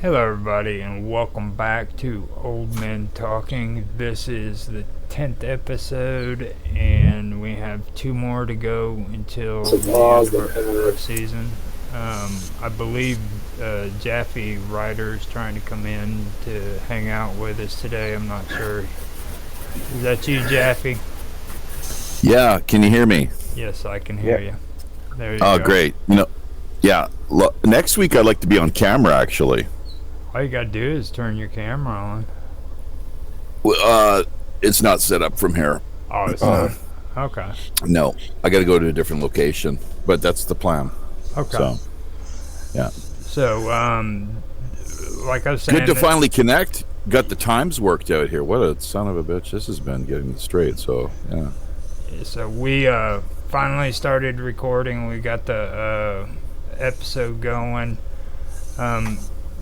Hello, everybody, and welcome back to Old Men Talking. This is the 10th episode, and we have two more to go until the end of our season. I believe Jaffe Ryder is trying to come in to hang out with us today. I'm not sure. Is that you, Jaffe? Yeah, can you hear me? Yes, I can hear Yeah. you. There you Oh, go. great. Yeah. Next week I'd like to be on camera. Actually, All you gotta do is turn your camera on. it's not set up from here. Oh, it's Uh, not. Okay. no, I got to go to a different location, but that's the plan. Okay. So, yeah, So, like I was saying, good to finally connect. Got the times worked out here. What a son of a bitch this has been getting straight. So, yeah. so we finally started recording. We got the episode going.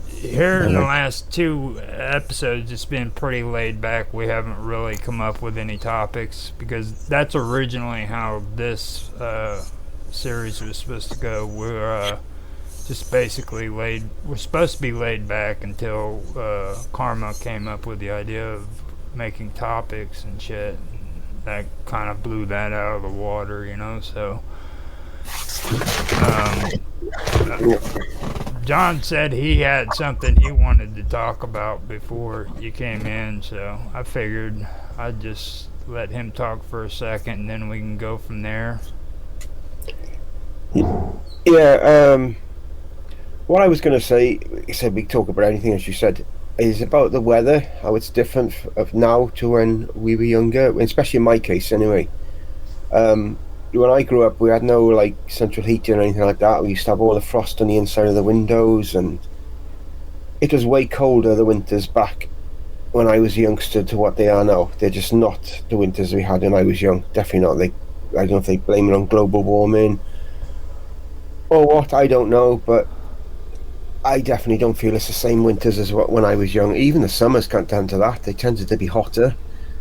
Here in the last two episodes, it's been pretty laid back. We haven't really come up with any topics because that's originally how this series was supposed to go. We're just basically laid. We're supposed to be laid back until Karma came up with the idea of making topics and shit. That kind of blew that out of the water, you know. So, John said he had something he wanted to talk about before you came in, so I figured I'd just let him talk for a second, and then we can go from there. Yeah, what I was going to say, you said we talk about anything, as you said, is about the weather, how it's different of now to when we were younger, especially in my case anyway. When I grew up, we had no like central heating or anything like that. We used to have all the frost on the inside of the windows, and it was way colder the winters back when I was a youngster to what they are now. They're just not the winters we had when I was young. Definitely not. I don't know if they blame it on global warming or what. I don't know, but I definitely don't feel it's the same winters as what when I was young. Even the summers can't down to that. They tended to be hotter,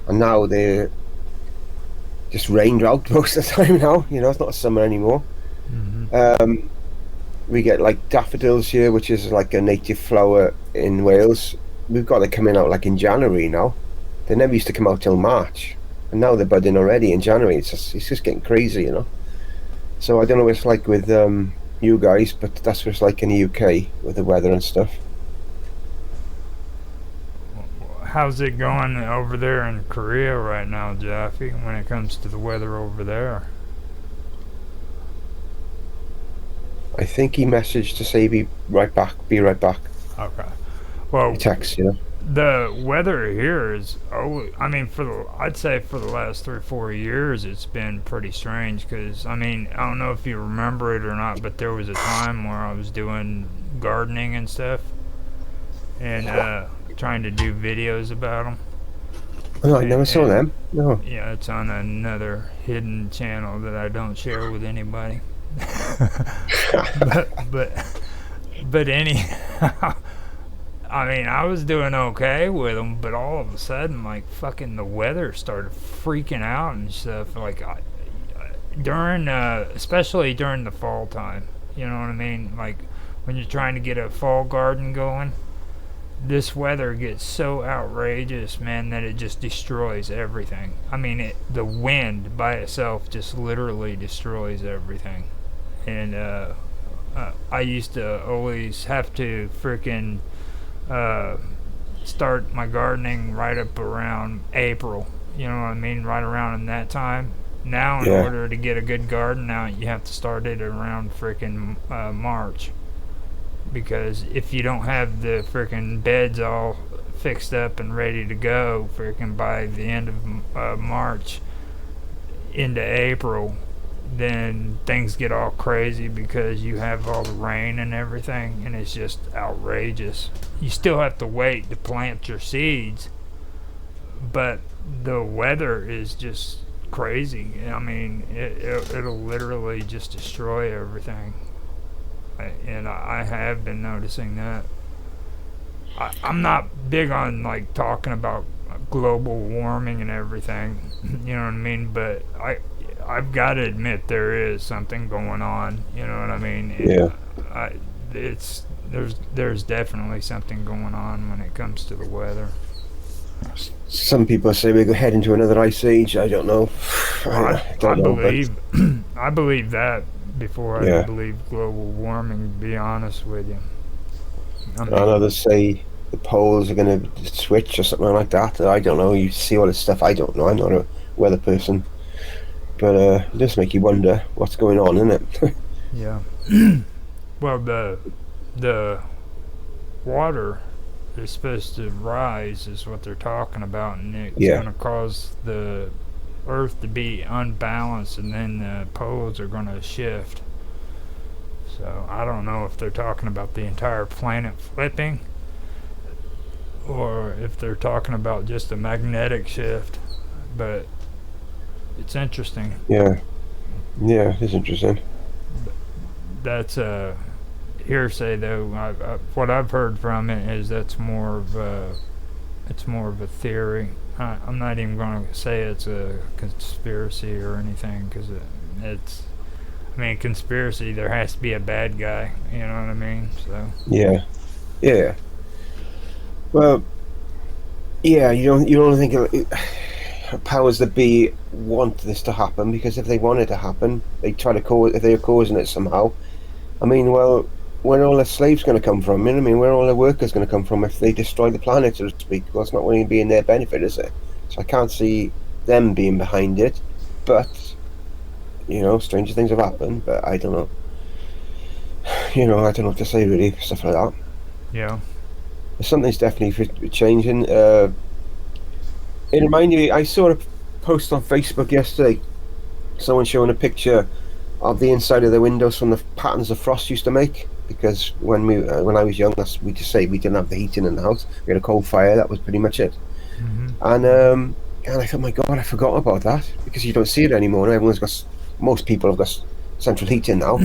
and now they're just rained out most of the time now. You know, it's not summer anymore. Um, we get like daffodils here, which is like a native flower in Wales. We've got it coming out like in January now. They never used to come out till March, and now they're budding already in January. It's just getting crazy, you know. So I don't know what it's like with you guys, but that's what it's like in the UK with the weather and stuff. How's it going over there in Korea right now, Jaffe, when it comes to the weather over there? I think he messaged to say be right back, be right back. Okay. Well, Text, you know. the weather here is I mean I'd say for the last 3 or 4 years it's been pretty strange because I mean I don't know if you remember it or not, but there was a time where I was doing gardening and stuff and trying to do videos about them. Oh, I never saw them. No. Yeah, it's on another hidden channel that I don't share with anybody. but but anyhow, I mean, I was doing okay with them, but all of a sudden, like, fucking the weather started freaking out and stuff. Like, during, especially during the fall time, you know what I mean? Like, when you're trying to get a fall garden going, this weather gets so outrageous, man, that it just destroys everything. I mean, the wind by itself just literally destroys everything. And, I used to always have to freaking uh, start my gardening right up around April. You know what I mean? Right around in that time. Now, in Yeah. order to get a good garden, now you have to start it around freaking March. Because if you don't have the freaking beds all fixed up and ready to go, freaking by the end of March into April, then things get all crazy because you have all the rain and everything, and it's just outrageous. You still have to wait to plant your seeds, but the weather is just crazy. I mean, it'll literally just destroy everything. And I have been noticing that. I'm not big on like talking about global warming and everything, you know what I mean? But I've got to admit there is something going on. You know what I mean? Yeah. It's there's definitely something going on when it comes to the weather. Some people say we're heading to another ice age. I don't know. I I don't know, but believe I believe that before I yeah. believe global warming. To be honest with you, I And mean, others say the poles are going to switch or something like that. I don't know. You see all this stuff. I don't know. I'm not a weather person, but it does make you wonder what's going on, isn't it? yeah. Well, the water is supposed to rise, is what they're talking about, and it's Yeah, going to cause the Earth to be unbalanced, and then the poles are going to shift. So I don't know if they're talking about the entire planet flipping, or if they're talking about just a magnetic shift. But it's interesting. yeah, yeah. It's interesting. That's a hearsay, though. What I've heard from it is that's more of a it's more of a theory. I'm not even going to say it's a conspiracy or anything because it's. I mean, conspiracy. There has to be a bad guy. You know what I mean? So Yeah, yeah. Well, yeah. You don't think powers that be want this to happen, because if they want it to happen, they try to cause. If they're causing it somehow, I mean, well, where are all the slaves going to come from? You know what I mean, where are all the workers going to come from if they destroy the planet, so to speak? Well, it's not going to be in their benefit, is it? So I can't see them being behind it. But stranger things have happened. But I don't know. I don't know what to say really. Stuff like that. yeah. Something's definitely changing. It reminded me. I saw a post on Facebook yesterday. Someone showing a picture of the inside of the windows from the patterns the frost used to make. Because when I was young, we just say we didn't have the heating in the house. We had a coal fire. That was pretty much it. Hmm. And I thought, my God, I forgot about that, because you don't see it anymore. Most people have got central heating now.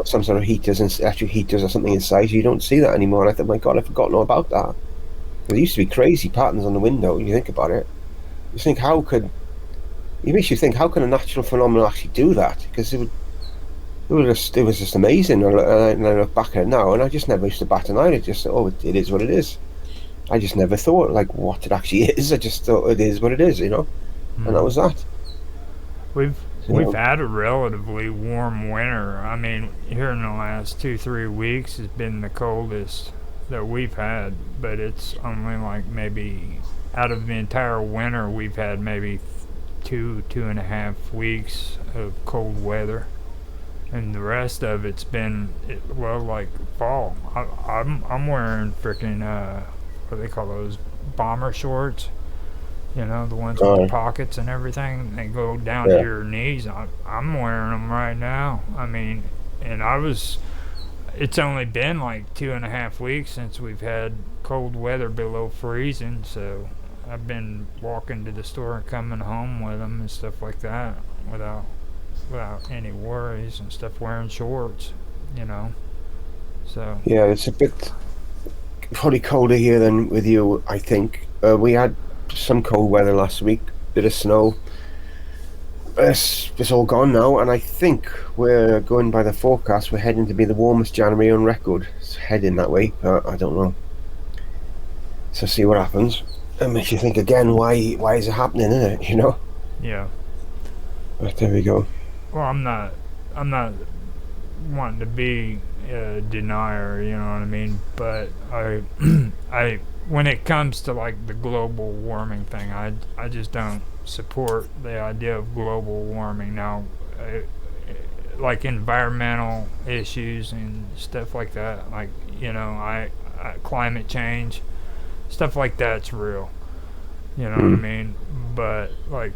Some sort of heaters and electric heaters or something inside. You don't see that anymore. And I thought, my God, I've forgotten all about that. There used to be crazy patterns on the window. When you think about it, you think it makes you think, how can a natural phenomenon actually do that? Because it was just amazing. And I look back at it now, and I just never used to bat an eye. I just thought, oh, it is what it is. I just never thought like what it actually is. I just thought it is what it is, and that Hmm. was that. We've we've So, had a relatively warm winter. I mean, here in the last 2 3 weeks has been the coldest that we've had, but it's only like maybe out of the entire winter we've had maybe 2.5 weeks of cold weather, and the rest of it's been well like fall. I'm wearing freaking what do they call those, bomber shorts, the ones with the uh, pockets and everything. They go down to yeah, your knees. I'm wearing them right now. I mean, and I was. It's only been like 2.5 weeks since we've had cold weather below freezing, so I've been walking to the store and coming home with them and stuff like that without any worries and stuff. Wearing shorts, you know. So yeah. It's a bit probably colder here than with you. I think we had some cold weather last week, bit of snow. It's all gone now, and I think we're going by the forecast. We're heading to be the warmest January on record. It's heading that way, but I don't know. So see what happens. It makes you think again. Why is it happening? Isn't it? yeah. But there we go. Well, I'm not wanting to be a denier, you know what I mean? But I when it comes to like the global warming thing, I just don't support the idea of global warming. Now, like environmental issues and stuff like that, like I climate change, stuff like that's real. You know what I Mm. mean? But like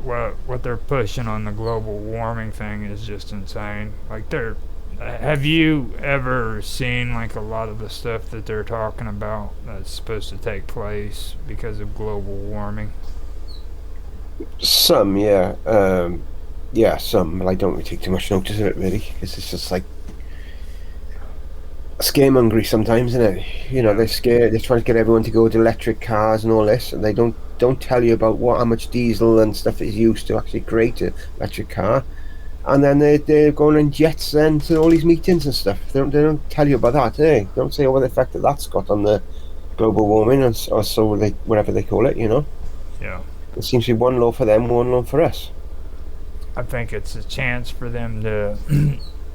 what they're pushing on the global warming thing is just insane. Like they're have you ever seen like a lot of the stuff that they're talking about that's supposed to take place because of global warming? Some, yeah, yeah, some. But I don't really take too much notice of it really, because it's just like scaremongery sometimes, isn't it? Yeah. They're scared. They're trying to get everyone to go to electric cars and all this, and they don't tell you about how much diesel and stuff is used to actually create an electric car. and then they're going in jets then to all these meetings and stuff. They don't tell you about that, do they? They don't say what the effect that that's got on the global warming or so they whatever they call it. Yeah. It seems to be one law for them, one law for us. I think it's a chance for them to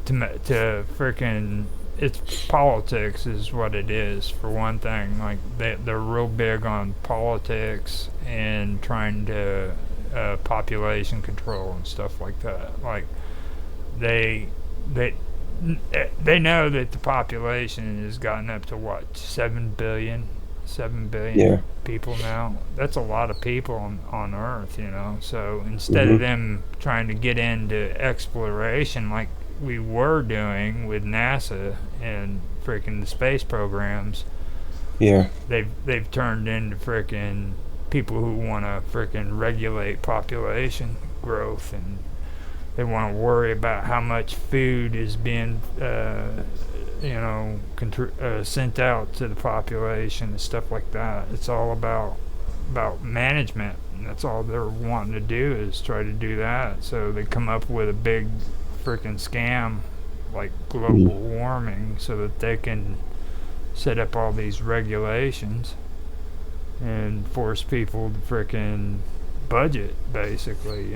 to freaking, it's politics is what it is for one thing. Like they're real big on politics and trying to population control and stuff like that. Like they they they know that the population has gotten up to what, 7 billion Yeah. people now. That's a lot of people on Earth, So instead of them trying to get into exploration like we were doing with NASA and freaking the space programs, Yeah. they've turned into freaking people who want to freaking regulate population growth, and they want to worry about how much food is being sent out to the population and stuff like that. It's all about management, and that's all they're wanting to do is try to do that. So they come up with a big freaking scam like global warming so that they can set up all these regulations and force people to freaking budget, basically.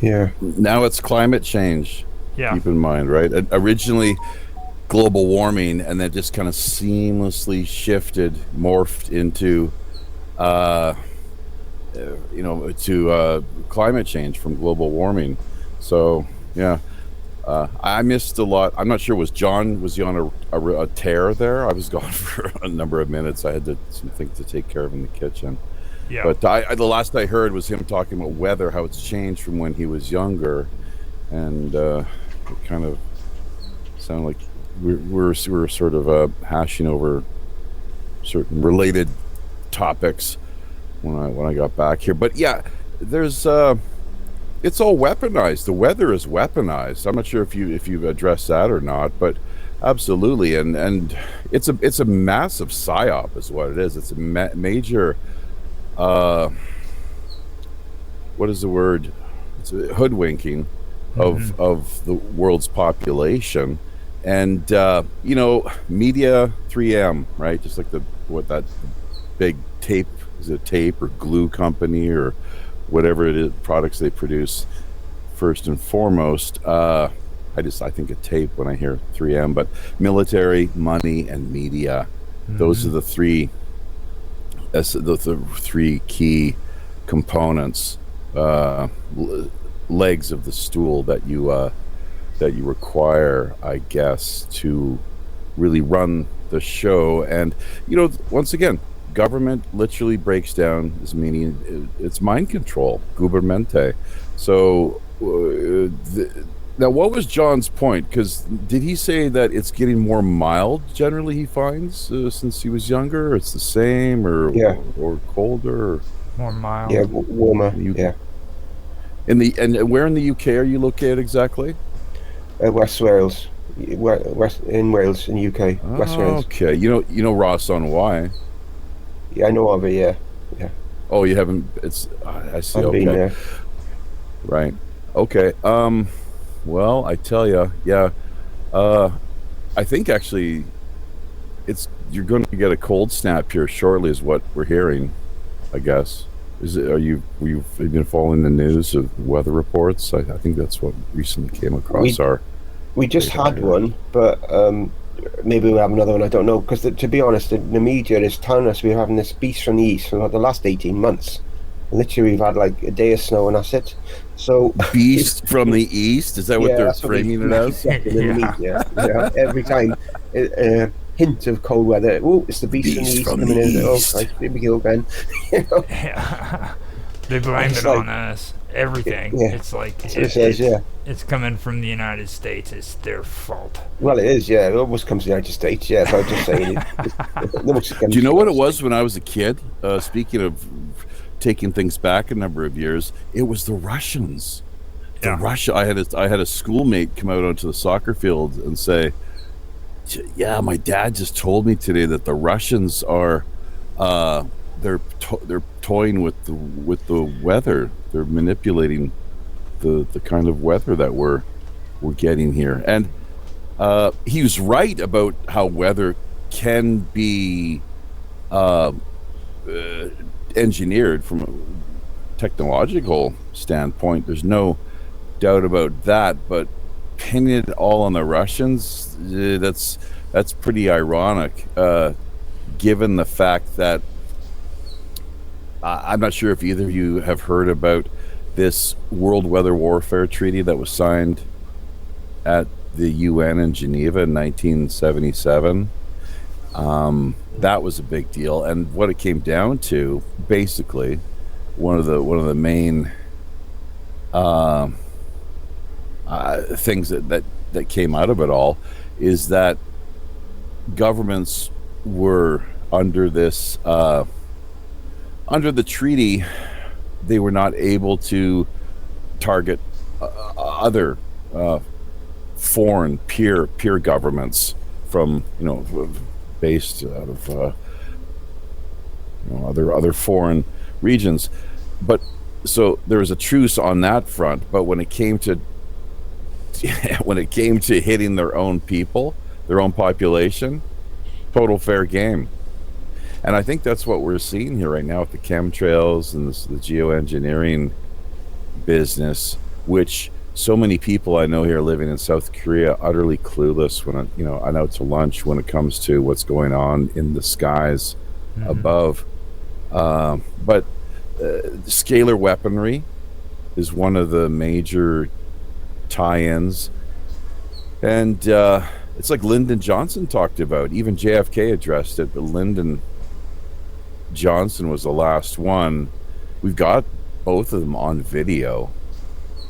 Yeah. Now it's climate change. Yeah. Keep in mind, right? Originally global warming, and then just kind of seamlessly morphed into to climate change from global warming. So yeah, I missed a lot. I'm not sure, was he on a tear there? I was gone for a number of minutes. I had some things to take care of in the kitchen. Yeah. But the last I heard was him talking about weather, how it's changed from when he was younger, and it kind of sounded like we're sort of hashing over certain related topics when I got back here. But yeah, there's it's all weaponized. The weather is weaponized. I'm not sure if you've addressed that or not, but absolutely, and it's a massive psyop, is what it is. It's a major. What is the word? It's a hoodwinking of the world's population, and media 3M, right? Just like that big tape, is it tape or glue company or whatever it is, products they produce. First and foremost, I think of tape when I hear 3M, but military, money, and media. Those are the three. That's the three key components, legs of the stool that you require, I guess, to really run the show. And once again, government literally breaks down as meaning it's mind control, gouvernemente. So now, what was John's point? Because did he say that it's getting more mild generally, he finds, since he was younger? It's the same, or colder? Or more mild? Yeah, warmer. Yeah. And where in the UK are you located exactly? West Wales. West in Wales, in UK. West Wales. Okay. You know Ross on Wye? Yeah, I know of it, yeah. Oh, you haven't? It's I see. I've Okay. been there. Right. Okay. Well, I tell you, yeah. I think actually, you're going to get a cold snap here shortly, is what we're hearing. I guess. Have you been following the news of weather reports? I think that's what recently came across We just had one, but maybe we'll have another one. I don't know, because to be honest, the media is telling us we're having this beast from the east for the last 18 months. Literally, we've had like a day of snow and that's it. So beast from the east, is that what they're framing it as? Yeah. Every time, hint of cold weather. Oh, it's the beast from the east. Oh, Christ, here we go again. Yeah. They blame it on us. Everything. Yeah. It's like it's coming from the United States. It's their fault. Well, it is. Yeah, it almost comes to the United States. Yeah, so I'm just saying. Do you know what it was when I was a kid? Speaking of taking things back a number of years, it was the Russians. I had a schoolmate come out onto the soccer field and say, "Yeah, my dad just told me today that the Russians are they're toying with the weather. They're manipulating the kind of weather that we're getting here. And he was right about how weather can be uh, engineered from a technological standpoint. There's no doubt about that. But pinning it all on the Russians, that's pretty ironic, given the fact that I'm not sure if either of you have heard about this World Weather Warfare Treaty that was signed at the UN in Geneva in 1977. That was a big deal, and what it came down to, basically, one of the main things that came out of it all is that governments were under this under the treaty. They were not able to target other foreign peer governments from based out of other foreign regions. But so there was a truce on that front. But when it came to hitting their own people, their own population, total fair game. And I think that's what we're seeing here right now with the chemtrails and the geoengineering business, which so many people I know here living in South Korea utterly clueless when I'm out to lunch when it comes to what's going on in the skies above. But scalar weaponry is one of the major tie-ins, and it's like Lyndon Johnson talked about. Even JFK addressed it, but Lyndon Johnson was the last one. We've got both of them on video,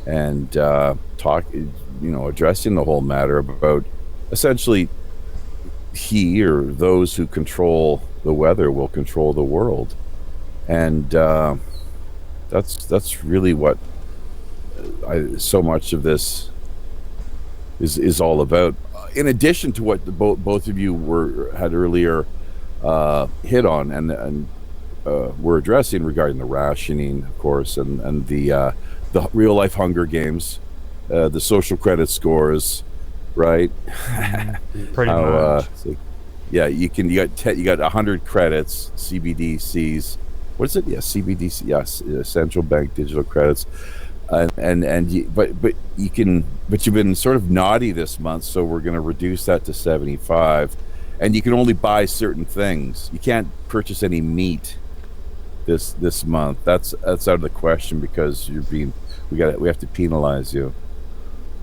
and addressing the whole matter about essentially he or those who control the weather will control the world, and that's really what so much of this is all about. In addition to what both of you had earlier hit on and were addressing regarding the rationing, of course, and the real life Hunger Games, the social credit scores, right? Pretty much. Yeah, you got 100 credits, CBDCs. What is it? Yeah, CBDC. Yes, central bank digital credits. But you've been sort of naughty this month, so we're going to reduce that to 75, and you can only buy certain things. You can't purchase any meat this month. That's out of the question because we have to penalize you.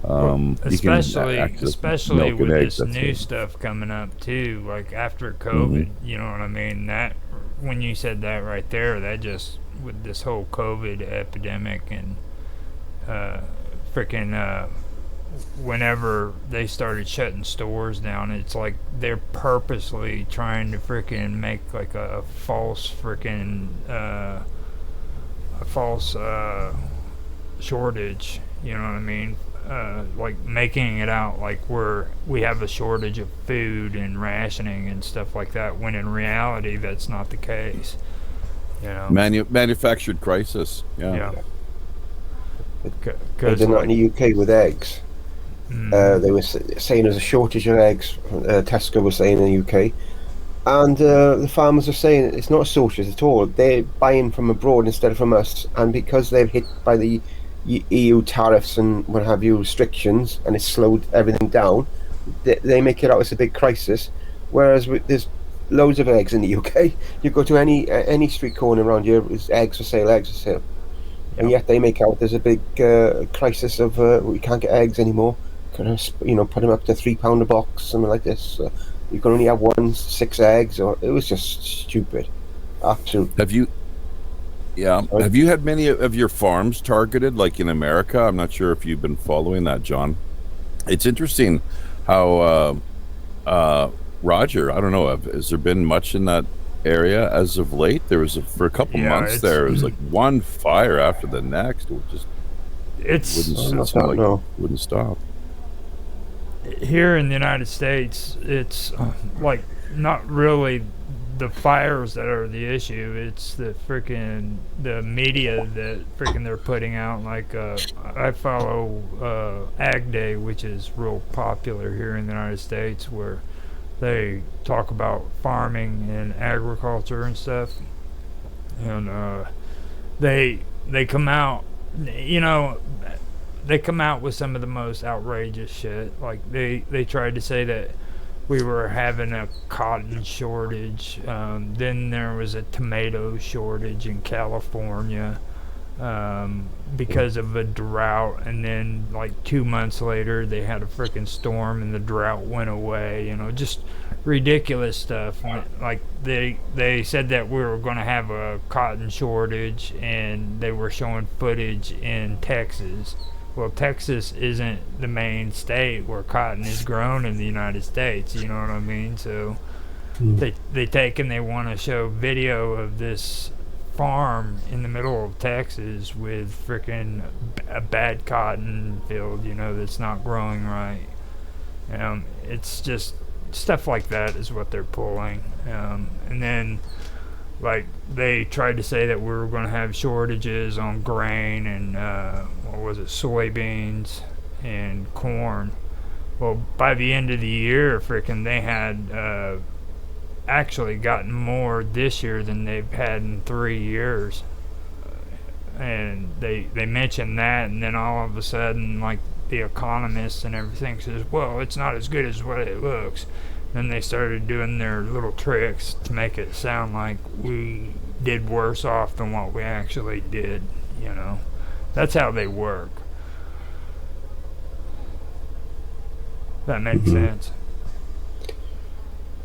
Especially with eggs, this new stuff coming up too, like after COVID. You know what I mean? That when you said that right there, that just with this whole COVID epidemic and whenever they started shutting stores down, it's like they're purposely trying to freaking make like a false shortage. You know what I mean? Like making it out like we have a shortage of food and rationing and stuff like that, when in reality that's not the case. You know, manufactured crisis. Yeah. They did that in the UK with eggs. They were saying there's a shortage of eggs. Tesco was saying in the UK, and the farmers are saying it's not a shortage at all. They're buying from abroad instead of from us, and because they're hit by the EU tariffs and what have you restrictions, and it's slowed everything down, they make it out as a big crisis. Whereas there's loads of eggs in the UK. You go to any street corner around here, there's eggs for sale, and yet they make out there's a big crisis of we can't get eggs anymore. Put them up to £3 a box, something like this. You can only have 6 eggs, or it was just stupid. Absolutely. Have you had many of your farms targeted, like in America? I'm not sure if you've been following that, John. It's interesting how Roger, I don't know, has there been much in that area as of late? There was for a couple months there, it was like one fire after the next. Wouldn't stop. Here in the United States, it's like not really the fires that are the issue. It's the media that they're putting out. Like I follow Ag Day, which is real popular here in the United States, where they talk about farming and agriculture and stuff. And they come out, you know, they come out with some of the most outrageous shit. Like they tried to say that we were having a cotton shortage. Then there was a tomato shortage in California because of a drought. And then, like 2 months later, they had a freaking storm and the drought went away. You know, just ridiculous stuff. Like they said that we were going to have a cotton shortage, and they were showing footage in Texas. Well, Texas isn't the main state where cotton is grown in the United States. You know what I mean? So they take and they want to show video of this farm in the middle of Texas with freaking a bad cotton field, you know, that's not growing right. It's just stuff like that is what they're pulling. And then, like, they tried to say that we were going to have shortages on grain and what was it, soybeans and corn. Well, by the end of the year, they had actually gotten more this year than they've had in 3 years. And they mentioned that, and then all of a sudden, like, the economists and everything says, well, it's not as good as what it looks. Then they started doing their little tricks to make it sound like we did worse off than what we actually did, you know. That's how they work. That makes sense.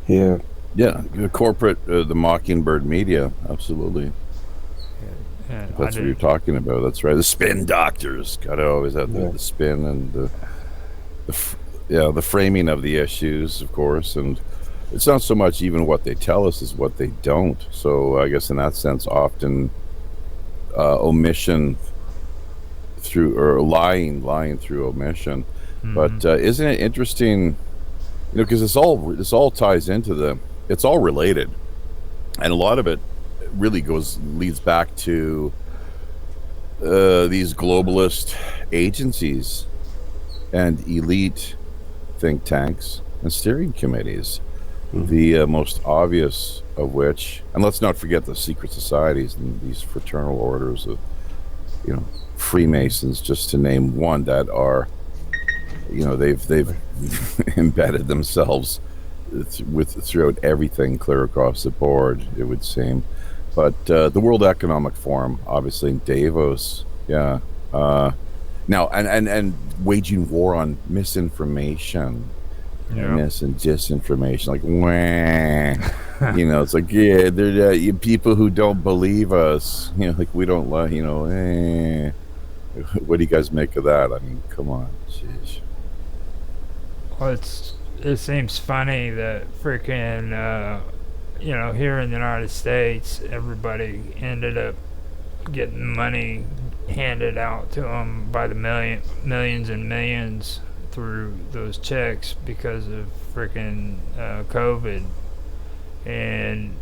Yeah. Yeah, the corporate, the Mockingbird media, absolutely. Yeah, That's what you're talking about. That's right. The spin doctors gotta always have the spin and the framing of the issues, of course. And it's not so much even what they tell us as what they don't. So I guess in that sense, often omission through or lying through omission. But isn't it interesting? You know, because this all ties into it's all related, and a lot of it really leads back to these globalist agencies and elite think tanks and steering committees. The most obvious of which, and let's not forget the secret societies and these fraternal orders of, you know, Freemasons, just to name one, that are, you know, they've embedded themselves throughout everything clear across the board, it would seem. But the World Economic Forum, obviously in Davos, now and waging war on misinformation, and disinformation, like you know, it's like they're people who don't believe us, you know, like we don't like, you know, what do you guys make of that? I mean, come on, jeez. Well, it seems funny that freaking you know, here in the United States, everybody ended up getting money handed out to them by the millions and millions through those checks because of freaking COVID. And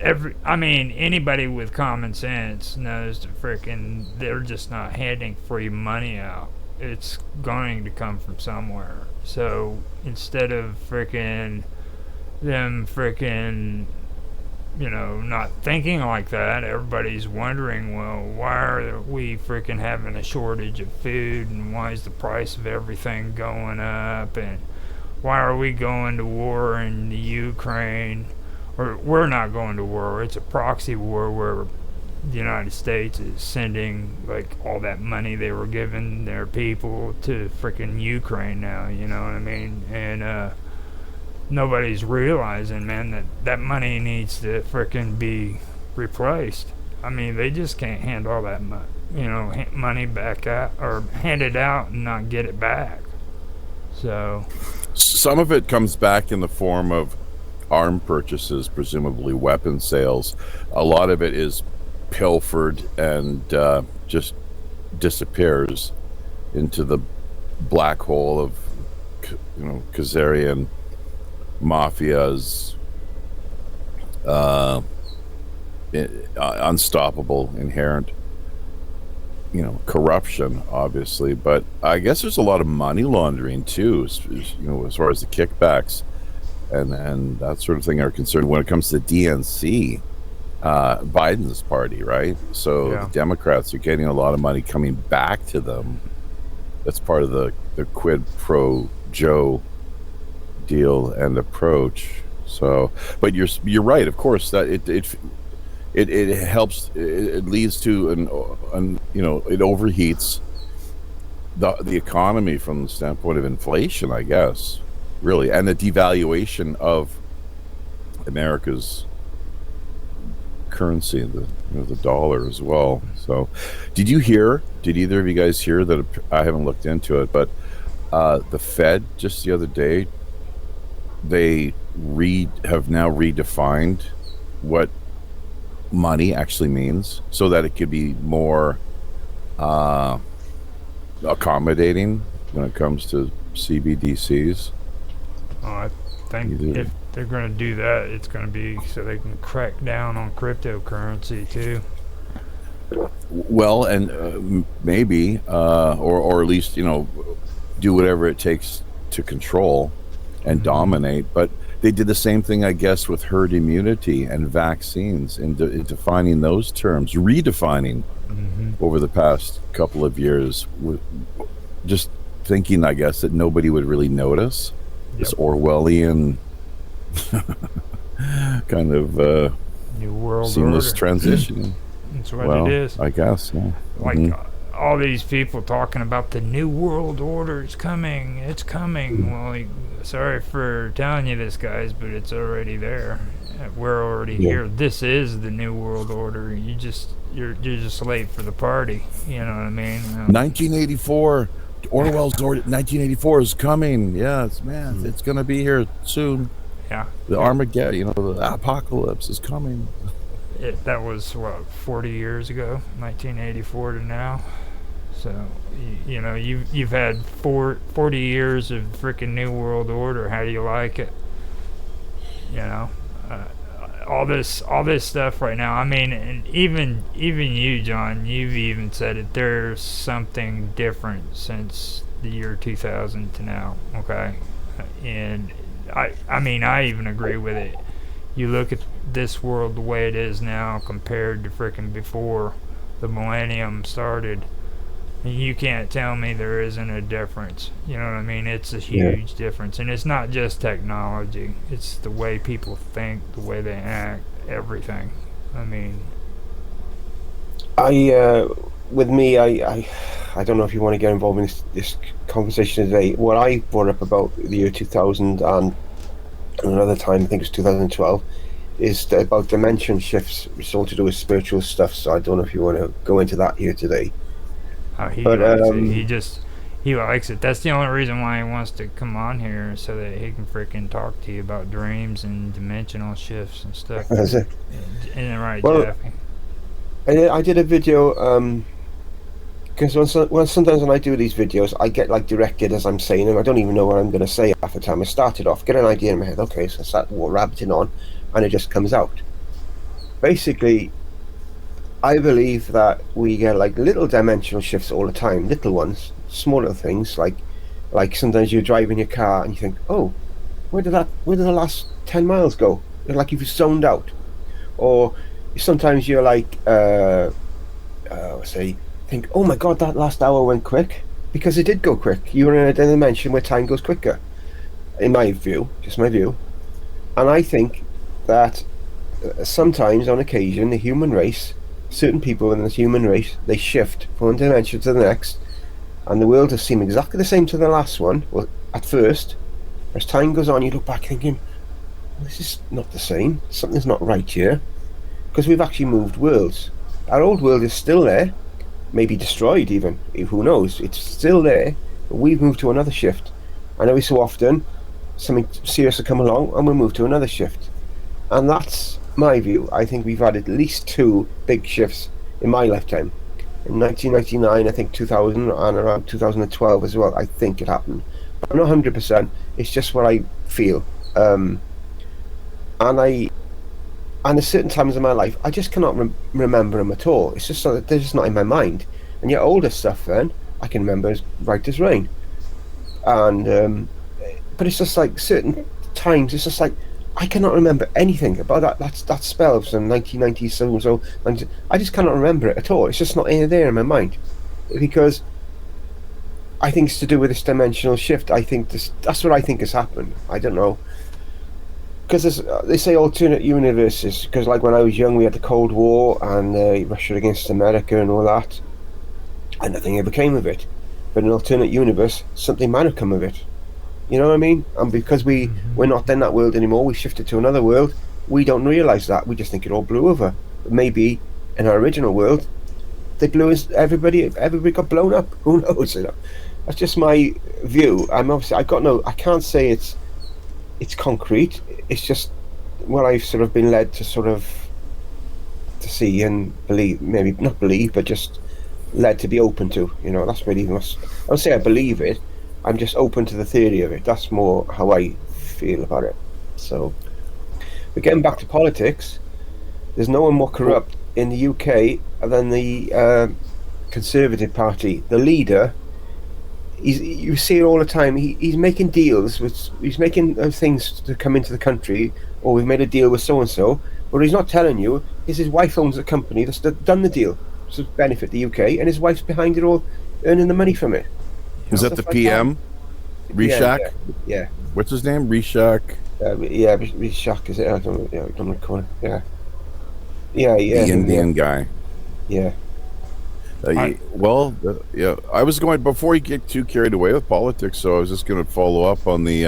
anybody with common sense knows that freaking they're just not handing free money out. It's going to come from somewhere. So instead of freaking them freaking, you know, not thinking like that, everybody's wondering, well, why are we freaking having a shortage of food, and why is the price of everything going up, and why are we going to war in the Ukraine? Or we're not going to war, it's a proxy war where the United States is sending like all that money they were giving their people to freaking Ukraine now, you know what I mean? And nobody's realizing, man, that money needs to freaking be replaced. I mean, they just can't hand all that money back out, or hand it out and not get it back. So some of it comes back in the form of arm purchases, presumably weapon sales. A lot of it is pilfered and just disappears into the black hole of, you know, Khazarian mafia's uh, unstoppable, inherent, corruption, obviously. But I guess there's a lot of money laundering too, as far as the kickbacks and that sort of thing are concerned when it comes to DNC, Biden's party, right? So Yeah. the Democrats are getting a lot of money coming back to them. That's part of the quid pro Joe deal and approach. So, but you're right. Of course, that it helps. It leads to it overheats the economy from the standpoint of inflation, I guess, really, and the devaluation of America's currency, the dollar as well. So, did either of you guys hear that? I haven't looked into it, but the Fed just the other day, they have now redefined what money actually means so that it could be more accommodating when it comes to CBDCs. Oh, I think if they're going to do that, it's going to be so they can crack down on cryptocurrency too. Well, and maybe, or at least, do whatever it takes to control and dominate. But they did the same thing, I guess, with herd immunity and vaccines, in defining those terms, redefining over the past couple of years, just thinking, I guess, that nobody would really notice this Orwellian kind of New world seamless order. transition. That's what it is. I guess. Yeah. Like all these people talking about the new world order is coming. It's coming. Well, sorry for telling you this, guys, but it's already there. We're already here. This is the new world order. You're just late for the party. You know what I mean? 1984. Orwell's 1984 is coming. Yes, man, it's gonna be here soon. Yeah. The Armageddon, the apocalypse is coming. That was 40 years ago, 1984 to now. So you've had 40 years of freaking new world order. How do you like it? All this stuff right now. I mean, and even you, John, you've even said it. There's something different since the year 2000 to now. Okay, and I mean, I even agree with it. You look at this world the way it is now compared to freaking before the millennium started. You can't tell me there isn't a difference. You know what I mean? It's a huge difference. And it's not just technology. It's the way people think, the way they act, everything. I mean... With me, I don't know if you want to get involved in this conversation today. What I brought up about the year 2000 and another time, I think it was 2012, is about dimension shifts. It's all to do with spiritual stuff, so I don't know if you want to go into that here today. He likes it. He likes it. That's the only reason why he wants to come on here, so that he can freaking talk to you about dreams and dimensional shifts and stuff. Isn't it right, Jeffy? I did a video, because sometimes when I do these videos, I get directed as I'm saying them. I don't even know what I'm going to say half the time. I started off, get an idea in my head, okay, so I start rabbiting on, and it just comes out. Basically, I believe that we get little dimensional shifts all the time, little ones, small little things, like sometimes you're driving your car and you think, oh, where did the last 10 miles go? Like you've zoned out. Or sometimes you're think, oh my god, that last hour went quick, because it did go quick. You're in a dimension where time goes quicker, in my view, just my view. And I think that sometimes, on occasion, the human race, certain people in the human race, they shift from one dimension to the next, and the world will seem exactly the same to the last one, well, at first. As time goes on, you look back thinking, this is not the same, something's not right here, because we've actually moved worlds. Our old world is still there, maybe destroyed even, who knows, it's still there, but we've moved to another shift. And every so often, something serious will come along and we'll move to another shift. And that's my view. I think we've had at least 2 big shifts in my lifetime. In 1999, I think 2000, and around 2012 as well, I think it happened. But I'm not 100%, it's just what I feel. And and there's certain times in my life I just cannot remember them at all. It's just so that they're just not in my mind. And yet older stuff, then I can remember as right as rain. And but it's just like certain times, it's just like I cannot remember anything about that spell from 1990 so. I just cannot remember it at all. It's just not in there in my mind, because I think it's to do with this dimensional shift. I think that's what I think has happened. I don't know. Because they say alternate universes, because like when I was young we had the Cold War and Russia against America and all that, and nothing ever came of it. But in an alternate universe, something might have come of it. You know what I mean? And because we're not in that world anymore, we shifted to another world, we don't realise that. We just think it all blew over. But maybe in our original world, they blew us, everybody got blown up. Who knows? You know? That's just my view. I can't say it's concrete. It's just what I've sort of been led to to see and believe. Maybe not believe, but just led to be open to. You know, that's really I don't say I believe it. I'm just open to the theory of it. That's more how I feel about it. So, but getting back to politics, there's no one more corrupt in the UK than the Conservative Party. The leader, you see it all the time. He's making deals he's making things to come into the country, or we've made a deal with so and so. What he's not telling you is his wife owns a company that's done the deal to benefit the UK, and his wife's behind it all, earning the money from it. Was that the PM? Rishak? Yeah. What's his name? Rishak? Rishak, is it? I don't know. Yeah. Yeah. The Indian guy. Yeah. I was going, before you get too carried away with politics, so I was just going to follow up on the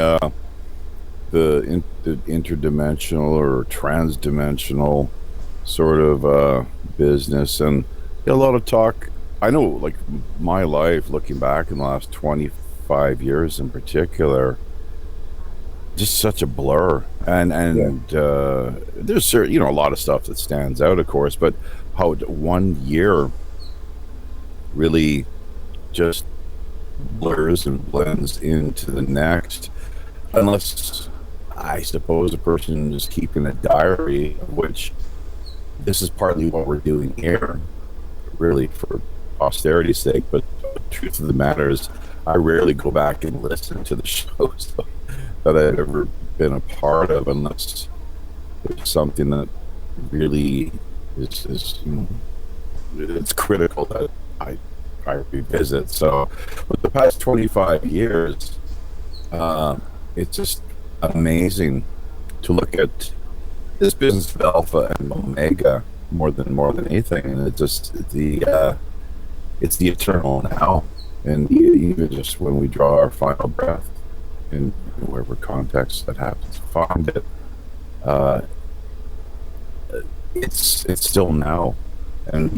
interdimensional or transdimensional sort of business, and a lot of talk. I know, like, my life, looking back in the last 25 years in particular, just such a blur. And there's certain, a lot of stuff that stands out, of course, but how 1 year really just blurs and blends into the next, unless, I suppose, a person is keeping a diary, of which this is partly what we're doing here, really for posterity's sake. But the truth of the matter is, I rarely go back and listen to the shows that I've ever been a part of, unless there's something that really is it's critical that I revisit. So, but the past 25 years, it's just amazing to look at this business of Alpha and Omega more than anything, and it's just it's the eternal now, and even just when we draw our final breath, in whatever context that happens to find it, it's still now, and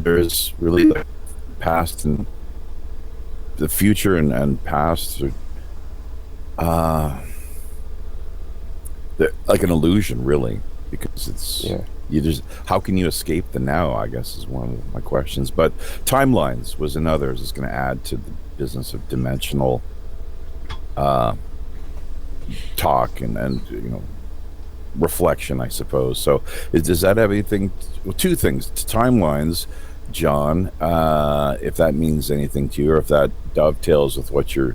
there's really the past and the future and past are like an illusion, really, because it's you just, how can you escape the now, I guess, is one of my questions. But timelines was another. I was just going to add to the business of dimensional talk and reflection, I suppose. So does that have anything, two things, timelines, John, if that means anything to you, or if that dovetails with what you're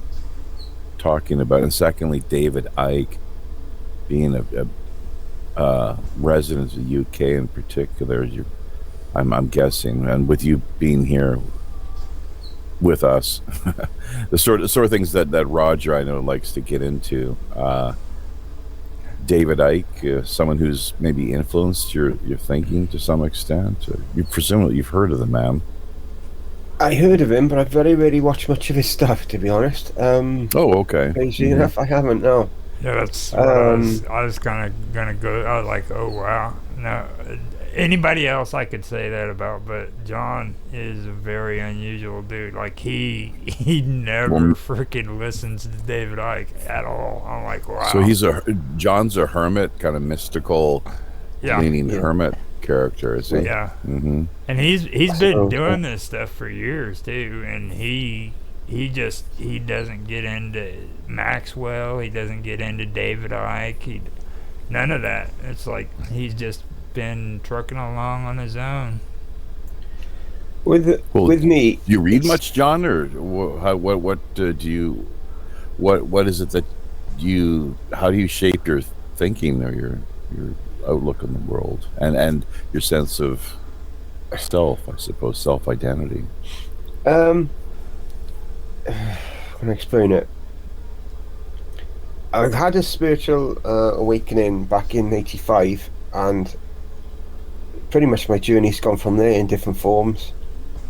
talking about, and secondly, David Icke being a resident of the UK in particular, I'm guessing, and with you being here with us, the sort of things that Roger, I know, likes to get into. David Icke, someone who's maybe influenced your thinking to some extent. Presumably you've heard of the man. I heard of him, but I've very rarely watched much of his stuff, to be honest. Okay. Crazy enough, I haven't, no. Yeah, that's what I was kind of gonna go. I was like, oh wow, no. Anybody else I could say that about, but John is a very unusual dude. Like he never freaking listens to David Icke at all. I'm like, wow. So John's a hermit, kind of mystical, leaning hermit character, is he? Yeah. Mm-hmm. And he's been doing this stuff for years too, and he doesn't get into Maxwell. He doesn't get into David Icke. None of that. It's like he's just been trucking along on his own. With me, Do you read it's- much, John, or what do you what is it that you how do you shape your thinking or your outlook on the world and your sense of self, I suppose, self identity? Can I explain it? I've had a spiritual awakening back in '85, and pretty much my journey's gone from there in different forms.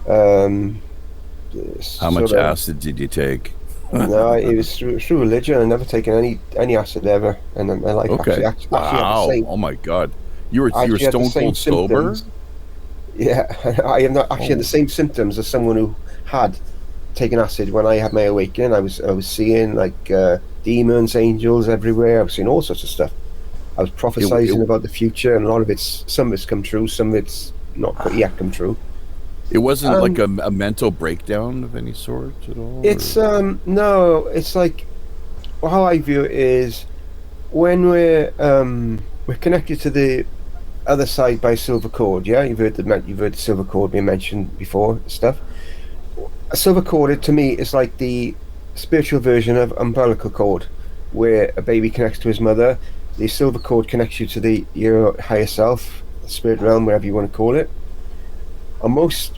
How much sort of- acid did you take? No, it was through religion. I've never taken any acid ever, and in my life Okay. actually had the Wow. same. Oh my God. You were I actually had the stone same cold sober? symptoms. Yeah, I have not actually had the same symptoms as someone who had taken acid when I had my awakening. I was seeing like demons, angels everywhere. I was seeing all sorts of stuff. I was prophesizing about the future, and a lot of some of it's come true, some of it's not quite yet come true. It wasn't like a mental breakdown of any sort at all? It's no, it's like, well, how I view it is when we're connected to the other side by silver cord. Yeah, you've heard the silver cord being mentioned before and stuff. A silver cord, to me, is like the spiritual version of umbilical cord, where a baby connects to his mother. The silver cord connects you to your higher self, the spirit realm, whatever you want to call it. And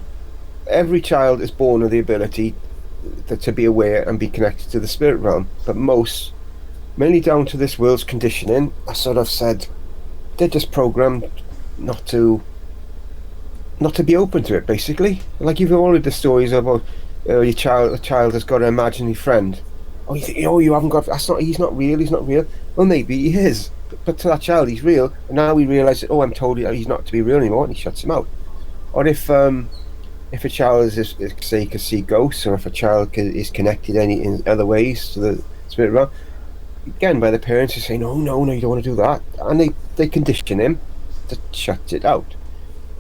every child is born with the ability to be aware and be connected to the spirit realm, but most, mainly down to this world's conditioning, I sort of said they're just programmed not to be open to it, basically. Like you've all heard the stories about a child has got an imaginary friend. Oh, you think, you haven't got, he's not real. Well, maybe he is, but to that child he's real, and now we realise that, I'm told he's not to be real anymore, and he shuts him out. Or if a child is say can see ghosts, or if a child is connected in other ways to the spirit realm, again by the parents who say no, you don't want to do that, and they condition him to shut it out.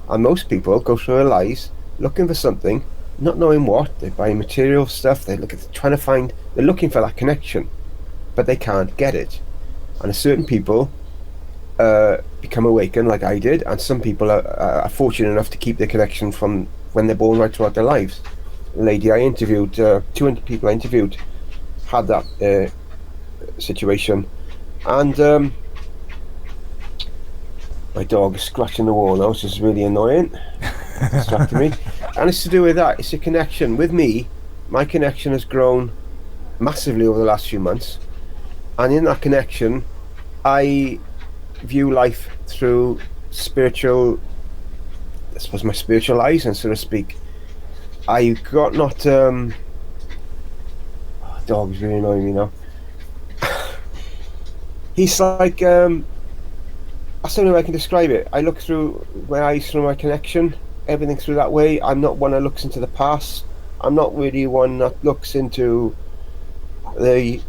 And most people go through their lives looking for something, not knowing what. They buy material stuff. They're looking for that connection, but they can't get it. And certain people become awakened, like I did, and some people are fortunate enough to keep their connection from when they're born right throughout their lives. A lady I interviewed, 200 people I interviewed, had that situation, and my dog is scratching the wall now, which is really annoying. Distracting me. And it's to do with that. It's a connection. With me, my connection has grown massively over the last few months. And in that connection, I view life through spiritual, I suppose my spiritual eyes, and so to speak. I got not... dog's really annoying me now. He's like... I don't know if I can describe it. I look through my eyes through my connection, everything through that way. I'm not one that looks into the past. I'm not really one that looks into the...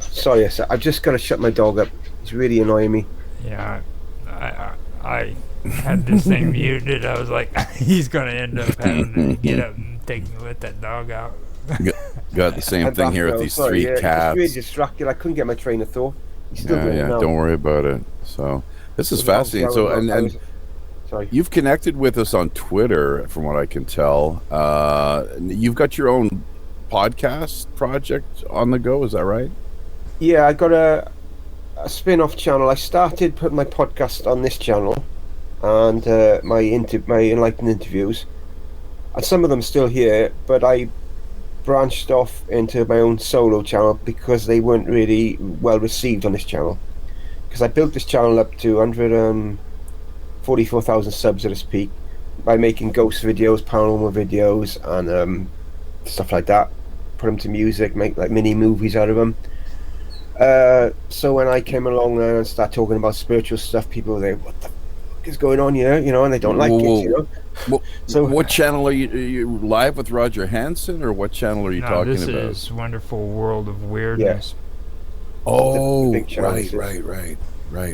Sorry, I've just got to shut my dog up. He's really annoying me. Yeah, I had this thing muted. I was like, he's going to end up having to get up and let that dog out. Got the same thing here with these three cats. Just really distracted. I couldn't get my train of thought. He's still doing it now. Don't worry about it. So this is fascinating. So sorry. You've connected with us on Twitter, from what I can tell. You've got your own podcast project on the go. Is that right? Yeah, I got a spin-off channel. I started putting my podcast on this channel, and my enlightened interviews, and some of them still here, but I branched off into my own solo channel because they weren't really well received on this channel. Because I built this channel up to 144,000 subs at its peak by making ghost videos, paranormal videos, and stuff like that. Put them to music, make like mini movies out of them. So when I came along and started talking about spiritual stuff, people were like, "What the fuck is going on here?" And they don't like it. So what channel are you live with Roger Hanson, or what channel are you talking about? This is Wonderful World of Weirdness. Yeah. Oh, right.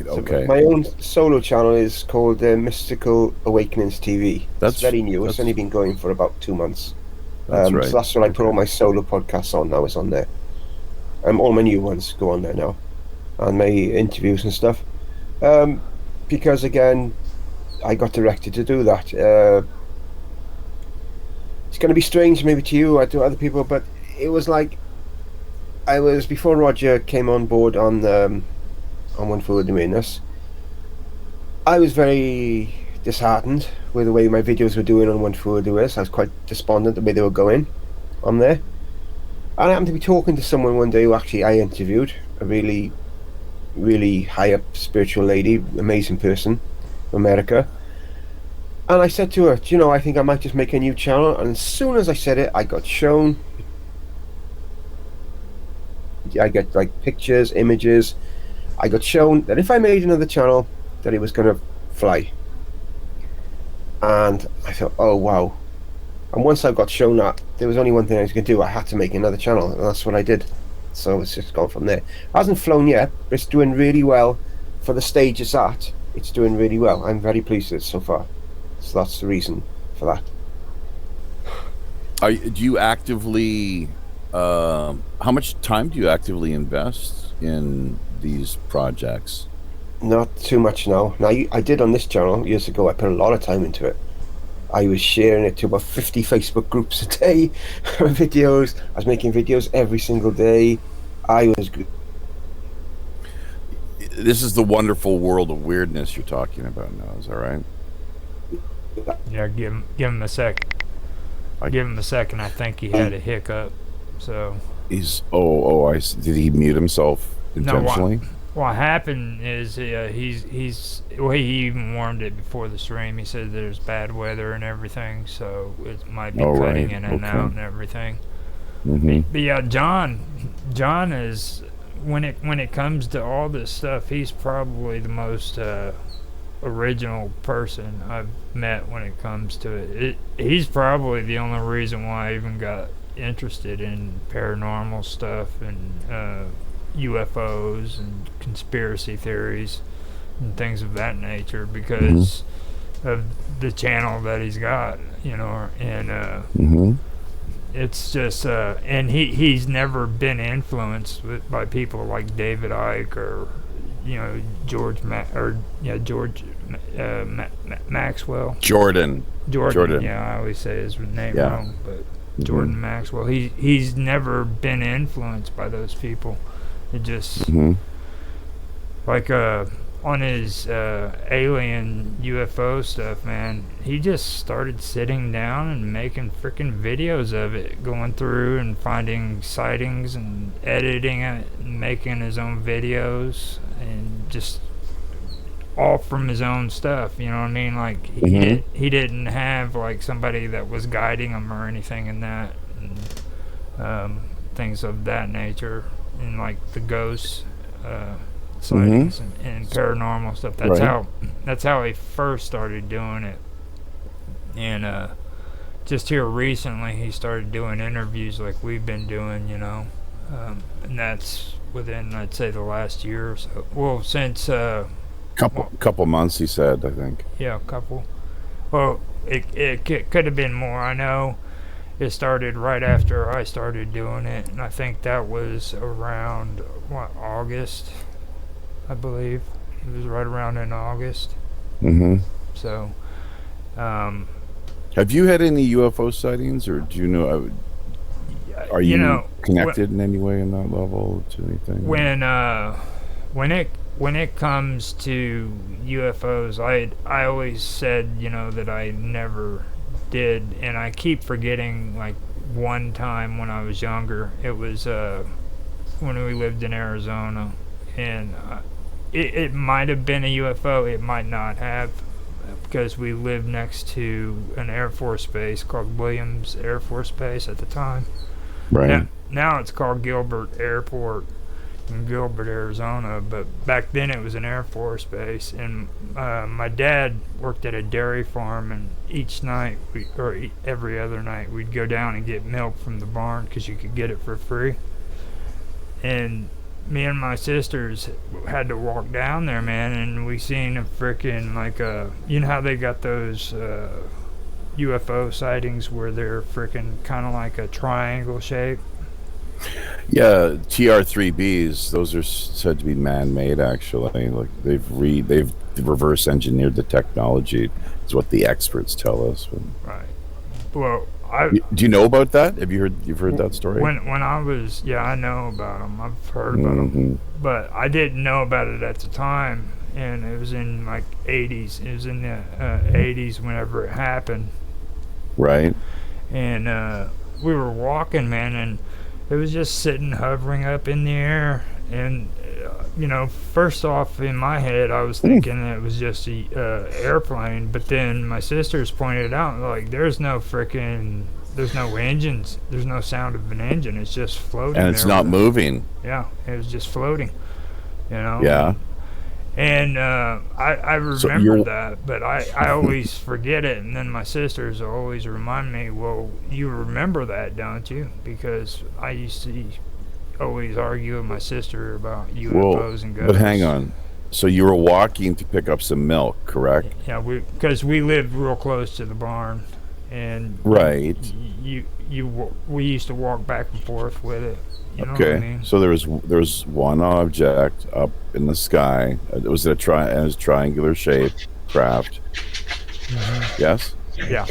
Okay. So my own solo channel is called Mystical Awakenings TV. It's very new. It's only been going for about 2 months. That's right. So that's what I put all my solo podcasts on now. Is on there. All my new ones go on there now, and my interviews and stuff. because again, I got directed to do that. It's going to be strange maybe to you or to other people, but it was like I was before Roger came on board on One Food doing this. I was very disheartened with the way my videos were doing on One Food do this. I was quite despondent the way they were going on there. And I happened to be talking to someone one day who actually I interviewed, a really, really high up spiritual lady, amazing person from America. And I said to her, do you know, I think I might just make a new channel. And as soon as I said it, I got shown. I get like pictures, images. I got shown that if I made another channel, that it was going to fly. And I thought, oh wow. And once I got shown that, there was only one thing I was going to do. I had to make another channel, and that's what I did. So it's just gone from there. It hasn't flown yet, but it's doing really well for the stage it's at. It's doing really well. I'm very pleased with it so far. So that's the reason for that. Do you actively? How much time do you actively invest in these projects? Not too much now. Now I did on this channel years ago. I put a lot of time into it. I was sharing it to about 50 Facebook groups a day. Videos. I was making videos every single day. I was. This is the wonderful world of weirdness you're talking about now. Is that right? Yeah, give him a sec. I'll give him a second. I think he had a hiccup. So He's did he mute himself intentionally? No, what happened is he's well, he even warned it before the stream. He said there's bad weather and everything, so it might be cutting in and out and everything. Mm-hmm. But yeah, John is when it comes to all this stuff, he's probably the most original person I've met when it comes to it. He's probably the only reason why I even got interested in paranormal stuff and UFOs and conspiracy theories and things of that nature because of the channel that he's got, and it's just and he's never been influenced by people like David Icke or George Maxwell. Jordan. Yeah, I always say his name wrong, but Jordan Maxwell. He's never been influenced by those people. It just like on his alien UFO stuff, man. He just started sitting down and making freaking videos of it, going through and finding sightings and editing it, and making his own videos, and just all from his own stuff. You know what I mean? Like he didn't have like somebody that was guiding him or anything in that, and things of that nature, and like the ghosts. Sightings and paranormal stuff. That's how he first started doing it. And just here recently, he started doing interviews like we've been doing, and that's within, I'd say, the last year or so. Well, since couple months, he said, I think. Yeah, a couple. Well, it could have been more. I know it started right after I started doing it, and I think that was around August. I believe it was right around in August. So, have you had any UFO sightings, or do you know? Are you connected in any way in that level to anything? When it comes to UFOs, I always said that I never did, and I keep forgetting. Like one time when I was younger, it was when we lived in Arizona, and it might have been a UFO, it might not have, because we lived next to an Air Force base called Williams Air Force Base at the time. Right. Now it's called Gilbert Airport in Gilbert, Arizona, but back then it was an Air Force base, and my dad worked at a dairy farm, and each night, every other night, we'd go down and get milk from the barn because you could get it for free. And me and my sisters had to walk down there, man, and we seen a freaking how they got those UFO sightings where they're freaking kind of like a triangle shape. Yeah, TR-3Bs. Those are said to be man-made. Actually, like they've reverse engineered the technology. Is what the experts tell us. Right. Well, I Do you know about that? You've heard that story? when I was, yeah, I know about them. I've heard about them, Hmm. but I didn't know about it at the time. And it was in like '80s. It was in the '80s whenever it happened. Right. And we were walking, man, and it was just sitting, hovering up in the air. And first off, in my head, I was thinking it was just a airplane. But then my sisters pointed out, like, there's no engines. There's no sound of an engine. It's just floating. And it's there not with moving. Yeah, it was just floating. You know. Yeah. And I So remember that, but I always forget it. And then my sisters always remind me, well, you remember that, don't you? Because I used to always argue with my sister about UFOs and ghosts. But hang on. So you were walking to pick up some milk, correct? Yeah, because we lived real close to the barn, and Right. we used to walk back and forth with it. You know Okay. what I mean? So there was one object up in the sky. It was it was triangular shaped craft. Yes. Yeah.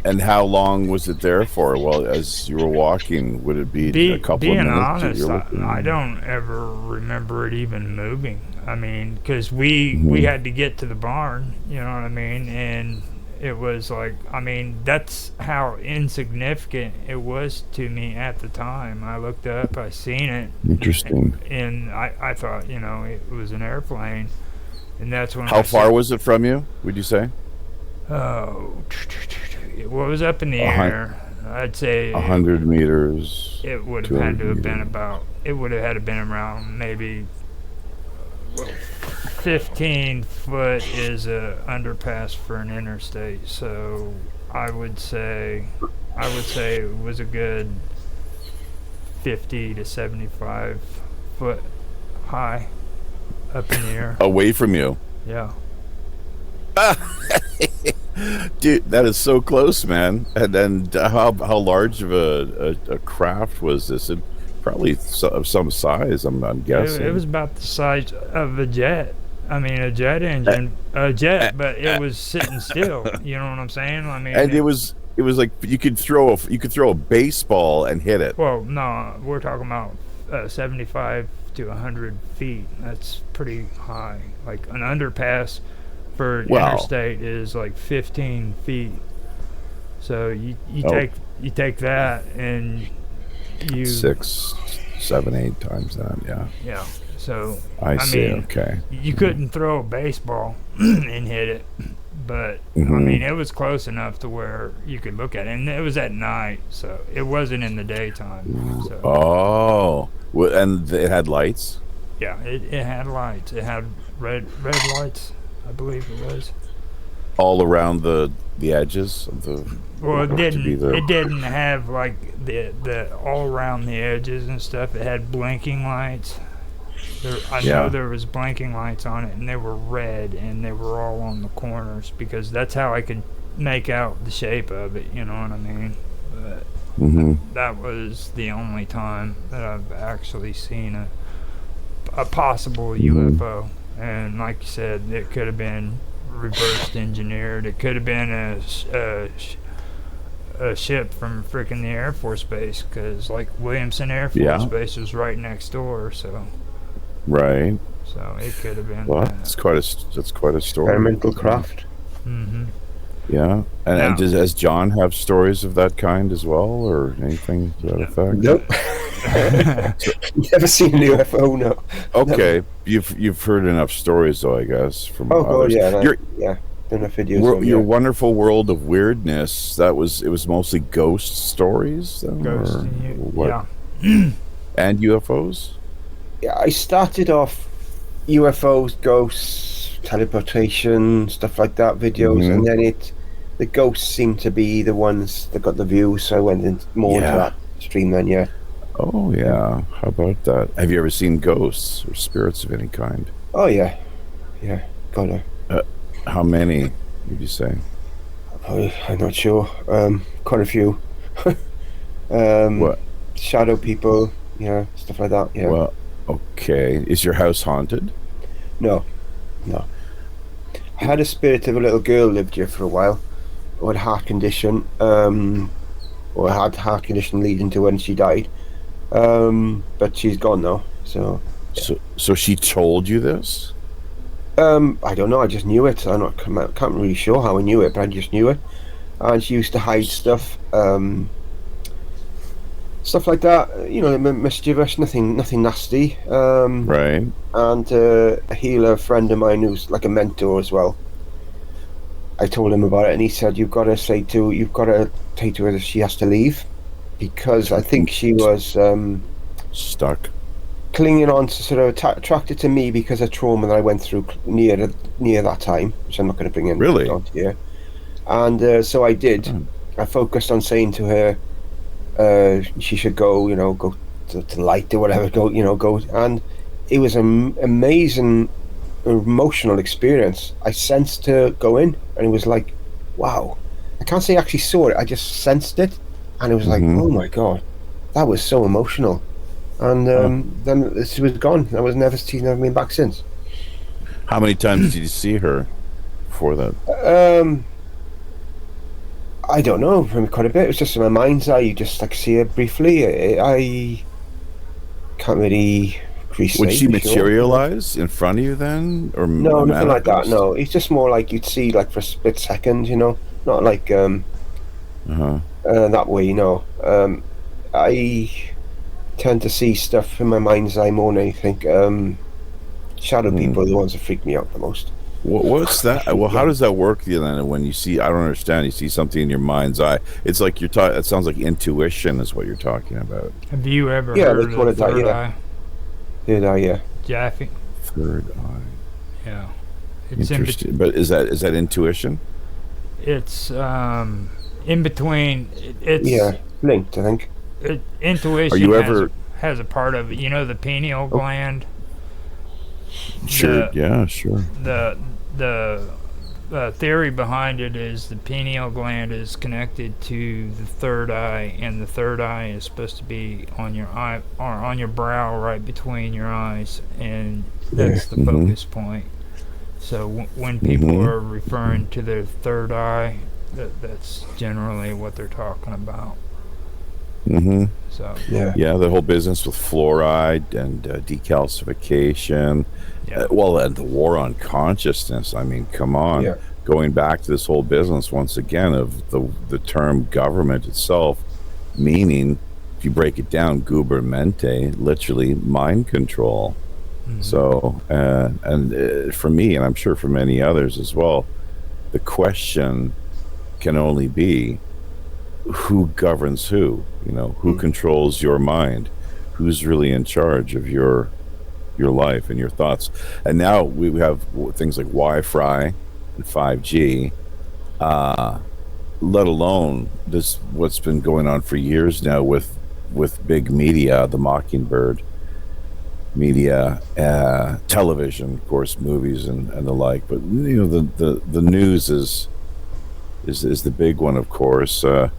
And how long was it there for? Well, as you were walking, would it be a couple of Being minutes? honest, I don't ever remember it even moving. I mean, because we had to get to the barn, you know what I mean? And it was like, I mean, that's how insignificant it was to me at the time. I looked up, I seen it. Interesting. And I thought, it was an airplane. And that's when How far was it from you, would you say? Oh, what was up in the air? I'd say 100 meters. it would have had to have been meters. it would have had to been around maybe 15 foot is a underpass for an interstate, so I would say it was a good 50 to 75 foot high up in the air. Away from you. Yeah. Dude, that is so close, man. And then how large of a craft was this? It probably of some size, I'm guessing. It was about the size of a jet. I mean, a jet engine, a jet, but it was sitting still. You know what I'm saying? I mean, and it was like you could throw a baseball and hit it. Well, no, we're talking about 75 to 100 feet. That's pretty high. Like an underpass for an interstate is like 15 feet. So you take that and you 6, 7, 8 times that. Yeah. Yeah. So I see. mean, Okay. You couldn't throw a baseball and hit it, but I mean it was close enough to where you could look at it, and it was at night, so it wasn't in the daytime. So. Oh, and it had lights. Yeah, it had lights. It had red lights, I believe it was. All around the edges of the. Well, it didn't have like the all around the edges and stuff. It had blinking lights. I know there was blinking lights on it, and they were red, and they were all on the corners because that's how I could make out the shape of it. You know what I mean? But that was the only time that I've actually seen a possible UFO. And like you said, it could have been reversed engineered. It could have been a ship from freaking the Air Force Base, because like Williamson Air Force Base was right next door. So. Right. So it could have been. Well, that's quite a story. Experimental craft. Yeah. And does John have stories of that kind as well, or anything to that effect? Nope. Never seen a UFO. No. Okay. No. You've heard enough stories, though, I guess, from others. Done a video. Your wonderful world of weirdness. It was mostly ghost stories, then, yeah. And UFOs. Yeah, I started off UFOs, ghosts, teleportation, stuff like that videos, and then the ghosts seemed to be the ones that got the views, so I went into that stream then. Yeah. Oh yeah, how about that? Have you ever seen ghosts or spirits of any kind? Oh yeah, got it. How many would you say? I'm not sure. Quite a few. What? Shadow people, Yeah, stuff like that. Yeah. Well, okay. Is your house haunted? No, no. I had a spirit of a little girl lived here for a while who had heart condition, or had heart condition leading to when she died. But she's gone now. So yeah. So she told you this? I don't know. I just knew it. Can't really sure how I knew it, but I just knew it. And she used to hide stuff, stuff like that. You know, mischievous, nothing nasty. Right. And a healer friend of mine who's like a mentor as well. I told him about it, and he said, you've got to say to her that she has to leave, because I think she was Stuck. clinging on to sort of attracted to me because of trauma that I went through near that time, which I'm not going to bring in Really? onto here. And so I did. I focused on saying to her she should go, go to light or whatever, go. And it was an amazing emotional experience. I sensed her go in, and it was like, wow. I can't say I actually saw it, I just sensed it, and it was like, oh my god, that was so emotional. And then she was gone. She's never been back since. How many times did you see her before that? I don't know, quite a bit. It was just in my mind's eye. You just like see her briefly. I can't really say. Would she materialize in front of you then, or no, nothing like that? manifest? No, it's just more like you'd see like for a split second, not like that way. I tend to see stuff in my mind's eye more than anything. Shadow people are the ones that freak me out the most. What's that? Well, how does that work then? When you see, I don't understand. You see something in your mind's eye. It's like you're talking. It sounds like intuition is what you're talking about. Have you ever heard of the third eye? Third eye, yeah. Jaffe? Third eye. Yeah. It's interesting. But is that intuition? It's in between. It's linked, I think. Intuition. Are you ever has a part of it? You know the pineal gland. Sure. Sure. The theory behind it is the pineal gland is connected to the third eye, and the third eye is supposed to be on your eye or on your brow, right between your eyes, and that's the focus point. So when people are referring to their third eye, that's generally what they're talking about. So the whole business with fluoride and decalcification. And the war on consciousness. I mean, come on. Yeah. Going back to this whole business once again of the term government itself, meaning, if you break it down, gubermente, literally mind control. So, and for me, and I'm sure for many others as well, the question can only be, who governs who? Who controls your mind? Who's really in charge of your life and your thoughts? And now we have things like Wi-Fi and 5G, let alone this what's been going on for years now with big media, the Mockingbird media, television, of course, movies and the like. But the news is the big one, of course. In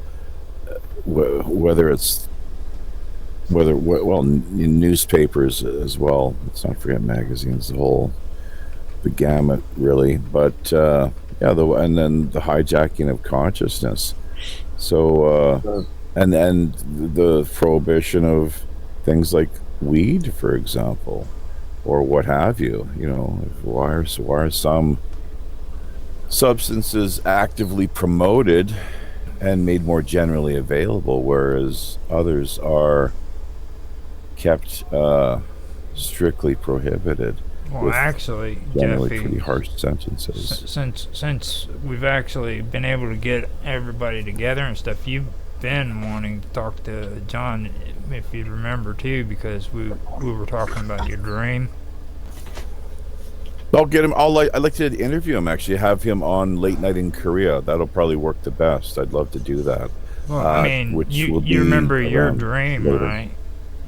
newspapers as well. Let's not forget magazines, the gamut, really. But and then the hijacking of consciousness. So and the prohibition of things like weed, for example, or what have you. Why are some substances actively promoted and made more generally available, whereas others are kept strictly prohibited? Well, actually, generally Jeffy, pretty harsh sentences. Since we've actually been able to get everybody together and stuff, you've been wanting to talk to John, if you remember too, because we were talking about your dream. I'll get him. I'd like to interview him. Actually, have him on Late Night in Korea. That'll probably work the best. I'd love to do that. Well, I mean, you remember your dream, later. Right?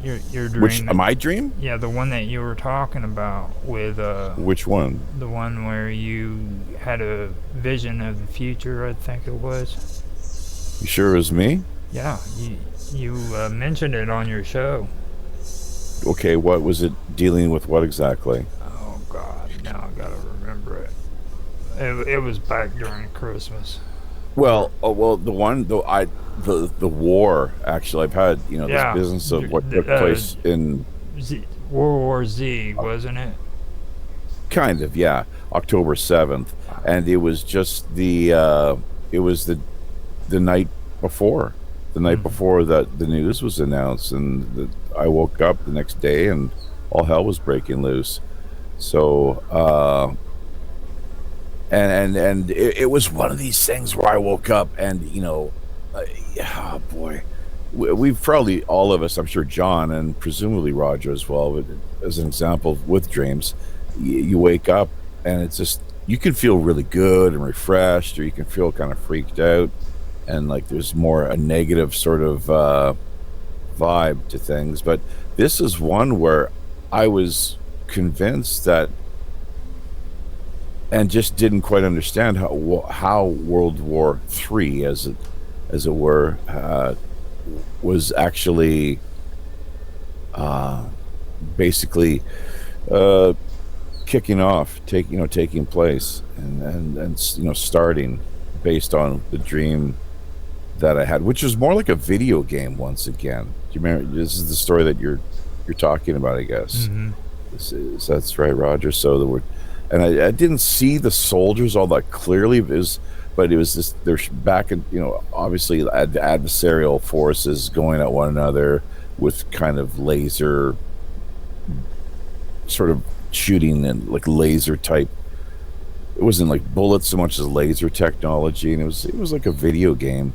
Your dream. My dream? Yeah, the one that you were talking about with. Which one? The one where you had a vision of the future, I think it was. You sure it was me? Yeah, you mentioned it on your show. Okay, what was it dealing with? What exactly? Oh God, now I gotta remember it. It was back during Christmas. Or Well, the one though the war actually. I've had this yeah, business of what took place in World War Z, wasn't it? kind of, yeah, October 7th, and it was just it was the night before, Mm. that the news was announced, and I woke up the next day and all hell was breaking loose. So and it was one of these things where I woke up and yeah, oh boy, we've probably all of us, I'm sure John and presumably Roger as well, but as an example with dreams, you wake up and it's just you can feel really good and refreshed, or you can feel kind of freaked out, and like there's more a negative sort of vibe to things. But this is one where I was convinced that, and just didn't quite understand how World War III, as it were, was actually uh, basically uh, kicking off, taking place, and starting based on the dream that I had, which was more like a video game once again. Do you remember? This is the story that you're talking about, I guess. Mm-hmm. That's right, Roger. So there were, and I didn't see the soldiers all that clearly. But it was this. They're back in, obviously adversarial forces going at one another with kind of laser, sort of shooting and like laser type. It wasn't like bullets so much as laser technology, and it was like a video game.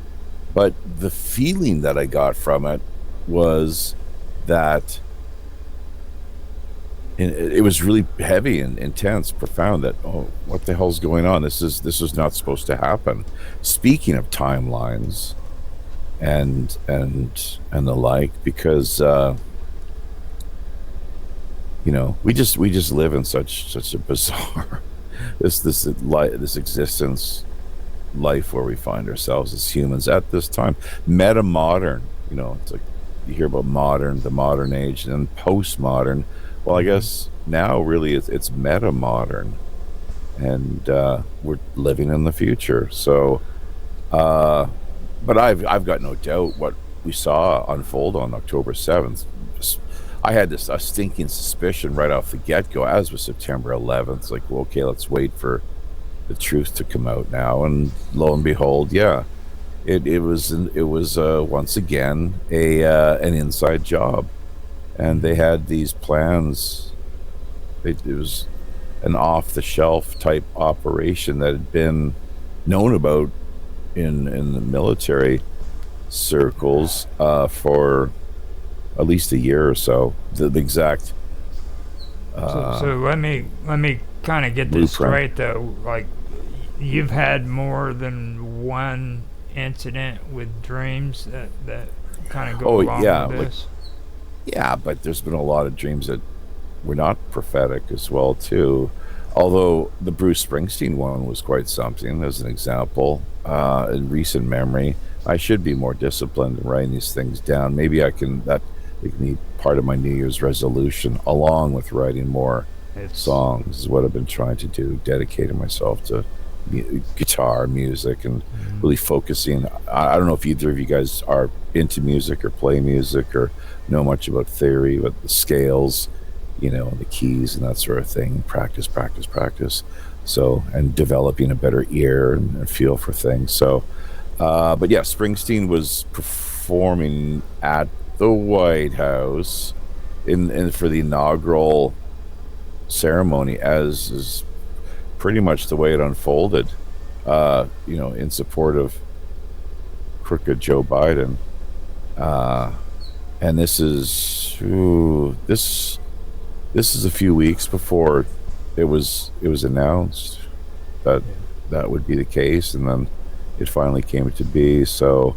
But the feeling that I got from it was that it was really heavy and intense, profound. That, oh, what the hell's going on? This is not supposed to happen. Speaking of timelines and the like, because we just live in such a bizarre this existence, life where we find ourselves as humans at this time. Meta modern, it's like you hear about the modern age, and then postmodern. Well, I Mm-hmm. guess now really it's meta modern, and we're living in the future. So, uh, but I've got no doubt what we saw unfold on October 7th. I had this a stinking suspicion right off the get go, as was September 11th. It's like, well, okay, let's wait for the truth to come out now, and lo and behold, yeah, it was once again a an inside job, and they had these plans. It was an off the shelf type operation that had been known about in the military circles for at least a year or so. The exact So let me kind of get this blueprint. straight though. Like, you've had more than one incident with dreams that kind of go Oh along yeah, with like, this. yeah, but there's been a lot of dreams that were not prophetic as well too. Although the Bruce Springsteen one was quite something, as an example. In recent memory, I should be more disciplined in writing these things down. Maybe I can that it can be part of my New Year's resolution, along with writing more It's songs. Is what I've been trying to do, dedicating myself to guitar music, and mm, really focusing. I don't know if either of you guys are into music or play music or know much about theory, but the scales, the keys and that sort of thing. Practice, practice, practice. So, and developing a better ear and feel for things. So, but yeah, Springsteen was performing at the White House in for the inaugural ceremony, as is pretty much the way it unfolded. In support of crooked Joe Biden. Uh, and this is a few weeks before it was announced that that would be the case, and then it finally came to be. So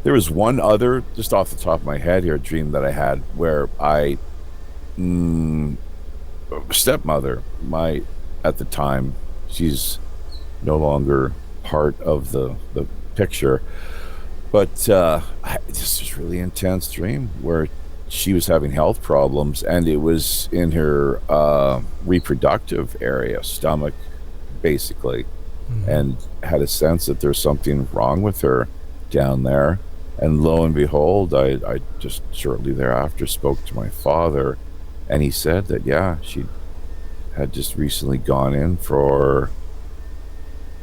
there was one other, just off the top of my head here, dream that I had where mm, stepmother, my at the time, she's no longer part of the picture, but this was really intense dream where she was having health problems, and it was in her reproductive area, stomach, basically, and had a sense that there's something wrong with her down there. And lo and behold, I just shortly thereafter spoke to my father, and he said that, yeah, she had just recently gone in for,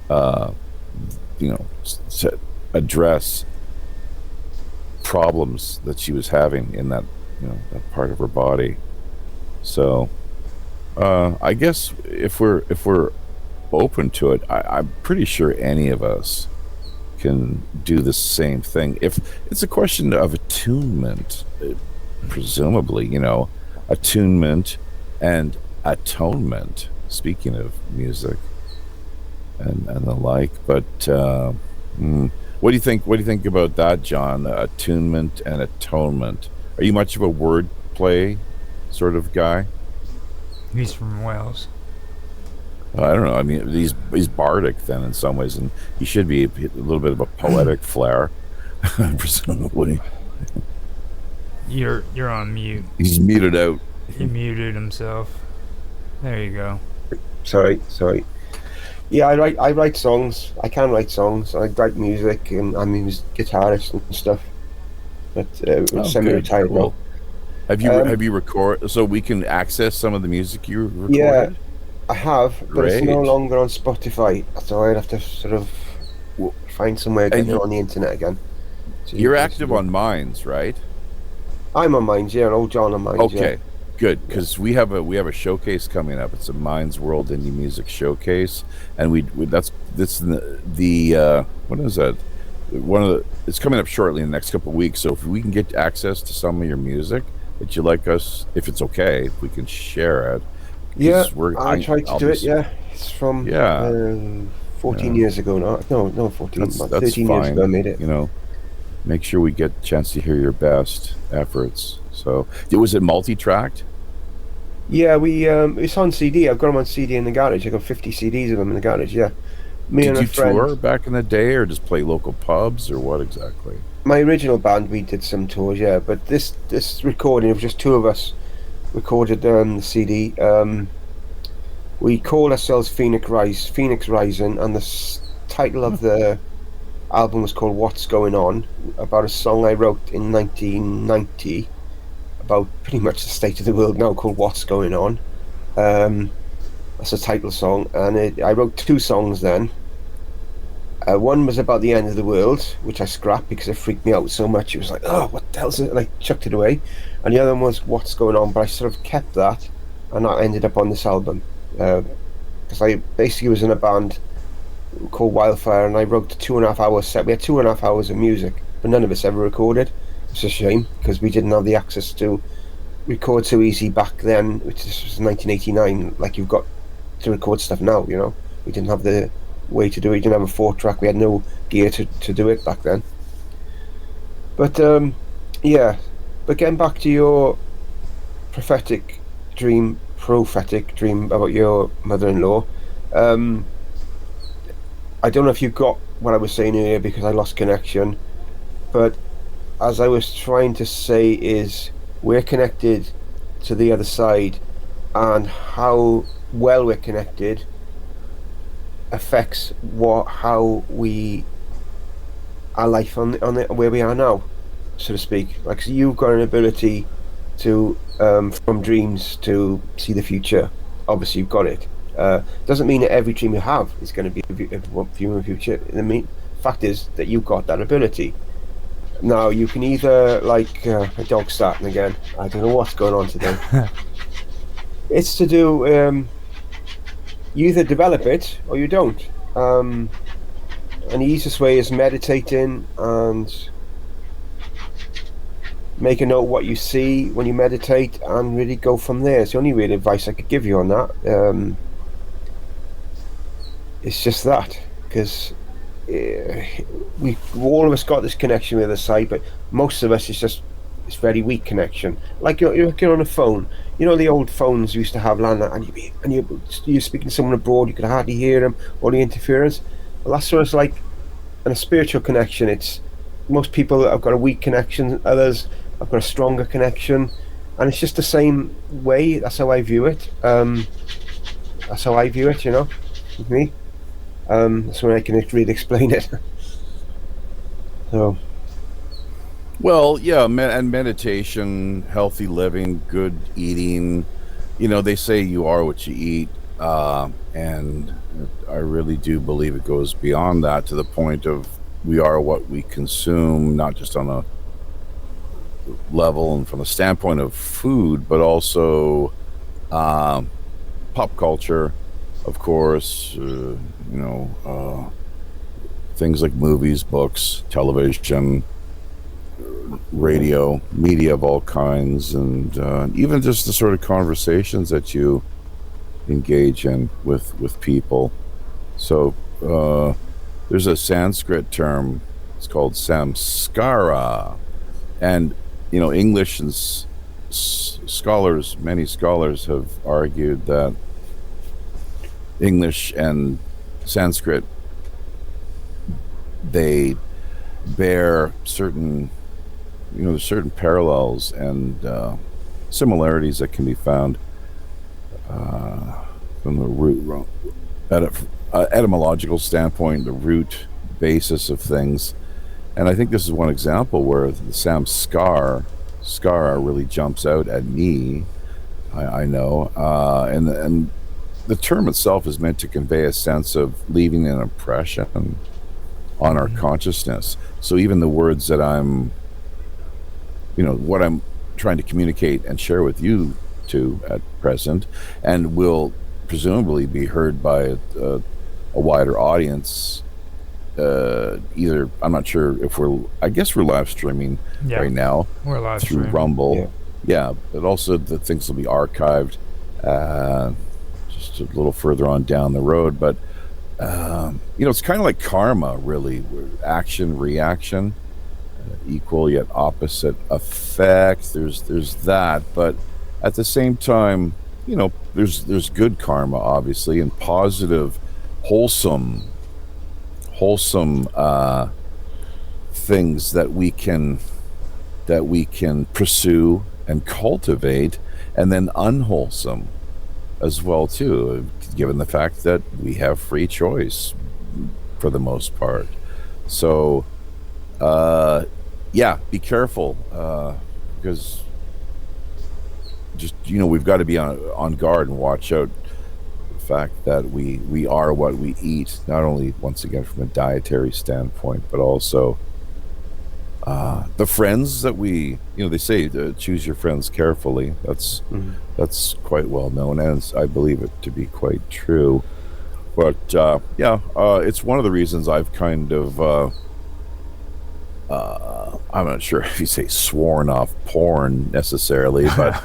to address problems that she was having in that, that part of her body. So, I guess if we're open to it, I'm pretty sure any of us can do the same thing. If it's a question of attunement, presumably, attunement and atonement. Speaking of music and the like, but what do you think? What do you think about that, John? Attunement and atonement. Are you much of a wordplay sort of guy? He's from Wales. I don't know. I mean, he's bardic then in some ways, and he should be a little bit of a poetic flair, presumably. You're on mute. He's muted out. He muted himself. There you go. Sorry. Yeah, I write songs. I can write songs. I write music, and I'm a guitarist and stuff. But semi-retired now. Have you recorded, so we can access some of the music you recorded? Yeah, I have, but Great. It's no longer on Spotify, so I'd have to sort of find somewhere to get it on the internet again. So you're active on Minds, right? I'm on Minds, yeah, and old John on Minds. Okay, yeah. Good, because we have a showcase coming up. It's a Minds World Indie Music Showcase, and that's the what is that? It's coming up shortly in the next couple of weeks. So if we can get access to some of your music that you like us, if it's okay, if we can share it. Yeah, I tried to do it. Yeah, it's from 14 years ago now. No, 14. That's 13 fine. years ago I made it. Make sure we get a chance to hear your best efforts. So, was it multi-tracked? Yeah, it's on CD. I've got them on CD in the garage. I got 50 CDs of them in the garage. Yeah. Did you tour back in the day, or just play local pubs, or what exactly? My original band, we did some tours, yeah. But this recording of just two of us recorded the CD. We called ourselves Phoenix Rising, and the title of the album was called What's Going On, about a song I wrote in 1990 about pretty much the state of the world now, called What's Going On. That's a title song, and I wrote two songs then. One was about the end of the world, which I scrapped because it freaked me out so much. It was like, oh, what the hell's it? And I chucked it away. And the other one was What's Going On, but I sort of kept that, and that ended up on this album. Because I basically was in a band called Wildfire, and I wrote a 2.5 hour set. We had 2.5 hours of music, but none of us ever recorded. It's a shame, because we didn't have the access to record so easy back then, which was 1989, like you've got to record stuff now, We didn't have the way to do it. We didn't have a 4-track. We had no gear to do it back then. But but getting back to your prophetic dream about your mother-in-law, I don't know if you got what I was saying earlier because I lost connection, but as I was trying to say is we're connected to the other side, and how well we're connected affects how our life on where we are now, so to speak. Like, so you've got an ability to from dreams to see the future. Obviously you've got it. Doesn't mean that every dream you have is going to be a view in the future. The fact is that you've got that ability. Now you can either, like a dog starting again, I don't know what's going on today. It's to do, you either develop it or you don't. And the easiest way is meditating and make a note of what you see when you meditate and really go from there. It's the only real advice I could give you on that. It's just that, because we all of us got this connection with the side, but most of us it's very weak connection. Like you're on a phone, the old phones used to have landline, and you're speaking to someone abroad, you could hardly hear them, all the interference. Well, that's sort of like in a spiritual connection. It's most people that have got a weak connection, others I've got a stronger connection, and it's just the same way. That's how I view it. That's how I view it, with me. That's when I can really explain it. So, Well, yeah, and meditation, healthy living, good eating. They say you are what you eat, and I really do believe it goes beyond that to the point of we are what we consume, not just on a level and from the standpoint of food, but also pop culture, of course. Things like movies, books, television, radio, media of all kinds, and even just the sort of conversations that you engage in with people. So there's a Sanskrit term. It's called samskara, and English and many scholars have argued that English and Sanskrit, they bear certain parallels and similarities that can be found from the root etymological standpoint, the root basis of things. And I think this is one example where the samskara really jumps out at me. I know, and the term itself is meant to convey a sense of leaving an impression on our consciousness. So even the words that what I'm trying to communicate and share with you two at present, and will presumably be heard by a wider audience. Either, I'm not sure if I guess we're live streaming right now. We're live through streaming. Rumble. Yeah, but also the things will be archived just a little further on down the road. But it's kind of like karma, really, where action, reaction, equal yet opposite effect. There's that, but at the same time, there's good karma, obviously, and positive, wholesome things that we can pursue and cultivate, and then unwholesome as well too, given the fact that we have free choice for the most part. So be careful, because just we've got to be on guard and watch out the fact that we are what we eat, not only, once again, from a dietary standpoint, but also the friends that we, they say choose your friends carefully. That's quite well known, and I believe it to be quite true. But it's one of the reasons I've kind of I'm not sure if you say sworn off porn necessarily, but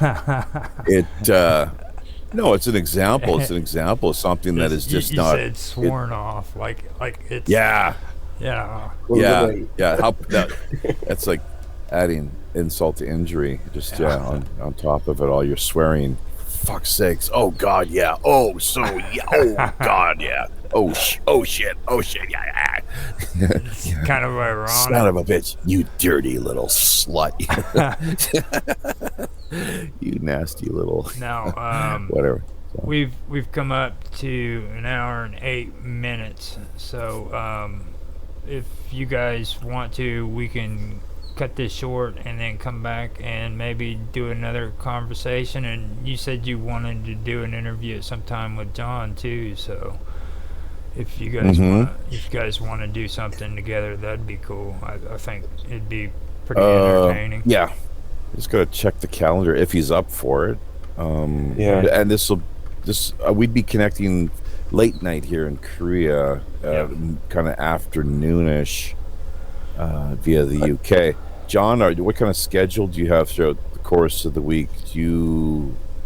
no, it's an example. It's an example of something that is just you not. You said sworn off, like it's. Yeah. Yeah. How that's like adding insult to injury. Just on top of it all, you're swearing. Fuck's sakes! Oh God, yeah. Oh, so yeah. Oh God, yeah. Oh shit. Yeah. It's kind of ironic. Son of a bitch! You dirty little slut! You nasty little. Now, whatever. So. We've come up to an hour and 8 minutes. So, if you guys want to, we can cut this short and then come back and maybe do another conversation. And you said you wanted to do an interview at some time with John too, so if you guys want to do something together, that'd be cool. I think it'd be pretty entertaining. Yeah, just gotta check the calendar if he's up for it. And we'd be connecting late night here in Korea, kind of afternoonish via the UK. John, what kind of schedule do you have throughout the course of the week?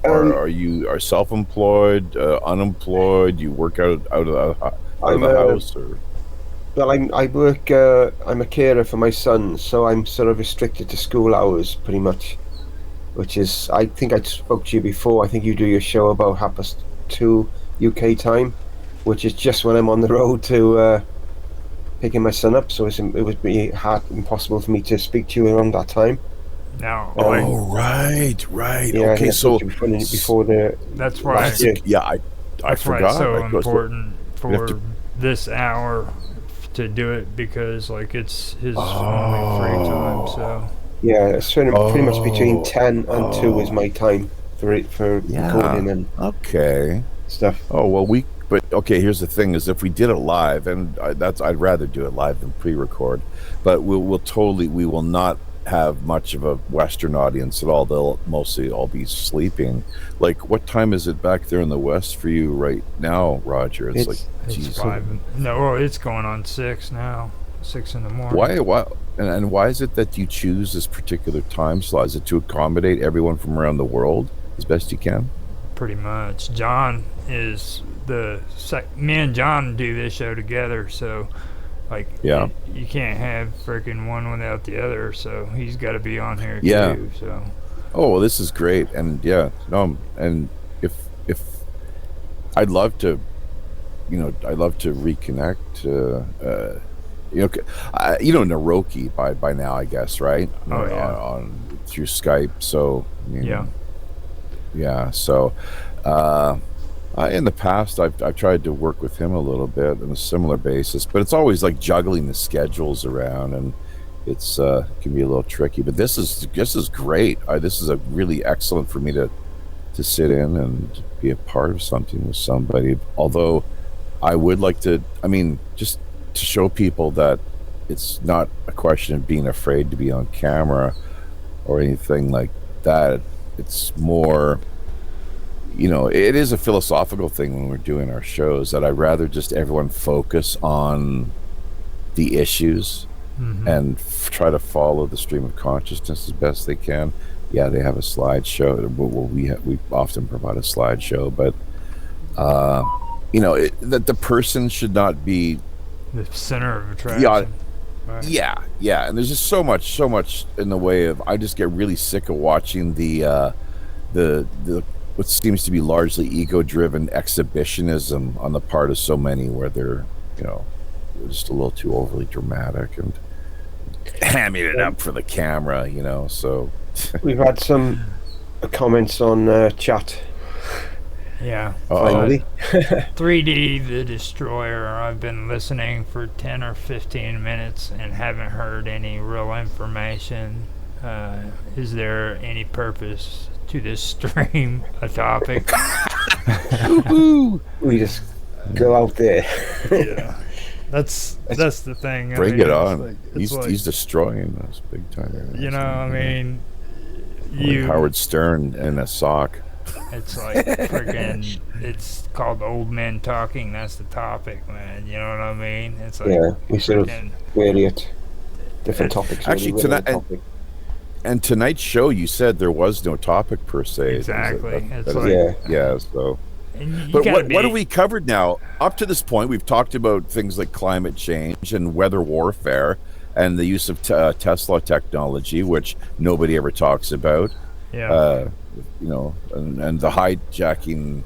Are you self-employed, unemployed? You work out of the house, or? Well, I work. I'm a carer for my son, so I'm sort of restricted to school hours, pretty much. Which is, I think I spoke to you before. I think you do your show about 2:30 UK time, which is just when I'm on the road to picking my son up. So it would be impossible for me to speak to you around that time. Now, like, Oh, right. Yeah, I Okay, think I so thought you were funny before the that's why last year. I that's why it's forgot. so I go, so important we have for to. this hour to do it, because like it's his only free time. Oh, So Yeah, it's pretty much between oh, 10 and 2 is oh, my time for yeah. recording and Okay. stuff. Oh well, but okay. Here's the thing: is if we did it live, and I'd rather do it live than pre-record. But we will not have much of a Western audience at all. They'll mostly all be sleeping. Like, what time is it back there in the West for you right now, Roger? It's like, It's it's geez, five. No, well, it's going on 6 now. 6 in the morning. why, and why is it that you choose this particular time slot? Is it to accommodate everyone from around the world as best you can? Pretty much. John is me and John do this show together, so like Yeah, you can't have freaking one without the other. So he's got to be on here yeah. too. So Oh, well, this is great, and yeah, no, and if I'd love to, I'd love to reconnect. Naroki by now, I guess, right? oh yeah, On through Skype. So I yeah. mean, yeah. So uh, in the past, I've tried to work with him a little bit on a similar basis, but it's always like juggling the schedules around, and it's can be a little tricky. But this is great. This is a really excellent for me to sit in and be a part of something with somebody. Although I would like to, I mean, just to show people that it's not a question of being afraid to be on camera or anything like that. It's more, it is a philosophical thing when we're doing our shows, that I'd rather just everyone focus on the issues and try to follow the stream of consciousness as best they can. Yeah, they have a slideshow. Well, we often provide a slideshow, but that the person should not be The center of the attraction. Right. yeah, and there's just so much in the way of. I just get really sick of watching the what seems to be largely ego-driven exhibitionism on the part of so many, where they're just a little too overly dramatic and hamming it up for the camera, So We've had some comments on chat. Yeah. Finally. 3D the Destroyer. I've been listening for 10 or 15 minutes and haven't heard any real information. Is there any purpose to this stream? A topic? We just go out there. Yeah. That's the thing. Bring it on. It's like, He's destroying us big time. I mean, Like Howard Stern in a sock. It's like freaking. It's called Old Men Talking. That's the topic, man. You know what I mean? It's like, Yeah, we sort of vary it. Different topics. Actually, tonight and tonight's show, you said there was no topic per se. Exactly. Yeah. So, and but what have we covered now? Up to this point, we've talked about things like climate change and weather warfare and the use of Tesla technology, which nobody ever talks about. Yeah. And the hijacking,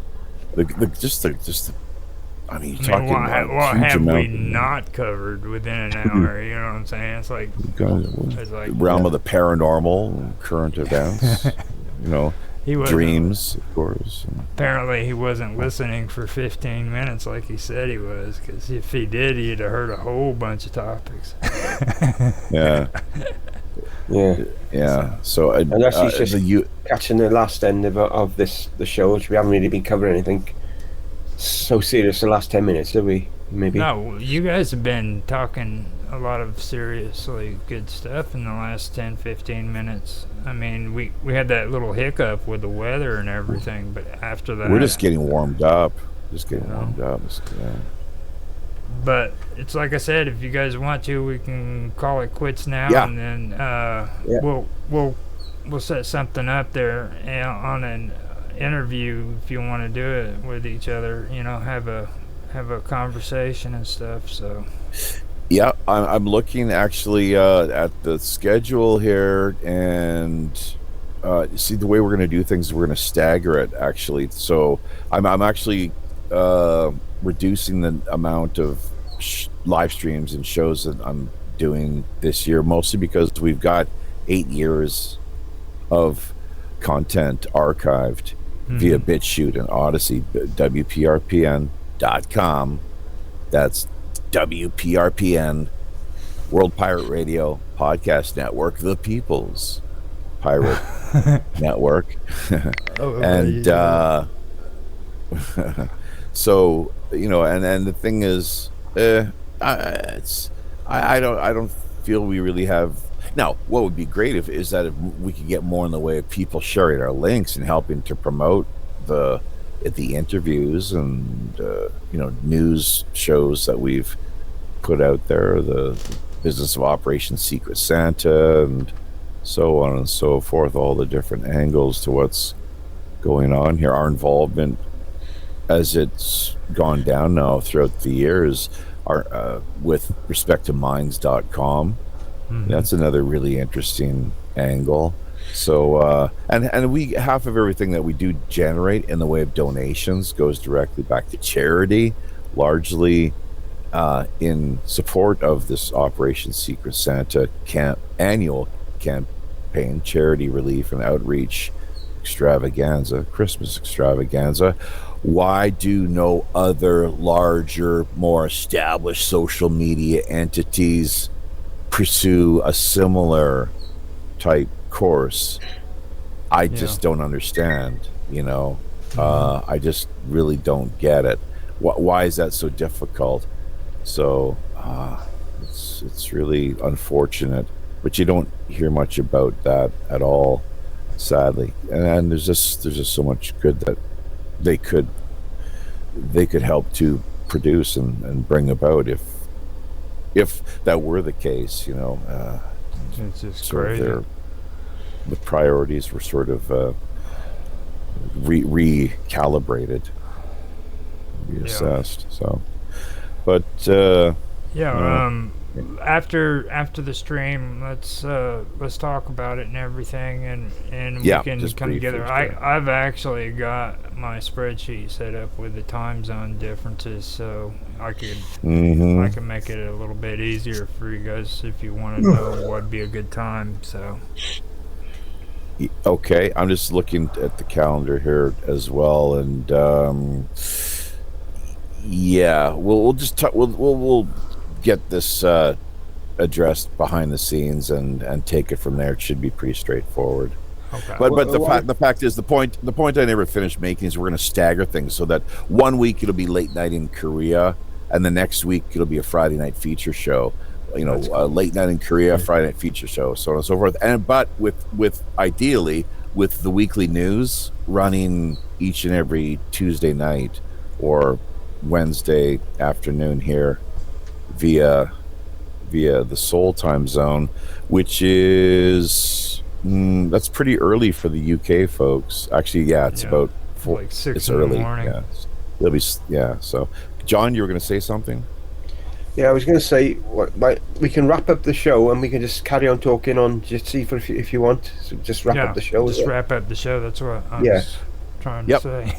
I mean, you're talking about what huge have we amount not covered within an hour? You know what I'm saying? It's like, realm of the paranormal and current events, dreams, of course. Apparently, he wasn't listening for 15 minutes like he said he was, because if he did, he'd have heard a whole bunch of topics. Yeah. Yeah. So unless he's just catching the last end of the show, which we haven't really been covering anything so serious the last 10 minutes, have we? Maybe. No, you guys have been talking a lot of seriously good stuff in the last 10, 15 minutes. I mean, we had that little hiccup with the weather and everything, but after that, we're just getting warmed up. Yeah. But it's like I said, if you guys want to, we can call it quits now, and then we'll set something up there on an interview if you want to do it with each other. Have a conversation and stuff. So. Yeah, I'm looking actually at the schedule here, and see the way we're going to do things. We're going to stagger it actually. So I'm actually reducing the amount of live streams and shows that I'm doing this year, mostly because we've got 8 years of content archived via BitChute and Odyssey. WPRPN.com. That's WPRPN, World Pirate Radio Podcast Network, the People's Pirate Network. And so, and the thing is, I don't feel we really have. Now, what would be great is that if we could get more in the way of people sharing our links and helping to promote the interviews and news shows that we've put out there, the business of Operation Secret Santa and so on and so forth, all the different angles to what's going on here. Our involvement, as it's gone down now throughout the years, with respect to Minds.com. That's another really interesting angle. So and we, half of everything that we do generate in the way of donations goes directly back to charity, largely in support of this Operation Secret Santa annual campaign, charity relief and outreach extravaganza, Christmas extravaganza. Why do no other larger, more established social media entities pursue a similar type course? I just don't understand, I just really don't get it. Why is that so difficult? So it's really unfortunate, but you don't hear much about that at all, sadly. And there's just so much good that they could help to produce and bring about if that were the case. It's just crazy. The priorities were sort of recalibrated, reassessed. So, but after the stream, let's talk about it and everything, and we can come together. I've actually got my spreadsheet set up with the time zone differences, so I can make it a little bit easier for you guys if you want to know what'd be a good time. So. Okay, I'm just looking at the calendar here as well, and we'll just we'll get this addressed behind the scenes and take it from there. It should be pretty straightforward. Okay. But the fact is, the point I never finished making is we're going to stagger things so that 1 week it'll be late night in Korea, and the next week it'll be a Friday night feature show. Late night in Korea, Friday night feature show, so on and so forth. But with ideally with the weekly news running each and every Tuesday night or Wednesday afternoon here via the Seoul time zone, which is that's pretty early for the UK folks. Actually, it's about 4. Like 6 it's in early. The morning. Yeah, it'll be So, John, you were going to say something? Yeah, I was going to say we can wrap up the show and we can just carry on talking on Jitsi if you want. So just wrap up the show. Just wrap up the show. That's what I was trying to say.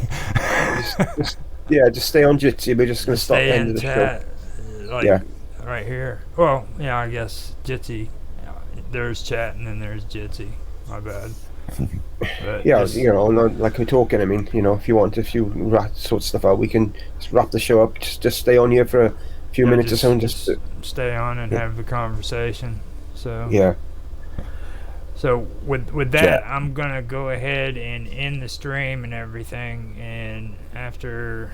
just stay on Jitsi. We're just going to stop the end of the show. Right here. Well, I guess Jitsi. There's chat and then there's Jitsi. My bad. But like we're talking. I mean, if you sort stuff out, we can just wrap the show up. Just stay on here for a few minutes or so, and just stay on and have the conversation. So So with that, I'm gonna go ahead and end the stream and everything. And after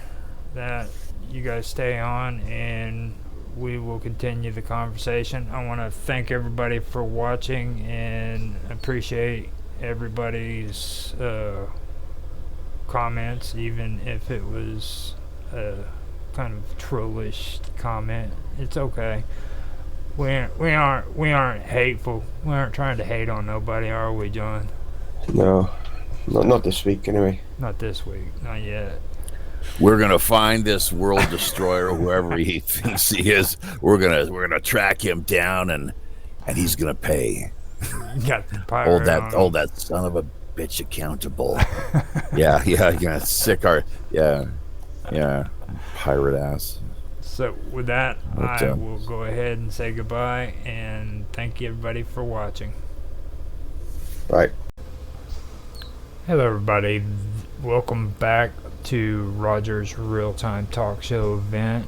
that, you guys stay on and we will continue the conversation. I want to thank everybody for watching and appreciate everybody's comments, even if it was a kind of trollish comment. It's okay. We aren't hateful. We aren't trying to hate on nobody, are we, John? No, not this week anyway. Not this week, not yet. We're gonna find this world destroyer, whoever he thinks he is. We're gonna track him down, and he's gonna pay. Got the pirate hold that son of a bitch accountable. yeah, gonna sick our pirate ass. So with that, I will go ahead and say goodbye, and thank you everybody for watching. Bye. Hello, everybody. Welcome back to Roger's Real Time Talk Show event.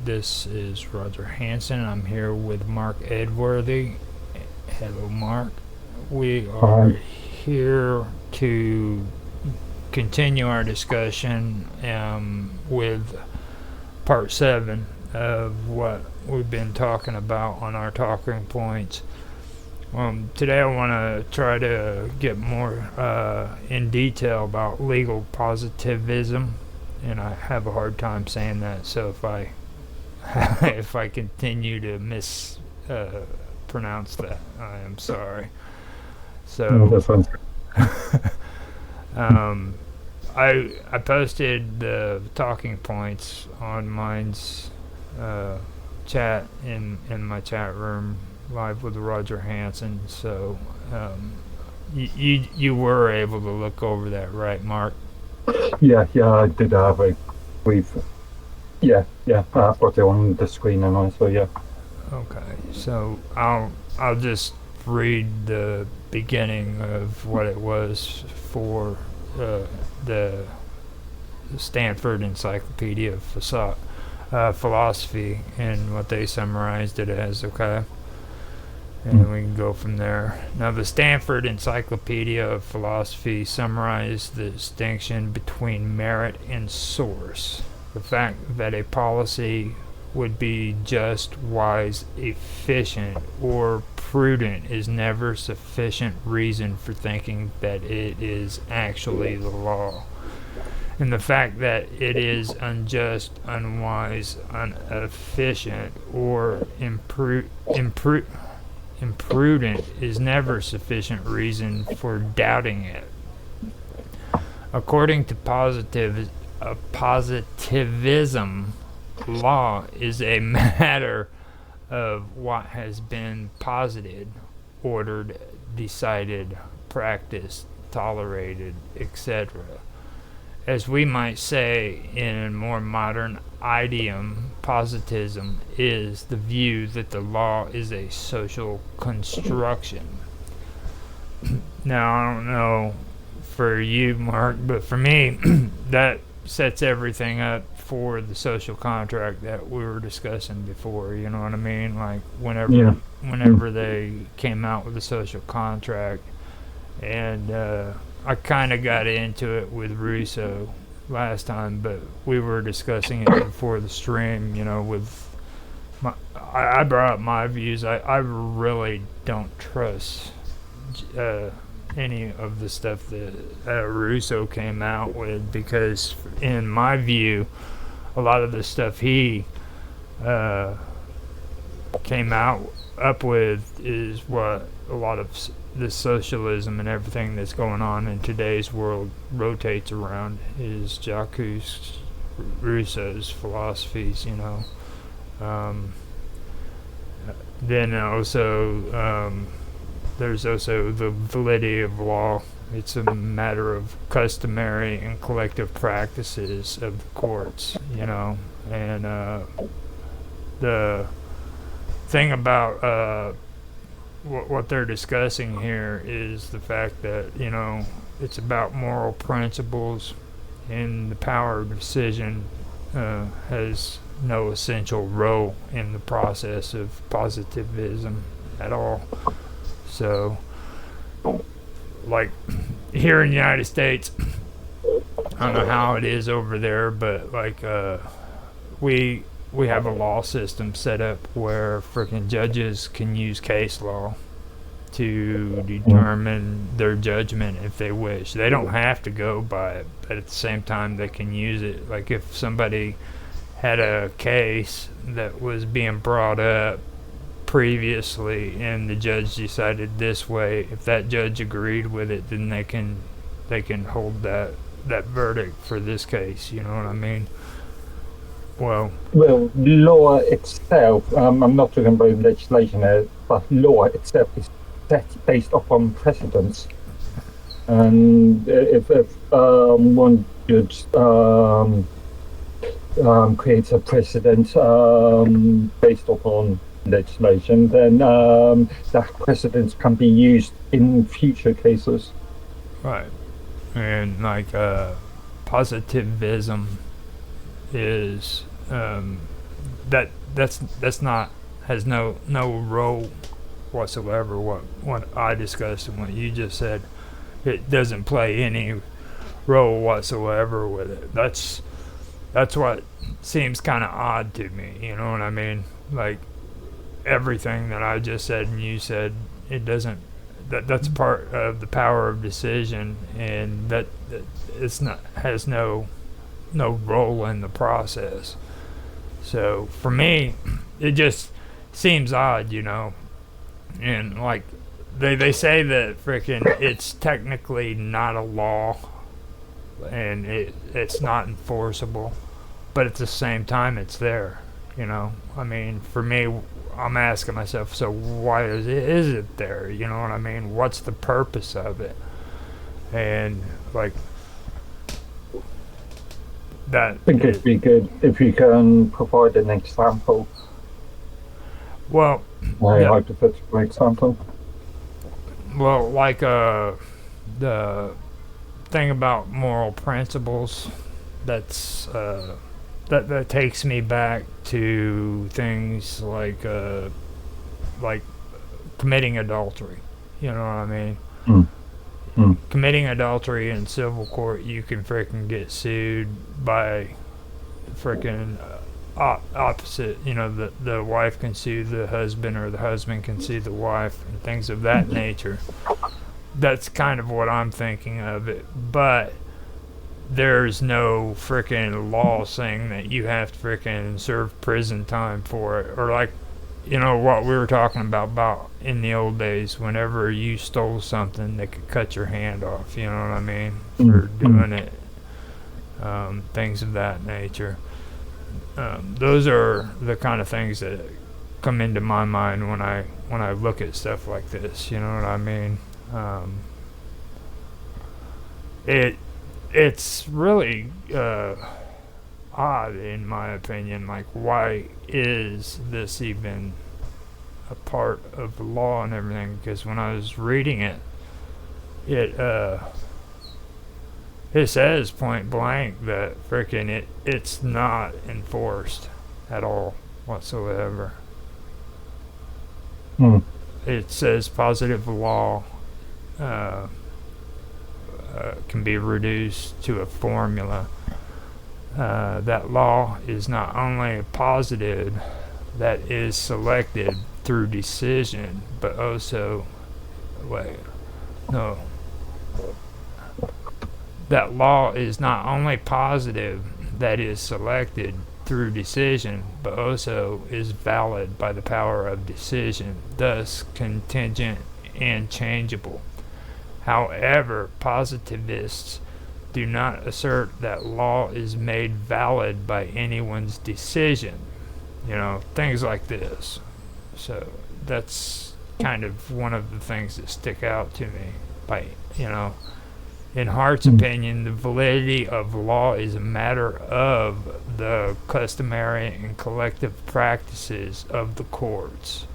This is Roger Hanson. I'm here with Mark Edworthy. Hello, Mark. We are here to continue our discussion with part 7 of what we've been talking about on our talking points. Today I want to try to get more in detail about legal positivism, and I have a hard time saying that. So if I if I continue to mispronounce that, I am sorry. So I posted the talking points on mine's chat in my chat room live with Roger Hanson, so you were able to look over that, right, Mark? Yeah, I did have a brief. Yeah, I've got it on the screen and on, so yeah. Okay, so I'll just read the beginning of what it was for the Stanford Encyclopedia of Philosophy and what they summarized it as, okay? And we can go from there. Now, the Stanford Encyclopedia of Philosophy summarized the distinction between merit and source. The fact that a policy would be just, wise, efficient, or prudent is never sufficient reason for thinking that it is actually the law. And the fact that it is unjust, unwise, inefficient, or imprudent is never sufficient reason for doubting it. According to positivism, law is a matter of what has been posited, ordered, decided, practiced, tolerated, etc. As we might say in a more modern idiom, positivism is the view that the law is a social construction. Now, I don't know for you, Mark, but for me, that sets everything up for the social contract that we were discussing before. You know what I mean? Like whenever they came out with the social contract, and I kind of got into it with Russo last time, but we were discussing it before the stream, with I brought up my views. I really don't trust any of the stuff that Russo came out with, because in my view, a lot of the stuff he came up with is what a lot of this socialism and everything that's going on in today's world rotates around, is Jacques Rousseau's philosophies, Then also, there's also the validity of law. It's a matter of customary and collective practices of the courts, and the thing about what they're discussing here is the fact that it's about moral principles, and the power of decision has no essential role in the process of positivism at all. So, like here in the United States, I don't know how it is over there, but like we have a law system set up where freaking judges can use case law to determine their judgment if they wish. They don't have to go by it, but at the same time they can use it. Like if somebody had a case that was being brought up previously and the judge decided this way, if that judge agreed with it, then they can hold that verdict for this case. You know what I mean? Well, law itself, I'm not talking about legislation here, but law itself is set based upon precedents. And if one judge creates a precedent based upon legislation, then that precedent can be used in future cases. Right. And like positivism is that's not has no role whatsoever. What I discussed and what you just said, it doesn't play any role whatsoever with it. That's what seems kind of odd to me. You know what I mean? Like everything that I just said and you said, it doesn't. That's part of the power of decision, and that it's not has no role in the process. So for me, it just seems odd, you know. And like they say that freaking it's technically not a law, and it's not enforceable, but at the same time it's there, you know. I mean, for me, I'm asking myself, so why is it there? You know what I mean? What's the purpose of it? And like that. I think it'd be good if you can provide an example, Well, a yeah, hypothetical example. well, like the thing about moral principles, that's that takes me back to things like committing adultery. You know what I mean? Mm. Mm. Committing adultery in civil court, you can freaking get sued by freaking opposite. You know, the wife can sue the husband, or the husband can sue the wife, and things of that nature. That's kind of what I'm thinking of it, but there's no freaking law saying that you have to freaking serve prison time for it, or like, you know, what we were talking about in the old days, whenever you stole something, they could cut your hand off, you know what I mean, for doing it, things of that nature. Those are the kind of things that come into my mind when I look at stuff like this, you know what I mean. It's really odd, in my opinion. Like, why is this even a part of the law and everything? Because when I was reading it, it says point blank that freaking it's not enforced at all whatsoever. Mm. It says positive law can be reduced to a formula. That law is not only positive, that is selected through decision, but also, wait, no. That law is not only positive, that is selected through decision, but also is valid by the power of decision, thus contingent and changeable. However, positivists do not assert that law is made valid by anyone's decision. You know, things like this. So that's kind of one of the things that stick out to me. By, you know, in Hart's opinion, the validity of law is a matter of the customary and collective practices of the courts.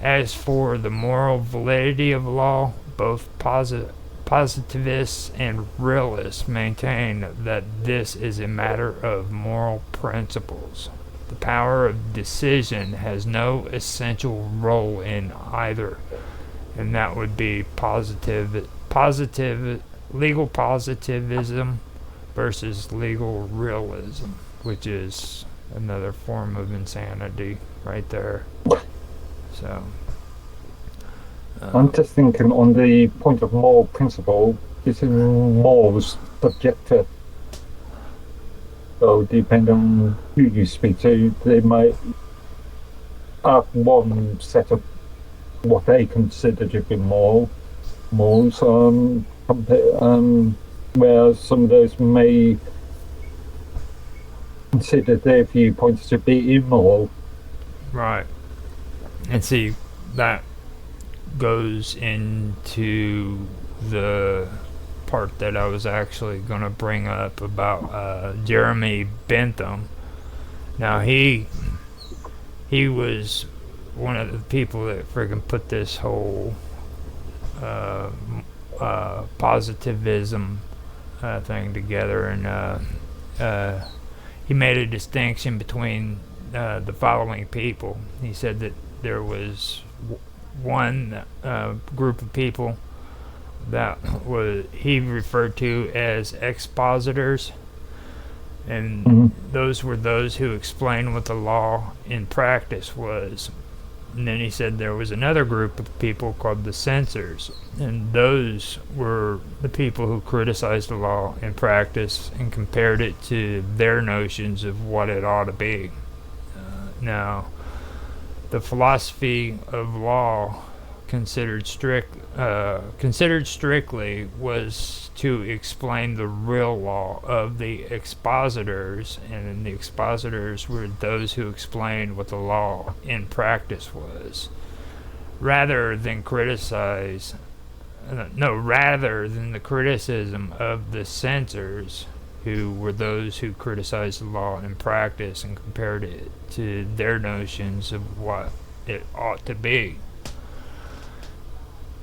As for the moral validity of law, both positivists and realists maintain that this is a matter of moral principles. The power of decision has no essential role in either, and that would be legal positivism versus legal realism, which is another form of insanity right there. So I'm just thinking on the point of moral principle, is morals subjective? So depending on who you speak to, they might have one set of what they consider to be morals, whereas some of those may consider their viewpoints to be immoral. right, and see that goes into the part that I was actually going to bring up about Jeremy Bentham. Now he was one of the people that friggin' put this whole positivism thing together, and he made a distinction between the following people. He said that there was one group of people that he referred to as expositors, and those were those who explained what the law in practice was. And then he said there was another group of people called the censors, and those were the people who criticized the law in practice and compared it to their notions of what it ought to be. Now, the philosophy of law considered strictly was to explain the real law of the expositors, and the expositors were those who explained what the law in practice was, rather than the criticism of the censors, who were those who criticized the law in practice and compared it to their notions of what it ought to be.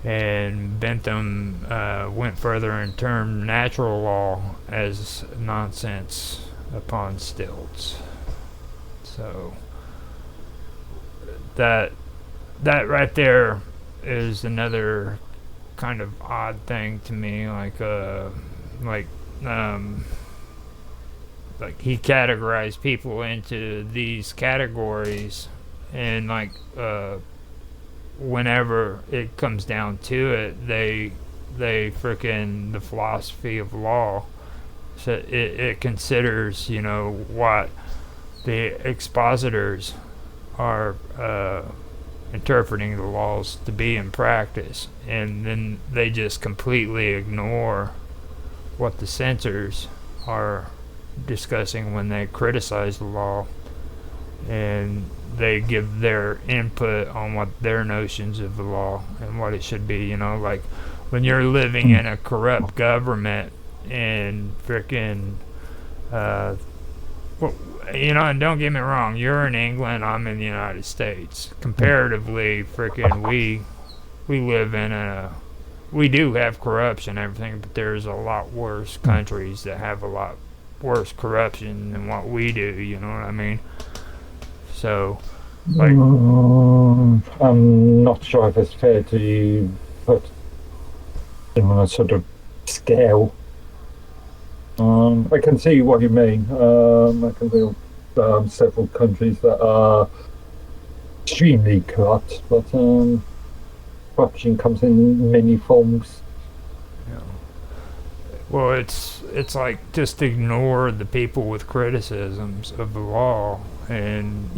And Bentham went further and termed natural law as nonsense upon stilts. So that right there is another kind of odd thing to me. Like he categorized people into these categories, and whenever it comes down to it, they frickin' the philosophy of law, so it considers, what the expositors are interpreting the laws to be in practice, and then they just completely ignore what the censors are discussing when they criticize the law, and they give their input on what their notions of the law and what it should be. Like when you're living in a corrupt government and frickin' and don't get me wrong, you're in England, I'm in the United States. Comparatively, frickin' we live in we do have corruption and everything, but there's a lot worse countries that have a lot worse corruption than what we do, you know what I mean? So, I'm not sure if it's fair to put them on a sort of scale. I can see what you mean. I can think of several countries that are extremely corrupt, but corruption comes in many forms. Yeah. Well, it's like just ignore the people with criticisms of the law, and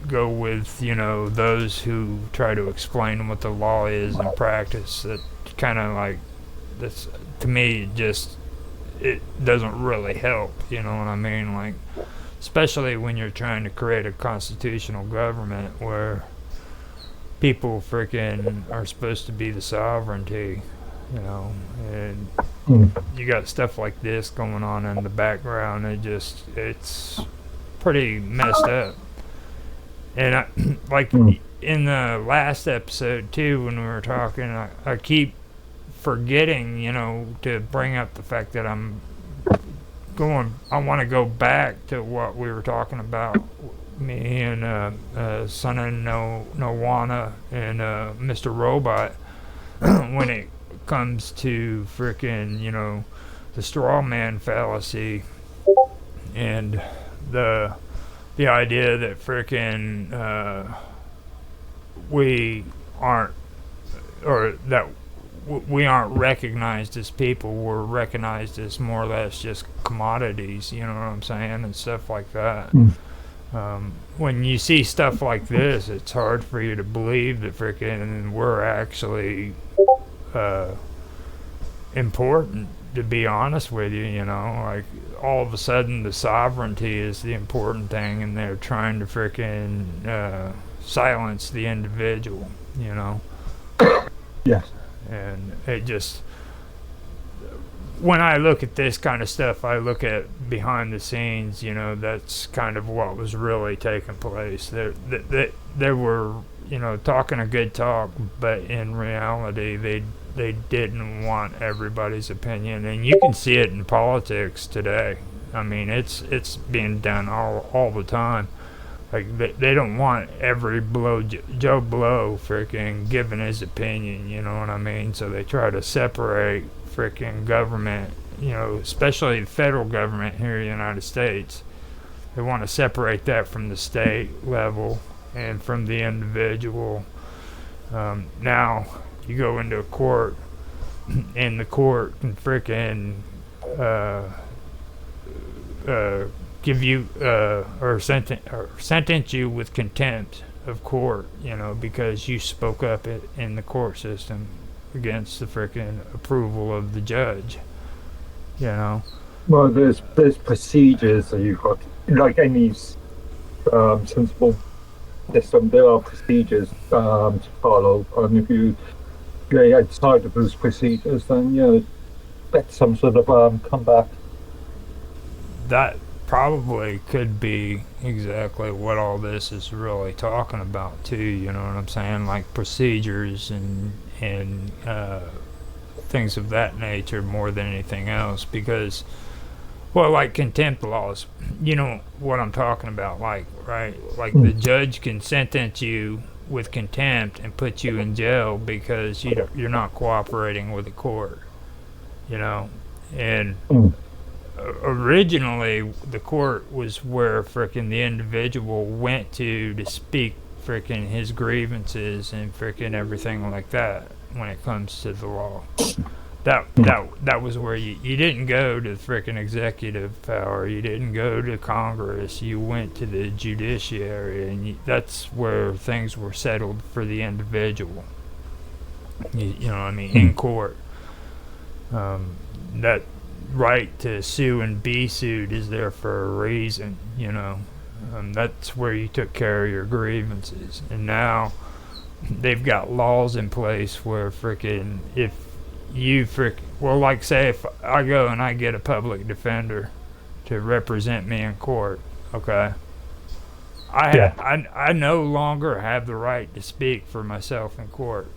go with those who try to explain what the law is in practice. That kind of that's, to me, it doesn't really help, you know what I mean? Like, especially when you're trying to create a constitutional government where people frickin' are supposed to be the sovereignty, and you got stuff like this going on in the background. It's pretty messed up. And in the last episode too, when we were talking, I keep forgetting, to bring up the fact that I want to go back to what we were talking about, me and Son of Nowana and Mr. Robot, when it comes to frickin', the straw man fallacy, and the idea that frickin' we aren't recognized as people. We're recognized as more or less just commodities, you know what I'm saying, and stuff like that. When you see stuff like this, it's hard for you to believe that frickin' we're actually important, to be honest with you, like all of a sudden the sovereignty is the important thing, and they're trying to frickin' silence the individual, Yes. And it just, when I look at this kind of stuff, I look at behind the scenes, that's kind of what was really taking place. They were, talking a good talk, but in reality, they they didn't want everybody's opinion, and you can see it in politics today. I mean, it's being done all the time. Like they don't want every Joe Blow freaking giving his opinion. You know what I mean? So they try to separate freaking government. You know, especially the federal government here in the United States. They want to separate that from the state level and from the individual. Now you go into a court, and the court can freaking give you or sentence you with contempt of court, you know, because you spoke up in the court system against the freaking approval of the judge, you know. Well, there's procedures that you've got, like any sensible system. There are procedures to follow, and if you go outside of those procedures, then expect some sort of comeback. That probably could be exactly what all this is really talking about too. You know what I'm saying? Like procedures and things of that nature more than anything else, because. Well, like contempt laws, you know what I'm talking about, like, right? Like the judge can sentence you with contempt and put you in jail because you're not cooperating with the court, you know? And originally, the court was where frickin' the individual went to speak frickin' his grievances and frickin' everything like that when it comes to the law. That was where you didn't go to the frickin' executive power. You didn't go to Congress. You went to the judiciary, and that's where things were settled for the individual. You know what I mean? In court. That right to sue and be sued is there for a reason, you know. That's where you took care of your grievances. And now they've got laws in place where frickin' if well, like say if I go and I get a public defender to represent me in court, okay, I no longer have the right to speak for myself in court.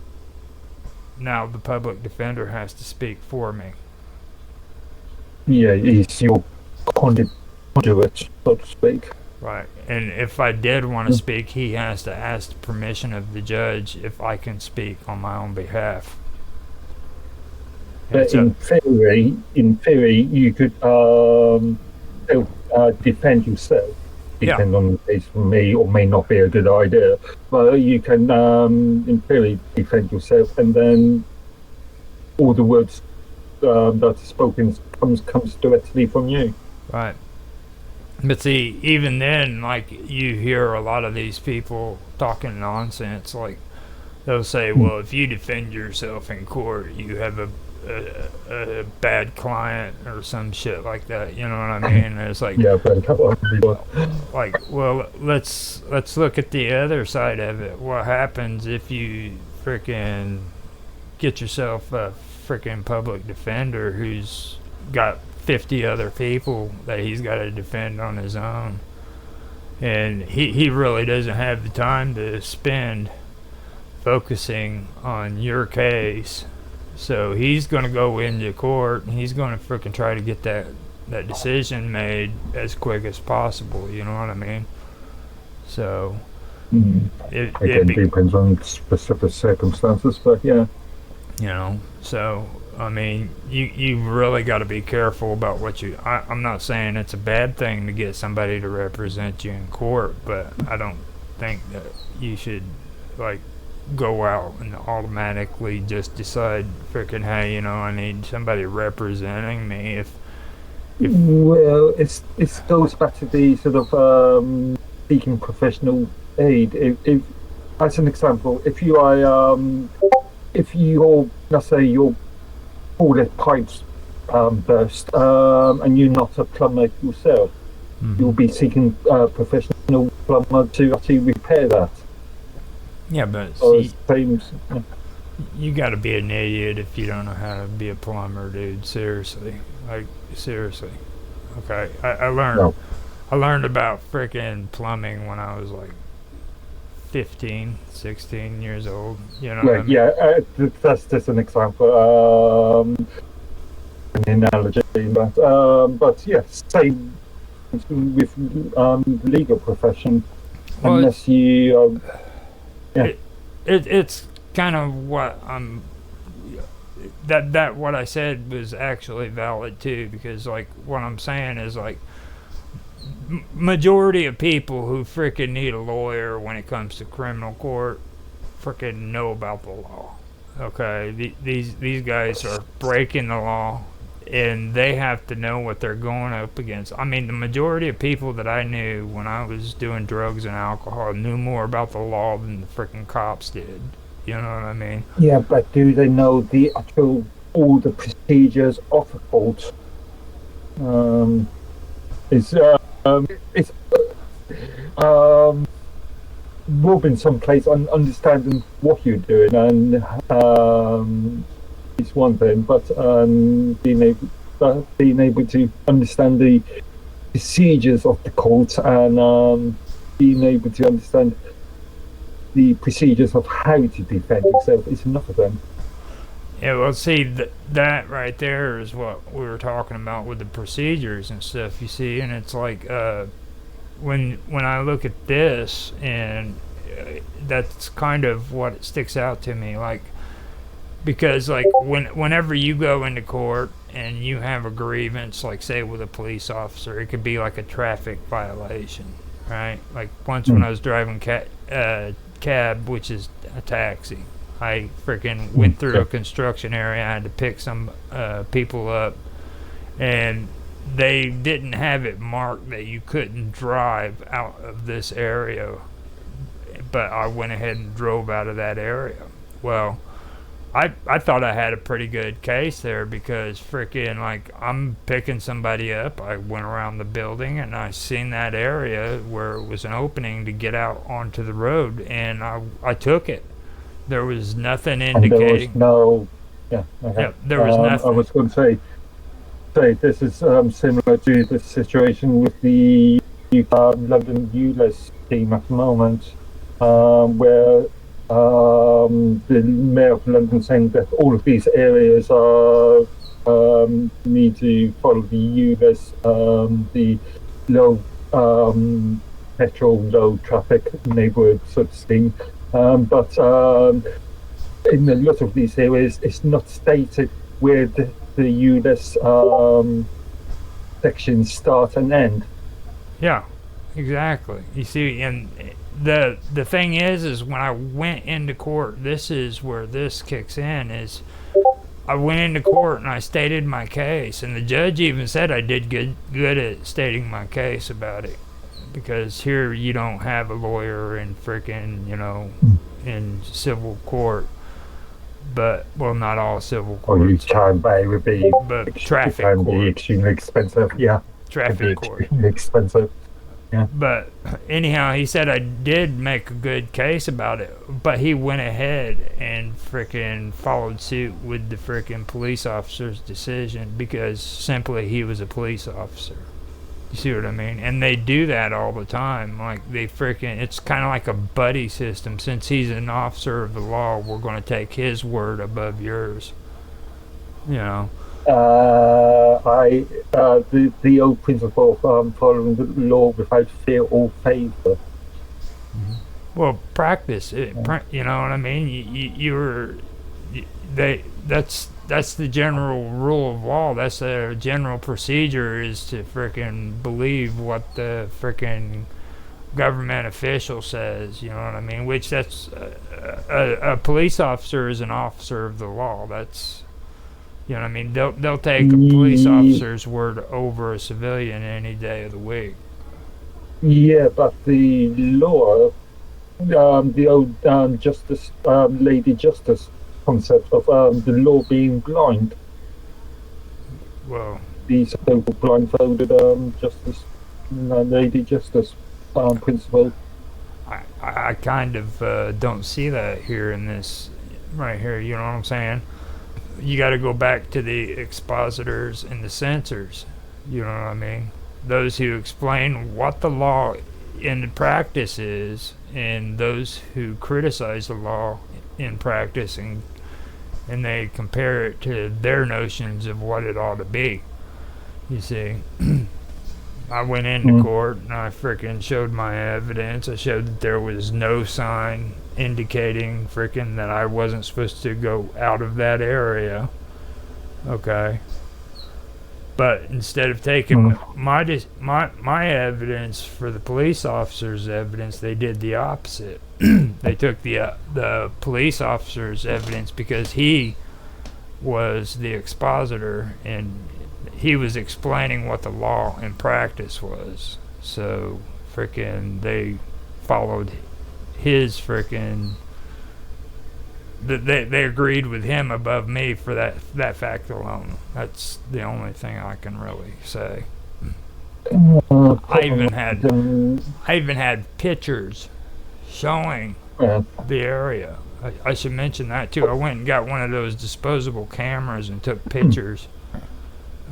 Now the public defender has to speak for me. Yeah, it's your conduit, so to speak. Right, and if I did want to speak, he has to ask the permission of the judge if I can speak on my own behalf. But in theory, you could defend yourself. Depending on the case, may or may not be a good idea. But you can, in theory, defend yourself, and then all the words that are spoken comes directly from you. Right. But see, even then, like, you hear a lot of these people talking nonsense. Like, they'll say, well, if you defend yourself in court, you have a bad client or some shit like that, you know what I mean? And it's like, yeah, but a couple of people. Like, well, let's look at the other side of it. What happens if you frickin' get yourself a frickin' public defender who's got 50 other people that he's got to defend on his own, and he really doesn't have the time to spend focusing on your case? So he's going to go into court and he's going to freaking try to get that decision made as quick as possible. You know what I mean? So it depends on specific circumstances, but yeah. You know, so I mean, you've really got to be careful about what I'm not saying it's a bad thing to get somebody to represent you in court, but I don't think that you should like go out and automatically just decide freaking, hey, you know, I need somebody representing me. Well, it goes back to the sort of seeking professional aid. If as an example, if you're, let's say your toilet pipes burst, and you're not a plumber yourself, you'll be seeking a professional plumber to actually repair that. Yeah, but you got to be an idiot if you don't know how to be a plumber, dude. Seriously, like seriously. Okay, I learned about freaking plumbing when I was like 15, 16 years old. You know Well, what I mean? yeah, that's just an example, an analogy, but yes, same with the legal profession. Well, Unless you, yeah. it's kind of what I'm. That what I said was actually valid too, because like what I'm saying is like majority of people who freaking need a lawyer when it comes to criminal court freaking know about the law. Okay, these guys are breaking the law, and they have to know what they're going up against. I mean, the majority of people that I knew when I was doing drugs and alcohol knew more about the law than the freaking cops did. You know what I mean? Yeah, but do they know the actual all the procedures of a court? It's robbing some place and understanding what you're doing, and it's one thing, but being able to understand the procedures of the court, and being able to understand the procedures of how to defend yourself is another thing. Yeah, well, see, that right there is what we were talking about with the procedures and stuff, you see, and it's like, when I look at this, and that's kind of what sticks out to me, like, because, like, whenever you go into court and you have a grievance, like, say, with a police officer, it could be like a traffic violation, right? Like, once when I was driving cab, which is a taxi, I freaking went through a construction area. I had to pick some people up, and they didn't have it marked that you couldn't drive out of this area, but I went ahead and drove out of that area. Well, I thought I had a pretty good case there, because freaking, like, I'm picking somebody up. I went around the building and I seen that area where it was an opening to get out onto the road, and I took it. There was nothing indicating. And there was no, yeah, okay. Yeah, there was nothing. I was going to say this is similar to the situation with the London ULEZ team at the moment, where the Mayor of London saying that all of these areas are need to follow the ULEZ, the low petrol, low traffic neighbourhood sort of thing. But in a lot of these areas, it's not stated where the ULEZ sections start and end. Yeah, exactly. You see, and the thing is when I went into court, this is where this kicks in, is I went into court and I stated my case, and the judge even said I did good at stating my case about it, because here you don't have a lawyer in freaking, in civil court, but, well, not all civil courts. Or you can, but it would be, but traffic can court. be extremely expensive, yeah. Traffic court. Extremely expensive. Yeah. But anyhow, he said I did make a good case about it, but he went ahead and frickin' followed suit with the frickin' police officer's decision, because simply he was a police officer. You see what I mean? And they do that all the time. Like, they frickin', it's kind of like a buddy system. Since he's an officer of the law, we're going to take his word above yours. You know? The old principle of following the law without fear or favor. Mm-hmm. Well, practice it. You know what I mean? That's the general rule of law. That's the general procedure, is to frickin' believe what the frickin' government official says. You know what I mean? Which that's a police officer is an officer of the law. That's, you know what I mean? They'll take a police officer's word over a civilian any day of the week. Yeah, but the law, the old justice, Lady Justice concept of the law being blind. Well, the so-called blindfolded justice, Lady Justice principle. I kind of don't see that here in this right here. You know what I'm saying? You got to go back to the expositors and the censors. You know what I mean? Those who explain what the law And the practice is, and those who criticize the law in practice, and they compare it to their notions of what it ought to be. You see, I went into court and I freaking showed my evidence. I showed that there was no sign indicating freaking that I wasn't supposed to go out of that area. Okay. But instead of taking my evidence for the police officer's evidence, they did the opposite. They took the police officer's evidence because he was the expositor and he was explaining what the law in practice was. So freaking they followed his freaking. They agreed with him above me for that fact alone. That's the only thing I can really say. I even had pictures showing the area. I should mention that too. I went and got one of those disposable cameras and took pictures.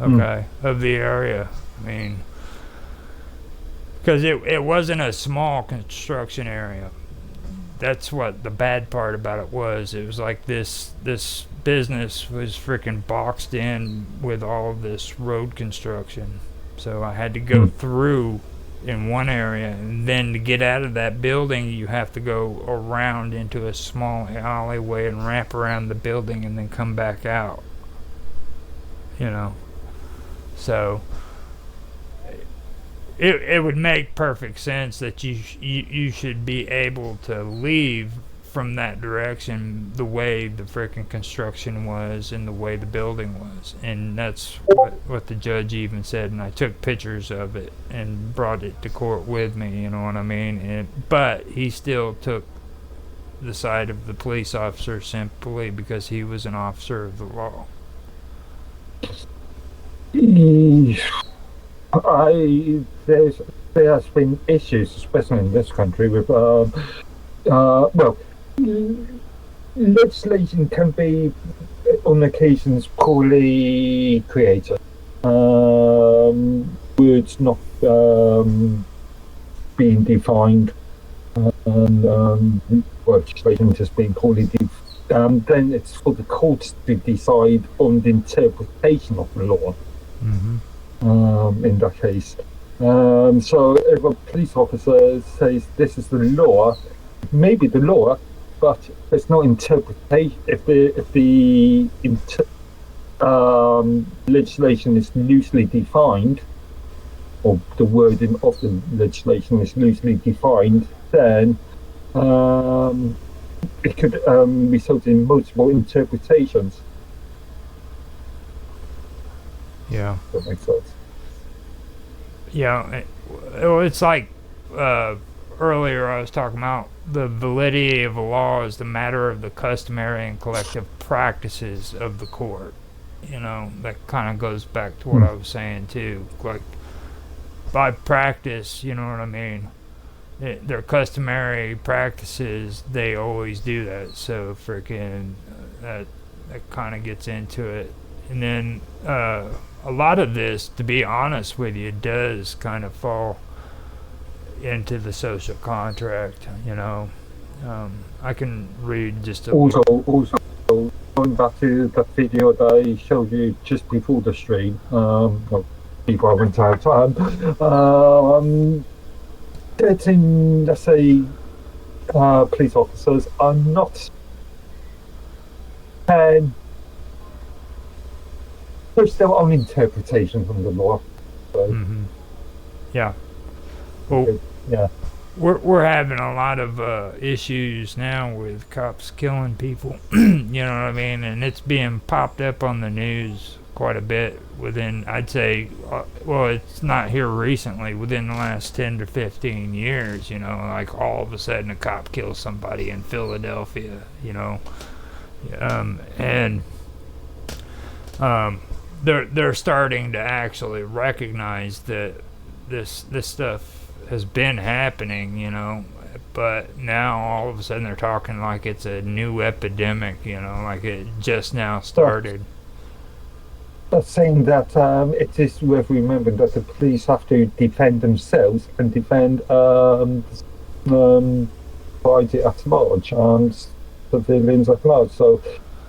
Okay, of the area. I mean, because it wasn't a small construction area. That's what the bad part about it was. It was like this business was freaking boxed in with all of this road construction. So I had to go through in one area, and then to get out of that building, you have to go around into a small alleyway and wrap around the building and then come back out. You know. So it would make perfect sense that you should be able to leave from that direction the way the freaking construction was and the way the building was. And that's what the judge even said, and I took pictures of it and brought it to court with me, you know what I mean? But he still took the side of the police officer simply because he was an officer of the law. There has been issues, especially in this country, with legislation can be on occasions poorly created. Words not being defined, and legislation just being poorly defined. Then it's for the courts to decide on the interpretation of the law. In that case. So if a police officer says this is the law, maybe the law, but there's no interpretation. If the legislation is loosely defined, or the wording of the legislation is loosely defined, then it could result in multiple interpretations. Yeah. That makes sense. Yeah, it's like earlier I was talking about the validity of a law is the matter of the customary and collective practices of the court. You know, that kind of goes back to what I was saying too. Like, by practice, you know what I mean? Their customary practices, they always do that. So freaking that kind of gets into it. And then a lot of this, to be honest with you, does kind of fall into the social contract, you know. I can read just a also going back to that video that I showed you just before the stream, before I went out, certain, let's say, police officers are not there's their own interpretation from the law. So, yeah. Well, yeah. We're having a lot of issues now with cops killing people. You know what I mean? And it's being popped up on the news quite a bit within, I'd say, well, it's not here recently, within the last 10 to 15 years, you know, like all of a sudden a cop kills somebody in Philadelphia, you know. They're starting to actually recognize that this stuff has been happening, you know, but now all of a sudden they're talking like it's a new epidemic, you know, like it just now started. saying that it is worth remembering that the police have to defend themselves and defend society at large and civilians at large. So,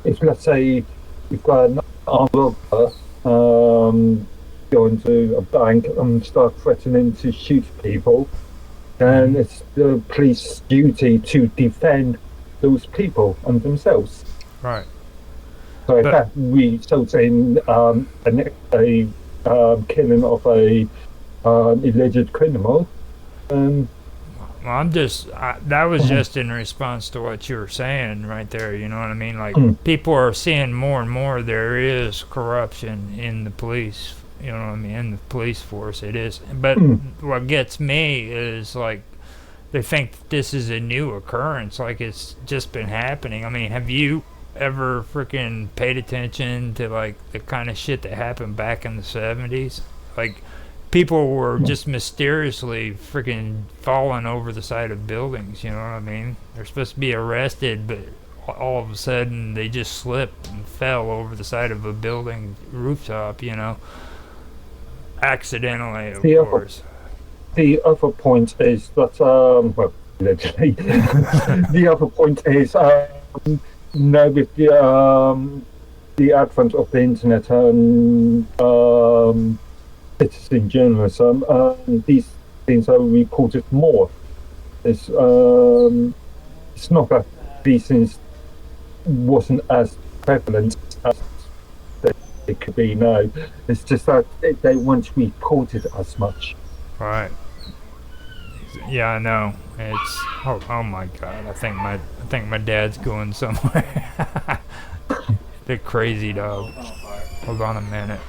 if let's say you've got an armed robber going to a bank and start threatening to shoot people, then it's the police duty to defend those people and themselves. Right. So if that results in a killing of a alleged criminal, Well, that was just in response to what you were saying right there, you know what I mean? Like, people are seeing more and more there is corruption in the police, you know what I mean, in the police force, it is. But what gets me is, like, they think this is a new occurrence, like it's just been happening. I mean, have you ever freaking paid attention to, like, the kind of shit that happened back in the 70s? Like, people were just mysteriously freaking falling over the side of buildings, you know what I mean? They're supposed to be arrested, but all of a sudden they just slipped and fell over the side of a building rooftop, you know? Accidentally, of course. The other point is that, well, allegedly, the other point is, now with the advent of the internet and citizen journalism, these things are reported more. It's not that these things wasn't as prevalent as they could be now. It's just that they weren't reported as much. Right. Yeah, I know. It's oh my god. I think my dad's going somewhere. The crazy dog. Hold on a minute.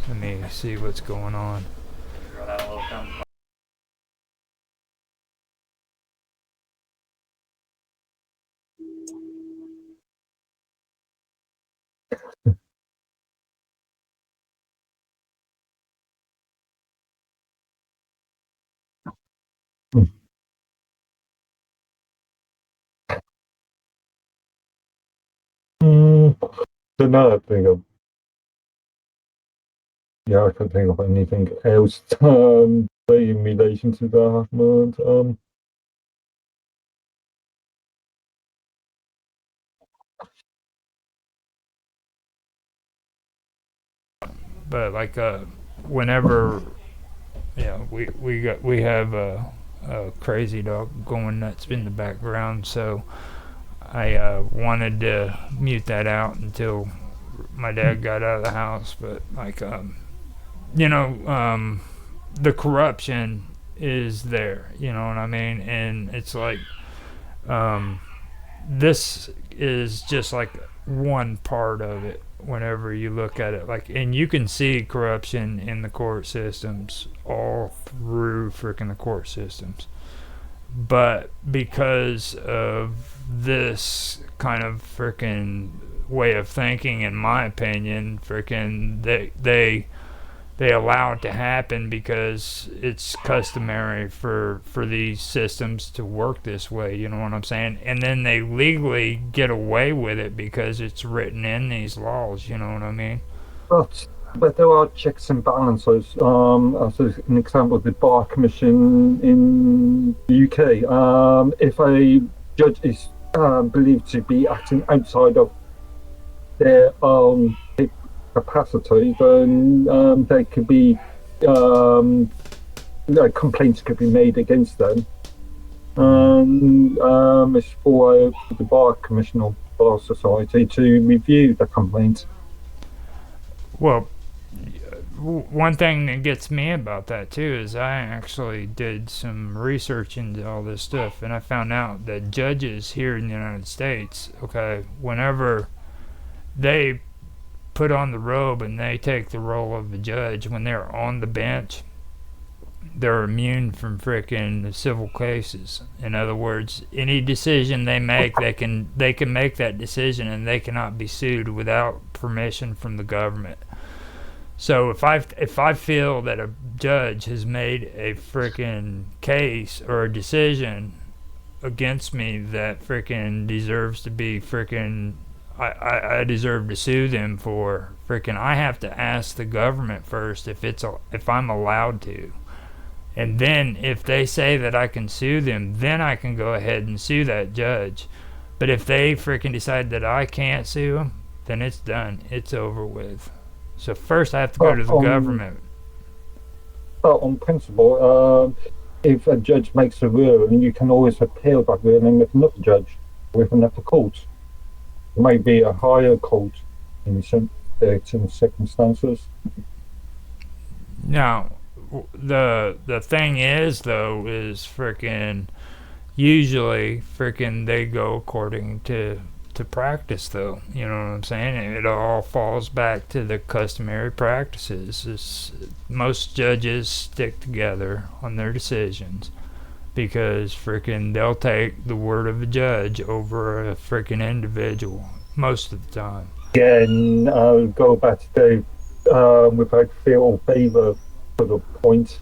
Let me see what's going on. Another thing of I can't think of anything else in relation to that. But like whenever we have a crazy dog going nuts in the background, so I wanted to mute that out until my dad got out of the house. But like the corruption is there, you know what I mean? And it's like this is just like one part of it whenever you look at it, like, and you can see corruption in the court systems all through freaking the court systems, but because of this kind of freaking way of thinking, in my opinion, freaking they allow it to happen because it's customary for these systems to work this way, you know what I'm saying? And then they legally get away with it because it's written in these laws, you know what I mean? But there are checks and balances. As an example, the Bar Commission in the UK, if a judge is believed to be acting outside of their own capacity, then they could be complaints could be made against them, and it's for the Bar Commission or Bar Society to review the complaints. Well, one thing that gets me about that too is I actually did some research into all this stuff, and I found out that judges here in the United States, okay, whenever they put on the robe and they take the role of the judge, when they're on the bench, they're immune from frickin' civil cases. In other words, any decision they make, they can make that decision and they cannot be sued without permission from the government. So if I feel that a judge has made a frickin' case or a decision against me that frickin' deserves to be frickin' I deserve to sue them for freaking. I have to ask the government first if I'm allowed to, and then if they say that I can sue them, then I can go ahead and sue that judge. But if they freaking decide that I can't sue them, then it's done. It's over with. So first I have to go to the government. But on principle, if a judge makes a ruling, you can always appeal that ruling with another judge, with another court. It may be a higher court in certain circumstances. Now, the thing is, though, is freaking usually freaking they go according to practice, though. You know what I'm saying? It all falls back to the customary practices. Most judges stick together on their decisions because freaking they'll take the word of a judge over a freaking individual most of the time. Again, I'll go back to without fear or favor for the point.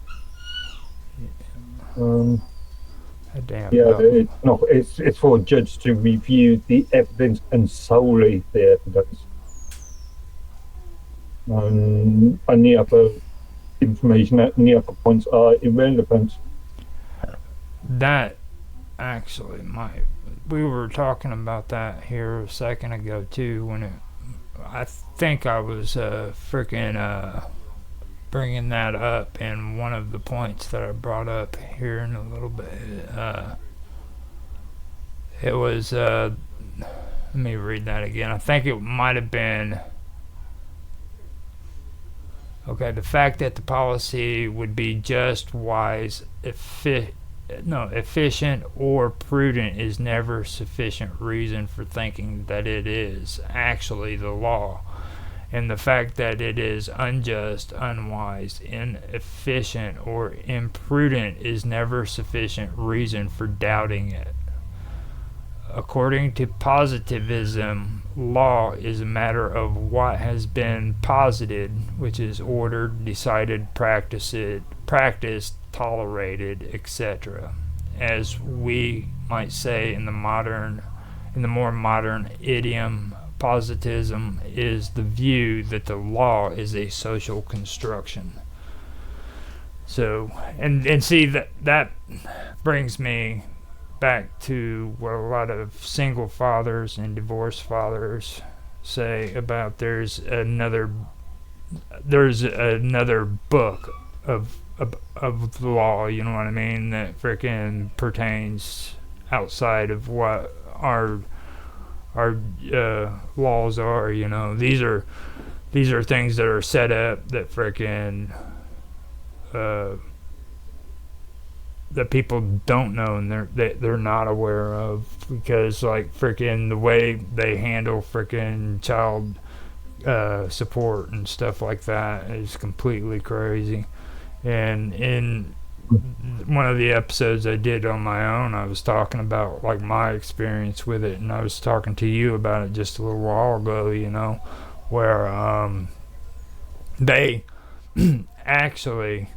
Damn. Yeah, it's for a judge to review the evidence and solely the evidence. Any other information, any other points are irrelevant. That actually might. We were talking about that here a second ago too. I think I was freaking bringing that up in one of the points that I brought up here in a little bit. It was let me read that again. I think it might have been okay. The fact that the policy would be just, wise, efficient or prudent is never sufficient reason for thinking that it is actually the law. And the fact that it is unjust, unwise, inefficient, or imprudent is never sufficient reason for doubting it. According to positivism, law is a matter of what has been posited, which is ordered, decided, practiced, tolerated, etc. As we might say in the more modern idiom, positivism is the view that the law is a social construction. So, and see that brings me back to what a lot of single fathers and divorced fathers say about there's another book of the law, you know what I mean, that freaking pertains outside of what our laws are. You know, these are things that are set up that freaking that people don't know and they're not aware of, because like freaking the way they handle freaking child support and stuff like that is completely crazy. And in one of the episodes I did on my own, I was talking about like my experience with it, and I was talking to you about it just a little while ago, you know, where they actually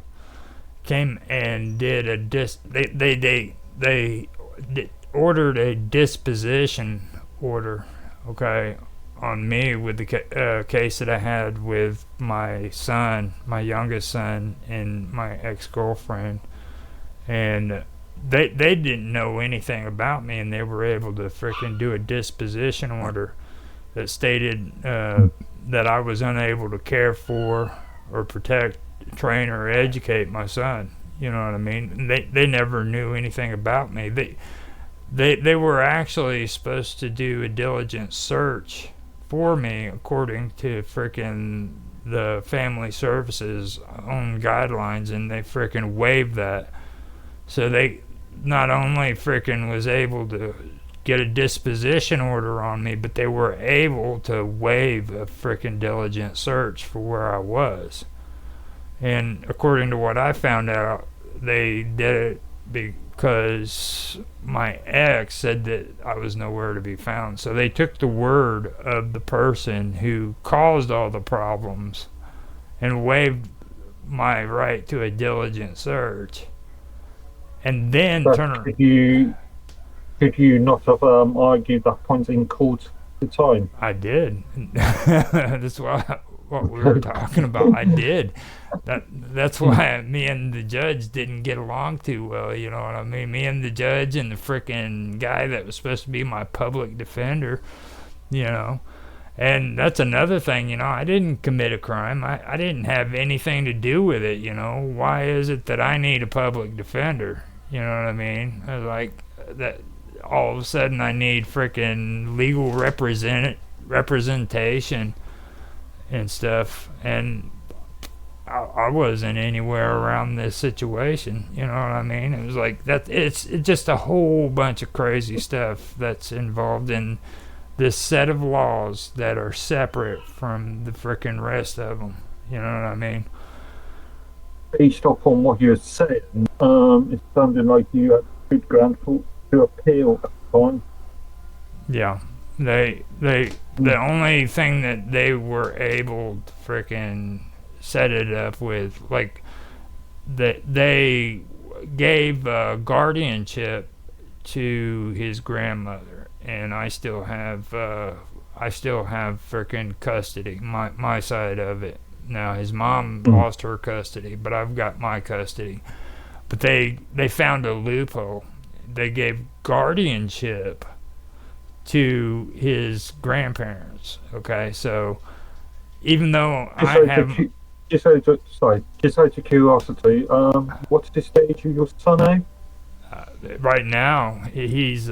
came and did they ordered a disposition order, okay, on me with the case that I had with my son, my youngest son, and my ex-girlfriend. And they didn't know anything about me, and they were able to freaking do a disposition order that stated that I was unable to care for or protect, train, or educate my son. You know what I mean? They never knew anything about me. They were actually supposed to do a diligent search for me according to freaking the family services own guidelines, and they freaking waived that. So they not only freaking was able to get a disposition order on me, but they were able to waive a freaking diligent search for where I was. And according to what I found out, they did it because my ex said that I was nowhere to be found. So they took the word of the person who caused all the problems and waived my right to a diligent search. And then could you not have argued that point in court the time? I did. That's what we were talking about. I did. That's why me and the judge didn't get along too well. You know what I mean? Me and the judge and the frickin' guy that was supposed to be my public defender. You know. And that's another thing, you know, I didn't commit a crime. I didn't have anything to do with it, you know. Why is it that I need a public defender? You know what I mean? Like, that all of a sudden I need freaking legal representation and stuff. And I wasn't anywhere around this situation, you know what I mean? It was like, it's just a whole bunch of crazy stuff that's involved in this set of laws that are separate from the frickin' rest of them. You know what I mean? Based upon what you're saying, it sounded like you had good ground to appeal at the time. Yeah. The only thing that they were able to frickin' set it up with, like, that they gave guardianship to his grandmother. And I still have freaking custody, my side of it. Now his mom lost her custody, but I've got my custody. But they found a loophole. They gave guardianship to his grandparents. Okay, so even though just out of curiosity, what's the stage of your son now? Right now he's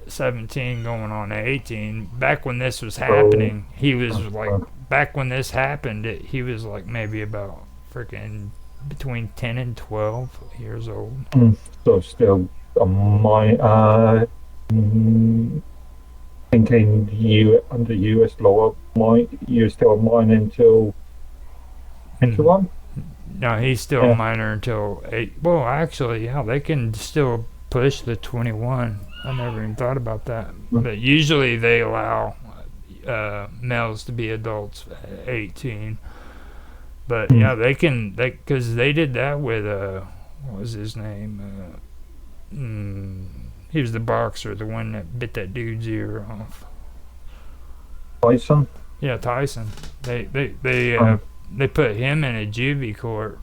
17 going on 18. Back when this was happening, he was like, back when this happened, he was like maybe about freaking between 10 and 12 years old. So still thinking you under US law, you're still a minor until 21? No, he's still a minor until 8. Well, actually, yeah, they can still push the 21. I never even thought about that. But usually they allow males to be adults at 18. But yeah, because they did that with what was his name? He was the boxer, the one that bit that dude's ear off. Tyson? Yeah, Tyson. They put him in a juvie court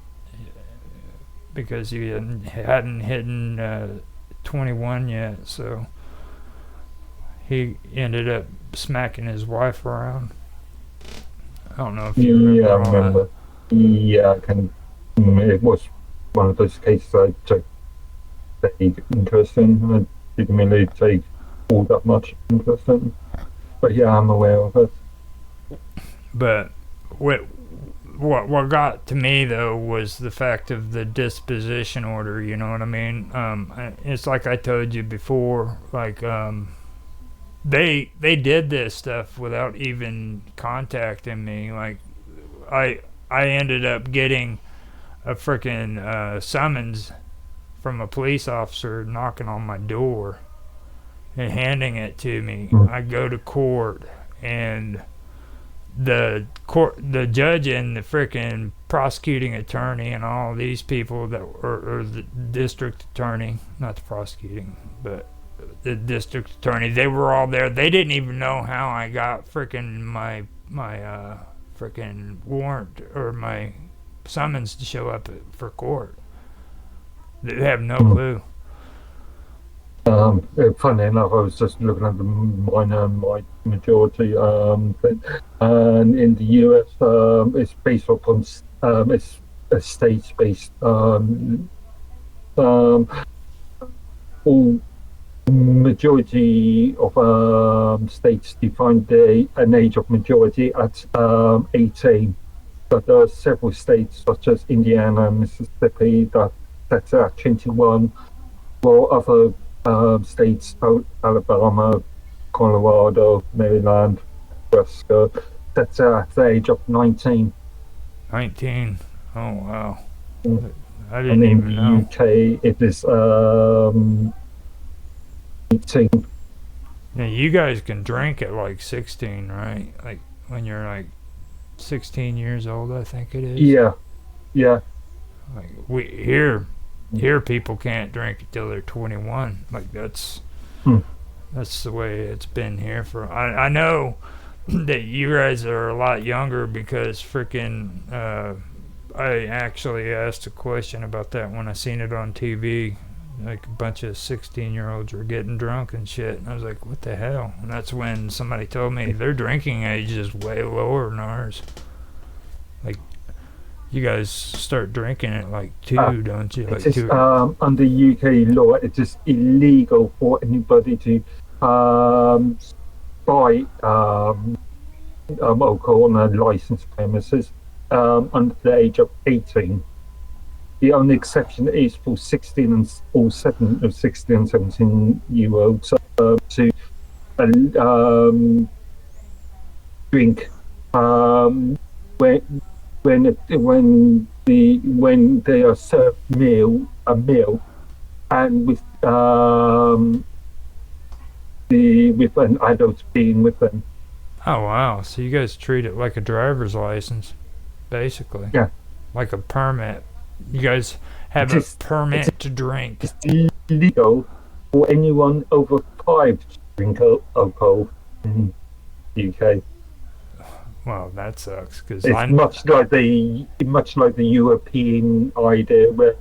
because he hadn't hit 21 yet, so he ended up smacking his wife around. I don't know if you remember. Yeah, I remember. Yeah, I can. It was one of those cases I took very interest in. I didn't really take all that much interest in, but yeah, I'm aware of it. But what got to me though was the fact of the disposition order. You know what I mean? It's like I told you before. Like they did this stuff without even contacting me. Like I ended up getting a freaking summons from a police officer knocking on my door and handing it to me. I go to court and the judge and the freaking prosecuting attorney and all these people that were, or the district attorney, not the prosecuting, but the district attorney, they were all there. They didn't even know how I got freaking my freaking warrant or my summons to show up for court. They have no clue. Funny enough, I was just looking at the minor and majority thing, and in the US, it's based upon it's a states-based. All majority of states define an age of majority at 18, but there are several states such as Indiana and Mississippi that's at 21, while other states, Alabama, Colorado, Maryland, Nebraska, that's at the age of 19. 19. Oh wow! I And didn't in even the know. UK, it is 18. Now you guys can drink at like 16, right? Like when you're like 16 years old, I think it is. Yeah. Like here people can't drink until they're 21. Like that's That's the way it's been here for. I know that you guys are a lot younger because freaking. I actually asked a question about that when I seen it on TV. Like a bunch of 16-year-olds were getting drunk and shit, and I was like, "What the hell?" And that's when somebody told me their drinking age is way lower than ours. Like, you guys start drinking at like 2, don't you? Like It is 2. under UK law. It is illegal for anybody to buy alcohol on a licensed premises under the age of 18. The only exception is for 16 and 17-year-olds to drink when they are served a meal and with with an adult being with them. Oh wow! So you guys treat it like a driver's license, basically. Yeah. Like a permit. You guys have a permit to drink. It's illegal for anyone over 5 to drink alcohol in the UK. Well, that sucks because It's much like the European idea where,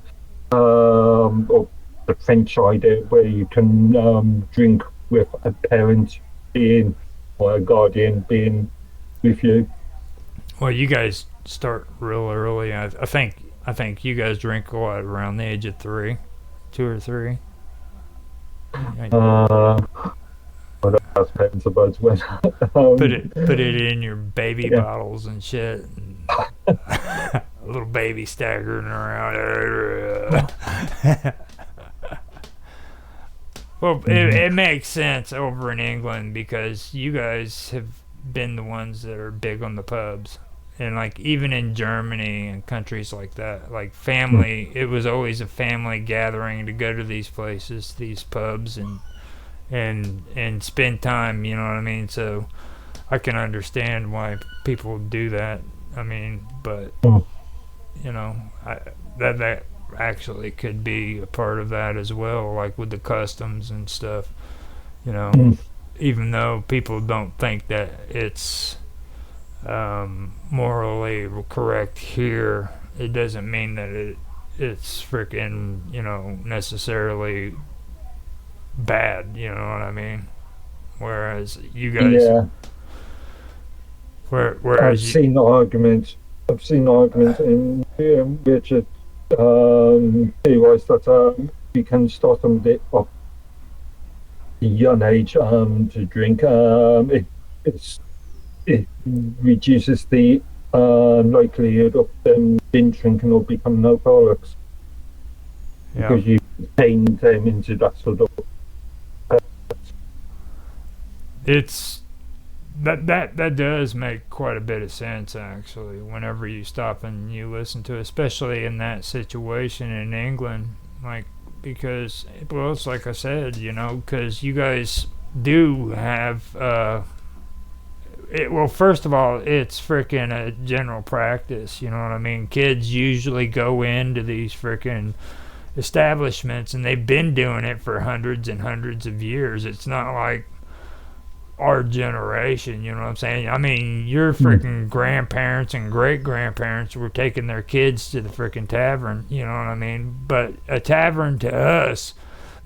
or the French idea where you can drink with a parent being or a guardian being with you. Well, you guys start real early. I think you guys drink a lot around the age of 3, 2 or 3. Well, that depends about when. Put it in your baby bottles and shit. And a little baby staggering around. Well, it makes sense over in England because you guys have been the ones that are big on the pubs. And like even in Germany and countries like that, like family, it was always a family gathering to go to these places, these pubs, and spend time. You know what I mean? So I can understand why people do that. I mean, but you know, that actually could be a part of that as well, like with the customs and stuff. You know, even though people don't think that it's morally correct here, it doesn't mean that it's freaking, you know, necessarily bad, you know what I mean? Whereas you guys, whereas I've seen arguments in which it theorized that you can start them off a young age to drink. It reduces the likelihood of them binge drinking or becoming alcoholics because you train them into that sort of. It's that does make quite a bit of sense actually. Whenever you stop and you listen to, especially in that situation in England, like because well, it's like I said, you know, because you guys do have. Well, first of all, it's freaking a general practice, you know what I mean? Kids usually go into these freaking establishments, and they've been doing it for hundreds and hundreds of years. It's not like our generation, you know what I'm saying? I mean, your freaking grandparents and great-grandparents were taking their kids to the freaking tavern, you know what I mean? But a tavern to us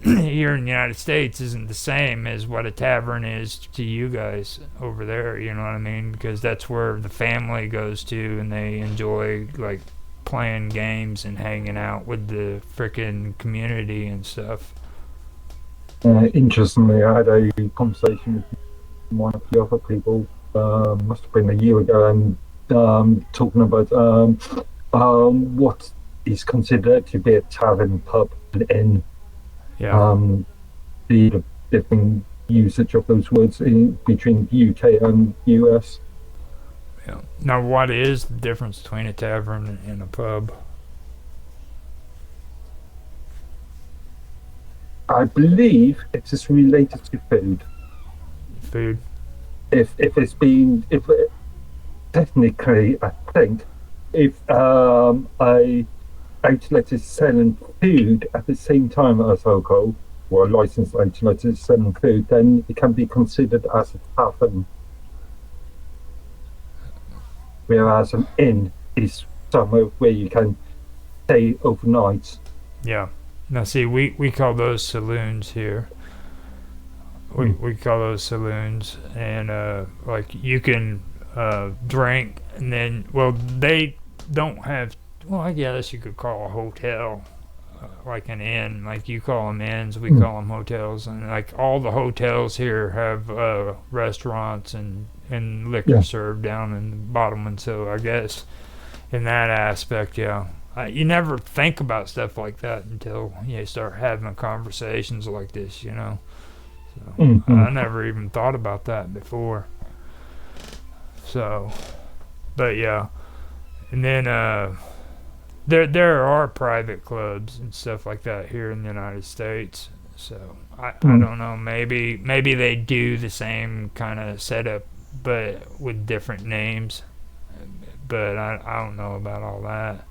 here in the United States isn't the same as what a tavern is to you guys over there, you know what I mean? Because that's where the family goes to and they enjoy like playing games and hanging out with the freaking community and stuff. Interestingly, I had a conversation with one of the other people, must have been a year ago, and talking about what is considered to be a tavern, pub, and inn. The different usage of those words between the UK and US. Yeah. Now, what is the difference between a tavern and a pub? I believe it is related to food. Food. If technically, I think if a outlet is selling food at the same time as alcohol, or a licensed outlet is selling food, then it can be considered as a tavern. Whereas an inn is somewhere where you can stay overnight. Yeah. Now, see, we call those saloons here. We call those saloons, and like you can drink, and then they don't have. Well, I guess you could call a hotel like an inn. Like you call them inns, we call them hotels, and like all the hotels here have restaurants and liquor served down in the bottom, and so I guess in that aspect, yeah. You never think about stuff like that until you start having conversations like this, you know. So I never even thought about that before. So, but yeah, and then there are private clubs and stuff like that here in the United States. So I don't know. Maybe they do the same kind of setup, but with different names. But I don't know about all that.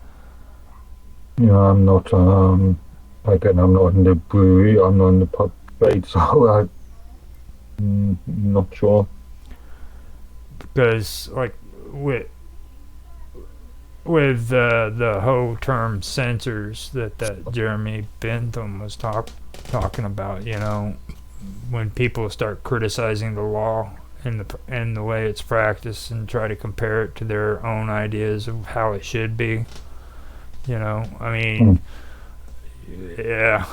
Yeah, I'm not. Again, I'm not in the brewery. I'm not in the pub trade, so I'm not sure. Because like with the whole term censors that Jeremy Bentham was talking about, you know, when people start criticizing the law and the way it's practiced and try to compare it to their own ideas of how it should be, you know, I mean, yeah,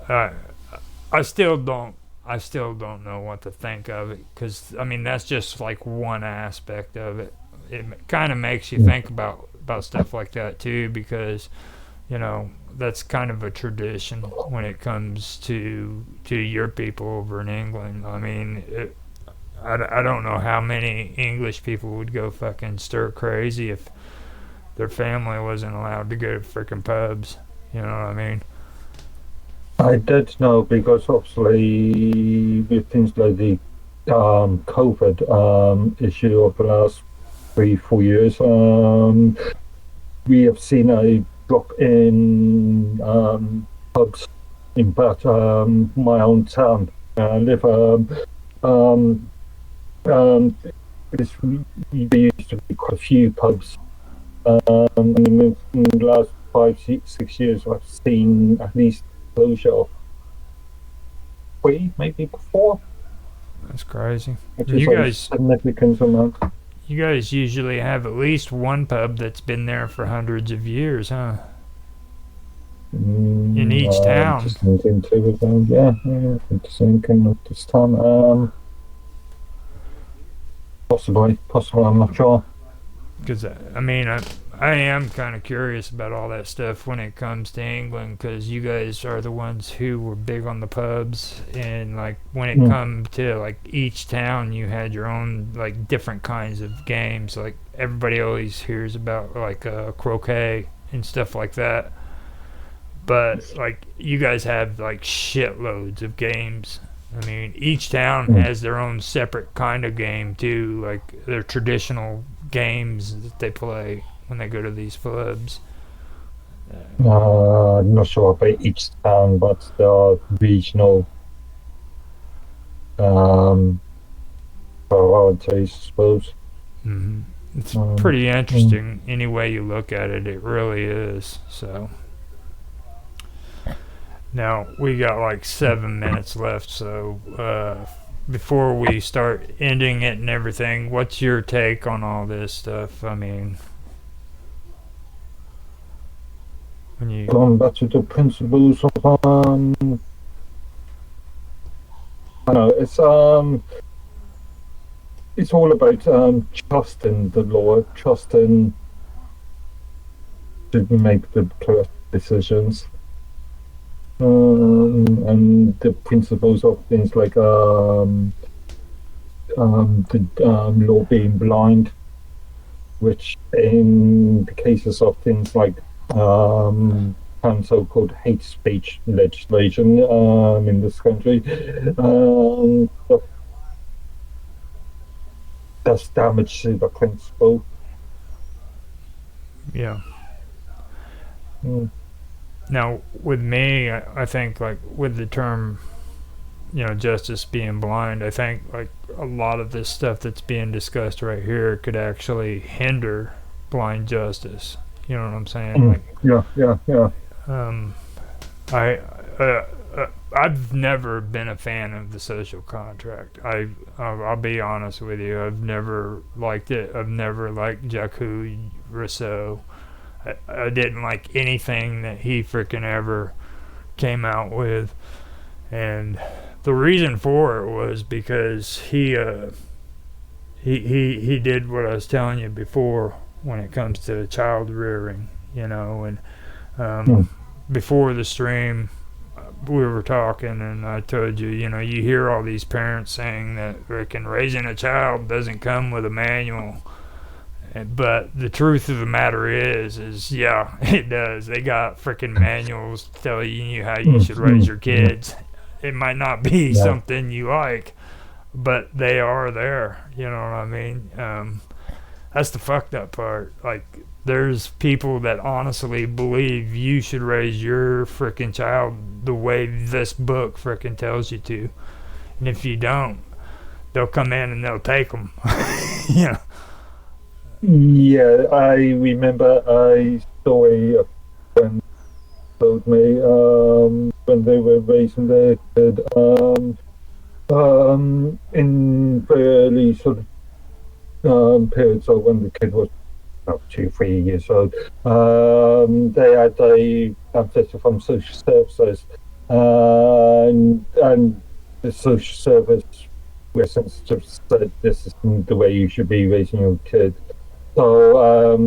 I still don't know what to think of it, because I mean that's just like one aspect of it. It kind of makes you think about stuff like that too, because you know that's kind of a tradition when it comes to your people over in England. I mean, I don't know how many English people would go fucking stir crazy if their family wasn't allowed to go to freaking pubs. You know what I mean? I did know, because obviously with things like the COVID issue of the last 3-4 years, we have seen a drop in pubs in fact my own town. I live there used to be quite a few pubs. And in the last 5-6 years, I've seen at least closure of 3, maybe 4. That's crazy. Which is a significant amount. You guys usually have at least one pub that's been there for hundreds of years, huh? In each town. Just thinking too, yeah, just thinking of this time. Possibly, I'm not sure. Because I mean, I am kind of curious about all that stuff when it comes to England, because you guys are the ones who were big on the pubs, and like when it come to like each town, you had your own like different kinds of games. Like everybody always hears about like croquet and stuff like that, but like you guys have like shitloads of games. I mean, each town has their own separate kind of game too, like their traditional games that they play when they go to these clubs. I'm not sure about each town, but there are regional priorities, I suppose. It's pretty interesting any way you look at it. It really is. So now we got like 7 minutes left, so before we start ending it and everything, what's your take on all this stuff? I mean, when you going back to the principles of I know it's all about trusting the law, trusting to make the correct decisions, and the principles of things like the law being blind, which in the cases of things like so-called hate speech legislation in this country does damage to the principle. Yeah. Now, with me, I think like with the term, justice being blind, I think like a lot of this stuff that's being discussed right here could actually hinder blind justice. You know what I'm saying? Like, Yeah. um, I, uh, I've never been a fan of the social contract. I'll be honest with you. I've never liked it. I've never liked Jacques Rousseau. I didn't like anything that he freaking ever came out with, and the reason for it was because he did what I was telling you before when it comes to child rearing, and before the stream we were talking and I told you, you hear all these parents saying that freaking raising a child doesn't come with a manual. But the truth of the matter is, yeah, it does. They got freaking manuals telling you how you should raise your kids. It might not be something you like, but they are there. You know what I mean? That's the fucked up part. Like, there's people that honestly believe you should raise your freaking child the way this book freaking tells you to. And if you don't, they'll come in and they'll take them. Yeah. Yeah, I remember a story a friend told me when they were raising their kid in the early sort of periods of when the kid was about 2-3 years old. They had a visit from social services, and the social service were sensitive said this isn't the way you should be raising your kid. So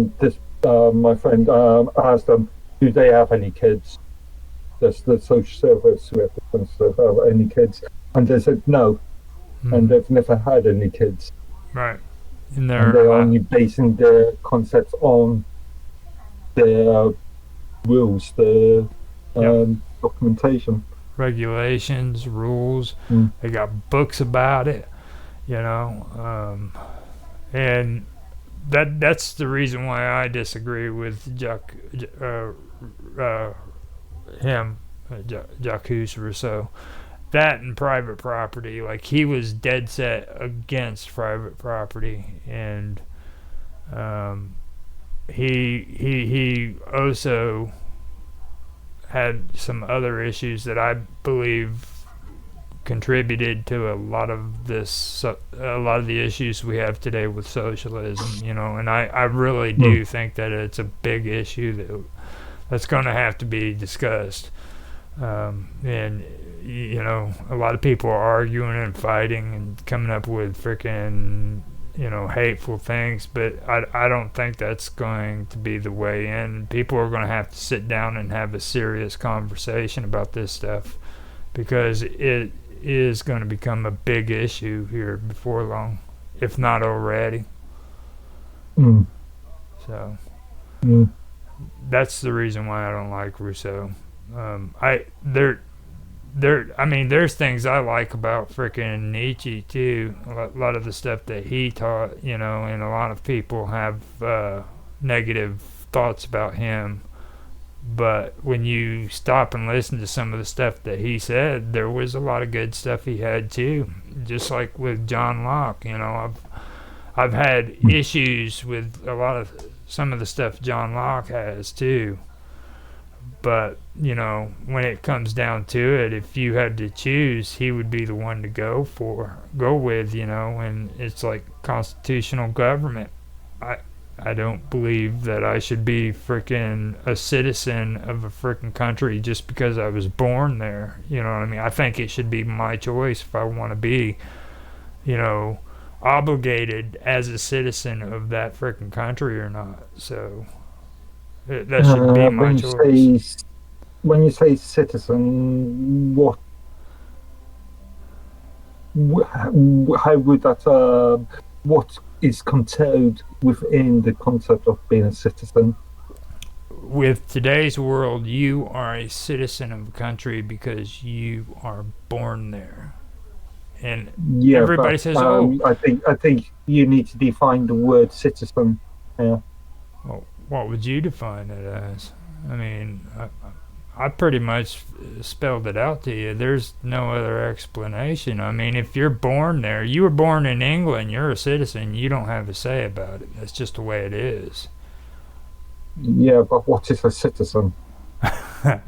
my friend asked them, do they have any kids? Does the social service representative have any kids? And they said no, and they've never had any kids. Right. And they're only basing their concepts on their rules, the documentation. Regulations, rules. They got books about it, and that's the reason why I disagree with Jacques Rousseau. That and private property, like he was dead set against private property, and he also had some other issues that I believe contributed to a lot of the issues we have today with socialism, and I really do think that it's a big issue that's going to have to be discussed, and a lot of people are arguing and fighting and coming up with freaking hateful things, but I don't think that's going to be the way in. People are going to have to sit down and have a serious conversation about this stuff, because it is going to become a big issue here before long, if not already. So that's the reason why I don't like Rousseau. There's things I like about freaking Nietzsche too. A lot of the stuff that he taught, and a lot of people have negative thoughts about him. But when you stop and listen to some of the stuff that he said, there was a lot of good stuff he had too. Just like with John Locke, I've had issues with some of the stuff John Locke has too. But when it comes down to it, if you had to choose, he would be the one to go with. And it's like constitutional government. I don't believe that I should be freaking a citizen of a freaking country just because I was born there. You know what I mean? I think it should be my choice if I want to be, obligated as a citizen of that freaking country or not. So that should be my choice. When you say citizen, how would that what is contained within the concept of being a citizen? With today's world, you are a citizen of a country because you are born there, and everybody says, "Oh." I think you need to define the word citizen. Yeah. Well, what would you define it as? I mean, I pretty much spelled it out to you. There's no other explanation. I mean, if you're born there, you were born in England, you're a citizen, you don't have a say about it. That's just the way it is. Yeah, but what is a citizen?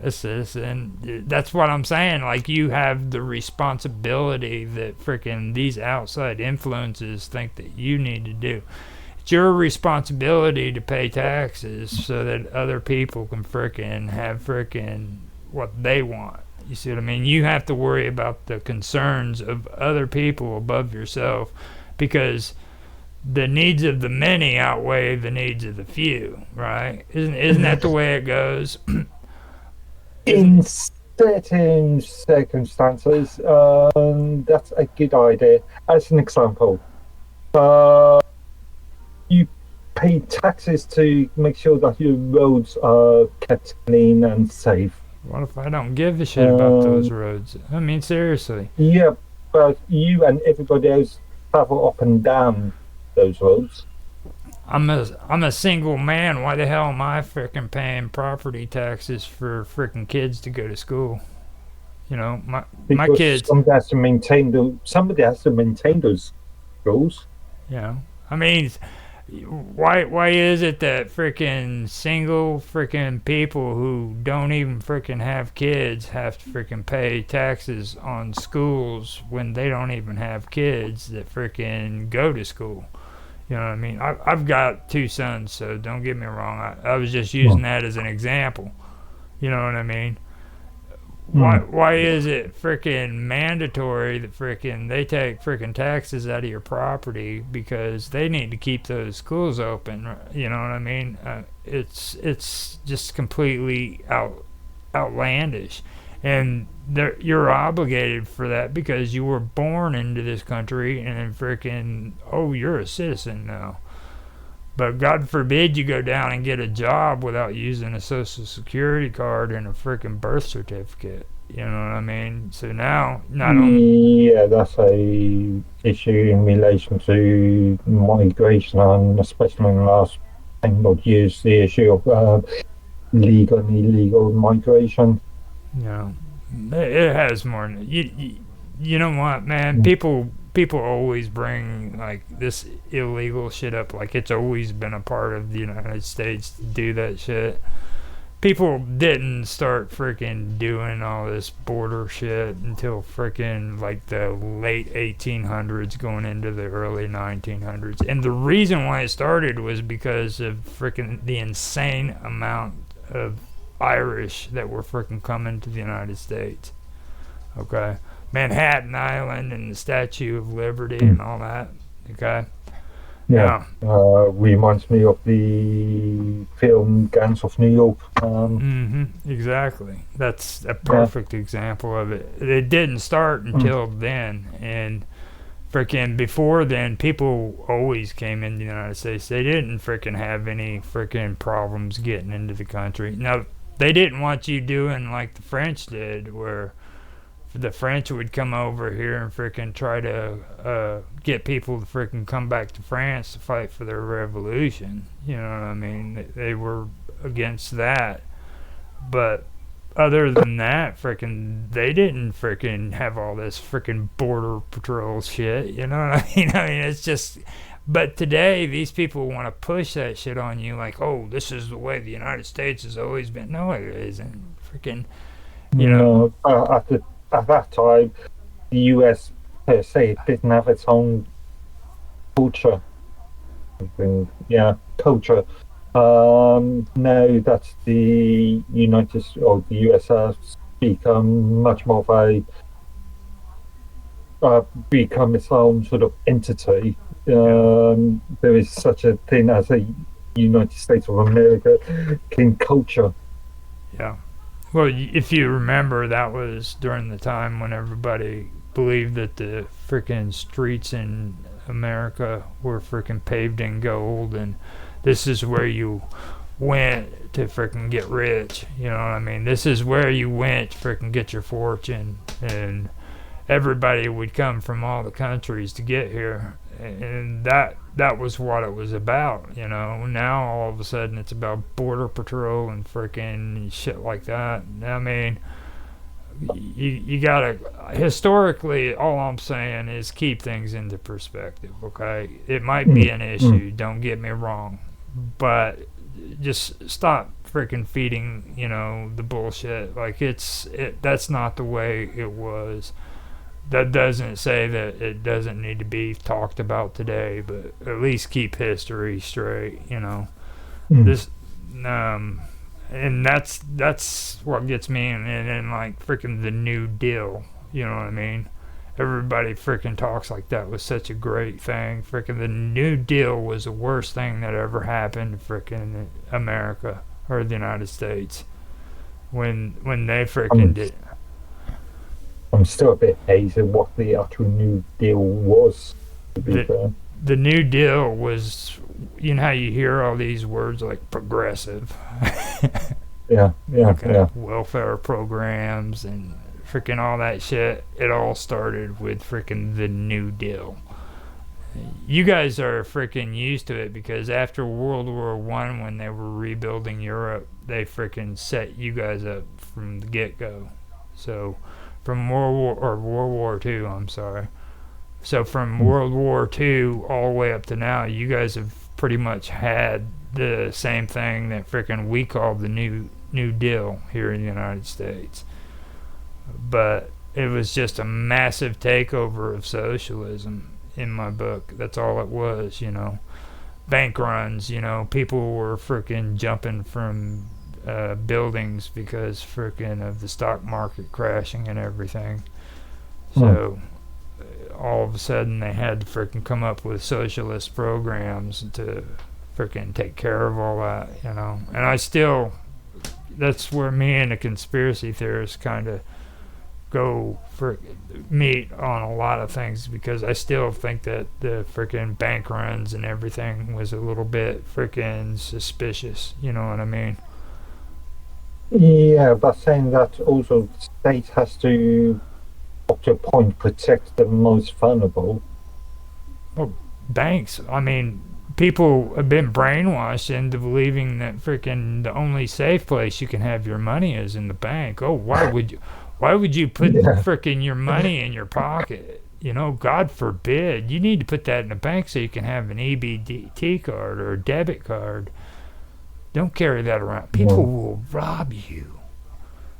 A citizen, that's what I'm saying. Like, you have the responsibility that freaking these outside influences think that you need to do. It's your responsibility to pay taxes so that other people can frickin' have frickin' what they want. You see what I mean? You have to worry about the concerns of other people above yourself, because the needs of the many outweigh the needs of the few, right? Isn't that the way it goes? In certain circumstances, that's a good idea. As an example, you pay taxes to make sure that your roads are kept clean and safe. What if I don't give a shit about those roads? I mean, seriously. Yeah, but you and everybody else travel up and down those roads. I'm a single man. Why the hell am I frickin' paying property taxes for frickin' kids to go to school? You know, my kids. Somebody has to maintain those roads. You know, I mean, why is it that frickin' single frickin' people who don't even frickin' have kids have to frickin' pay taxes on schools when they don't even have kids that frickin' go to school? You know what I mean? I've got 2 sons, so don't get me wrong. I was just using that as an example. You know what I mean? Why is it frickin' mandatory that frickin' they take frickin' taxes out of your property because they need to keep those schools open? You know what I mean? It's just completely outlandish, and you're obligated for that because you were born into this country, and frickin' you're a citizen now. But God forbid you go down and get a job without using a social security card and a freaking birth certificate. You know what I mean? So now, not only... Yeah, that's a issue in relation to migration, and especially in the last 10 odd years, the issue of legal and illegal migration. Yeah, it has more. You know what, man? People always bring like this illegal shit up, like it's always been a part of the United States to do that shit. People didn't start freaking doing all this border shit until freaking like the late 1800s going into the early 1900s. And the reason why it started was because of freaking the insane amount of Irish that were freaking coming to the United States. Okay? Manhattan Island and the Statue of Liberty and all that. Okay? Yeah. Reminds me of the film Gangs of New York. Exactly. That's a perfect example of it. It didn't start until then. And freaking before then, people always came into the United States. They didn't freaking have any freaking problems getting into the country. Now, they didn't want you doing like the French did, where the French would come over here and freaking try to get people to freaking come back to France to fight for their revolution. You know what I mean? They were against that. But other than that, freaking, they didn't freaking have all this freaking border patrol shit. You know what I mean? I mean, it's just... But today, these people want to push that shit on you like, oh, this is the way the United States has always been. No, it isn't. Freaking, you know... At that time, the US per se didn't have its own culture. Culture. Now that the the US has become much more of become its own sort of entity. There is such a thing as a United States of America in culture. Yeah. Well, if you remember, that was during the time when everybody believed that the freaking streets in America were freaking paved in gold, and this is where you went to freaking get rich. You know what I mean? This is where you went to freaking get your fortune, and everybody would come from all the countries to get here. and that was what it was about, you know. Now all of a sudden it's about border patrol and freaking shit like that. I mean, you gotta, historically, all I'm saying is keep things into perspective, okay? It might be an issue, don't get me wrong, but just stop freaking feeding, you know, the bullshit. Like, that's not the way it was. That doesn't say that it doesn't need to be talked about today, but at least keep history straight, you know. This, and that's what gets me, and like freaking the New Deal, you know what I mean? Everybody freaking talks like that was such a great thing. Freaking the New Deal was the worst thing that ever happened to freaking America or the United States when they freaking did. I'm still a bit hazy what the actual New Deal was, to be fair. The New Deal was, you know how you hear all these words like progressive. Yeah. Welfare programs and freaking all that shit. It all started with freaking the New Deal. You guys are freaking used to it because after World War I, when they were rebuilding Europe, they freaking set you guys up from the get-go. So from World War II, I'm sorry. So from World War II all the way up to now, you guys have pretty much had the same thing that freaking we call the New Deal here in the United States. But it was just a massive takeover of socialism in my book. That's all it was, you know. Bank runs, you know, people were freaking jumping from buildings because freaking of the stock market crashing and everything. So all of a sudden they had to freaking come up with socialist programs to freaking take care of all that, you know. And that's where me and the conspiracy theorists kind of go for meet on a lot of things, because I still think that the freaking bank runs and everything was a little bit freaking suspicious, you know what I mean? Yeah, but saying that also the state has to, up to a point, protect the most vulnerable. Well, banks, I mean, people have been brainwashed into believing that freaking the only safe place you can have your money is in the bank. Oh, why would you put freaking your money in your pocket? You know, God forbid. You need to put that in the bank so you can have an EBT card or a debit card. Don't carry that around. People will rob you.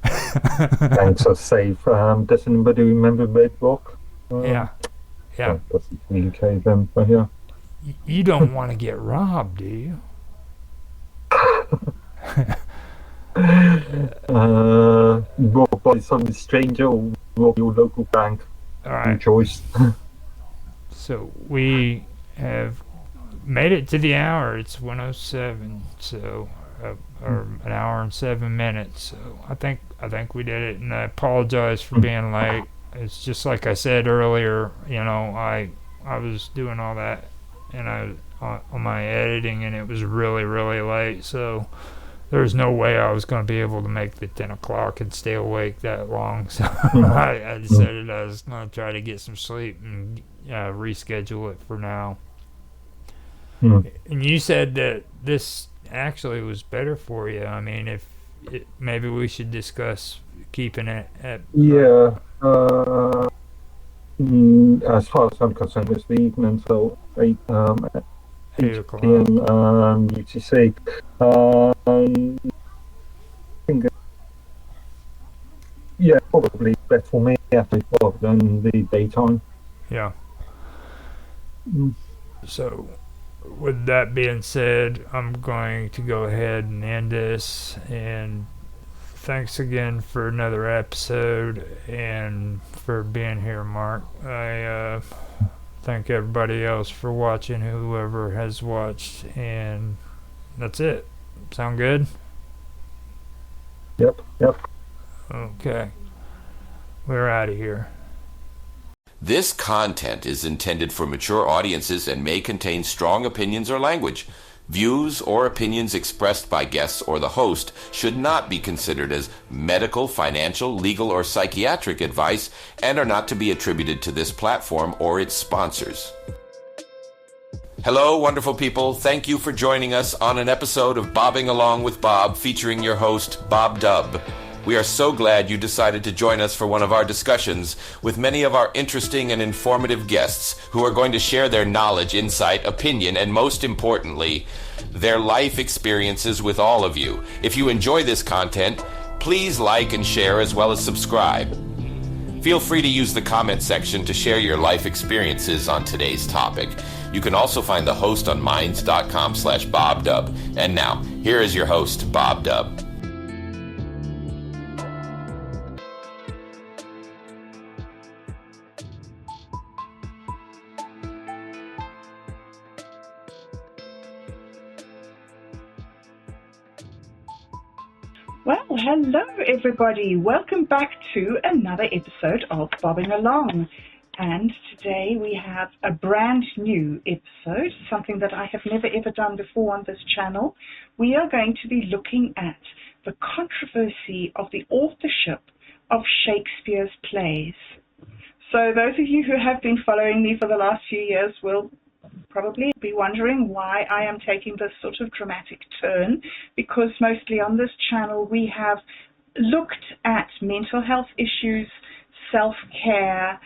Banks are safe. Does anybody remember Bedrock? Yeah. That's the UK then, but yeah. You don't want to get robbed, do you? Robbed by some stranger or rob your local bank. All right. Your choice. So we have made it to the hour. It's 1:07, so or an hour and 7 minutes. So I think we did it, and I apologize for being late. It's just like I said earlier. You know, I was doing all that, and I on my editing, and it was really late. So there's no way I was going to be able to make the 10 o'clock and stay awake that long. So I decided I was going to try to get some sleep and reschedule it for now. And you said that this actually was better for you. I mean, maybe we should discuss keeping it at... Yeah. As far as I'm concerned, it's the evening, so 8 o'clock. PM UTC. I think, yeah, probably better for me rather than the daytime. Yeah. So, with that being said, I'm going to go ahead and end this, and thanks again for another episode and for being here, Mark. I thank everybody else for watching, whoever has watched, and that's it. Sound good? Yep. Okay. We're out of here. This content is intended for mature audiences and may contain strong opinions or language. Views or opinions expressed by guests or the host should not be considered as medical, financial, legal, or psychiatric advice and are not to be attributed to this platform or its sponsors. Hello, wonderful people. Thank you for joining us on an episode of Bobbing Along with Bob featuring your host, Bob Dub. We are so glad you decided to join us for one of our discussions with many of our interesting and informative guests who are going to share their knowledge, insight, opinion, and most importantly, their life experiences with all of you. If you enjoy this content, please like and share as well as subscribe. Feel free to use the comment section to share your life experiences on today's topic. You can also find the host on minds.com/BobDub. And now, here is your host, Bob Dub. Well, hello everybody. Welcome back to another episode of Bobbing Along. And today we have a brand new episode, something that I have never ever done before on this channel. We are going to be looking at the controversy of the authorship of Shakespeare's plays. So those of you who have been following me for the last few years will probably be wondering why I am taking this sort of dramatic turn, because mostly on this channel we have looked at mental health issues, self-care,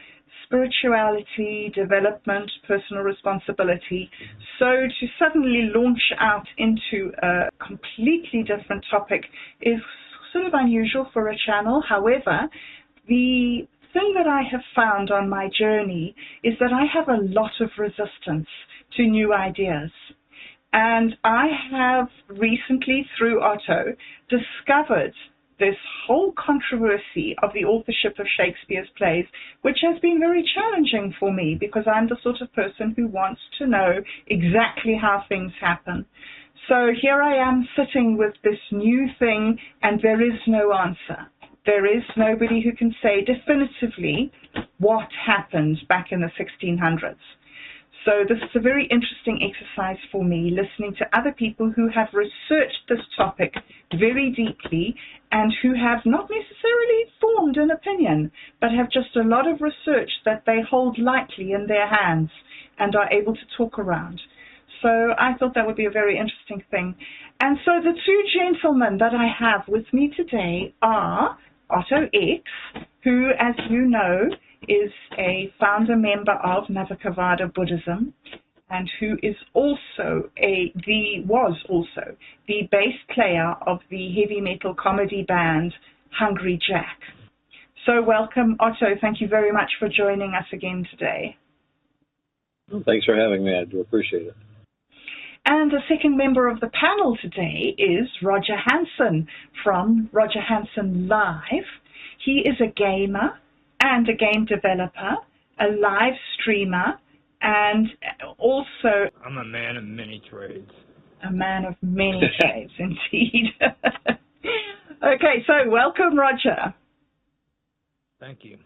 spirituality, development, personal responsibility. So to suddenly launch out into a completely different topic is sort of unusual for a channel. However, the thing that I have found on my journey is that I have a lot of resistance to new ideas. And I have recently, through Otto, discovered this whole controversy of the authorship of Shakespeare's plays, which has been very challenging for me because I'm the sort of person who wants to know exactly how things happen. So here I am sitting with this new thing, and there is no answer. There is nobody who can say definitively what happened back in the 1600s. So this is a very interesting exercise for me, listening to other people who have researched this topic very deeply and who have not necessarily formed an opinion, but have just a lot of research that they hold lightly in their hands and are able to talk around. So I thought that would be a very interesting thing. And so the two gentlemen that I have with me today are Otto X, who, as you know, is a founder member of Navakavada Buddhism, and who is also was also the bass player of the heavy metal comedy band Hungry Jack. So welcome, Otto. Thank you very much for joining us again today. Well, thanks for having me. I do appreciate it. And the second member of the panel today is Roger Hanson from Roger Hanson Live. He is a gamer and a game developer, a live streamer, and also I'm a man of many trades. a man of many trades, indeed. Okay, so welcome, Roger. Thank you.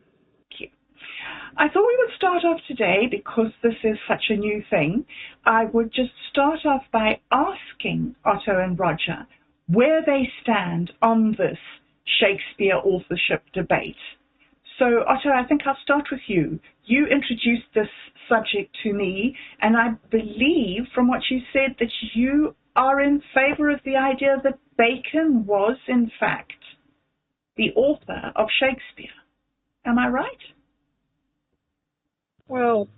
I thought we would start off today, because this is such a new thing, I would just start off by asking Otto and Roger where they stand on this Shakespeare authorship debate. So, Otto, I think I'll start with you. You introduced this subject to me, and I believe from what you said that you are in favor of the idea that Bacon was, in fact, the author of Shakespeare. Am I right? Well,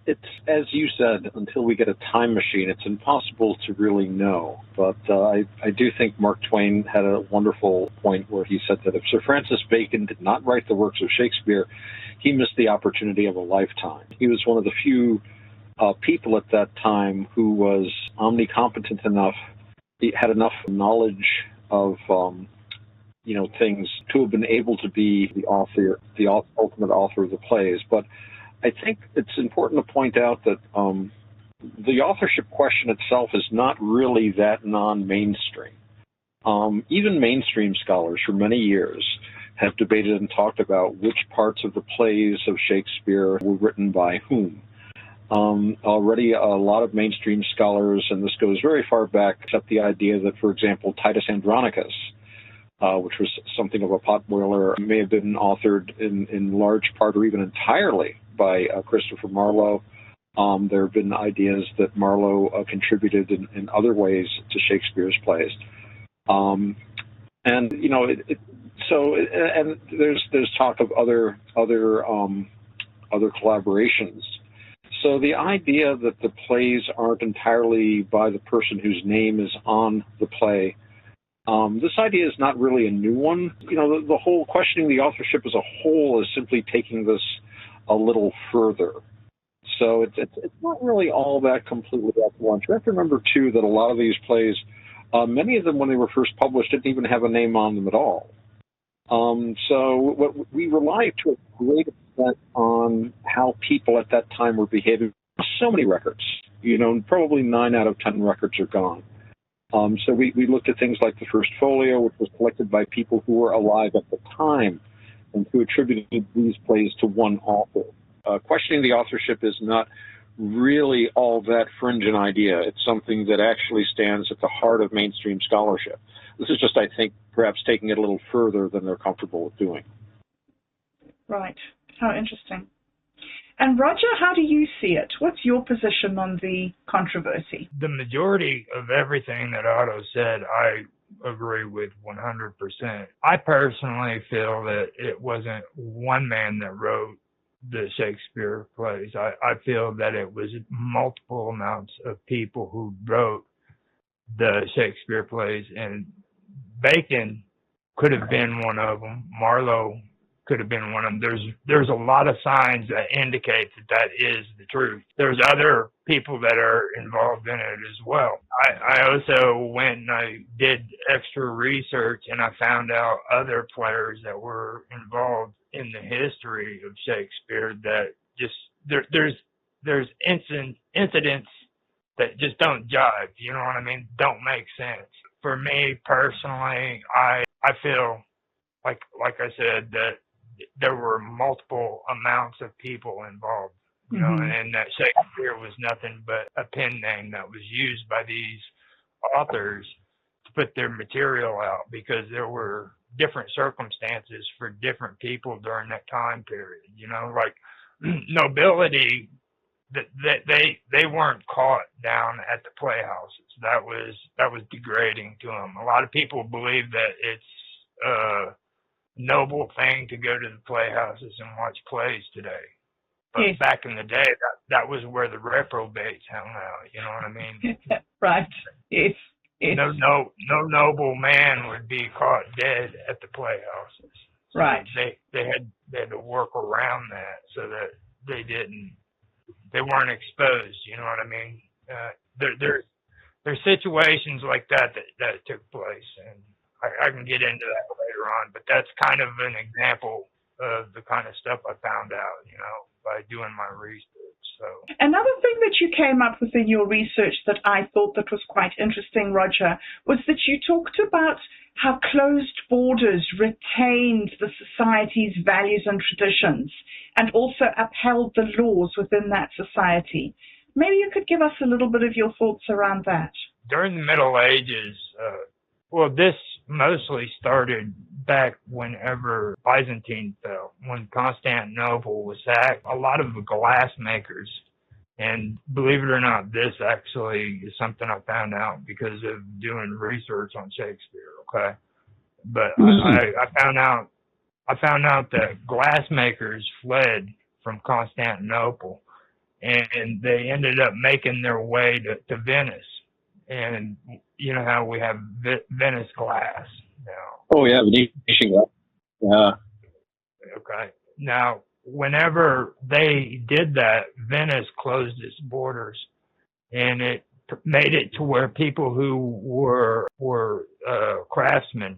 it's, as you said, until we get a time machine, it's impossible to really know. But I do think Mark Twain had a wonderful point where he said that if Sir Francis Bacon did not write the works of Shakespeare, he missed the opportunity of a lifetime. He was one of the few people at that time who was omnicompetent enough, he had enough knowledge of things to have been able to be the author, the ultimate author of the plays. But I think it's important to point out that the authorship question itself is not really that non-mainstream. Even mainstream scholars for many years have debated and talked about which parts of the plays of Shakespeare were written by whom. Already a lot of mainstream scholars, and this goes very far back, accept the idea that, for example, Titus Andronicus, which was something of a potboiler, may have been authored in large part or even entirely by Christopher Marlowe, There have been ideas that Marlowe contributed in other ways to Shakespeare's plays. And there's talk of other collaborations. So the idea that the plays aren't entirely by the person whose name is on the play, this idea is not really a new one. The whole questioning the authorship as a whole is simply taking this a little further. So it's not really all that completely at once. You have to remember, too, that a lot of these plays, many of them, when they were first published, didn't even have a name on them at all. So what we rely to a great extent on how people at that time were behaving. So many records, probably 9 out of 10 records are gone. So we looked at things like the first folio, which was collected by people who were alive at the time and who attributed these plays to one author. Questioning the authorship is not really all that fringe an idea. It's something that actually stands at the heart of mainstream scholarship. This is just, I think, perhaps taking it a little further than they're comfortable with doing. Right. How interesting. And Roger, how do you see it? What's your position on the controversy? The majority of everything that Otto said, I agree with 100%. I personally feel that it wasn't one man that wrote the Shakespeare plays. I feel that it was multiple amounts of people who wrote the Shakespeare plays, and Bacon could have been one of them. Marlowe could have been one of them. There's a lot of signs that indicate that is the truth. There's other people that are involved in it as well. I also went and I did extra research, and I found out other players that were involved in the history of Shakespeare that just there's incidents that just don't jive. You know what I mean? Don't make sense. For me personally, I feel like I said, that there were multiple amounts of people involved, and that Shakespeare was nothing but a pen name that was used by these authors to put their material out, because there were different circumstances for different people during that time period. Like nobility, that they weren't caught down at the playhouses. That was degrading to them. A lot of people believe that it's noble thing to go to the playhouses and watch plays today, but yes. Back in the day, that was where the reprobates hung out. You know what I mean? Right. Yes. No noble man would be caught dead at the playhouses. So right. They had to work around that so that they weren't exposed. You know what I mean? There's situations like that took place, and I can get into that later on, but that's kind of an example of the kind of stuff I found out, by doing my research. So another thing that you came up with in your research that I thought that was quite interesting, Roger, was that you talked about how closed borders retained the society's values and traditions and also upheld the laws within that society. Maybe you could give us a little bit of your thoughts around that. During the Middle Ages, this mostly started back whenever Byzantine fell, when Constantinople was sacked. A lot of the glass makers, and believe it or not, this actually is something I found out because of doing research on Shakespeare, okay? But I found out that glass makers fled from Constantinople, and they ended up making their way to Venice. And you know how we have Venice glass now. Oh, yeah, Venetian glass. Yeah. Okay. Now, whenever they did that, Venice closed its borders, and it made it to where people who were craftsmen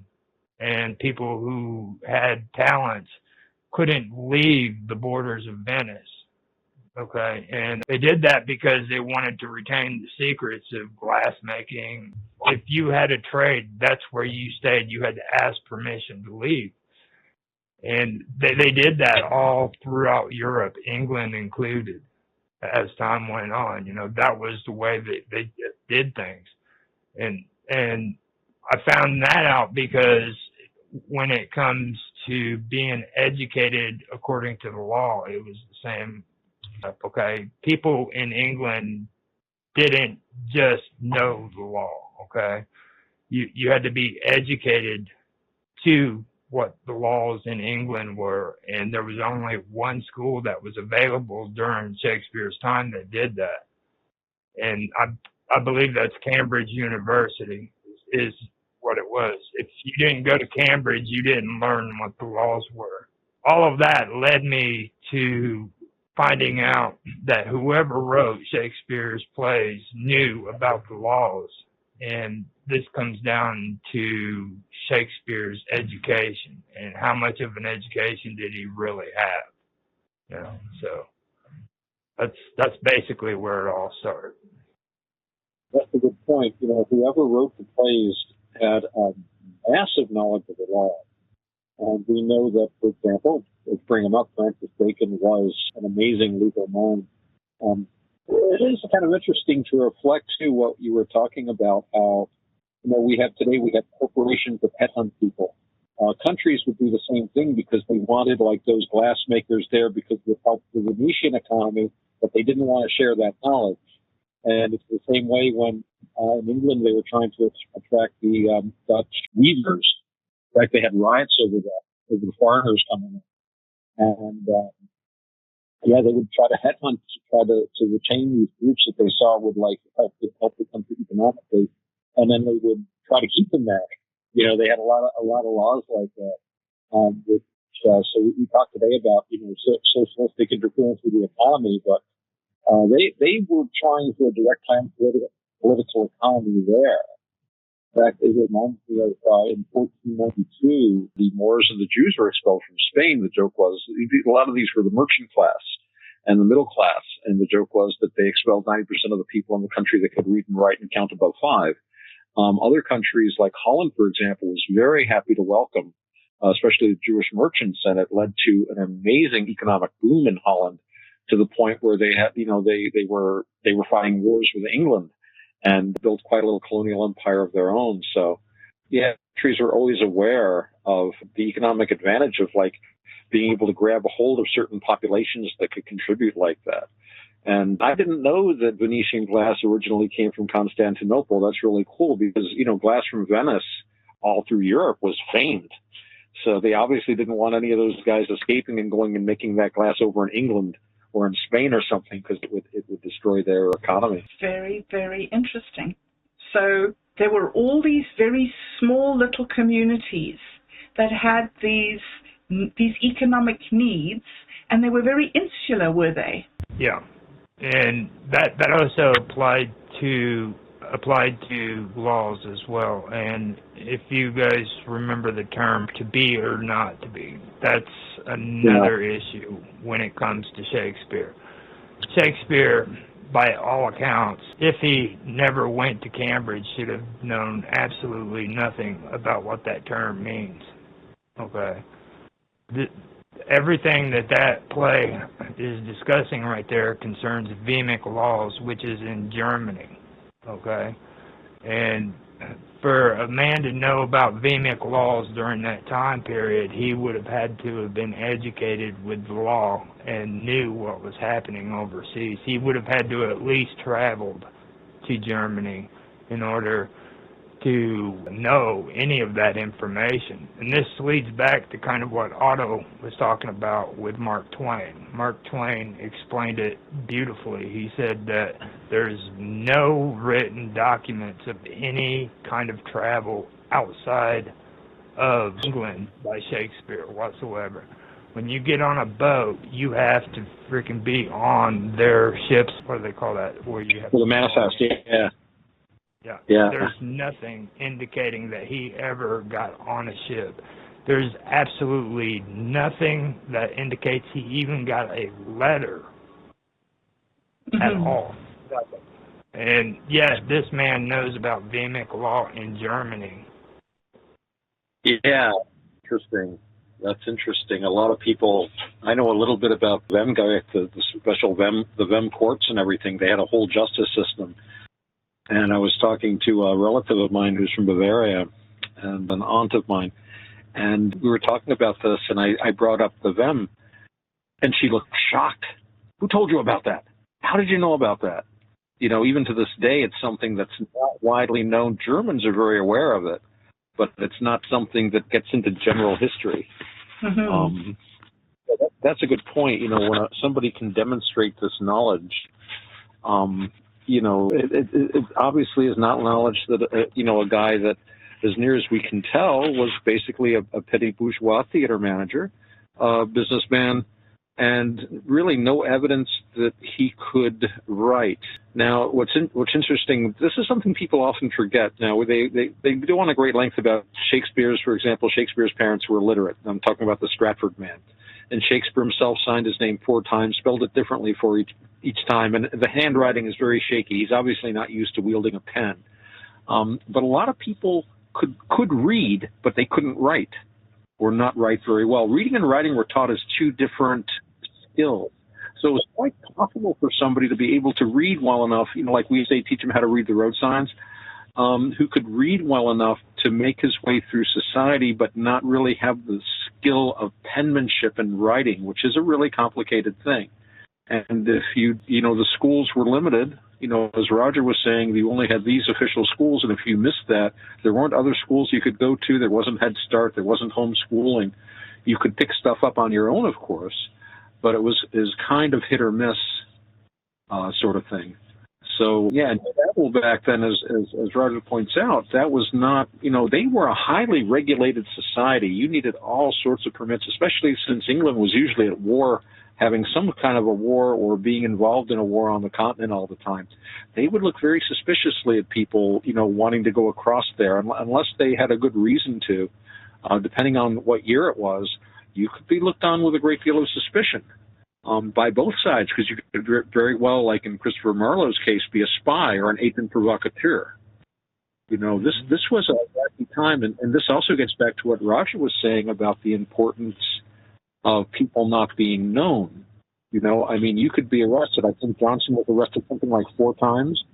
and people who had talents couldn't leave the borders of Venice. Okay, and they did that because they wanted to retain the secrets of glass making. If you had a trade, that's where you stayed. You had to ask permission to leave. And they did that all throughout Europe, England included, as time went on. That was the way that they did things. And I found that out because when it comes to being educated according to the law, it was the same Okay, people in England didn't just know the law. Okay, you had to be educated to what the laws in England were, and there was only one school that was available during Shakespeare's time that did that, and I believe that's Cambridge University is what it was. If you didn't go to Cambridge, you didn't learn what the laws were. All of that led me to finding out that whoever wrote Shakespeare's plays knew about the laws. And this comes down to Shakespeare's education and how much of an education did he really have. You know, so that's basically where it all started. That's a good point. You know, whoever wrote the plays had a massive knowledge of the law. And we know that, for example, let's bring him up, Francis Bacon was an amazing legal mind. It is kind of interesting to reflect, too, what you were talking about, how, you know, we have corporations that headhunt people. Countries would do the same thing because they wanted, like, those glassmakers there because it would help the Venetian economy, but they didn't want to share that knowledge. And it's the same way when in England they were trying to attract the Dutch weavers. In fact, they had riots over the foreigners coming in. And, they would try to headhunt to retain these groups that they saw would like help the country economically. And then they would try to keep them there. You know, they had a lot of laws like that. So we talked today about, you know, socialistic interference with the economy, but they were trying for a direct time political economy there. In fact, it reminds me of in 1492, the Moors and the Jews were expelled from Spain. The joke was a lot of these were the merchant class and the middle class, and the joke was that they expelled 90% of the people in the country that could read and write and count above 5. Other countries like Holland, for example, was very happy to welcome, especially the Jewish merchants, and it led to an amazing economic boom in Holland to the point where they had, you know, they were fighting wars with England and built quite a little colonial empire of their own. So, yeah, countries are always aware of the economic advantage of like being able to grab a hold of certain populations that could contribute like that. And I didn't know that Venetian glass originally came from Constantinople. That's really cool because, you know, glass from Venice all through Europe was famed. So they obviously didn't want any of those guys escaping and going and making that glass over in England or in Spain or something, because it would destroy their economy. Very, very interesting. So there were all these very small little communities that had these economic needs, and they were very insular, were they? Yeah, and that also applied to laws as well. And if you guys remember the term "to be or not to be," that's another issue when it comes to Shakespeare. Shakespeare, by all accounts, if he never went to Cambridge, should have known absolutely nothing about what that term means. Okay, everything that play is discussing right there concerns Vehemic laws, which is in Germany. Okay, and for a man to know about Vehemic laws during that time period, he would have had to have been educated with the law and knew what was happening overseas. He would have had to have at least traveled to Germany in order to know any of that information. And this leads back to kind of what Otto was talking about with Mark Twain. Mark Twain explained it beautifully. He said that there's no written documents of any kind of travel outside of England by Shakespeare whatsoever. When you get on a boat, you have to freaking be on their ships, what do they call that? Where you have the manifest, yeah. Yeah. There's nothing indicating that he ever got on a ship. There's absolutely nothing that indicates he even got a letter at all. And yes, this man knows about Vehemic law in Germany. Yeah, interesting. That's interesting. A lot of people, I know a little bit about Vem, the special Vem, the Vem courts and everything. They had a whole justice system. And I was talking to a relative of mine who's from Bavaria and an aunt of mine. And we were talking about this, and I brought up the Vem. And she looked shocked. Who told you about that? How did you know about that? You know, even to this day, it's something that's not widely known. Germans are very aware of it, but it's not something that gets into general history. Mm-hmm. That's a good point. You know, when somebody can demonstrate this knowledge, you know, it obviously is not knowledge that, you know, a guy that, as near as we can tell, was basically a petty bourgeois theater manager, businessman, and really no evidence that he could write. Now, what's interesting, this is something people often forget. Now, they go on a great length about Shakespeare's, for example, Shakespeare's parents were illiterate. I'm talking about the Stratford man. And Shakespeare himself signed his name 4 times, spelled it differently for each time, and the handwriting is very shaky. He's obviously not used to wielding a pen. But a lot of people could read, but they couldn't write, or not write very well. Reading and writing were taught as 2 different skills. So it was quite possible for somebody to be able to read well enough, you know, like we say, teach them how to read the road signs, who could read well enough to make his way through society, but not really have the skill of penmanship and writing, which is a really complicated thing. And if you know, the schools were limited, you know, as Roger was saying, you only had these official schools, and if you missed that, there weren't other schools you could go to. There wasn't Head Start. There wasn't homeschooling. You could pick stuff up on your own, of course, but it was kind of hit or miss sort of thing. So, yeah, and travel back then, as Roger points out, that was not, you know, they were a highly regulated society. You needed all sorts of permits, especially since England was usually at war, having some kind of a war or being involved in a war on the continent all the time. They would look very suspiciously at people, you know, wanting to go across there, unless they had a good reason to. Depending on what year it was, you could be looked on with a great deal of suspicion. By both sides, because you could very well, like in Christopher Marlowe's case, be a spy or an agent provocateur. You know, this was a wacky time, and this also gets back to what Roger was saying about the importance of people not being known. You know, I mean, you could be arrested. I think Johnson was arrested something like 4 times.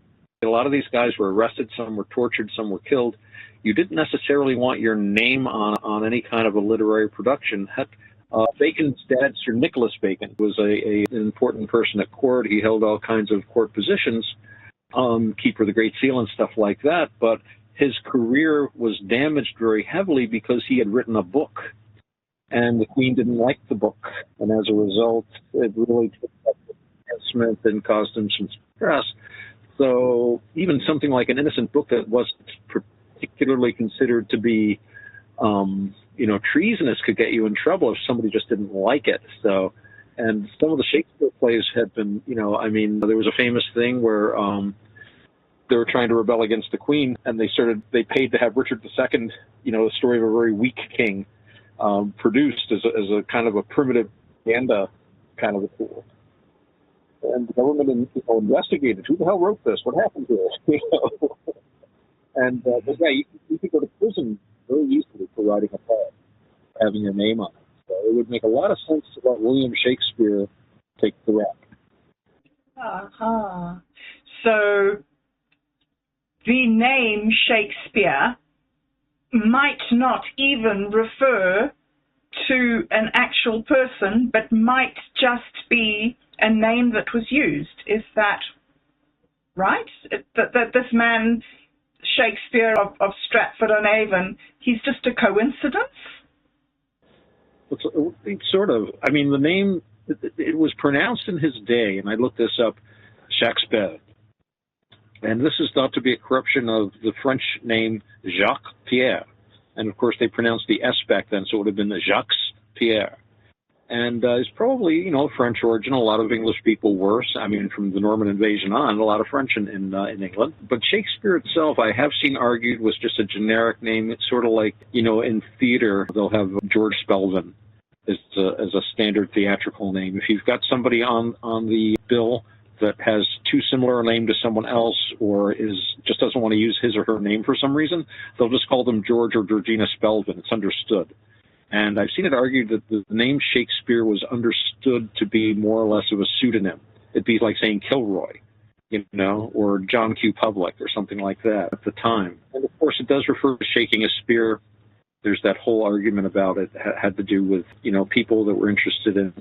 A lot of these guys were arrested, some were tortured, some were killed. You didn't necessarily want your name on any kind of a literary production. Heck, Bacon's dad, Sir Nicholas Bacon, was an important person at court. He held all kinds of court positions, Keeper of the Great Seal and stuff like that, but his career was damaged very heavily because he had written a book, and the Queen didn't like the book, and as a result, it really took up the advancement and caused him some stress. So even something like an innocent book that wasn't particularly considered to be you know, treasonous could get you in trouble if somebody just didn't like it. So, and some of the Shakespeare plays had been, you know, I mean, there was a famous thing where they were trying to rebel against the Queen, and they paid to have Richard II, you know, the story of a very weak king, produced as a kind of a primitive propaganda kind of a tool. And the government, you know, investigated who the hell wrote this, what happened to it, you know. And but yeah, you could go to prison very easily for writing a play, having your name on it. So it would make a lot of sense to let William Shakespeare take the rap. Uh-huh. So the name Shakespeare might not even refer to an actual person, but might just be a name that was used. Is that right? That this man, Shakespeare of Stratford-on-Avon, he's just a coincidence? It's sort of. I mean, the name, it was pronounced in his day, and I looked this up, Shakespeare. And this is thought to be a corruption of the French name Jacques Pierre. And, of course, they pronounced the S back then, so it would have been the Jacques Pierre. And it's probably, you know, French origin. A lot of English people were. I mean, from the Norman invasion on, a lot of French in England. But Shakespeare itself, I have seen argued, was just a generic name. It's sort of like, you know, in theater, they'll have George Spelvin as a standard theatrical name. If you've got somebody on the bill that has too similar a name to someone else, or just doesn't want to use his or her name for some reason, they'll just call them George or Georgina Spelvin. It's understood. And I've seen it argued that the name Shakespeare was understood to be more or less of a pseudonym. It'd be like saying Kilroy, you know, or John Q. Public or something like that at the time. And of course, it does refer to shaking a spear. There's that whole argument about it had to do with, you know, people that were interested in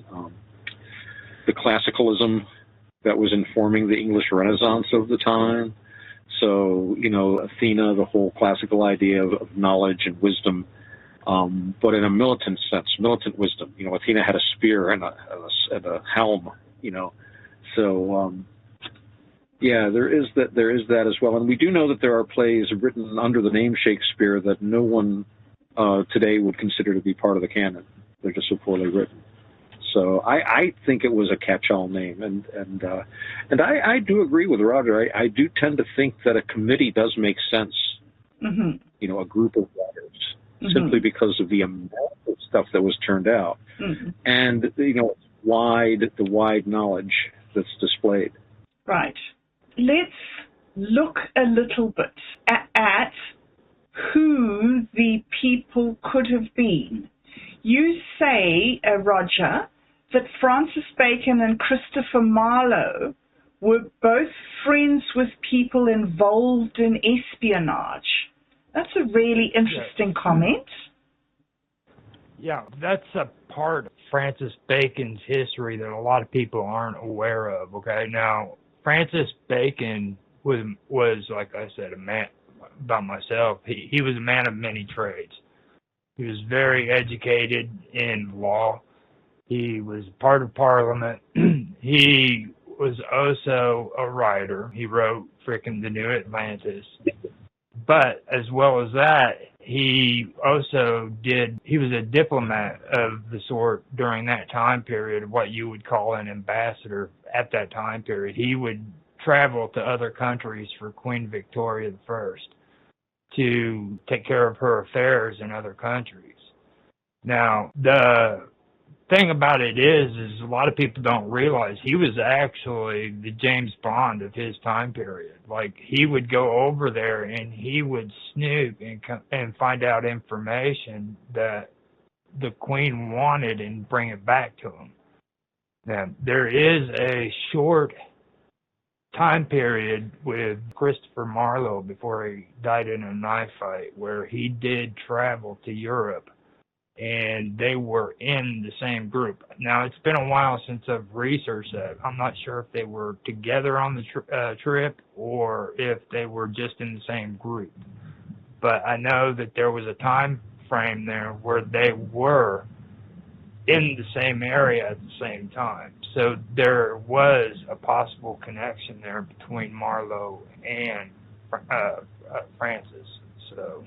the classicalism that was informing the English Renaissance of the time. So, Athena, the whole classical idea of knowledge and wisdom, but in a militant sense, militant wisdom. Athena had a spear and a helm, So, there is that as well. And we do know that there are plays written under the name Shakespeare that no one today would consider to be part of the canon. They're just so poorly written. So I think it was a catch-all name, and I do agree with Roger. I do tend to think that a committee does make sense. Mm-hmm. A group of writers, simply because of the amount of stuff that was turned out, and the wide knowledge that's displayed. Right. Let's look a little bit at who the people could have been. You say, Roger, that Francis Bacon and Christopher Marlowe were both friends with people involved in espionage. That's a really interesting comment. Yeah, that's a part of Francis Bacon's history that a lot of people aren't aware of, okay? Now, Francis Bacon was like I said, a man, about myself, he was a man of many trades. He was very educated in law. He was part of Parliament. He was also a writer. He wrote frickin' The New Atlantis. But as well as that, he was a diplomat of the sort during that time period, what you would call an ambassador at that time period. He would travel to other countries for Queen Victoria I to take care of her affairs in other countries. Now, the thing about it is a lot of people don't realize he was actually the James Bond of his time period. Like, he would go over there and he would snoop and find out information that the Queen wanted and bring it back to him. Now, there is a short time period with Christopher Marlowe before he died in a knife fight where he did travel to Europe and they were in the same group. Now, it's been a while since I've researched that. I'm not sure if they were together on the trip or if they were just in the same group. But I know that there was a time frame there where they were in the same area at the same time. So there was a possible connection there between Marlowe and Francis. So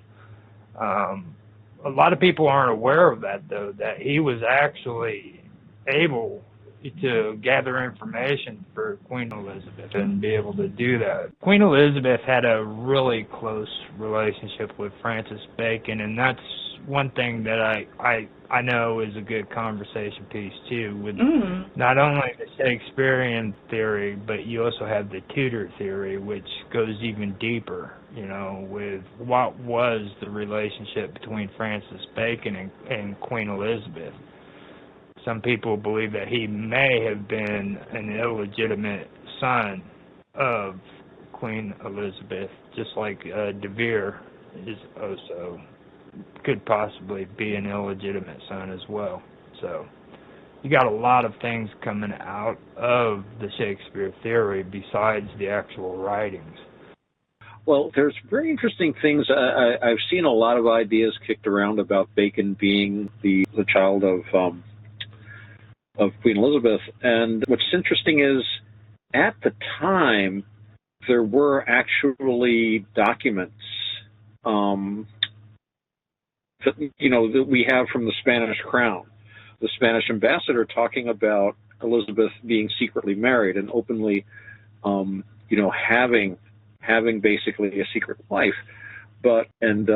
a lot of people aren't aware of that, though, that he was actually able to gather information for Queen Elizabeth and be able to do that. Queen Elizabeth had a really close relationship with Francis Bacon, and that's one thing that I know is a good conversation piece, too, with not only the Shakespearean theory, but you also have the Tudor theory, which goes even deeper, with what was the relationship between Francis Bacon and Queen Elizabeth. Some people believe that he may have been an illegitimate son of Queen Elizabeth, just like De Vere is also could possibly be an illegitimate son as well. So you got a lot of things coming out of the Shakespeare theory besides the actual writings. Well, there's very interesting things. I've seen a lot of ideas kicked around about Bacon being the child of Queen Elizabeth. And what's interesting is, at the time, there were actually documents that we have from the Spanish crown, the Spanish ambassador talking about Elizabeth being secretly married and openly, having basically a secret life. But at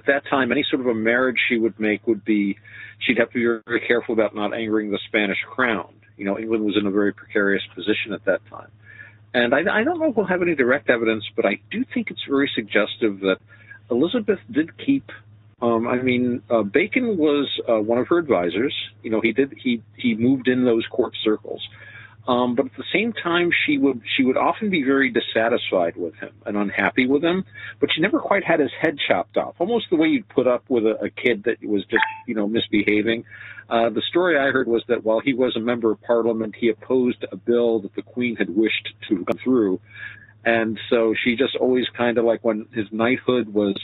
that time, any sort of a marriage she would make she'd have to be very, very careful about not angering the Spanish crown. England was in a very precarious position at that time. And I don't know if we'll have any direct evidence, but I do think it's very suggestive that Elizabeth did keep. Bacon was one of her advisors. He moved in those court circles. But at the same time, she would often be very dissatisfied with him and unhappy with him. But she never quite had his head chopped off, almost the way you'd put up with a kid that was just misbehaving. The story I heard was that while he was a member of Parliament, he opposed a bill that the Queen had wished to come through, and so she just always kind of like when his knighthood was.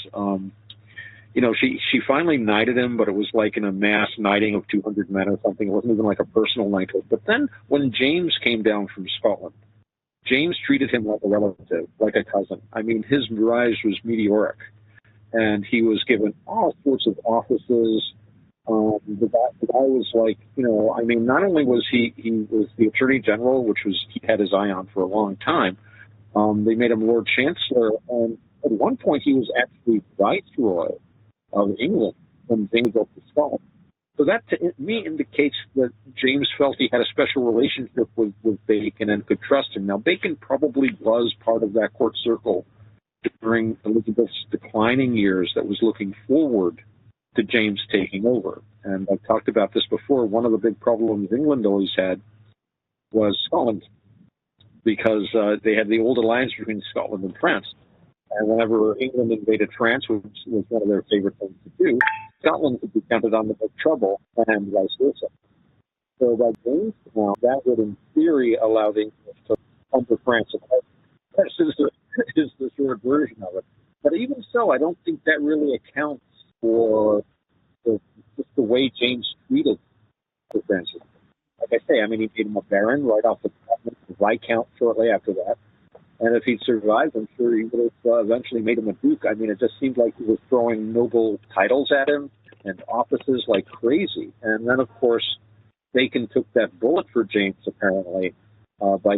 She finally knighted him, but it was like in a mass knighting of 200 men or something. It wasn't even like a personal knighthood. But then when James came down from Scotland, James treated him like a relative, like a cousin. I mean, his rise was meteoric, and he was given all sorts of offices. The guy was like, not only was he was the Attorney General, which was he had his eye on for a long time. They made him Lord Chancellor, and at one point he was actually Viceroy of England when things go to Scotland. So that to me indicates that James felt he had a special relationship with Bacon and could trust him. Now, Bacon probably was part of that court circle during Elizabeth's declining years that was looking forward to James taking over. And I've talked about this before. One of the big problems England always had was Scotland, because they had the old alliance between Scotland and France. And whenever England invaded France, which was one of their favorite things to do, Scotland could be counted on to make trouble, and vice versa. So by James now, that would in theory allow the English to conquer France. This is the short version of it. But even so, I don't think that really accounts for just the way James treated the French. Like I say, he made him a baron right off the bat, a viscount shortly after that. And if he'd survived, I'm sure he would have eventually made him a duke. It just seemed like he was throwing noble titles at him and offices like crazy. And then, of course, Bacon took that bullet for James, apparently, by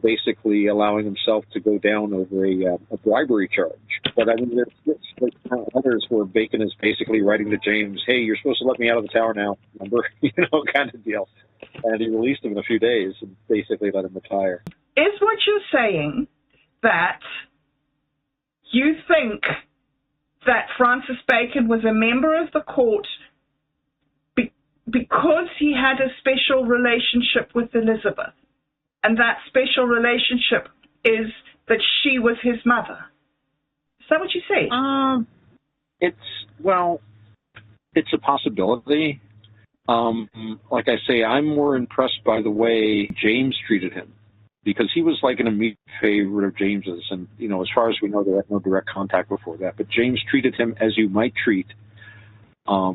basically allowing himself to go down over a bribery charge. But there's others where Bacon is basically writing to James, "Hey, you're supposed to let me out of the tower now," remember, kind of deal. And he released him in a few days and basically let him retire. Is what you're saying that you think that Francis Bacon was a member of the court because he had a special relationship with Elizabeth, and that special relationship is that she was his mother? Is that what you say? It's a possibility. Like I say, I'm more impressed by the way James treated him, because he was like an immediate favorite of James's. And, as far as we know, they had no direct contact before that. But James treated him as you might treat, a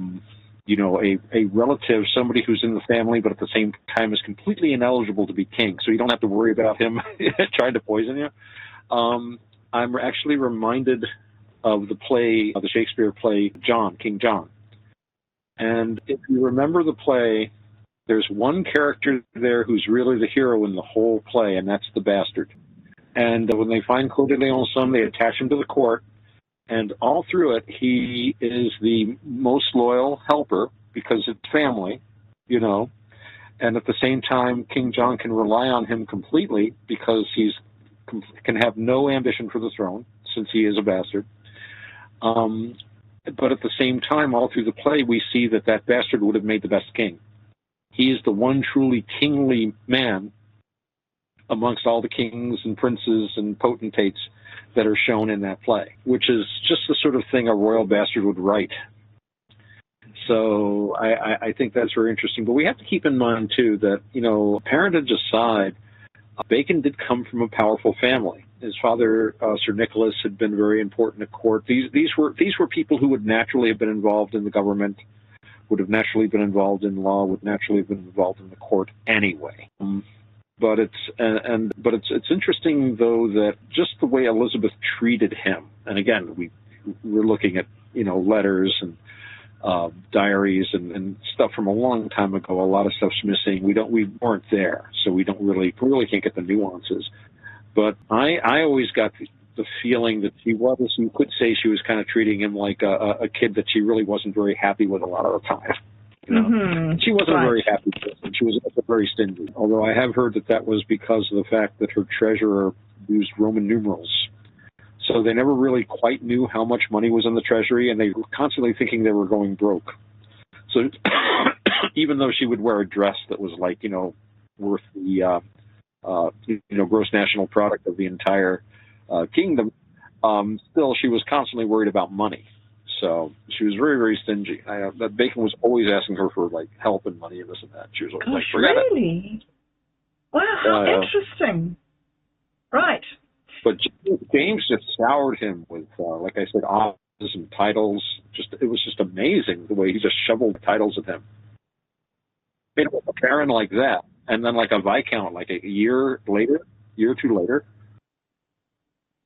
relative, somebody who's in the family, but at the same time is completely ineligible to be king. So you don't have to worry about him trying to poison you. I'm actually reminded of the Shakespeare play, King John. And if you remember the play, there's one character there who's really the hero in the whole play, and that's the bastard. And when they find Coeur de Leon's son, they attach him to the court, and all through it, he is the most loyal helper because it's family, and at the same time, King John can rely on him completely because can have no ambition for the throne since he is a bastard. But at the same time, all through the play, we see that bastard would have made the best king. He is the one truly kingly man amongst all the kings and princes and potentates that are shown in that play, which is just the sort of thing a royal bastard would write. So I think that's very interesting. But we have to keep in mind, too, that, parentage aside, Bacon did come from a powerful family. His father, Sir Nicholas, had been very important at court. These were people who would naturally have been involved in the government, would have naturally been involved in law, would naturally have been involved in the court anyway. But it's interesting, though, that just the way Elizabeth treated him, and again, we're looking at letters and diaries and stuff from a long time ago. A lot of stuff's missing. We weren't there, so we really can't get the nuances. But I always got the feeling that you could say she was kind of treating him like a kid that she really wasn't very happy with a lot of the time. Mm-hmm. She wasn't a very happy person. She was also very stingy. Although I have heard that was because of the fact that her treasurer used Roman numerals. So they never really quite knew how much money was in the treasury, and they were constantly thinking they were going broke. So even though she would wear a dress that was like, worth the gross national product of the entire kingdom. Still, she was constantly worried about money. So she was very, very stingy. That Bacon was always asking her for like help and money and this and that. She was always like, "Forget really? it." Wow, how interesting. Right. But James just soured him with, like I said, honors and titles. It was just amazing the way he just shoveled titles at him. You know, a Baron like that, and then like a Viscount like a year or two later.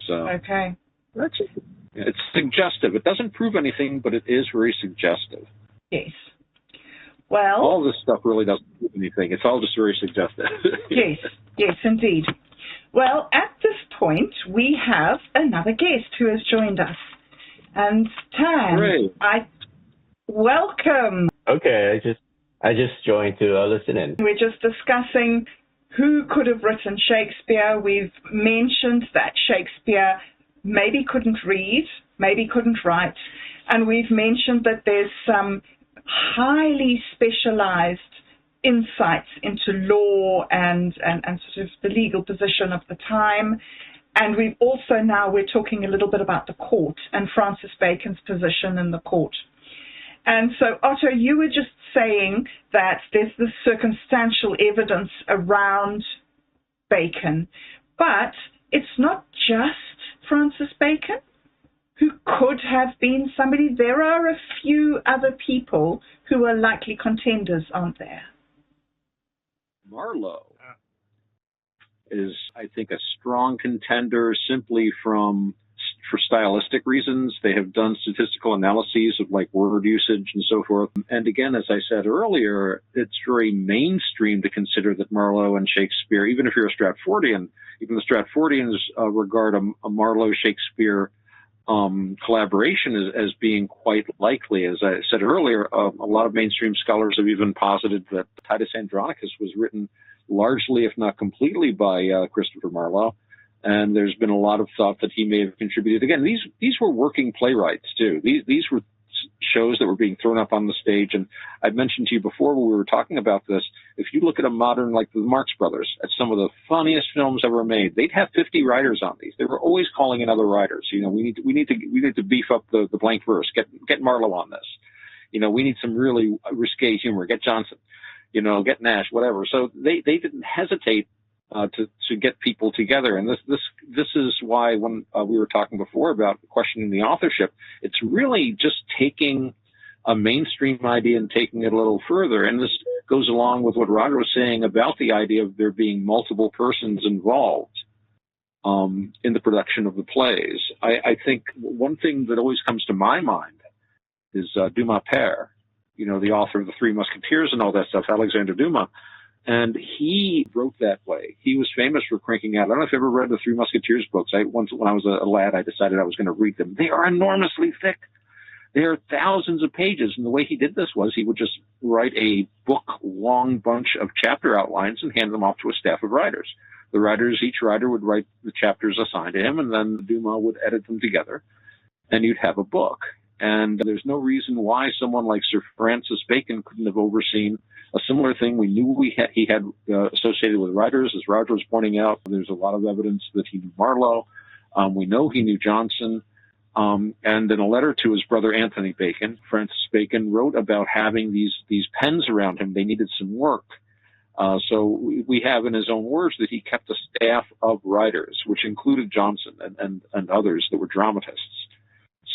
So okay, that's it. It's suggestive. It doesn't prove anything, but it is very suggestive. Yes. Well, all this stuff really doesn't prove anything. It's all just very suggestive. Yes, indeed. Well, at this point, we have another guest who has joined us. And Tan, welcome. Okay, I just joined to listen in. We're just discussing who could have written Shakespeare. We've mentioned that Shakespeare maybe couldn't read, maybe couldn't write, and we've mentioned that there's some highly specialized insights into law and sort of the legal position of the time. And we've also we're talking a little bit about the court and Francis Bacon's position in the court. And so, Otto, you were just saying that there's this circumstantial evidence around Bacon, but it's not just Francis Bacon who could have been somebody. There are a few other people who are likely contenders, aren't there? Marlowe is, I think, a strong contender simply for stylistic reasons. They have done statistical analyses of like word usage and so forth. And again, as I said earlier, it's very mainstream to consider that Marlowe and Shakespeare, even if you're a Stratfordian, even the Stratfordians regard a Marlowe-Shakespeare collaboration as being quite likely. As I said earlier, a lot of mainstream scholars have even posited that Titus Andronicus was written largely, if not completely, by Christopher Marlowe. And there's been a lot of thought that he may have contributed. Again, these were working playwrights, too. These were shows that were being thrown up on the stage. And I mentioned to you before when we were talking about this, if you look at a modern, like the Marx Brothers, at some of the funniest films ever made, they'd have 50 writers on these. They were always calling in other writers. You know, we need to beef up the blank verse. Get Marlowe on this. You know, we need some really risque humor. Get Johnson. You know, get Nash, whatever. So they didn't hesitate to get people together. And this is why when we were talking before about questioning the authorship, it's really just taking a mainstream idea and taking it a little further. And this goes along with what Roger was saying about the idea of there being multiple persons involved in the production of the plays. I think one thing that always comes to my mind is Dumas Père, you know, the author of The Three Musketeers and all that stuff, Alexandre Dumas. And he wrote that way. He was famous for cranking out. I don't know if you ever read the Three Musketeers books. Once when I was a lad, I decided I was going to read them. They are enormously thick. They are thousands of pages. And the way he did this was he would just write a book-long bunch of chapter outlines and hand them off to a staff of writers. Each writer would write the chapters assigned to him, and then Dumas would edit them together, and you'd have a book. And there's no reason why someone like Sir Francis Bacon couldn't have overseen a similar thing. We knew he had associated with writers, as Roger was pointing out. There's a lot of evidence that he knew Marlowe. We know he knew Johnson. And in a letter to his brother Anthony Bacon, Francis Bacon wrote about having these pens around him. They needed some work. So we have in his own words that he kept a staff of writers, which included Johnson and others that were dramatists.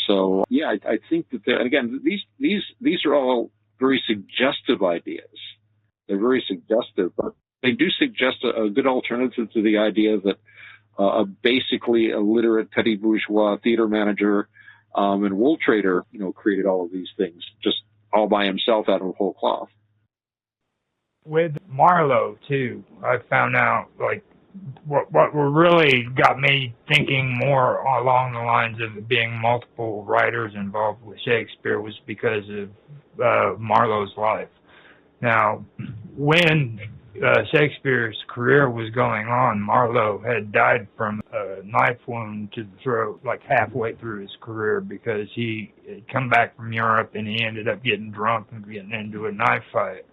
So, yeah, I think that, again, these are all very suggestive ideas. They're very suggestive, but they do suggest a good alternative to the idea that basically a literate petty bourgeois theater manager and wool trader, you know, created all of these things just all by himself out of whole cloth. With Marlowe, too, I found out, like, what really got me thinking more along the lines of being multiple writers involved with Shakespeare was because of Marlowe's life. Now, when Shakespeare's career was going on, Marlowe had died from a knife wound to the throat, like halfway through his career, because he had come back from Europe and he ended up getting drunk and getting into a knife fight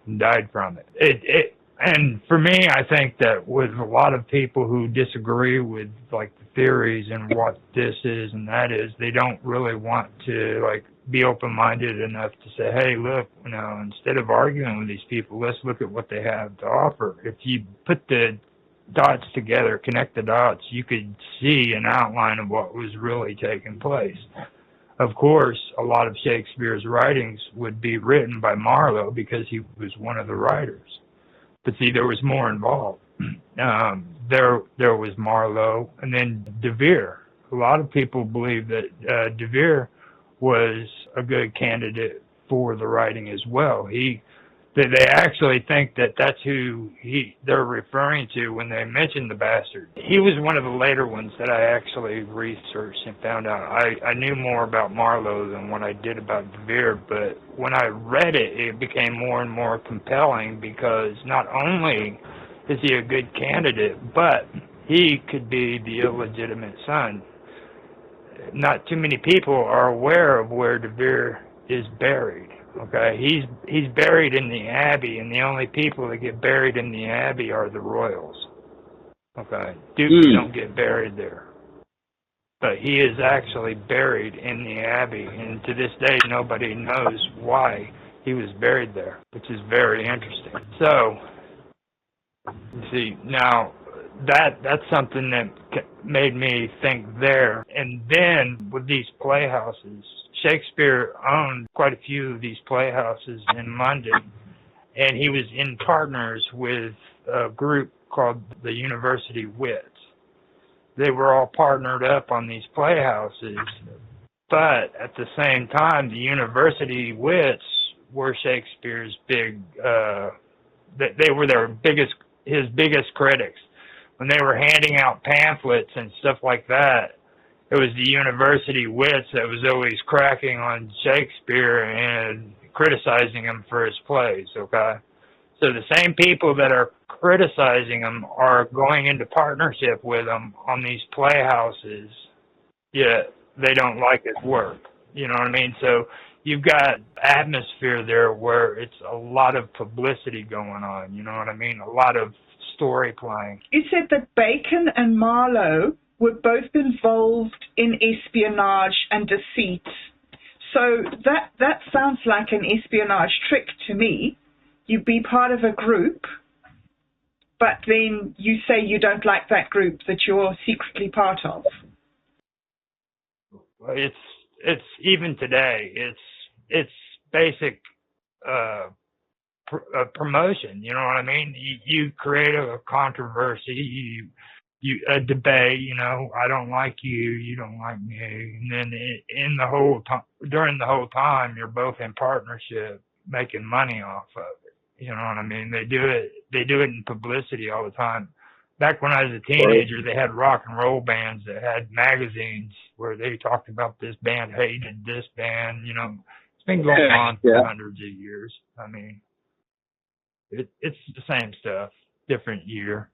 and died from it. And for me, I think that with a lot of people who disagree with like the theories and what this is and that is, they don't really want to like be open-minded enough to say, hey, look, instead of arguing with these people, let's look at what they have to offer. If you put the dots together, connect the dots, you could see an outline of what was really taking place. Of course, a lot of Shakespeare's writings would be written by Marlowe because he was one of the writers. But see, there was more involved. There was Marlowe, and then De Vere. A lot of people believe that De Vere was a good candidate for the writing as well. They actually think that that's who they're referring to when they mention the bastard. He was one of the later ones that I actually researched and found out. I knew more about Marlowe than what I did about De Vere, but when I read it, it became more and more compelling because not only is he a good candidate, but he could be the illegitimate son. Not too many people are aware of where De Vere is buried. Okay, he's buried in the Abbey, and the only people that get buried in the Abbey are the royals. Okay, dukes don't get buried there, but he is actually buried in the Abbey, and to this day nobody knows why he was buried there, which is very interesting. So, you see, now that's something that made me think there. And then with these playhouses, Shakespeare owned quite a few of these playhouses in London, and he was in partners with a group called the University Wits. They were all partnered up on these playhouses, but at the same time, the University Wits were Shakespeare's they were his biggest critics. When they were handing out pamphlets and stuff like that, it was the University Wits that was always cracking on Shakespeare and criticizing him for his plays, okay? So the same people that are criticizing him are going into partnership with him on these playhouses, yet they don't like his work. You know what I mean? So you've got atmosphere there where it's a lot of publicity going on, you know what I mean? A lot of story playing. You said that Bacon and Marlowe were both involved in espionage and deceit. So that sounds like an espionage trick to me. You be part of a group, but then you say you don't like that group that you're secretly part of. It's even today. It's basic promotion. You know what I mean? You create a controversy. A debate, I don't like you, you don't like me, and then during the whole time, you're both in partnership, making money off of it. You know what I mean? They do it in publicity all the time. Back when I was a teenager, they had rock and roll bands that had magazines where they talked about this band hated this band. It's been going on for hundreds of years. I mean, it's the same stuff, different year.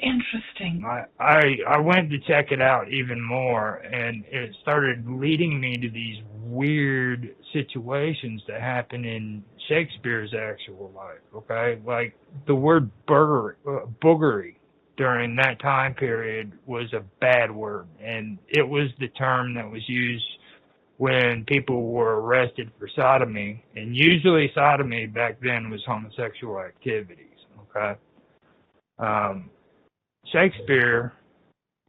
Interesting. I went to check it out even more, and it started leading me to these weird situations that happen in Shakespeare's actual life, okay? Like the word boogery during that time period was a bad word, and it was the term that was used when people were arrested for sodomy, and usually sodomy back then was homosexual activities, okay? Shakespeare,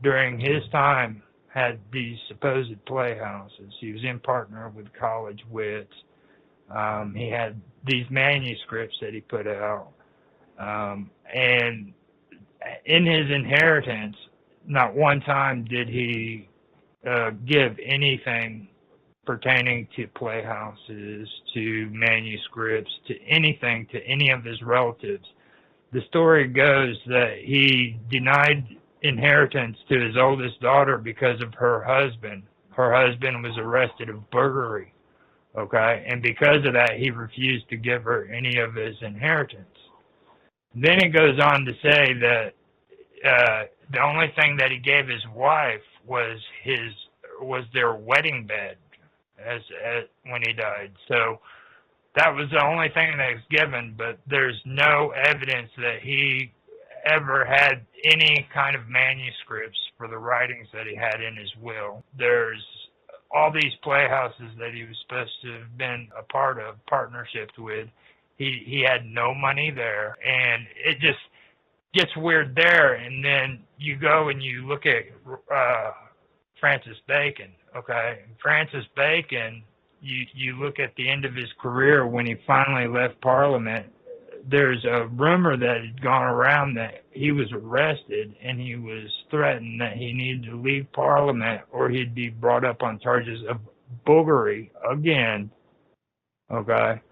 during his time, had these supposed playhouses. He was in partner with college wits. He had these manuscripts that he put out. And in his inheritance, not one time did he give anything pertaining to playhouses, to manuscripts, to anything, to any of his relatives. The story goes that he denied inheritance to his oldest daughter because of her husband. Her husband was arrested of burglary, okay? And because of that, he refused to give her any of his inheritance. Then it goes on to say that the only thing that he gave his wife was their wedding bed as when he died. So That was the only thing that was given, but there's no evidence that he ever had any kind of manuscripts for the writings that he had in his will. There's all these playhouses that he was supposed to have been a part of, partnerships with. He had no money there, and it just gets weird there. And then you go and you look at Francis Bacon, okay? Francis Bacon, you look at the end of his career when he finally left Parliament, there's a rumor that had gone around that he was arrested and he was threatened that he needed to leave Parliament or he'd be brought up on charges of boogery again, okay?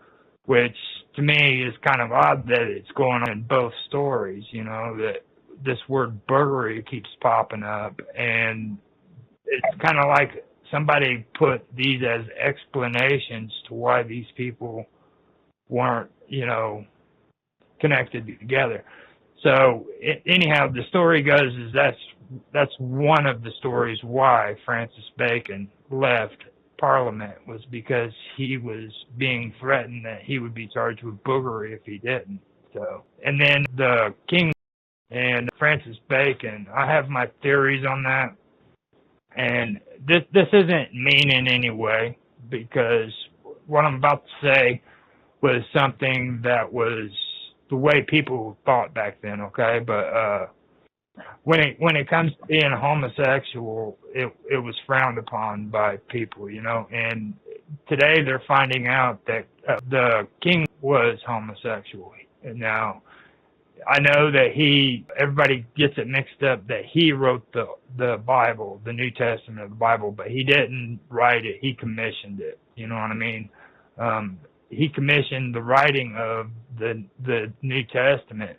Which to me is kind of odd that it's going on in both stories, you know, that this word boogery keeps popping up, and it's kind of like somebody put these as explanations to why these people weren't, you know, connected together. So anyhow, the story goes is that's one of the stories why Francis Bacon left Parliament, was because he was being threatened that he would be charged with boogery if he didn't. So, and then the king and Francis Bacon, I have my theories on that, and this isn't mean in any way, because what I'm about to say was something that was the way people thought back then, okay? But when it comes to being homosexual, it was frowned upon by people, you know. And today they're finding out that the king was homosexual. And now I know that everybody gets it mixed up that he wrote the Bible, the New Testament of the Bible, but he didn't write it. He commissioned it. You know what I mean? He commissioned the writing of the New Testament,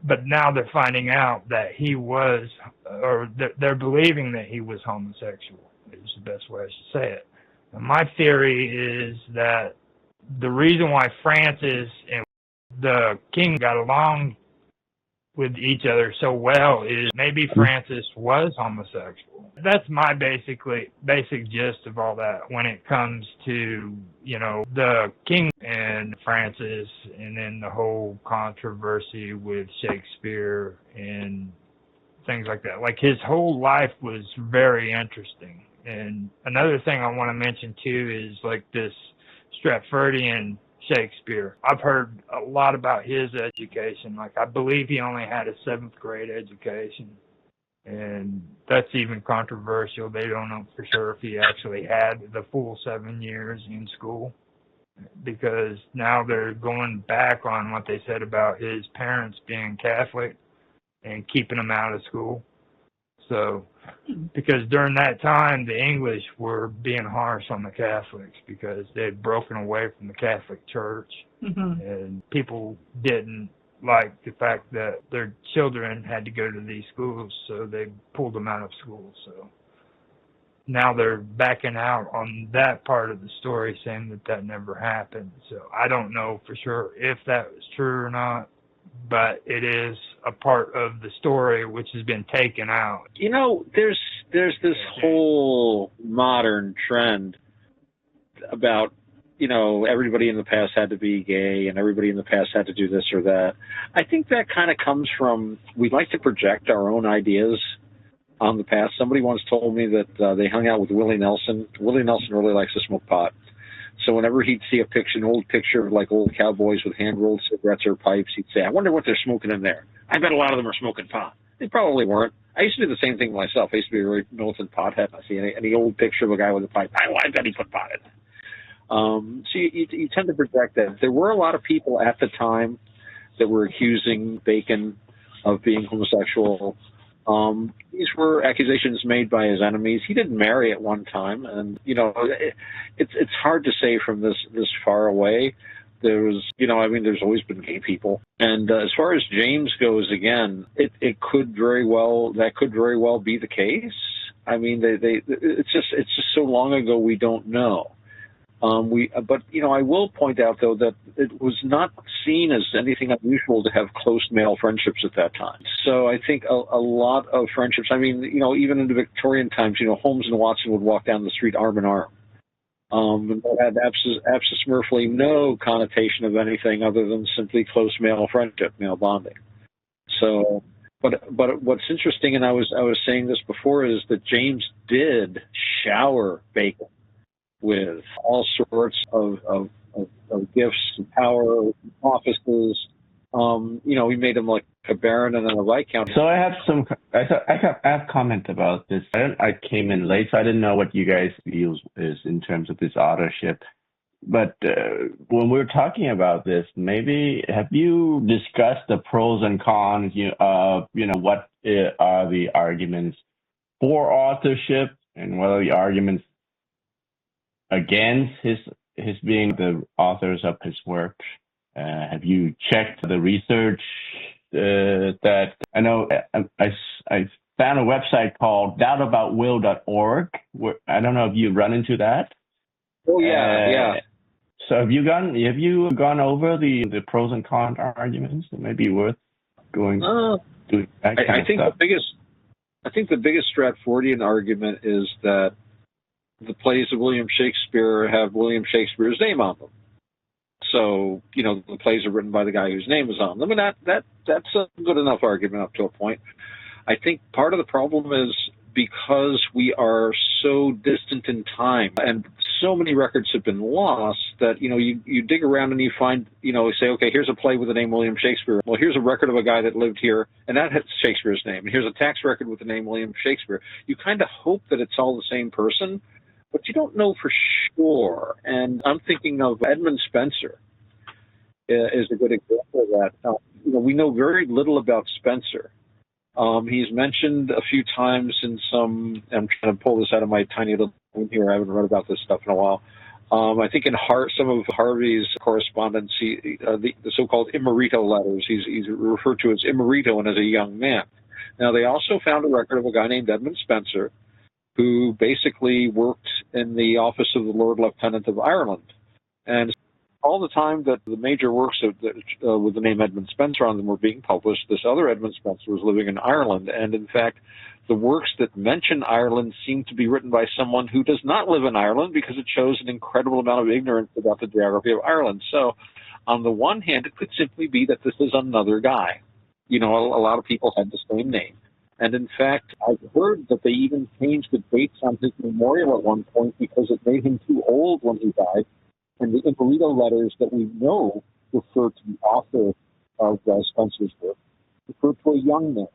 but now they're finding out that he was, or they're believing that he was homosexual, is the best way I should say it. And my theory is that the reason why Francis and the king got along with each other so well is maybe Francis was homosexual. That's my basic gist of all that when it comes to, you know, the king and Francis, and then the whole controversy with Shakespeare and things like that. Like, his whole life was very interesting. And another thing I want to mention too is like this Stratfordian Shakespeare. I've heard a lot about his education. Like, I believe he only had a 7th grade education, and that's even controversial. They don't know for sure if he actually had the full 7 years in school, because now they're going back on what they said about his parents being Catholic and keeping him out of school. So, because during that time, the English were being harsh on the Catholics because they had broken away from the Catholic Church, and people didn't like the fact that their children had to go to these schools, so they pulled them out of school. So now they're backing out on that part of the story, saying that never happened. So I don't know for sure if that was true or not, but it is a part of the story which has been taken out. You know, there's this whole modern trend about, you know, everybody in the past had to be gay and everybody in the past had to do this or that. I think that kind of comes from, we like to project our own ideas on the past. Somebody once told me that they hung out with Willie Nelson. Willie Nelson really likes to smoke pot. So whenever he'd see an old picture of like old cowboys with hand-rolled cigarettes or pipes, he'd say, I wonder what they're smoking in there. I bet a lot of them are smoking pot. They probably weren't. I used to do the same thing myself. I used to be a very militant pothead. I see any old picture of a guy with a pipe, I bet he put pot in it. So you tend to project that. There were a lot of people at the time that were accusing Bacon of being homosexual. These were accusations made by his enemies. He didn't marry at one time, and you know, it's hard to say from this far away. There's always been gay people, and as far as James goes, again, it could very well be the case. I mean, it's just so long ago we don't know. But you know, I will point out though that it was not seen as anything unusual to have close male friendships at that time. So I think a lot of friendships. I mean, you know, even in the Victorian times, you know, Holmes and Watson would walk down the street arm in arm. And that had absolutely no connotation of anything other than simply close male friendship, male bonding. So, but what's interesting, and I was saying this before, is that James did shower Bacon with all sorts of gifts and power, offices. He made him like a baron and then a viscount. So I have comment about this. I came in late, so I didn't know what you guys views is in terms of this authorship. But when we're talking about this, maybe have you discussed the pros and cons? What are the arguments for authorship, and what are the arguments against his being the authors of his work? Have you checked the research that I know? I found a website called doubtaboutwill.org. I don't know if you run into that. Oh yeah. So have you gone over the pros and cons arguments? It may be worth doing that kind of stuff. I think the biggest Stratfordian argument is that the plays of William Shakespeare have William Shakespeare's name on them. So, the plays are written by the guy whose name is on them, and that's a good enough argument up to a point. I think part of the problem is because we are so distant in time and so many records have been lost that, you dig around and you find, say, okay, here's a play with the name William Shakespeare. Well, here's a record of a guy that lived here, and that has Shakespeare's name. And here's a tax record with the name William Shakespeare. You kind of hope that it's all the same person, but you don't know for sure. And I'm thinking of Edmund Spenser is a good example of that. We know very little about Spenser. He's mentioned a few times in some, I'm trying to pull this out of my tiny little room here. I haven't read about this stuff in a while. I think in some of Harvey's correspondence, the so-called Immerito letters, he's referred to as Immerito and as a young man. Now, they also found a record of a guy named Edmund Spenser, who basically worked in the office of the Lord Lieutenant of Ireland. And all the time that the major works with the name Edmund Spenser on them were being published, this other Edmund Spenser was living in Ireland. And in fact, the works that mention Ireland seem to be written by someone who does not live in Ireland, because it shows an incredible amount of ignorance about the geography of Ireland. So on the one hand, it could simply be that this is another guy. A lot of people had the same name. And in fact, I've heard that they even changed the dates on his memorial at one point because it made him too old when he died. And the Immerito letters that we know refer to the author of Spenser's work, refer to a young man.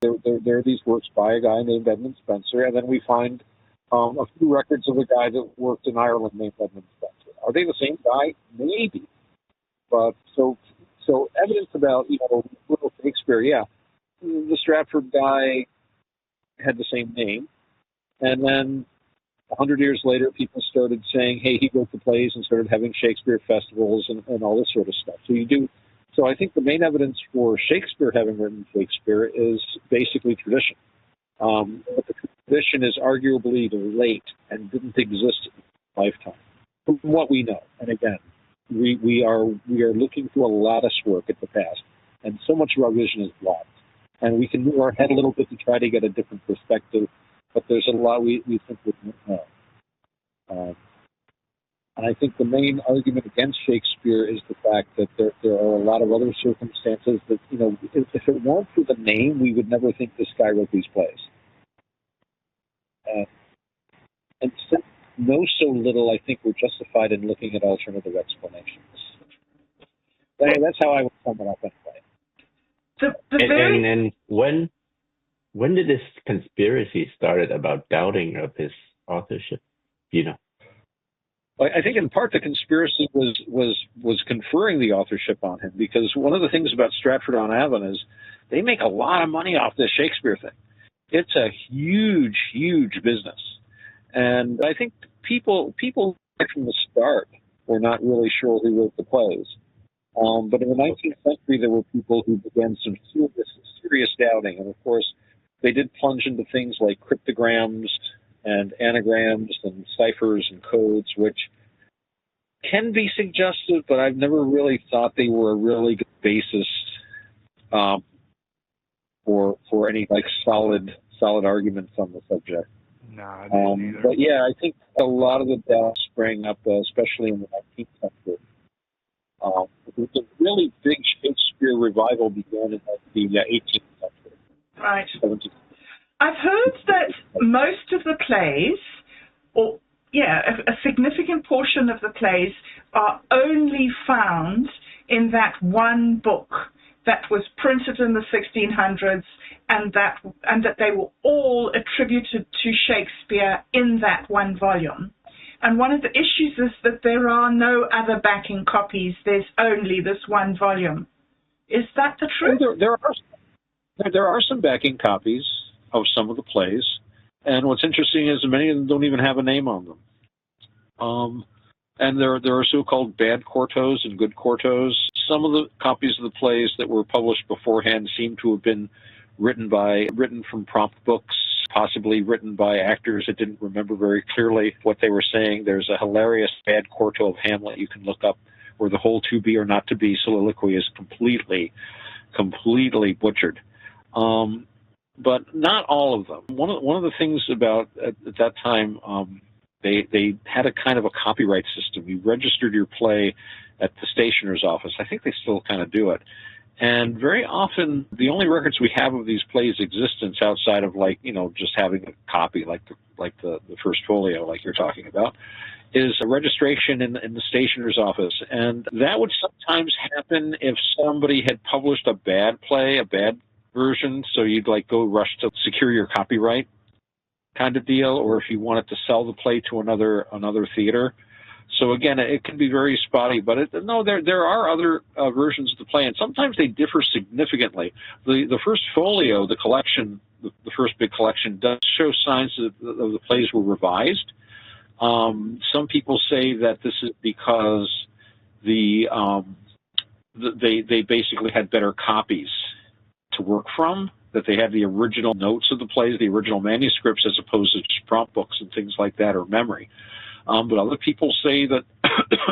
There are these works by a guy named Edmund Spenser, and then we find a few records of a guy that worked in Ireland named Edmund Spenser. Are they the same guy? Maybe. But so evidence about, little Shakespeare, yeah. The Stratford guy had the same name, and then 100 years later, people started saying, hey, he wrote the plays, and started having Shakespeare festivals and all this sort of stuff. So I think the main evidence for Shakespeare having written Shakespeare is basically tradition. But the tradition is arguably late and didn't exist in his lifetime, from what we know. And again, we are looking through a lot of work at the past, and so much of our vision is blocked. And we can move our head a little bit to try to get a different perspective, but there's a lot we think we don't know. And I think the main argument against Shakespeare is the fact that there are a lot of other circumstances that, if it weren't for the name, we would never think this guy wrote these plays. And since we know so little, I think we're justified in looking at alternative explanations. But anyway, that's how I would sum it up anyway. And when did this conspiracy started about doubting of his authorship? I think in part the conspiracy was conferring the authorship on him, because one of the things about Stratford-on-Avon is they make a lot of money off this Shakespeare thing. It's a huge, huge business. And I think people right from the start were not really sure who wrote the plays. But in the 19th century, there were people who began some serious doubting. And of course, they did plunge into things like cryptograms and anagrams and ciphers and codes, which can be suggestive, but I've never really thought they were a really good basis for any solid arguments on the subject. No, I didn't either. But yeah, I think a lot of the doubts sprang up, especially in the 19th century. The really big Shakespeare revival began in the 18th century. Right. 17th. I've heard that most of the plays, or a significant portion of the plays are only found in that one book that was printed in the 1600s, and that they were all attributed to Shakespeare in that one volume. And one of the issues is that there are no other backing copies. There's only this one volume. Is that the truth? There are some backing copies of some of the plays, and what's interesting is many of them don't even have a name on them. And there are so-called bad quartos and good quartos. Some of the copies of the plays that were published beforehand seem to have been written from prompt books, possibly written by actors that didn't remember very clearly what they were saying. There's a hilarious bad quarto of Hamlet you can look up, where the whole to be or not to be soliloquy is completely butchered. But not all of them. One of the things about at that time, they had a kind of a copyright system. You registered your play at the stationer's office. I think they still kind of do it. And very often, the only records we have of these plays' existence outside of just having a copy, like the first folio, like you're talking about, is a registration in the stationer's office. And that would sometimes happen if somebody had published a bad play, a bad version, so you'd go rush to secure your copyright kind of deal, or if you wanted to sell the play to another theater. So again, it can be very spotty, but there are other versions of the play, and sometimes they differ significantly. The first folio, the collection, the first big collection, does show signs that the plays were revised. Some people say that this is because they basically had better copies to work from, that they had the original notes of the plays, the original manuscripts, as opposed to just prompt books and things like that, or memory. But other people say that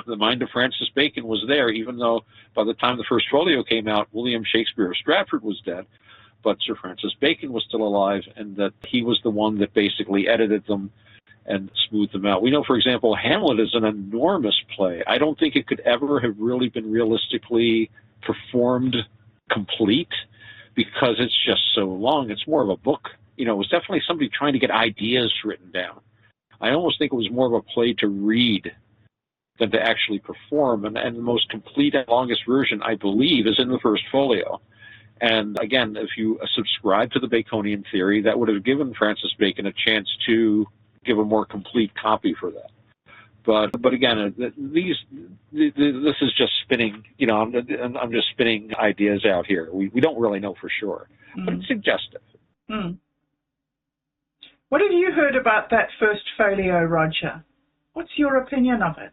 the mind of Francis Bacon was there, even though by the time the first folio came out, William Shakespeare of Stratford was dead, but Sir Francis Bacon was still alive, and that he was the one that basically edited them and smoothed them out. We know, for example, Hamlet is an enormous play. I don't think it could ever have really been realistically performed complete, because it's just so long. It's more of a book. It was definitely somebody trying to get ideas written down. I almost think it was more of a play to read than to actually perform. And the most complete and longest version, I believe, is in the first folio. And again, if you subscribe to the Baconian theory, that would have given Francis Bacon a chance to give a more complete copy for that. But again, this is just spinning. I'm just spinning ideas out here. We don't really know for sure, but it's suggestive. Mm. What have you heard about that first folio, Roger? What's your opinion of it?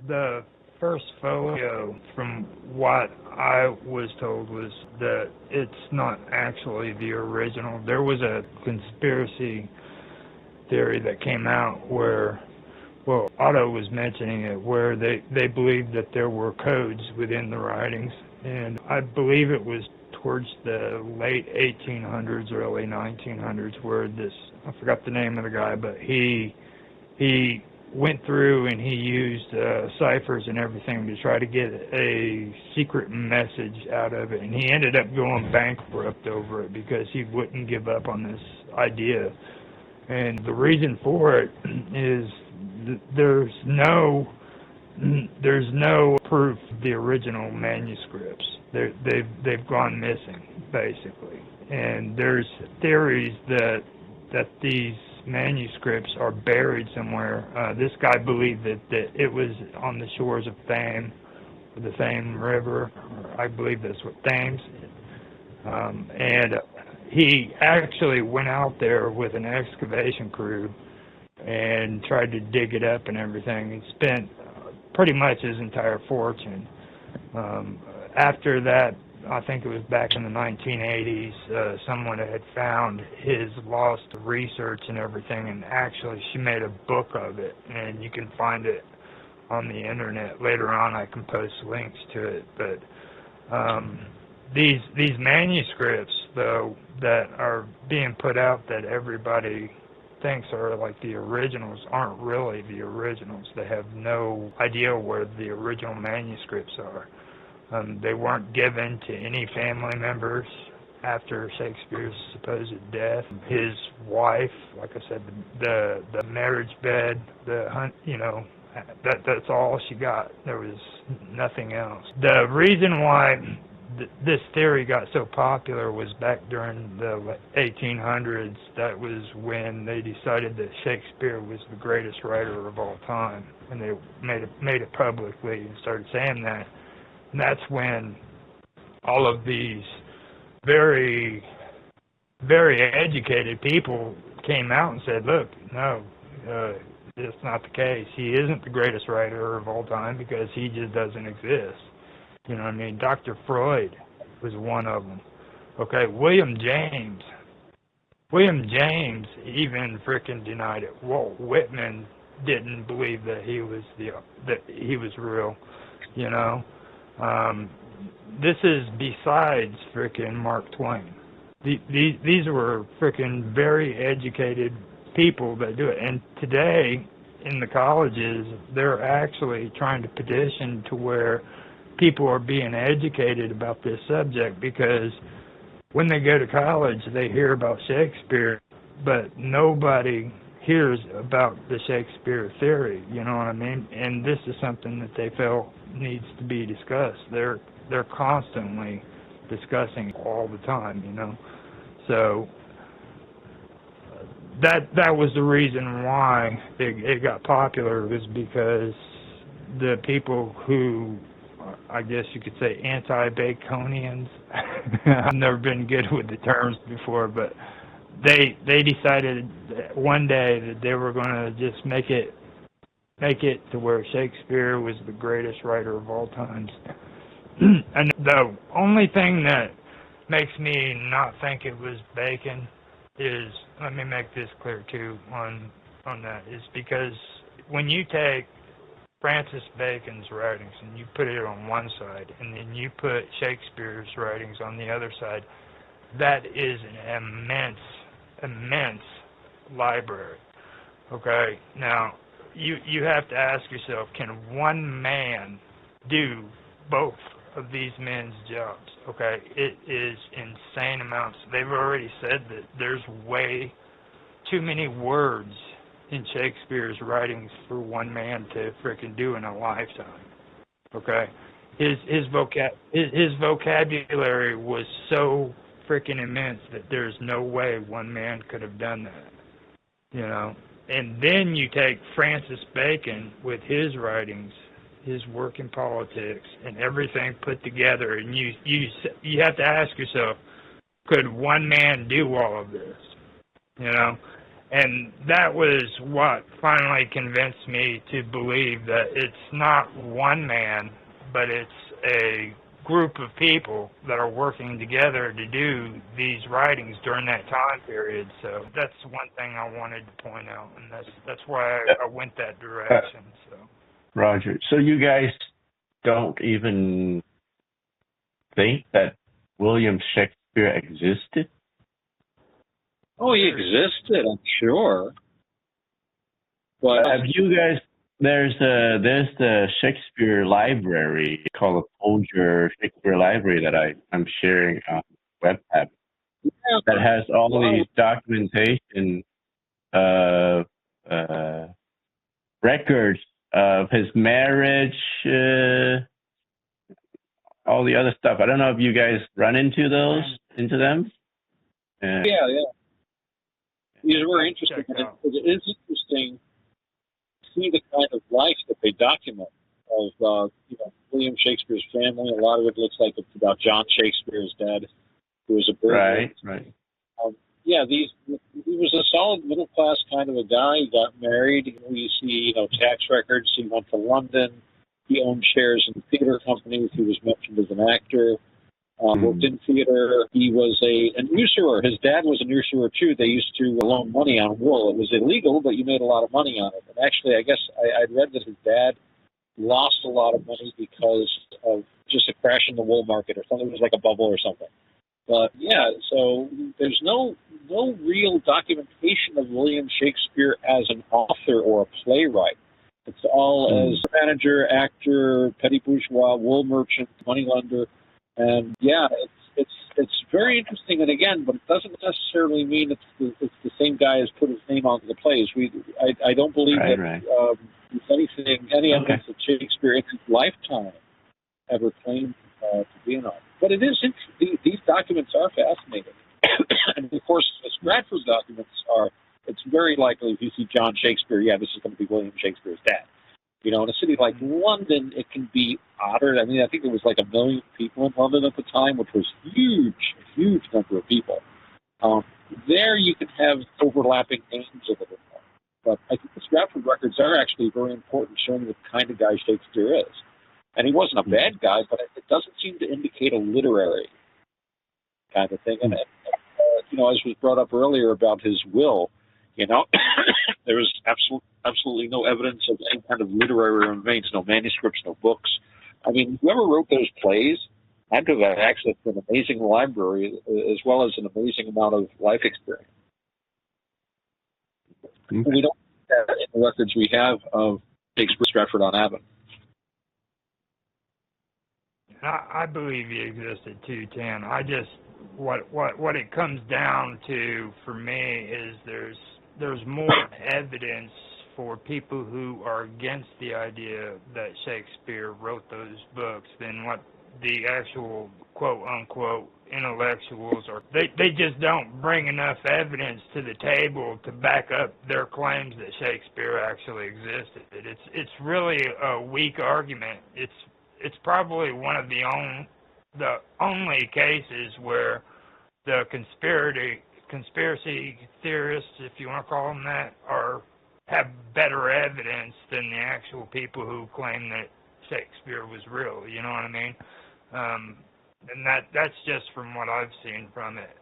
The first folio, from what I was told, was that it's not actually the original. There was a conspiracy theory that came out where, well, Otto was mentioning it, where they believed that there were codes within the writings. And I believe it was towards the late 1800s, early 1900s, where I forgot the name of the guy, but he went through and he used ciphers and everything to try to get a secret message out of it. And he ended up going bankrupt over it because he wouldn't give up on this idea. And the reason for it is there's no proof of the original manuscripts. They've gone missing, basically. And there's theories that these manuscripts are buried somewhere. This guy believed that it was on the shores of Thames, the Thames River, or I believe that's what Thames. And he actually went out there with an excavation crew and tried to dig it up and everything. He spent pretty much his entire fortune. After that, I think it was back in the 1980s, someone had found his lost research and everything, and actually she made a book of it, and you can find it on the internet. Later on I can post links to it, but these manuscripts, though, that are being put out that everybody thinks are like the originals aren't really the originals. They have no idea where the original manuscripts are. They weren't given to any family members after Shakespeare's supposed death. His wife, like I said, the marriage bed, that's all she got. There was nothing else. The reason why this theory got so popular was back during the 1800s. That was when they decided that Shakespeare was the greatest writer of all time, and they made it publicly and started saying that. And that's when all of these very, very educated people came out and said, look, no, it's not the case. He isn't the greatest writer of all time because he just doesn't exist. You know what I mean? Dr. Freud was one of them. Okay, William James even frickin' denied it. Walt Whitman didn't believe that he was real, you know? This is besides frickin' Mark Twain. These were frickin' very educated people that do it. And today, in the colleges, they're actually trying to petition to where people are being educated about this subject, because when they go to college, they hear about Shakespeare, but nobody hears about the Shakespeare theory, you know what I mean? And this is something that they feel needs to be discussed. They're constantly discussing all the time, you know. So that was the reason why it got popular, was because the people who, I guess you could say, anti-Baconians. I've never been good with the terms before, but they decided one day that they were going to just make it to where Shakespeare was the greatest writer of all times. And the only thing that makes me not think it was Bacon is, let me make this clear too on that, is because when you take Francis Bacon's writings and you put it on one side, and then you put Shakespeare's writings on the other side, that is an immense library. Okay, now you have to ask yourself, can one man do both of these men's jobs? Okay, it is insane amounts. They've already said that there's way too many words in Shakespeare's writings for one man to frickin' do in a lifetime. Okay, his vocabulary was so frickin' immense that there's no way one man could have done that, you know. And then you take Francis Bacon with his writings, his work in politics, and everything put together, and you have to ask yourself, could one man do all of this, you know? And that was what finally convinced me to believe that it's not one man, but it's a group of people that are working together to do these writings during that time period. So that's one thing I wanted to point out, and that's why I went that direction. So, Roger, so you guys don't even think that William Shakespeare existed? Oh, he existed, I'm sure. But have you guys? There's the Shakespeare library called the Folger Shakespeare Library that I'm sharing on WebPad. Yeah, that has all these documentation records of his marriage, all the other stuff. I don't know if you guys run into them. Yeah. These are very interesting. It is interesting to see the kind of life that they document of William Shakespeare's family. A lot of it looks like it's about John Shakespeare's dad, who was a burglar. Right. He was a solid middle class kind of a guy. He got married. You see, tax records. He went to London. He owned shares in theater companies. He was mentioned as an actor. Worked in theater. He was an usurer. His dad was an usurer too. They used to loan money on wool. It was illegal, but you made a lot of money on it. And actually, I guess I'd read that his dad lost a lot of money because of just a crash in the wool market or something. It was like a bubble or something. But yeah, so there's no no real documentation of William Shakespeare as an author or a playwright. It's all as manager, actor, petty bourgeois, wool merchant, moneylender, and yeah, it's very interesting. And again, but it doesn't necessarily mean it's the same guy who's put his name onto the plays. I don't believe that if anything, any evidence that Shakespeare in his lifetime ever claimed to be an author. But it is interesting. These documents are fascinating, and of course, the Stratford documents are. It's very likely if you see John Shakespeare, yeah, this is going to be William Shakespeare's dad. You know, in a city like London, it can be odder. I mean, I think there was like 1 million people in London at the time, which was a huge number of people. There you can have overlapping names a little more. But I think the Stratford records are actually very important, showing the kind of guy Shakespeare is. And he wasn't a bad guy, but it doesn't seem to indicate a literary kind of thing. And you know, as was brought up earlier about his will, you know, there was absolutely no evidence of any kind of literary remains, no manuscripts, no books. I mean, whoever wrote those plays had to have access to an amazing library as well as an amazing amount of life experience. We don't have that in the records we have of Shakespeare Stratford on Avon. I believe he existed too, Tan. I just what it comes down to for me is there's more evidence for people who are against the idea that Shakespeare wrote those books than what the actual quote-unquote intellectuals are. They just don't bring enough evidence to the table to back up their claims that Shakespeare actually existed. It's really a weak argument. It's probably one of the only cases where the conspiracy theorists, if you want to call them that, have better evidence than the actual people who claim that Shakespeare was real. You know what I mean? And that's just from what I've seen from it.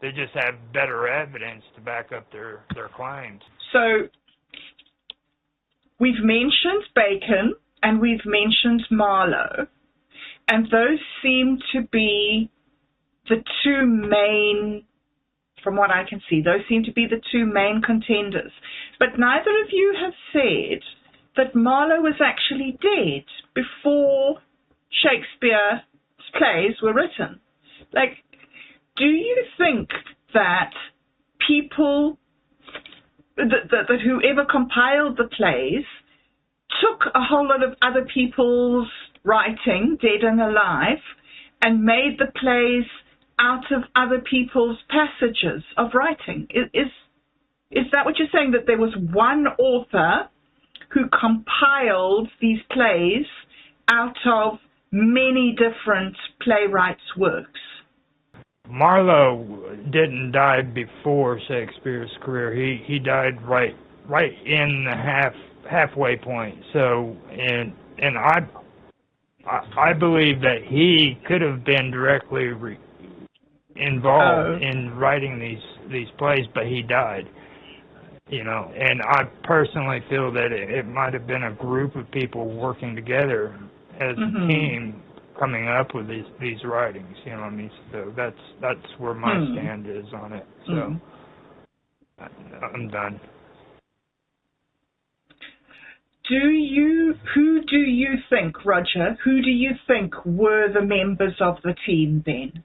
They just have better evidence to back up their claims. So we've mentioned Bacon and we've mentioned Marlowe, and those seem to be the two main, from what I can see, those seem to be the two main contenders. But neither of you have said that Marlowe was actually dead before Shakespeare's plays were written. Like, do you think that people, that whoever compiled the plays took a whole lot of other people's writing, dead and alive, and made the plays out of other people's passages of writing? Is that what you're saying, that there was one author who compiled these plays out of many different playwrights' works? Marlowe didn't die before Shakespeare's career. He died right in the halfway point. So, and I believe that he could have been directly involved in writing these plays, but he died. You know, and I personally feel that it might have been a group of people working together as a team, coming up with these writings. You know what I mean? So that's where my stand is on it. So I'm done. Who do you think, Roger? Who do you think were the members of the team then?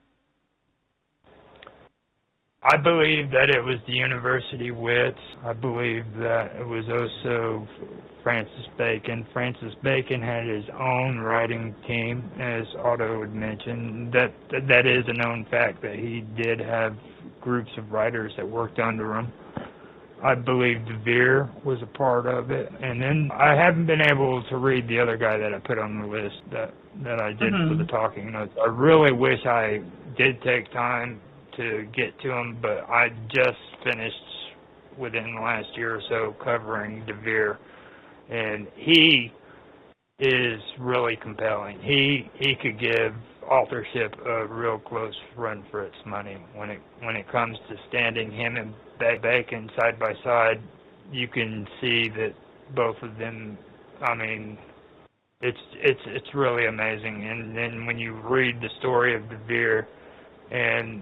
I believe that it was the university wits. I believe that it was also Francis Bacon. Francis Bacon had his own writing team, as Otto had mentioned. That is a known fact, that he did have groups of writers that worked under him. I believe De Vere was a part of it. And then I haven't been able to read the other guy that I put on the list that I did for the talking notes. I really wish I did take time to get to him, but I just finished within the last year or so covering De Vere, and he is really compelling. He could give authorship a real close run for its money. When it comes to standing him and Bacon side by side, you can see that both of them, I mean, it's really amazing. And then when you read the story of De Vere and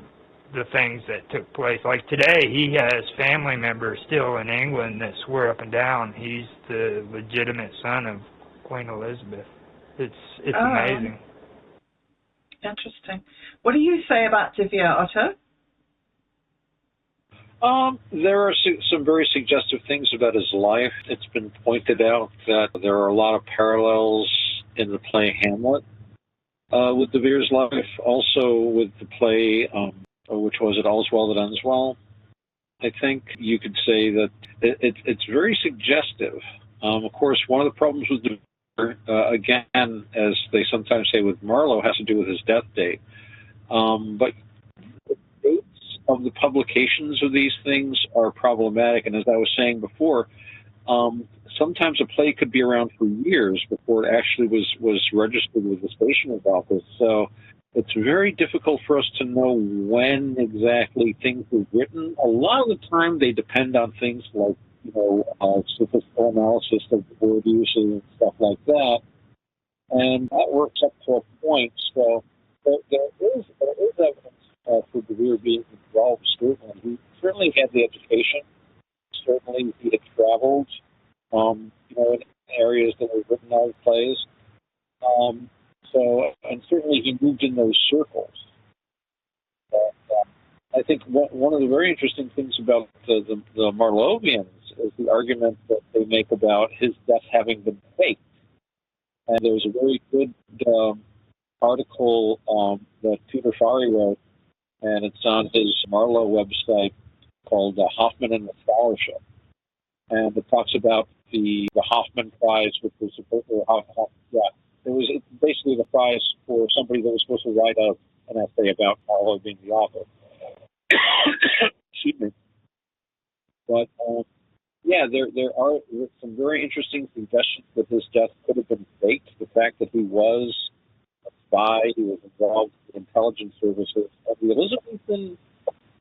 the things that took place. Like today, he has family members still in England that swear up and down he's the legitimate son of Queen Elizabeth. It's amazing. Interesting. What do you say about Divya, Otto? There are some very suggestive things about his life. It's been pointed out that there are a lot of parallels in the play Hamlet with De Vere's life. Also with the play, which was it, All's Well That Ends Well. I think you could say that it's very suggestive. Of course, one of the problems with De Vere, again, as they sometimes say with Marlowe, has to do with his death date. But the dates of the publications of these things are problematic. And as I was saying before, sometimes a play could be around for years before it actually was registered with the stationer's office. So it's very difficult for us to know when exactly things were written. A lot of the time they depend on things like, statistical analysis of word uses and stuff like that. And that works up to a point. So there is evidence for De Vere being involved, certainly. He certainly had the education. Certainly he had traveled, in areas that were written out of plays. And certainly he moved in those circles. I think one of the very interesting things about the Marlovians is the argument that they make about his death having been faked. And there's a very good article that Peter Farry wrote, and it's on his Marlowe website called Hoffman and the Scholarship. And it talks about the Hoffman Prize, which was supposed to it was basically the prize for somebody that was supposed to write an essay about Marlowe being the author. Excuse me. But there are some very interesting suggestions that his death could have been faked. The fact that he was a spy, he was involved in intelligence services. The Elizabethan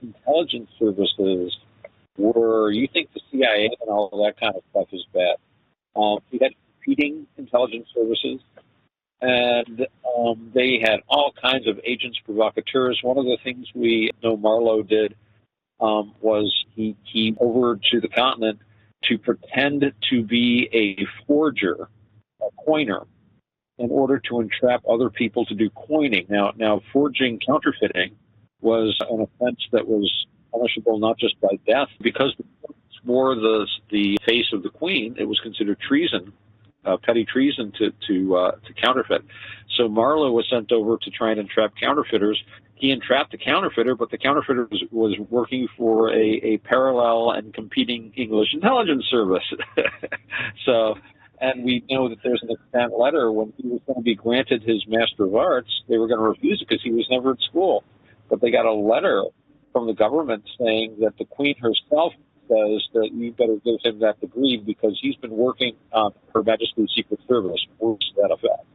intelligence services were, you think the CIA and all of that kind of stuff is bad. He had competing intelligence services, and they had all kinds of agents provocateurs. One of the things we know Marlowe did was he came over to the continent to pretend to be a forger, a coiner, in order to entrap other people to do coining. Now forging, counterfeiting, was an offense that was punishable not just by death. Because the coins wore the face of the Queen, it was considered treason, petty treason to counterfeit. So Marlowe was sent over to try and entrap counterfeiters. He entrapped the counterfeiter, but the counterfeiter was working for a parallel and competing English intelligence service. And we know that there's an extant letter when he was going to be granted his Master of Arts. They were going to refuse it because he was never at school. But they got a letter from the government saying that the Queen herself says that you better give him that degree because he's been working on Her Majesty's Secret Service, words to that effect.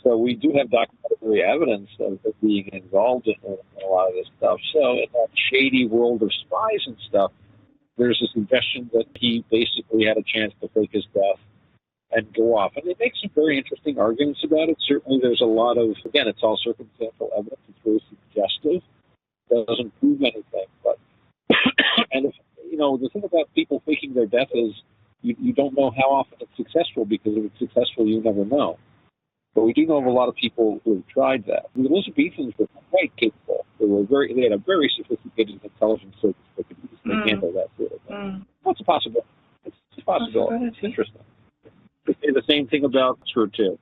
So we do have documentary evidence of being involved in a lot of this stuff. So in that shady world of spies and stuff, there's a suggestion that he basically had a chance to fake his death and go off. And they make some very interesting arguments about it. Certainly there's a lot of, again, it's all circumstantial evidence. It's very suggestive. It doesn't prove anything. But and if, the thing about people faking their death is you don't know how often it's successful, because if it's successful, you never know. But we do know of a lot of people who have tried that. The Elizabethans were quite capable. They had a very sophisticated intelligence service that could easily handle that sort of thing. Well, it's a possibility. It's a possibility. It's interesting. They say the same thing about her too.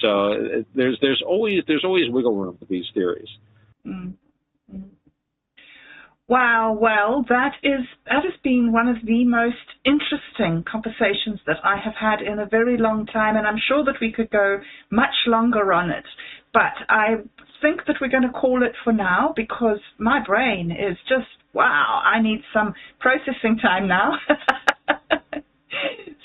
So there's always wiggle room with these theories. Wow, well, that has been one of the most interesting conversations that I have had in a very long time, and I'm sure that we could go much longer on it. But I think that we're going to call it for now, because my brain is just, wow, I need some processing time now.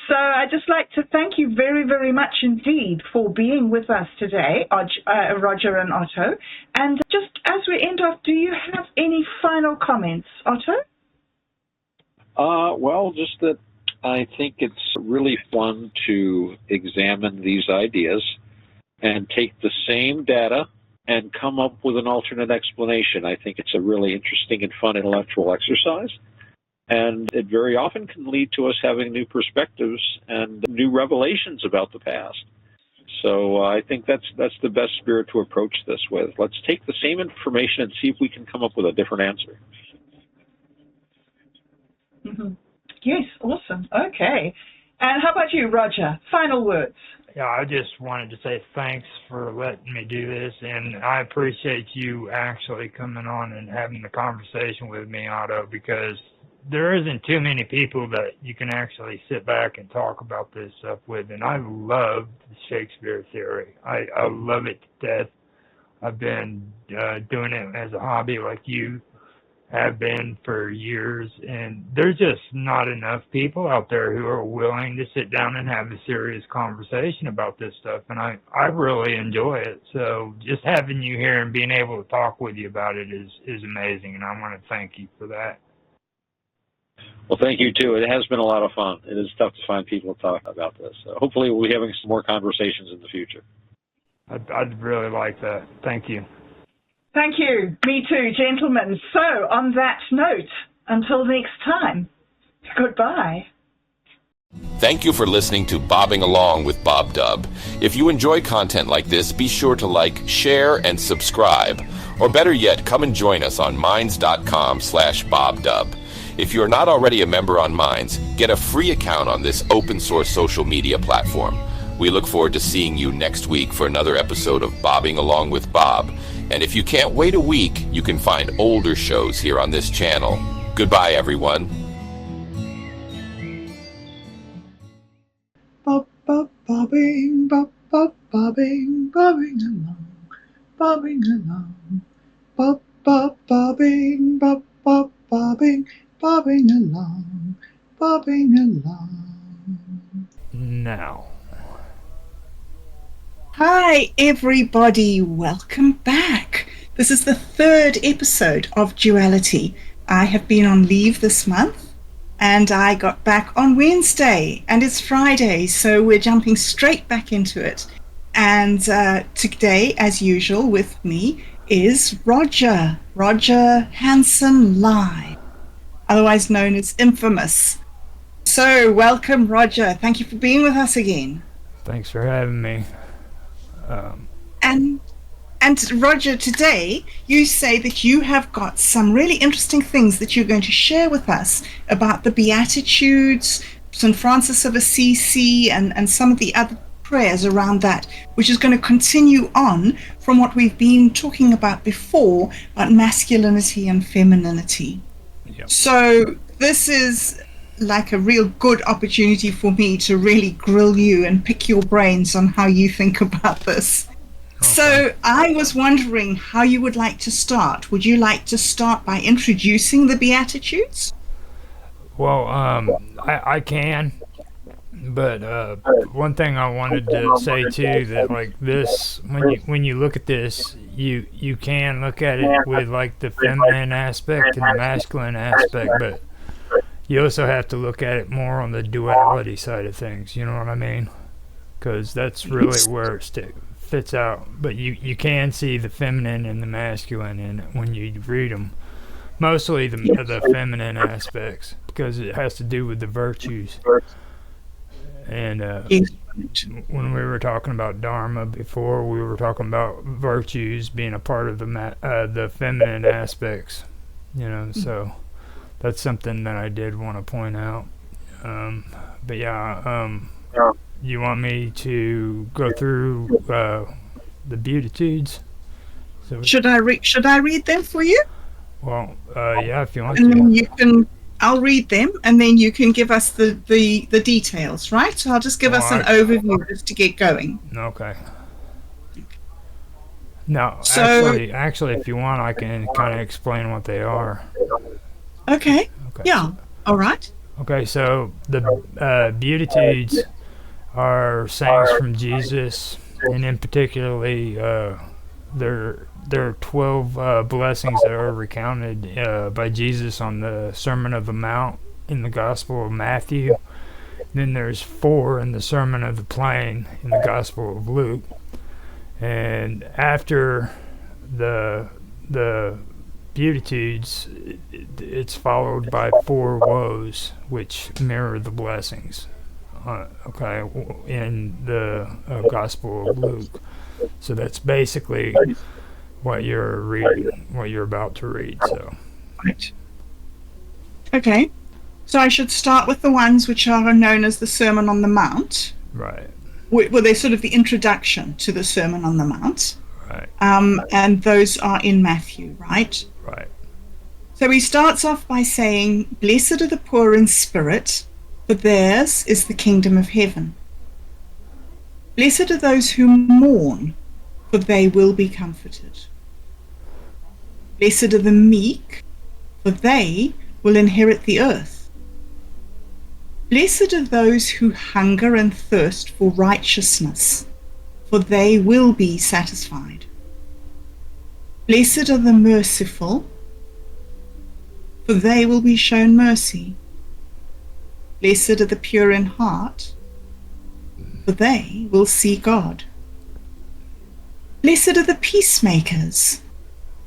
So I'd just like to thank you very, very much indeed for being with us today, Roger and Otto. And just as we end off, do you have any final comments, Otto? Well, just that I think it's really fun to examine these ideas and take the same data and come up with an alternate explanation. I think it's a really interesting and fun intellectual exercise. And it very often can lead to us having new perspectives and new revelations about the past. So I think that's the best spirit to approach this with. Let's take the same information and see if we can come up with a different answer. Mm-hmm. Yes, awesome. Okay. And how about you, Roger? Final words. Yeah, I just wanted to say thanks for letting me do this, and I appreciate you actually coming on and having the conversation with me, Otto, because there isn't too many people that you can actually sit back and talk about this stuff with, and I love Shakespeare theory. I love it to death. I've been doing it as a hobby like you have been for years, and there's just not enough people out there who are willing to sit down and have a serious conversation about this stuff, and I really enjoy it. So just having you here and being able to talk with you about it is amazing, and I want to thank you for that. Well, thank you, too. It has been a lot of fun. It is tough to find people to talk about this. So hopefully we'll be having some more conversations in the future. I'd really like that. Thank you. Thank you. Me too, gentlemen. So, on that note, until next time, goodbye. Thank you for listening to Bobbing Along with Bob Dub. If you enjoy content like this, be sure to like, share, and subscribe. Or better yet, come and join us on minds.com/BobDub. If you are not already a member on Minds, get a free account on this open source social media platform. We look forward to seeing you next week for another episode of Bobbing Along with Bob. And if you can't wait a week, you can find older shows here on this channel. Goodbye, everyone. Bobbing, bobbing along, bobbing along, bobbing, bobbing along, bobbing along. Now. Hi, everybody. Welcome back. This is the third episode of Duality. I have been on leave this month, and I got back on Wednesday, and it's Friday, so we're jumping straight back into it. And today, as usual, with me is Roger Hanson Live, otherwise known as Infamous. So, welcome, Roger. Thank you for being with us again. Thanks for having me. And Roger, today you say that you have got some really interesting things that you're going to share with us about the Beatitudes, St. Francis of Assisi, and some of the other prayers around that, which is going to continue on from what we've been talking about before, about masculinity and femininity. Yep. So this is like a real good opportunity for me to really grill you and pick your brains on how you think about this. Okay. So I was wondering how you would like to start. Would you like to start by introducing the Beatitudes? Well, I can, but one thing I wanted to say too, that like this, when you look at this, you can look at it with like the feminine aspect and the masculine aspect, but you also have to look at it more on the duality side of things, you know what I mean? Because that's really where it fits out. But you can see the feminine and the masculine in it when you read them. Mostly the feminine aspects, because it has to do with the virtues. And when we were talking about Dharma before, we were talking about virtues being a part of the feminine aspects, you know, so that's something that I did want to point out. But yeah, you want me to go through the Beatitudes? So should I read them for you? Well, yeah, if you want and to. Then I'll read them, and then you can give us the details, right? So I'll just give us an overview just to get going. Okay. No, so, actually, if you want, I can kind of explain what they are. Okay. Yeah. All right. Okay, so the Beatitudes are sayings from Jesus, and in particularly, there are 12 blessings that are recounted by Jesus on the Sermon of the Mount in the Gospel of Matthew. Then there's 4 in the Sermon of the Plain in the Gospel of Luke. And after the Beatitudes, it's followed by 4 woes, which mirror the blessings. Okay, in the Gospel of Luke. So that's basically what you're reading, what you're about to read. So. Right. Okay. So I should start with the ones which are known as the Sermon on the Mount. Right. Well, they're sort of the introduction to the Sermon on the Mount. Right. And those are in Matthew, right? Right. So he starts off by saying, "Blessed are the poor in spirit, for theirs is the kingdom of heaven. Blessed are those who mourn, for they will be comforted. Blessed are the meek, for they will inherit the earth. Blessed are those who hunger and thirst for righteousness, for they will be satisfied. Blessed are the merciful, for they will be shown mercy. Blessed are the pure in heart, for they will see God. Blessed are the peacemakers,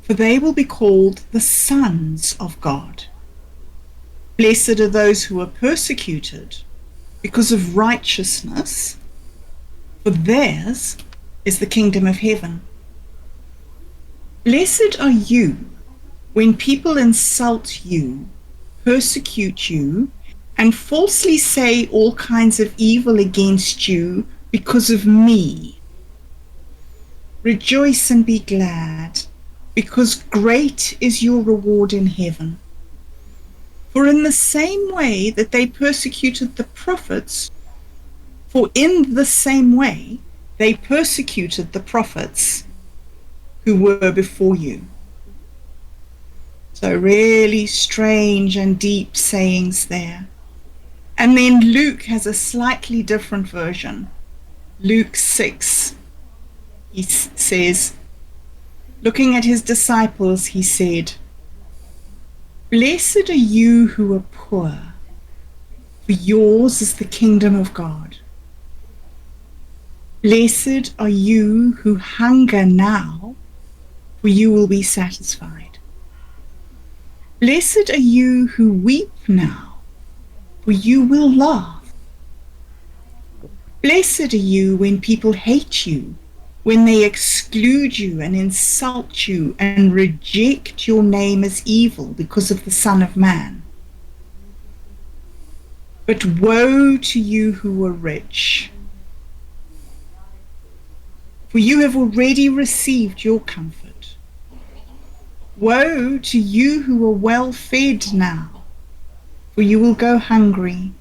for they will be called the sons of God. Blessed are those who are persecuted because of righteousness, for theirs is the kingdom of heaven. Blessed are you when people insult you, persecute you, and falsely say all kinds of evil against you because of me. Rejoice and be glad, because great is your reward in heaven. For in the same way that they persecuted the prophets, who were before you." So really strange and deep sayings there. And then Luke has a slightly different version. Luke 6, he says, looking at his disciples, he said, "Blessed are you who are poor, for yours is the kingdom of God. Blessed are you who hunger now, for you will be satisfied. Blessed are you who weep now, for you will laugh. Blessed are you when people hate you, when they exclude you and insult you and reject your name as evil because of the Son of Man. But woe to you who are rich, for you have already received your comfort. Woe to you who are well fed now, for you will go hungry.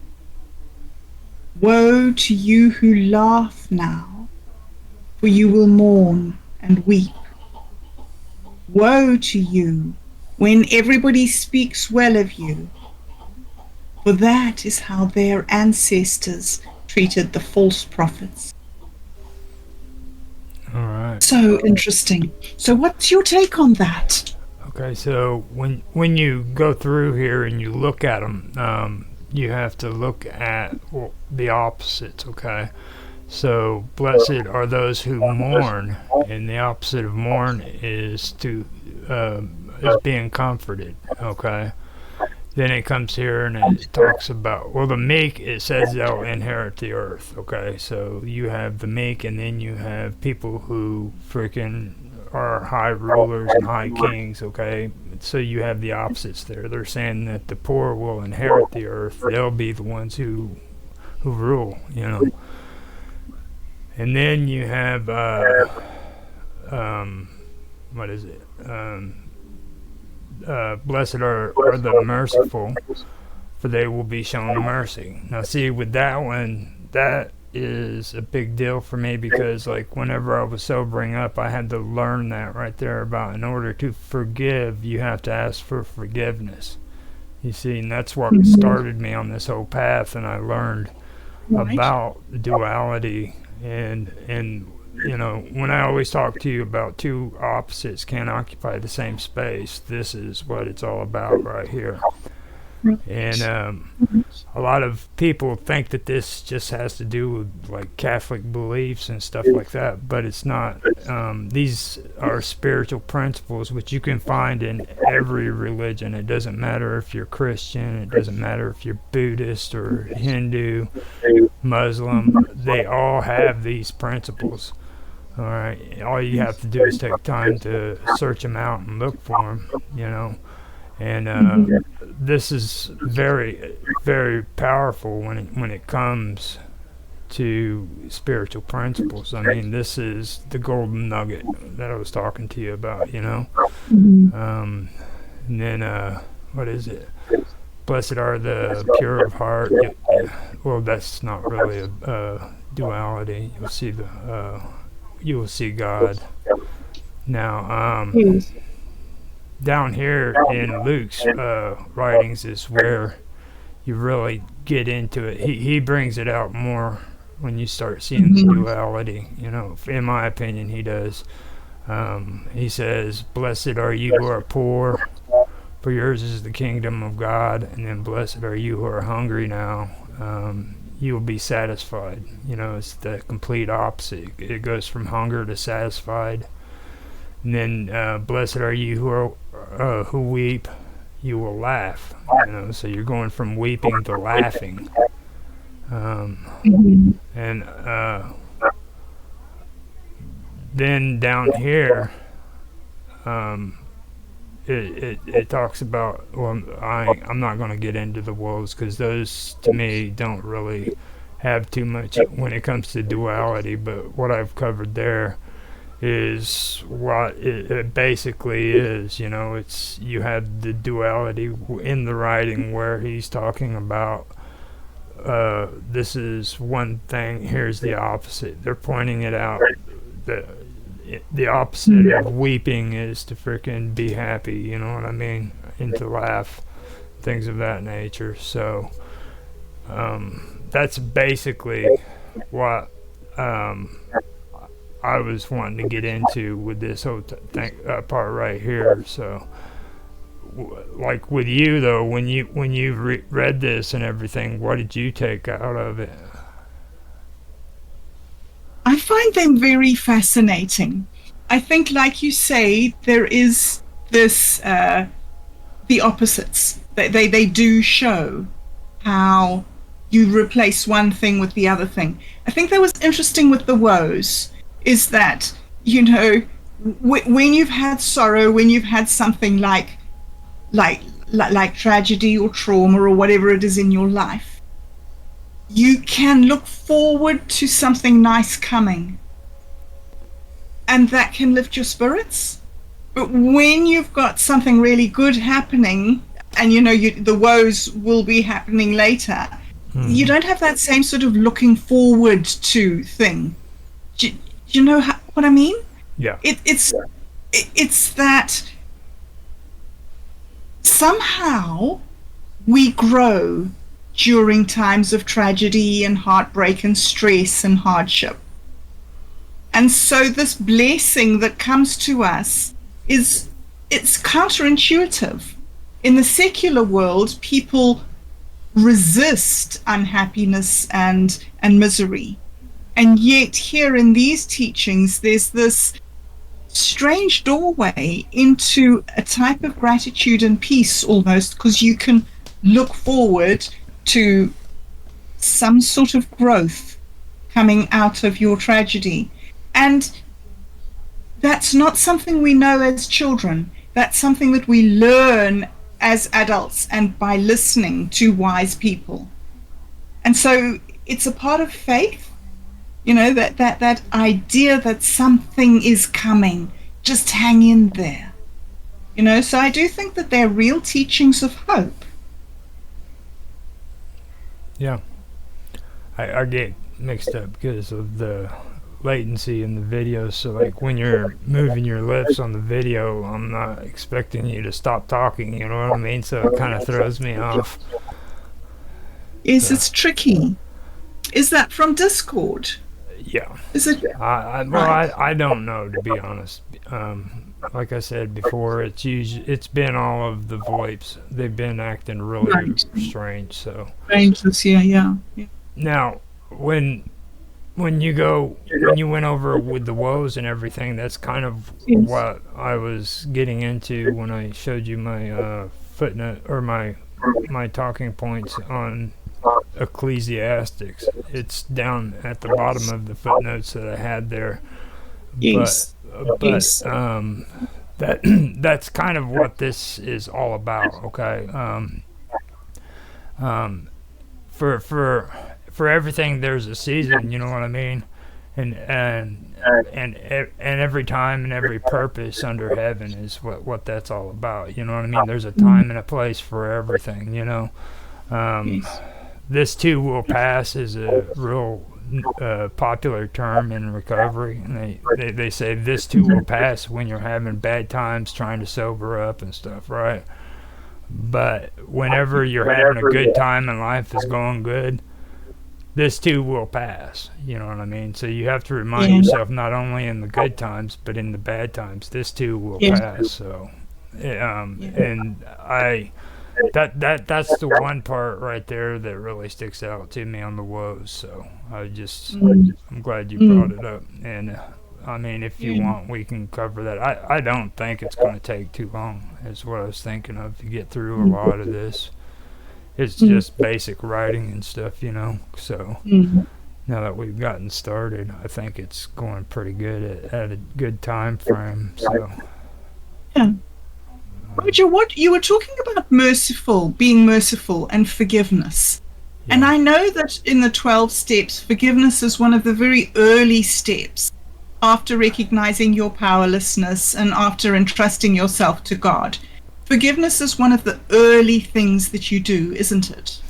Woe to you who laugh now, for you will mourn and weep. Woe to you when everybody speaks well of you, for that is how their ancestors treated the false prophets." All right. So interesting. So what's your take on that? Okay, so when you go through here and you look at them, you have to look at the opposites, okay? So blessed are those who mourn, and the opposite of mourn is being comforted, okay? Then it comes here and it talks about, the meek, it says they'll inherit the earth, okay? So you have the meek, and then you have people who freaking are high rulers and high kings, okay? So you have the opposites there. They're saying that the poor will inherit the earth. They'll be the ones who rule, you know. And then you have, what is it? Blessed are the merciful, for they will be shown mercy. Now see, with that one, that is a big deal for me, because like whenever I was sobering up, I had to learn that right there about, in order to forgive, you have to ask for forgiveness. You see, and that's what started me on this whole path, and I learned about duality, and you know, when I always talk to you about two opposites can't occupy the same space, this is what it's all about right here. And a lot of people think that this just has to do with like Catholic beliefs and stuff like that, but it's not. These are spiritual principles which you can find in every religion. It doesn't matter if you're Christian, it doesn't matter if you're Buddhist or Hindu, Muslim. They all have these principles. All right, all you have to do is take time to search them out and look for them, you know. And this is very, very powerful when it comes to spiritual principles. I mean, this is the golden nugget that I was talking to you about, you know. And then what is it? Blessed are the pure of heart. Well, that's not really a duality. You will see God. Now, down here in Luke's writings is where you really get into it. He brings it out more when you start seeing the duality. You know, in my opinion, he does. He says, "Blessed are you who are poor, for yours is the kingdom of God." And then, "Blessed are you who are hungry now. You will be satisfied." You know, it's the complete opposite. It goes from hunger to satisfied. And then, "Blessed are you who weep, you will laugh." You know, so you're going from weeping to laughing. And then down here, it talks about. Well, I'm not going to get into the woes because those to me don't really have too much when it comes to duality. But what I've covered there is what it basically is. You know, it's you have the duality in the writing where he's talking about this is one thing, here's the opposite. They're pointing it out. The opposite of weeping is to freaking be happy, you know what I mean, and to laugh, things of that nature. So that's basically what I was wanting to get into with this whole part right here. So, like with you though, when you read this and everything, what did you take out of it? I find them very fascinating. I think, like you say, there is this the opposites. They do show how you replace one thing with the other thing. I think that was interesting with the woes. Is that, you know, when you've had sorrow, when you've had something like tragedy or trauma or whatever it is in your life, you can look forward to something nice coming, and that can lift your spirits. But when you've got something really good happening, and you know the woes will be happening later, you don't have that same sort of looking forward to thing. Do you know what I mean? Yeah. It's that somehow we grow during times of tragedy and heartbreak and stress and hardship. And so this blessing that comes to us it's counterintuitive. In the secular world, people resist unhappiness and misery. And yet here in these teachings, there's this strange doorway into a type of gratitude and peace almost, because you can look forward to some sort of growth coming out of your tragedy. And that's not something we know as children. That's something that we learn as adults and by listening to wise people. And so it's a part of faith. You know, that idea that something is coming, just hang in there. You know, so I do think that they're real teachings of hope. Yeah. I get mixed up because of the latency in the video. So, like, when you're moving your lips on the video, I'm not expecting you to stop talking, you know what I mean? So it kind of throws me off. It's tricky. Is that from Discord? Yeah. Is it? I don't know, to be honest. Like I said before, it's been all of the VoIPs. They've been acting really strange. So Strange this year, yeah. now, when you went over with the woes and everything, that's kind of what I was getting into when I showed you my footnote or my talking points on Ecclesiastics. It's down at the bottom of the footnotes that I had there. Yes. But that's kind of what this is all about. Okay. For everything there's a season. You know what I mean? And every time and every purpose under heaven is what that's all about. You know what I mean? There's a time and a place for everything. You know. This too will pass is a real popular term in recovery, and they say this too will pass when you're having bad times trying to sober up and stuff, right? But whenever you're having a good time and life is going good, this too will pass. You know what I mean? So you have to remind yourself not only in the good times but in the bad times, this too will pass. So, and that's the one part right there that really sticks out to me on the woes. So I'm glad you brought it up. And I mean, if you want, we can cover that. I don't think it's going to take too long, is what I was thinking of, to get through a lot of this. It's just basic writing and stuff, you know. So now that we've gotten started, I think it's going pretty good at a good time frame. So yeah. Roger, what you were talking about being merciful and forgiveness. Yeah. And I know that in the 12 steps, forgiveness is one of the very early steps after recognizing your powerlessness and after entrusting yourself to God. Forgiveness is one of the early things that you do, isn't it?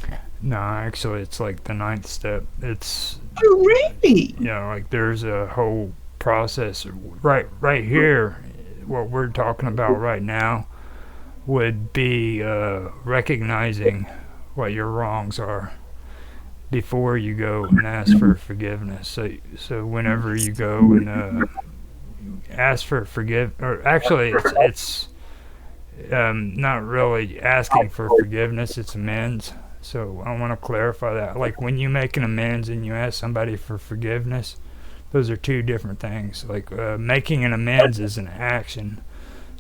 No, actually, it's like the 9th step. It's... Oh, really? Yeah, like there's a whole process. Right here, what we're talking about right now would be recognizing what your wrongs are before you go and ask for forgiveness. So whenever you go and ask for or actually it's not really asking for forgiveness, it's amends. So I want to clarify that. Like when you make an amends and you ask somebody for forgiveness, those are two different things. Like making an amends is an action.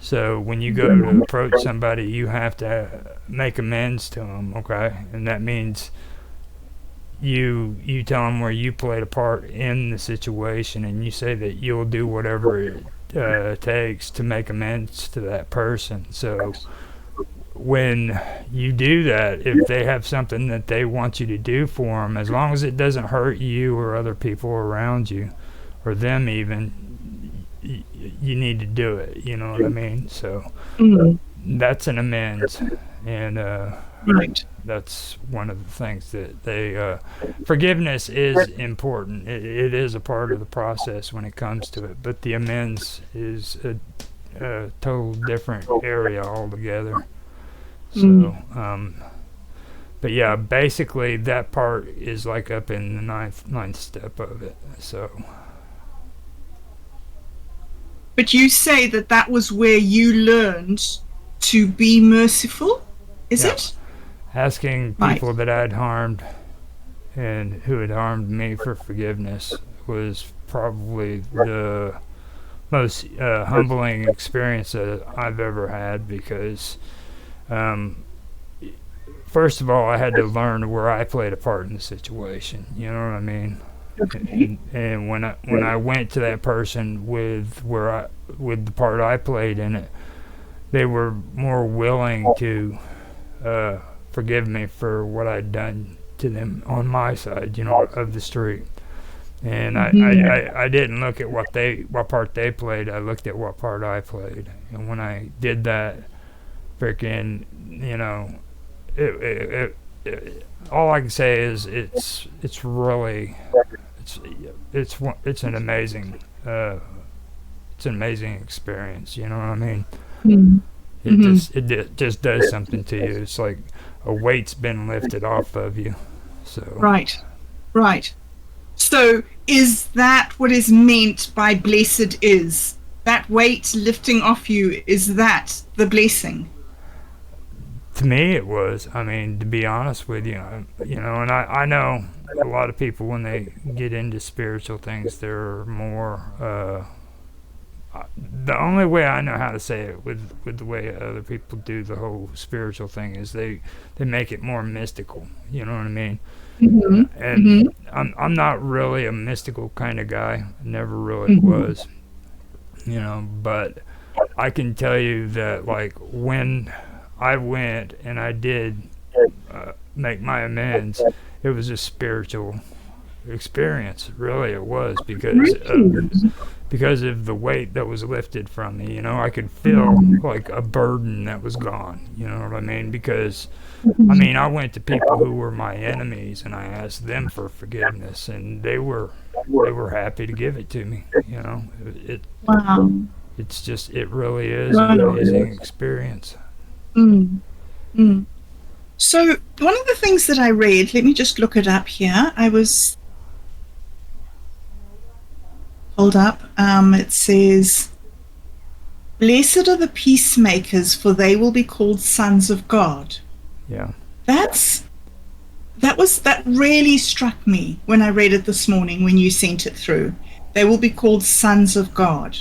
So when you go to approach somebody, you have to make amends to them, okay? And that means you tell them where you played a part in the situation, and you say that you'll do whatever it takes to make amends to that person. So when you do that, if they have something that they want you to do for them, as long as it doesn't hurt you or other people around you, or them even, you need to do it. You know what I mean? So that's an amends, and that's one of the things that they forgiveness is important. It is a part of the process when it comes to it, but the amends is a total different area altogether. So but yeah, basically that part is like up in the ninth step of it. So but you say that was where you learned to be merciful, is it? Asking people that I'd harmed and who had harmed me for forgiveness was probably the most humbling experience that I've ever had, because first of all, I had to learn where I played a part in the situation. You know what I mean? Okay. And when I went to that person with the part I played in it, they were more willing to forgive me for what I'd done to them on my side, you know, of the street. And I didn't look at what part they played. I looked at what part I played. And when I did that, freaking, you know, all I can say is it's really it's an amazing experience. You know what I mean? It just does something to you. It's like a weight's been lifted off of you. So right. So is that what is meant by blessed is? That weight lifting off you, is that the blessing? To me, it was. I mean, to be honest with you, and I know a lot of people when they get into spiritual things, they're more. The only way I know how to say it with the way other people do the whole spiritual thing is they make it more mystical. You know what I mean? And I'm not really a mystical kind of guy. Never really was. But I can tell you that, like, when I went and I did make my amends, it was a spiritual experience. Really, it was because of the weight that was lifted from me. I could feel like a burden that was gone. You know what I mean? Because I went to people who were my enemies and I asked them for forgiveness, and they were happy to give it to me. Wow. It's just, it really is an amazing experience. So one of the things that I read, let me just look it up here. Hold up. It says, "Blessed are the peacemakers, for they will be called sons of God." Yeah. That really struck me when I read it this morning when you sent it through. They will be called sons of God.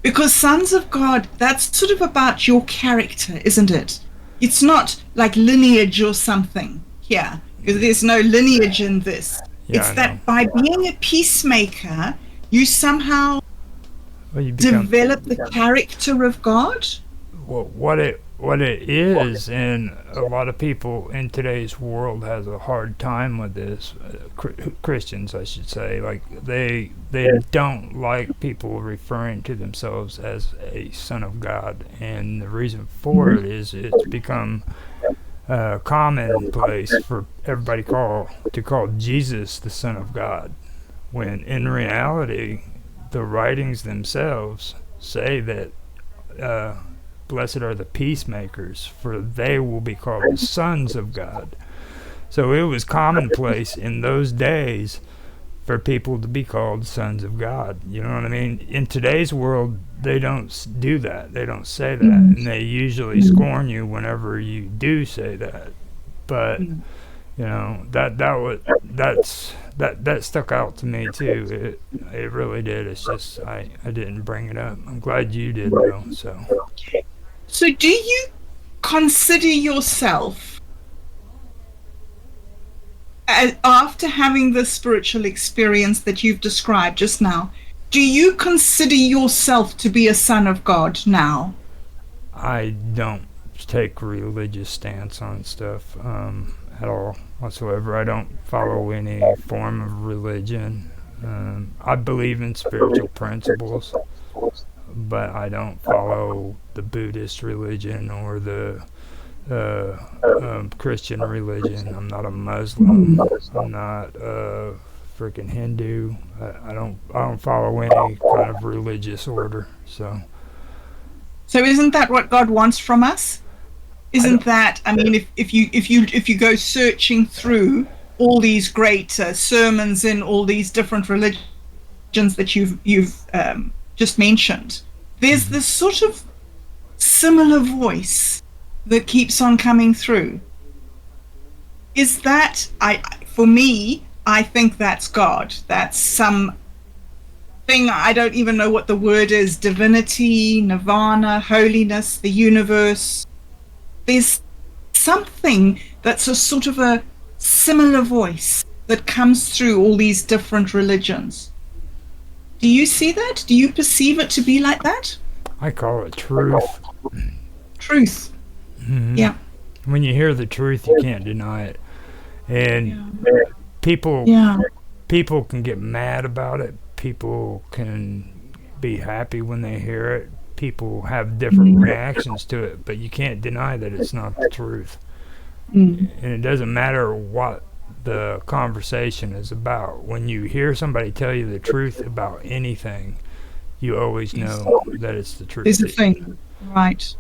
Because sons of God, that's sort of about your character, isn't it? It's not like lineage or something here, because there's no lineage in this. Yeah, it's that by being a peacemaker, you somehow develop the character of God. Well, what it is, and a lot of people in today's world has a hard time with this. Christians, I should say, like they don't like people referring to themselves as a son of God, and the reason for it is it's become commonplace for everybody to call Jesus the Son of God, when in reality the writings themselves say that blessed are the peacemakers, for they will be called the sons of God. So it was commonplace in those days for people to be called sons of God. You know what I mean? In today's world, they don't do that. They don't say that, and they usually scorn you whenever you do say that. But that stuck out to me too. It really did. It's just I didn't bring it up. I'm glad you did though. So do you consider yourself, after having the spiritual experience that you've described just now, do you consider yourself to be a son of God now? I don't take religious stance on stuff at all whatsoever. I don't follow any form of religion. I believe in spiritual principles, but I don't follow the Buddhist religion or the Christian religion. I'm not a Muslim. I'm not a freaking Hindu. I don't follow any kind of religious order. So isn't that what God wants from us? Isn't that? I mean, if you go searching through all these great sermons in all these different religions that you've just mentioned, there's this sort of similar voice that keeps on coming through. Is that, for me, I think that's God. That's some thing, I don't even know what the word is, divinity, nirvana, holiness, the universe. There's something that's a sort of a similar voice that comes through all these different religions. Do you see that? Do you perceive it to be like that? I call it truth. Truth. Mm-hmm. Yeah. When you hear the truth, you can't deny it. And people can get mad about it. People can be happy when they hear it. People have different reactions to it, but you can't deny that it's not the truth. And it doesn't matter what the conversation is about. When you hear somebody tell you the truth about anything, you always know that it's the truth. It's a thing, right?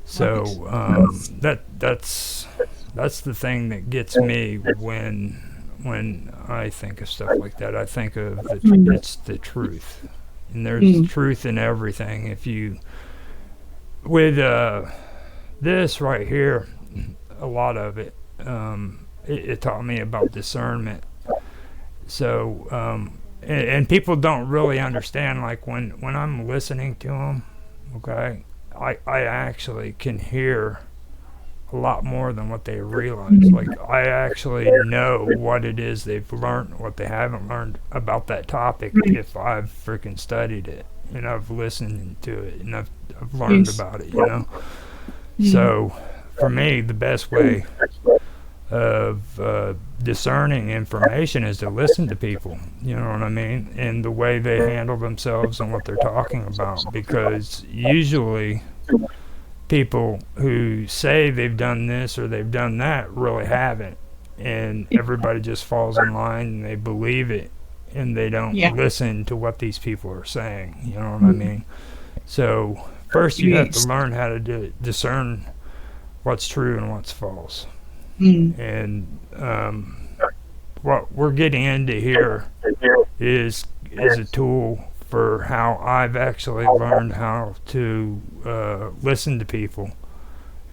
So that's the thing that gets me when when I think of stuff like that. I think of it's the truth, and there's truth in everything. If you with this right here, a lot of it, it taught me about discernment. So, and people don't really understand, like when I'm listening to them, okay, I actually can hear a lot more than what they realize. Like, I actually know what it is they've learned, what they haven't learned about that topic if I've freaking studied it and I've listened to it and I've learned about it, you know? So, for me, the best way of discerning information is to listen to people, you know what I mean, and the way they handle themselves and what they're talking about, because usually people who say they've done this or they've done that really haven't, and everybody just falls in line and they believe it and they don't listen to what these people are saying, you know what I mean. So first you have to learn how to discern what's true and what's false. And what we're getting into here is a tool for how I've actually learned how to listen to people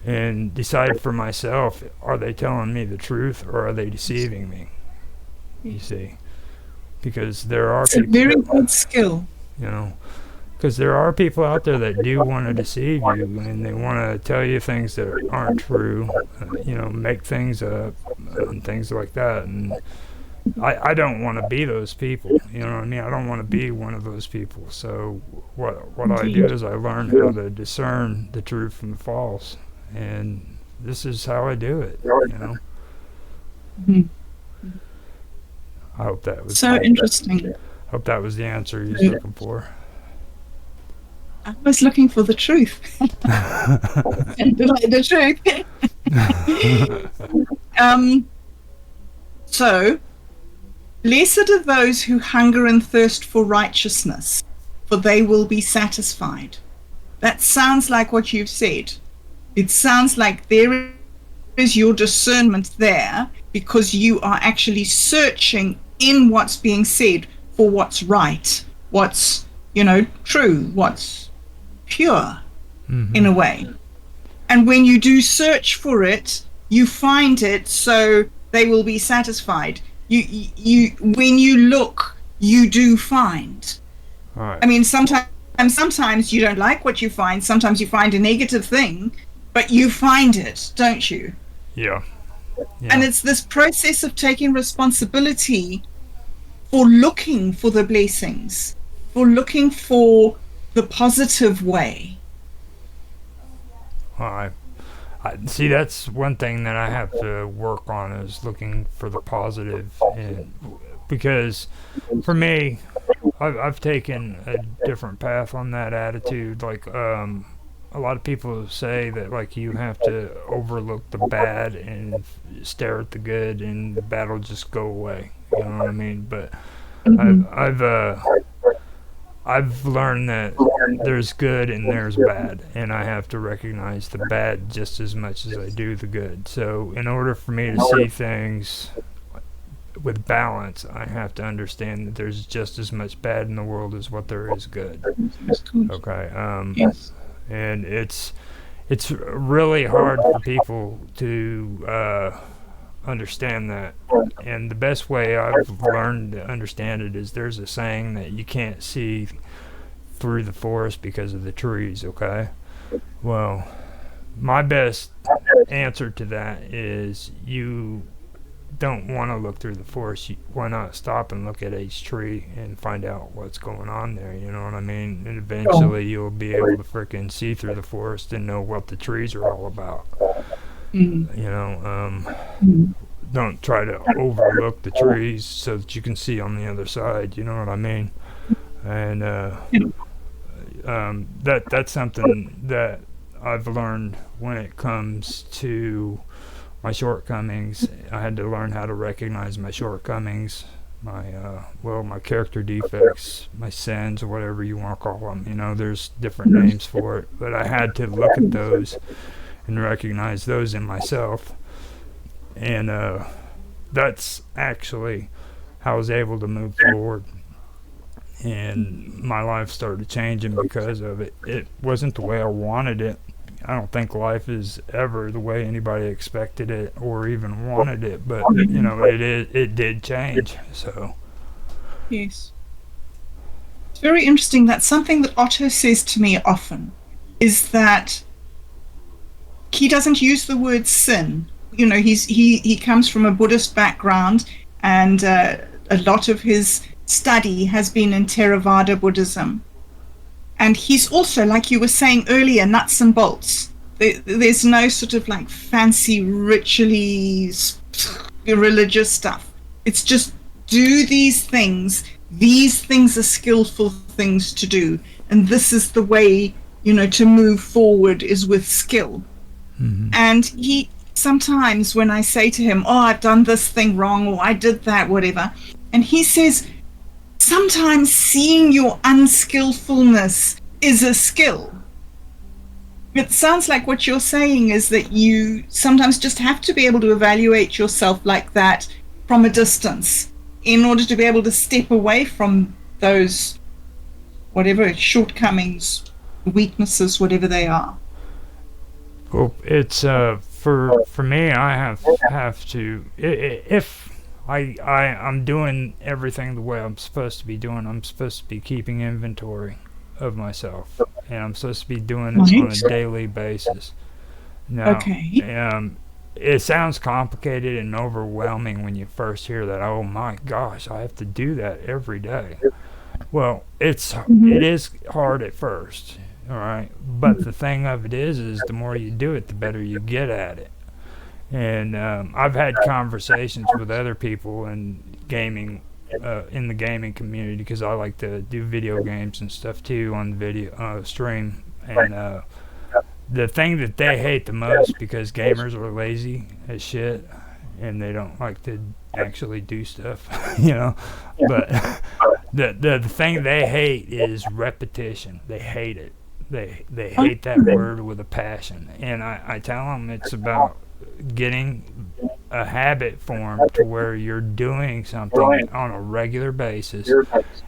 and decide for myself, are they telling me the truth or are they deceiving me? You see, because there are people, a very good skill, you know, because there are people out there that do want to deceive you and they want to tell you things that aren't true, you know, make things up and things like that. And I don't want to be those people, you know what I mean? I don't want to be one of those people. So what I do is I learn how to discern the truth from the false, and this is how I do it, you know. I hope that was so interesting. Hope that was the answer you was looking for. I was looking for the truth. And the truth. So, blessed are those who hunger and thirst for righteousness, for they will be satisfied. That sounds like what you've said. It sounds like there is your discernment there, because you are actually searching in what's being said for what's right, what's, you know, true, what's pure, in a way. And when you do search for it, you find it, so they will be satisfied. You when you look, you do find. Right. I mean, sometimes you don't like what you find. Sometimes you find a negative thing, but you find it, don't you? Yeah. And it's this process of taking responsibility for looking for the blessings, for looking for the positive way. I see, that's one thing that I have to work on, is looking for the positive, and because for me, I've taken a different path on that attitude. Like a lot of people say that, like, you have to overlook the bad and stare at the good, and the bad will just go away. You know what I mean? But I've learned that there's good and there's bad, and I have to recognize the bad just as much as I do the good. So in order for me to see things with balance, I have to understand that there's just as much bad in the world as what there is good. Okay. And it's really hard for people to understand that, and the best way I've learned to understand it is, there's a saying that you can't see through the forest because of the trees. Okay, well, my best answer to that is, you don't want to look through the forest. Why not stop and look at each tree and find out what's going on there, you know what I mean? And eventually you'll be able to freaking see through the forest and know what the trees are all about. You know, don't try to overlook the trees so that you can see on the other side, you know what I mean? And that's something that I've learned when it comes to my shortcomings. I had to learn how to recognize my shortcomings, my character defects, my sins, or whatever you want to call them. You know, there's different names for it, but I had to look at those and recognize those in myself, and that's actually how I was able to move forward. And my life started changing because of it. It wasn't the way I wanted it. I don't think life is ever the way anybody expected it or even wanted it, but it did change. So Yes. It's very interesting that something that Otto says to me often is that he doesn't use the word sin. He comes from a Buddhist background, and a lot of his study has been in Theravada Buddhism. And he's also, like you were saying earlier, nuts and bolts. There's no sort of like fancy ritually religious stuff. It's just do these things. These things are skillful things to do. And this is the way, to move forward is with skill. Mm-hmm. And he sometimes when I say to him, oh, I've done this thing wrong, or I did that, whatever. And he says, sometimes seeing your unskillfulness is a skill. It sounds like what you're saying is that you sometimes just have to be able to evaluate yourself like that from a distance in order to be able to step away from those, whatever, shortcomings, weaknesses, whatever they are. Well, it's for me, I have to, if I'm doing everything the way I'm supposed to be doing. I'm supposed to be keeping inventory of myself, and I'm supposed to be doing it on a daily basis. Now, it sounds complicated and overwhelming when you first hear that. Oh my gosh, I have to do that every day. Well, it is hard at first, all right. But the thing of it is the more you do it, the better you get at it. And I've had conversations with other people in gaming, in the gaming community, because I like to do video games and stuff too on video stream. And the thing that they hate the most, because gamers are lazy as shit and they don't like to actually do stuff, But the thing they hate is repetition. They hate it. They hate that word with a passion. And I tell them it's about getting a habit formed to where you're doing something on a regular basis,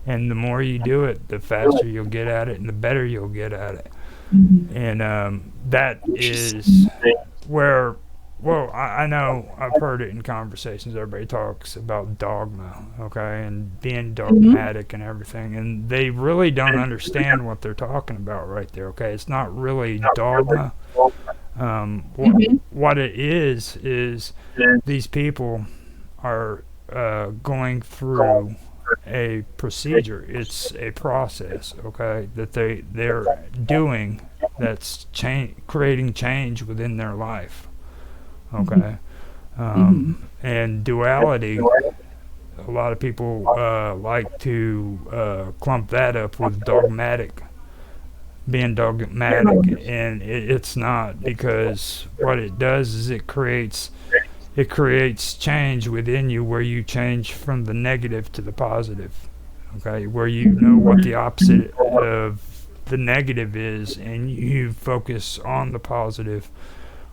and the more you do it, the faster you'll get at it and the better you'll get at it. And that is where, well, I know I've heard it in conversations. Everybody talks about dogma, okay, and being dogmatic and everything, and they really don't understand what they're talking about right there, okay? It's not really dogma. What it is these people are going through a procedure. It's a process, okay, that they're doing that's creating change within their life, okay. And duality, a lot of people like to clump that up with dogmatic. Being dogmatic, and it's not, because what it does is it creates change within you, where you change from the negative to the positive, okay, where you know what the opposite of the negative is and you focus on the positive.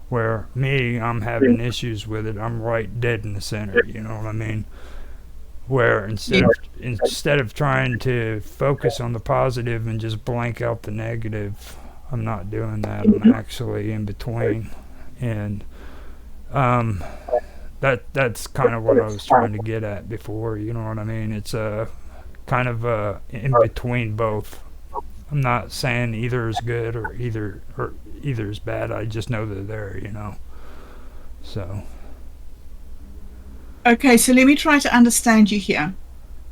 Where me, I'm having issues with it, I'm right dead in the center, you know what I mean? Where instead of trying to focus on the positive and just blank out the negative, I'm not doing that. I'm actually in between, and that's kind of what I was trying to get at before. You know what I mean? It's a kind of in between both. I'm not saying either is good or either is bad. I just know they're there, So. Okay, so let me try to understand you here.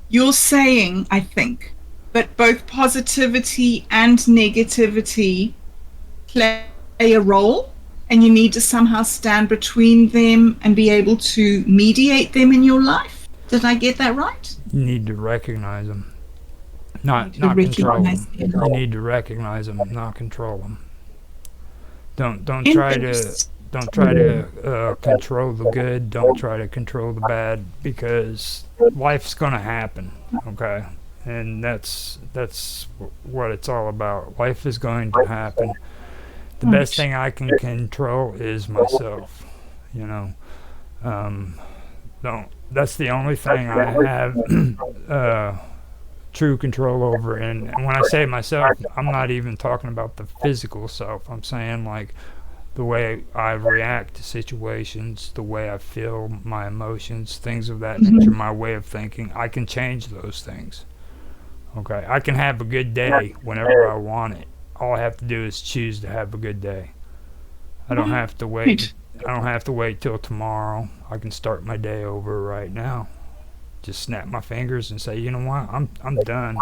You're saying, I think, that both positivity and negativity play a role, and you need to somehow stand between them and be able to mediate them in your life. Did I get that right? You need to recognize them, not control them. You need to recognize them, not control them. Don't try to control the good. Don't try to control the bad, because life's gonna happen, okay? And that's what it's all about. Life is going to happen. The best thing I can control is myself, don't. That's the only thing I have true control over. And when I say myself, I'm not even talking about the physical self. I'm saying like the way I react to situations, the way I feel, my emotions, things of that nature, my way of thinking. I can change those things. Okay, I can have a good day whenever I want it. All I have to do is choose to have a good day. I don't have to wait. I don't have to wait till tomorrow. I can start my day over right now. Just snap my fingers and say, you know what? I'm done.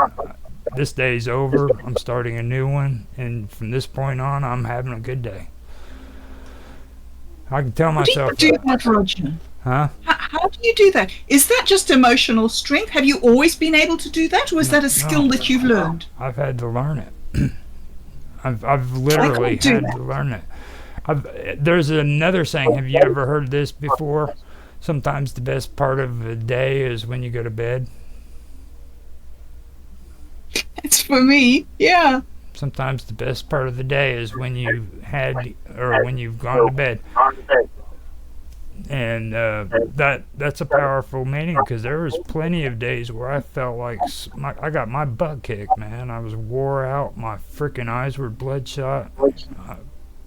This day's over. I'm starting a new one, and from this point on, I'm having a good day. I can tell myself How do you do that, Roger? Huh? How do you do that? Is that just emotional strength? Have you always been able to do that, or is that a skill that you've learned? I've had to learn it. I've literally had to learn it. There's another saying. Have you ever heard this before? Sometimes the best part of the day is when you go to bed. It's for me, yeah. Sometimes the best part of the day is when you had or when you've gone to bed. And that's a powerful meaning, because there was plenty of days where I felt like I got my butt kicked, man. I was wore out. My freaking eyes were bloodshot.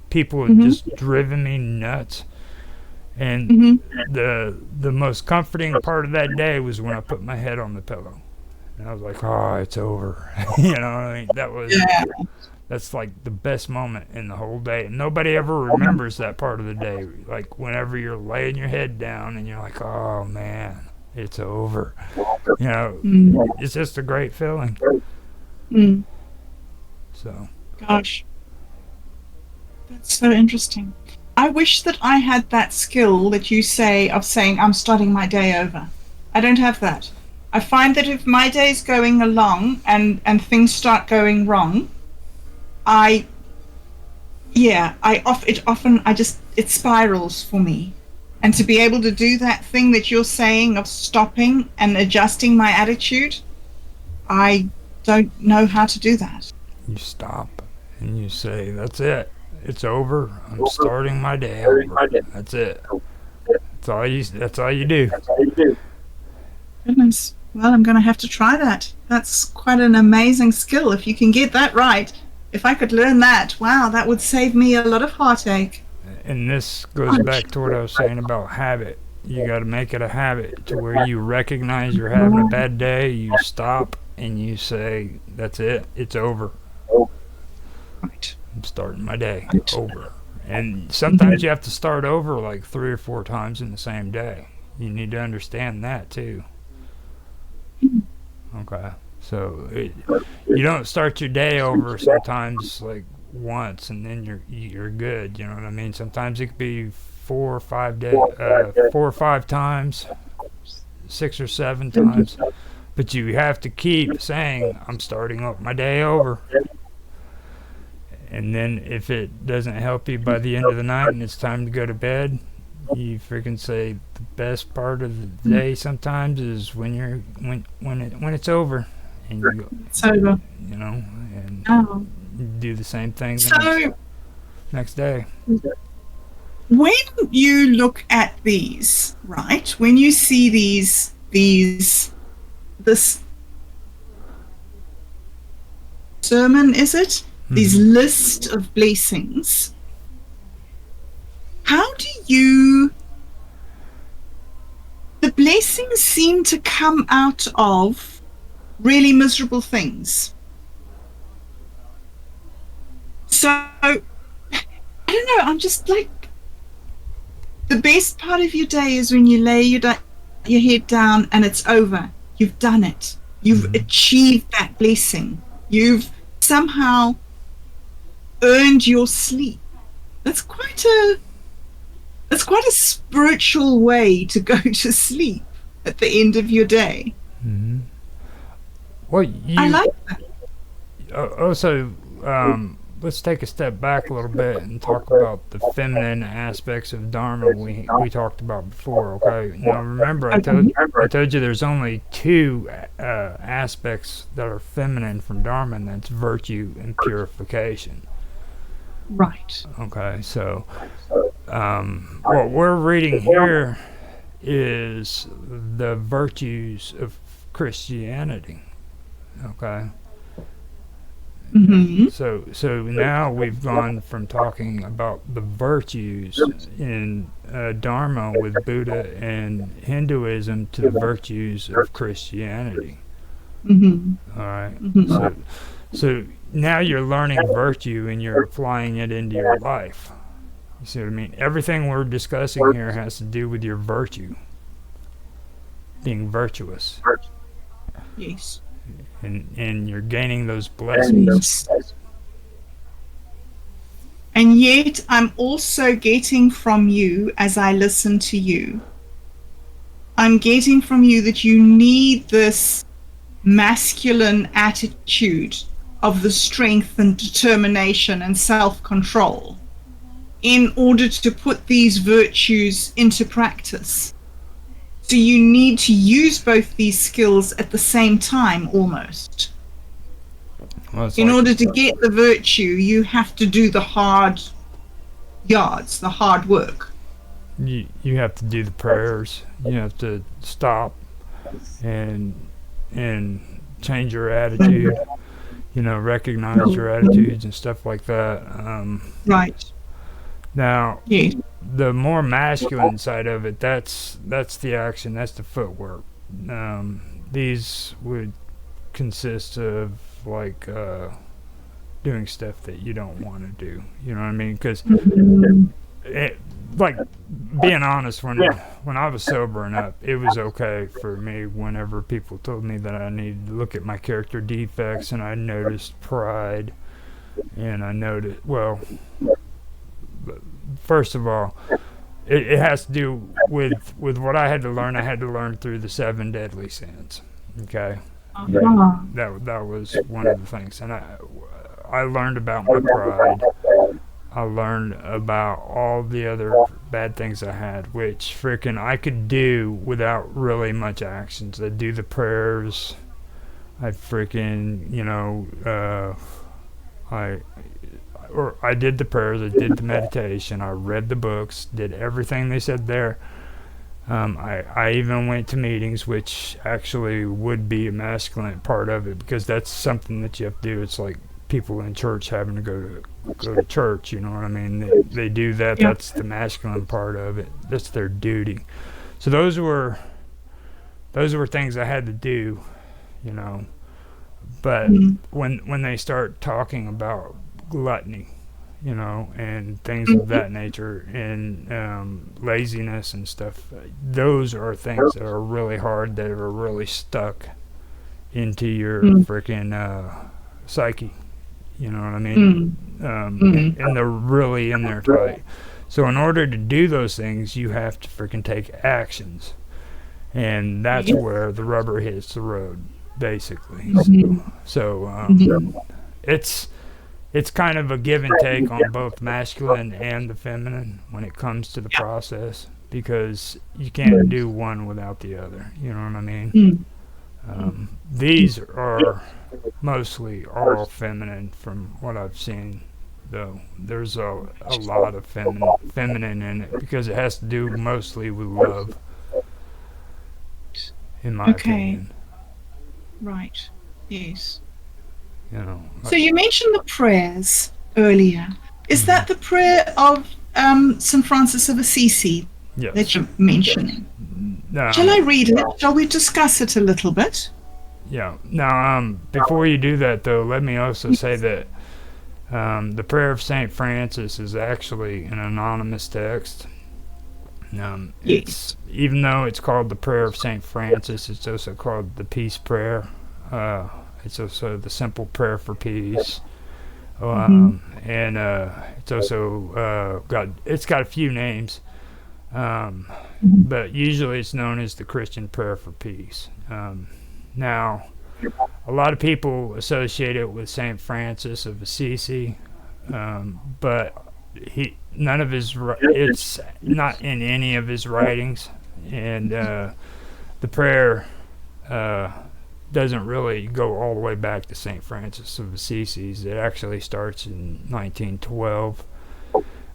People had just driven me nuts. And the most comforting part of that day was when I put my head on the pillow. And I was like, oh, it's over. You know what I mean? That's like the best moment in the whole day. And nobody ever remembers that part of the day. Like whenever you're laying your head down and you're like, oh man, it's over. You know, it's just a great feeling. So. Gosh. That's so interesting. I wish that I had that skill that you say of saying, I'm starting my day over. I don't have that. I find that if my day's going along and things start going wrong, it spirals for me. And to be able to do that thing that you're saying of stopping and adjusting my attitude, I don't know how to do that. You stop and you say, that's it. It's over. I'm starting my day over. That's it. That's all you do. Goodness. Well, I'm going to have to try that. That's quite an amazing skill. If you can get that right, if I could learn that, wow, that would save me a lot of heartache. And this goes back to what I was saying about habit. You got to make it a habit to where you recognize you're having a bad day, you stop, and you say, that's it. It's over. Right. I'm starting my day over. And sometimes you have to start over like 3 or 4 times in the same day. You need to understand that too. Okay. So you don't start your day over sometimes like once and then you're good. You know what I mean? Sometimes it could be 4 or 5 times, 6 or 7 times. But you have to keep saying, I'm starting my day over. And then if it doesn't help you by the end of the night and it's time to go to bed, you freaking say the best part of the day sometimes is when it's over, and you go, it's over. You know, and do the same thing the next day. When you look at these, right? When you see this sermon, is it? These list of blessings. How do the blessings seem to come out of really miserable things. So, I don't know, I'm just like, the best part of your day is when you lay your head down and it's over. You've done it. You've achieved that blessing. You've somehow earned your sleep. That's quite a spiritual way to go to sleep at the end of your day. Mm-hmm. Well, I like that. Also, let's take a step back a little bit and talk about the feminine aspects of Dharma we talked about before. Okay, now remember I told you there's only 2 aspects that are feminine from Dharma, and that's virtue and purification. Right. Okay, so what we're reading here is the virtues of Christianity. Okay. Mm-hmm. So now we've gone from talking about the virtues in Dharma with Buddha and Hinduism to the virtues of Christianity. Mm-hmm. All right. Mm-hmm. So now you're learning virtue and you're applying it into your life. You see what I mean? Everything we're discussing here has to do with your virtue, being virtuous, Yes. and you're gaining those blessings. And yet, I'm also getting from you, as I listen to you, I'm getting from you that you need this masculine attitude of the strength and determination and self-control in order to put these virtues into practice. So you need to use both these skills at the same time, almost. Well, In order to get the virtue, you have to do the hard yards, the hard work. You have to do the prayers. You have to stop and change your attitude. You know, recognize your attitudes and stuff like that. Right. Now, Yes. the more masculine side of it, that's the action, that's the footwork. These would consist of like doing stuff that you don't want to do. You know what I mean? Because like being honest, when I was sobering up, it was okay for me whenever people told me that I needed to look at my character defects, and I noticed pride, and I noticed, well, first of all, it has to do with what I had to learn. I had to learn through the 7 deadly sins. Okay, that was one of the things, and I learned about my pride. I learned about all the other bad things I had, which freaking I could do without really much actions. I'd do the prayers. I'd freaking, I did the prayers, I did the meditation, I read the books, did everything they said there. I even went to meetings, which actually would be a masculine part of it, because that's something that you have to do. It's like people in church having to go to church, you know what I mean? They do that. Yeah. That's the masculine part of it. That's their duty. So those were things I had to do, you know. But when they start talking about gluttony, you know, and things of that nature, and laziness and stuff, those are things that are really hard, that are really stuck into your freaking psyche. You know what I mean? And they're really in there tight. So in order to do those things, you have to freaking take actions. And that's where the rubber hits the road, basically. So it's kind of a give and take on both masculine and the feminine when it comes to the process, because you can't do one without the other. You know what I mean? These are mostly all feminine from what I've seen, though. There's a lot of feminine in it, because it has to do mostly with love, in my opinion. Right. Yes. You know. So you mentioned the prayers earlier. Is that the prayer of St. Francis of Assisi that you're mentioning? Shall I read it? Shall we discuss it a little bit? Yeah. Now, before you do that, though, let me also say that the prayer of St. Francis is actually an anonymous text. It's, even though it's called the prayer of St. Francis, it's also called the peace prayer. It's also the simple prayer for peace. And it's also got a few names. But usually it's known as the Christian prayer for peace. Now, a lot of people associate it with St. Francis of Assisi, but it's not in any of his writings, and the prayer doesn't really go all the way back to St. Francis of Assisi. It actually starts in 1912,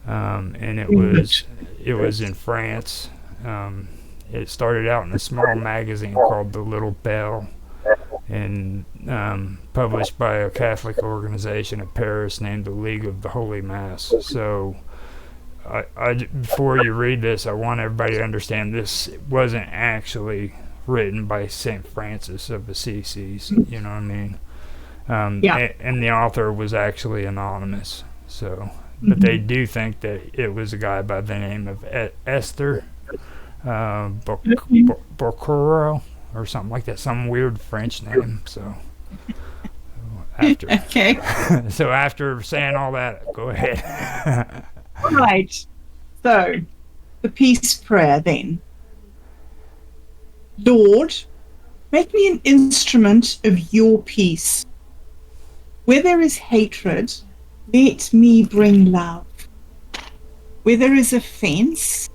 and it was in France. It started out in a small magazine called The Little Bell, and published by a Catholic organization in Paris named the League of the Holy Mass. So, before you read this, I want everybody to understand this wasn't actually written by St. Francis of Assisi. You know what I mean? And the author was actually anonymous. So, but they do think that it was a guy by the name of Esther Bocoro or something like that, some weird French name. So after so after saying all that, go ahead. All right. So the peace prayer then. Lord, make me an instrument of your peace. Where there is hatred, let me bring love. Where there is offense,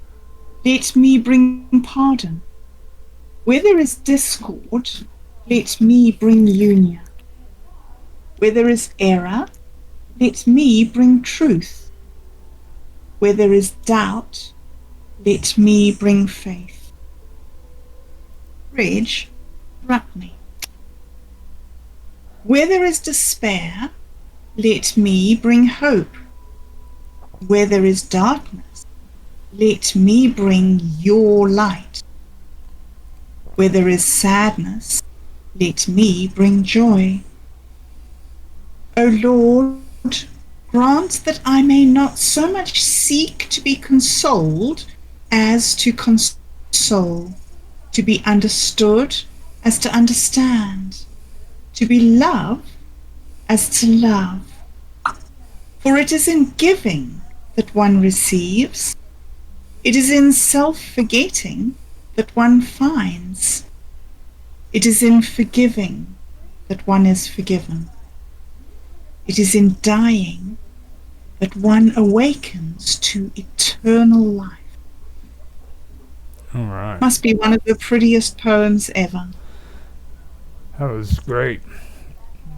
let me bring pardon. Where there is discord, let me bring union. Where there is error, let me bring truth. Where there is doubt, let me bring faith. Reg, Rutney. Where there is despair, let me bring hope. Where there is darkness, let me bring your light. Where there is sadness, let me bring joy. O Lord, grant that I may not so much seek to be consoled as to console, to be understood as to understand, to be loved as to love. For it is in giving that one receives, it is in self-forgetting that one finds, it is in forgiving that one is forgiven, it is in dying that one awakens to eternal life. All right. Must be one of the prettiest poems ever. That was great.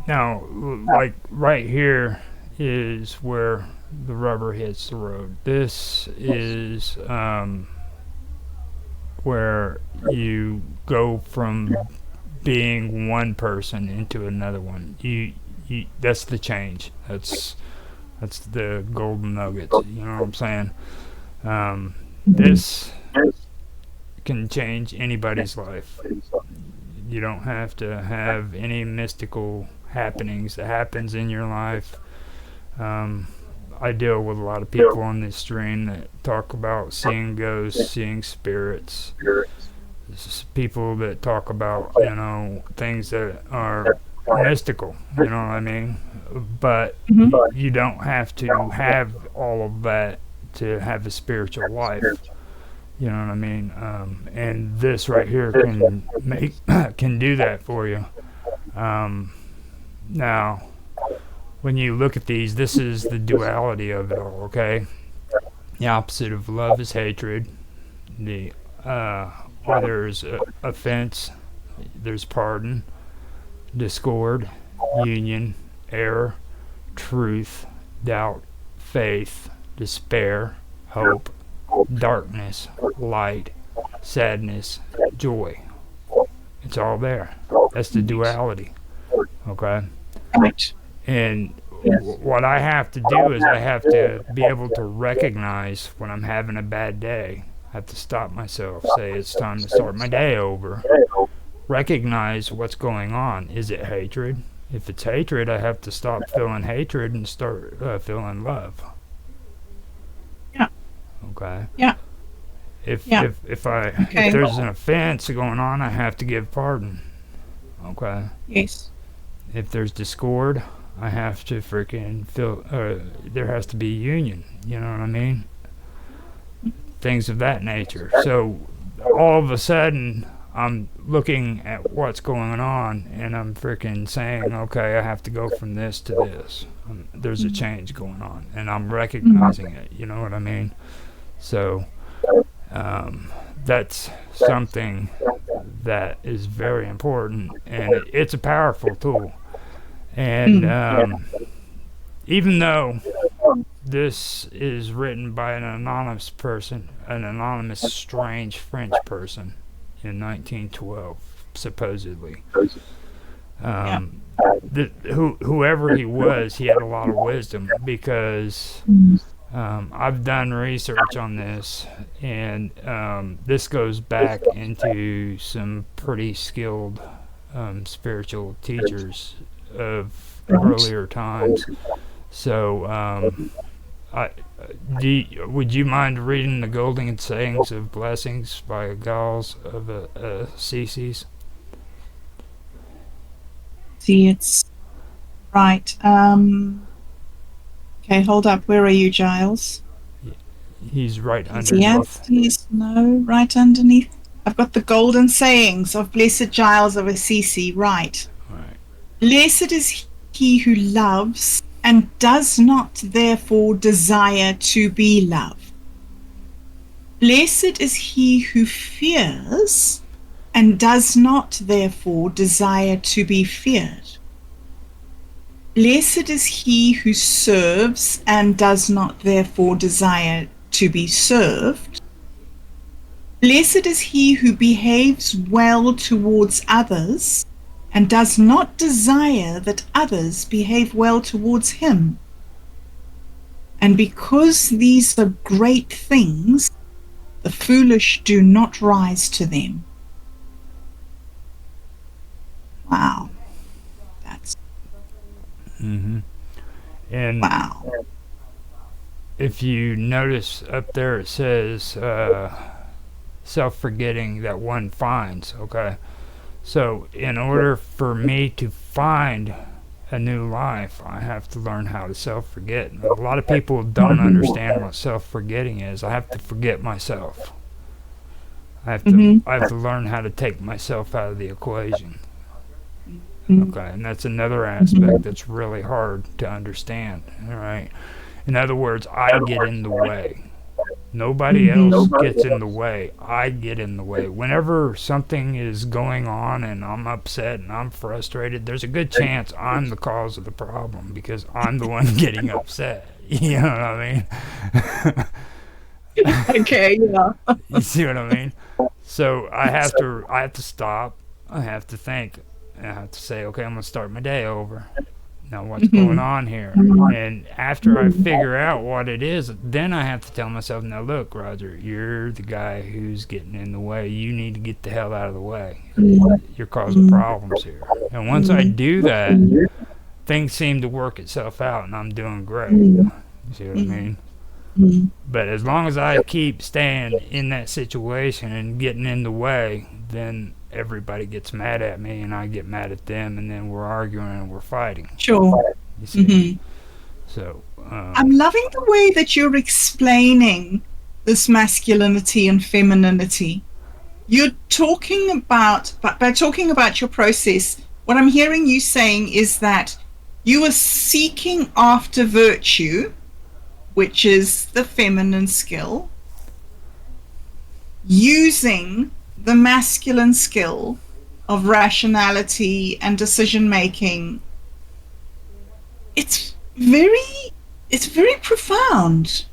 Now, like right here is where the rubber hits the road. This is where you go from being one person into another one. You that's the change. That's the golden nuggets. You know what I'm saying? This can change anybody's life. You don't have to have any mystical happenings that happens in your life. I deal with a lot of people on this stream that talk about seeing ghosts, seeing spirits. People that talk about, things that are mystical, you know what I mean? But you don't have to have all of that to have a spiritual life. You know what I mean? And this right here can do that for you. Now, when you look at these, this is the duality of it all, okay? The opposite of love is hatred. Where there's offense, there's pardon, discord, union, error, truth, doubt, faith, despair, hope, darkness, light, sadness, joy. It's all there. That's the duality, okay? And what I have to do is I have to be able to recognize when I'm having a bad day. I have to stop myself, say it's time to start my day over. Recognize what's going on. Is it hatred? If it's hatred, I have to stop feeling hatred and start feeling love. Yeah. Okay. Yeah. If there's an offense going on, I have to give pardon. Okay. Yes. If there's discord, I have to freaking feel. There has to be union. You know what I mean? Things of that nature. So all of a sudden, I'm looking at what's going on, and I'm freaking saying, okay, I have to go from this to this. There's a change going on, and I'm recognizing it. You know what I mean? So that's something that is very important, and it's a powerful tool. And even though this is written by an anonymous person, an anonymous strange French person in 1912, supposedly. Whoever he was, he had a lot of wisdom, because I've done research on this, and this goes back into some pretty skilled spiritual teachers of earlier times. So, would you mind reading the Golden Sayings of Blessings by Gauls of Assisi? See, it's right. Okay, hold up. Where are you, Giles? He's right underneath. Yes, no, right underneath. I've got the Golden Sayings of Blessed Giles of Assisi. Right. Blessed is he who loves and does not therefore desire to be loved. Blessed is he who fears and does not therefore desire to be feared. Blessed is he who serves and does not therefore desire to be served. Blessed is he who behaves well towards others and does not desire that others behave well towards him. And because these are great things, the foolish do not rise to them. Wow. That's... Mm-hmm. And wow. If you notice up there, it says self-forgetting that one finds, okay? So in order for me to find a new life, I have to learn how to self-forget. A lot of people don't understand what self-forgetting is. I have to forget myself. I have to learn how to take myself out of the equation. Okay, and that's another aspect that's really hard to understand, all right? In other words, I get in the way. Nobody else gets in the way. I get in the way. Whenever something is going on and I'm upset and I'm frustrated, there's a good chance I'm the cause of the problem, because I'm the one getting upset. You know what I mean? Okay, yeah. You see what I mean? So I have to stop. I have to think. I have to say, okay, I'm going to start my day over. Now, what's going on here? And after I figure out what it is, then I have to tell myself, now look, Roger, you're the guy who's getting in the way. You need to get the hell out of the way. You're causing problems here. And once I do that, things seem to work itself out, and I'm doing great. You see what I mean? But as long as I keep staying in that situation and getting in the way, then everybody gets mad at me and I get mad at them, and then we're arguing and we're fighting. Sure. You see? So I'm loving the way that you're explaining this masculinity and femininity. You're talking about, by talking about your process, what I'm hearing you saying is that you are seeking after virtue, which is the feminine skill, using the masculine skill of rationality and decision making. It's very profound.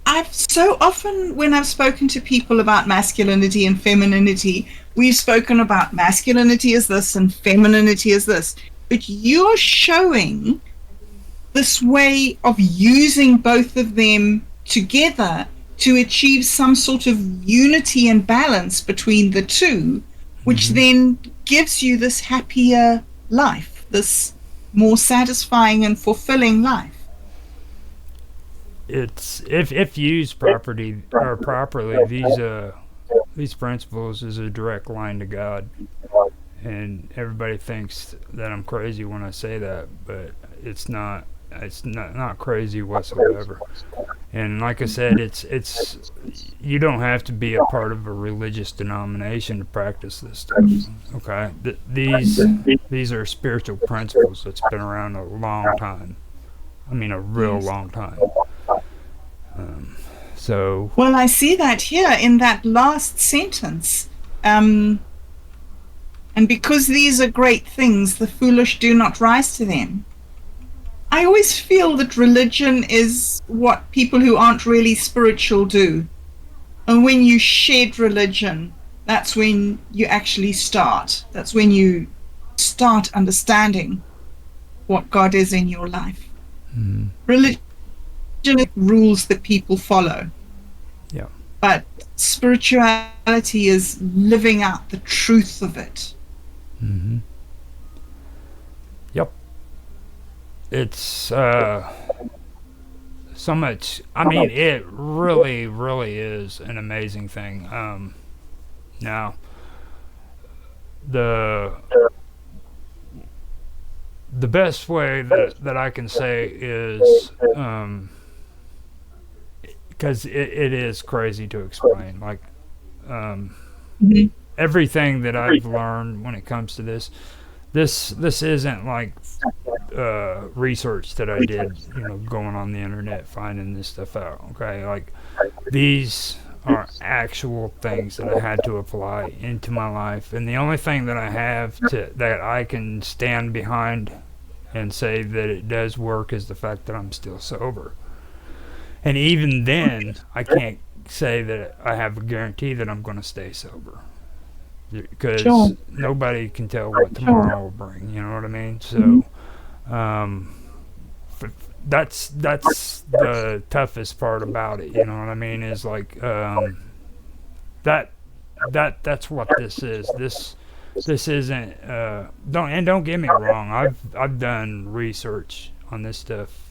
I've so often, when I've spoken to people about masculinity and femininity, we've spoken about masculinity as this and femininity as this, but you're showing this way of using both of them together to achieve some sort of unity and balance between the two, which then gives you this happier life, this more satisfying and fulfilling life. It's if used properly, these principles is a direct line to God, and everybody thinks that I'm crazy when I say that, but it's not. It's not crazy whatsoever. And like I said, it's you don't have to be a part of a religious denomination to practice this stuff. Okay, these are spiritual principles that's been around a long time. I mean, a real long time. So well, I see that here in that last sentence. And because these are great things, the foolish do not rise to them. I always feel that religion is what people who aren't really spiritual do. And when you shed religion, that's when you actually start. That's when you start understanding what God is in your life. Mm. Religion is rules that people follow. Yeah. But spirituality is living out the truth of it. Mm-hmm. Yep. It's so much. I mean, it really, really is an amazing thing. Now, the best way that I can say is, because it is crazy to explain. Like, Mhm. everything that I've learned when it comes to this isn't like research that I did, going on the internet finding this stuff out. Okay, like these are actual things that I had to apply into my life, and the only thing that I have that I can stand behind and say that it does work is the fact that I'm still sober. And even then, I can't say that I have a guarantee that I'm going to stay sober, because Sure. nobody can tell what tomorrow will bring. You know what I mean? So that's the toughest part about it. You know what I mean? Is like that's what this is. This isn't. Don't get me wrong. I've done research on this stuff.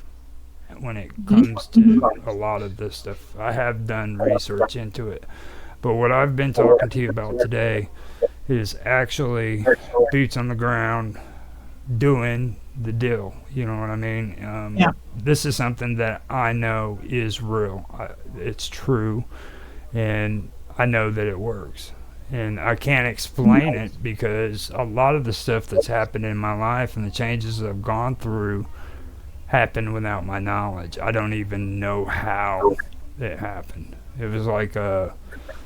When it comes to a lot of this stuff, I have done research into it. But what I've been talking to you about today is actually boots on the ground, doing the deal. You know what I mean? Yeah. This is something that I know is real. It's true, and I know that it works. And I can't explain it because a lot of the stuff that's happened in my life and the changes I've gone through happened without my knowledge. I don't even know how it happened. It was like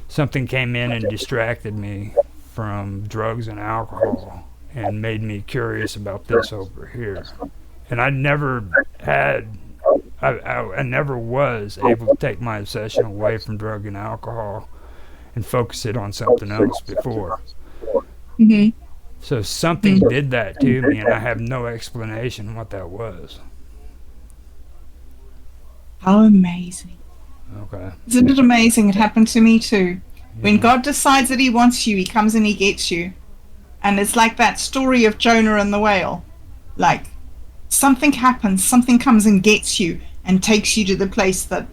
something came in and distracted me from drugs and alcohol and made me curious about this over here. And I never had, I never was able to take my obsession away from drug and alcohol and focus it on something else before. Mm-hmm. So something did that to me, and I have no explanation what that was. How amazing. Okay. Isn't it amazing? It happened to me too. When God decides that he wants you, he comes and he gets you. And it's like that story of Jonah and the whale. Like, something happens, something comes and gets you and takes you to the place that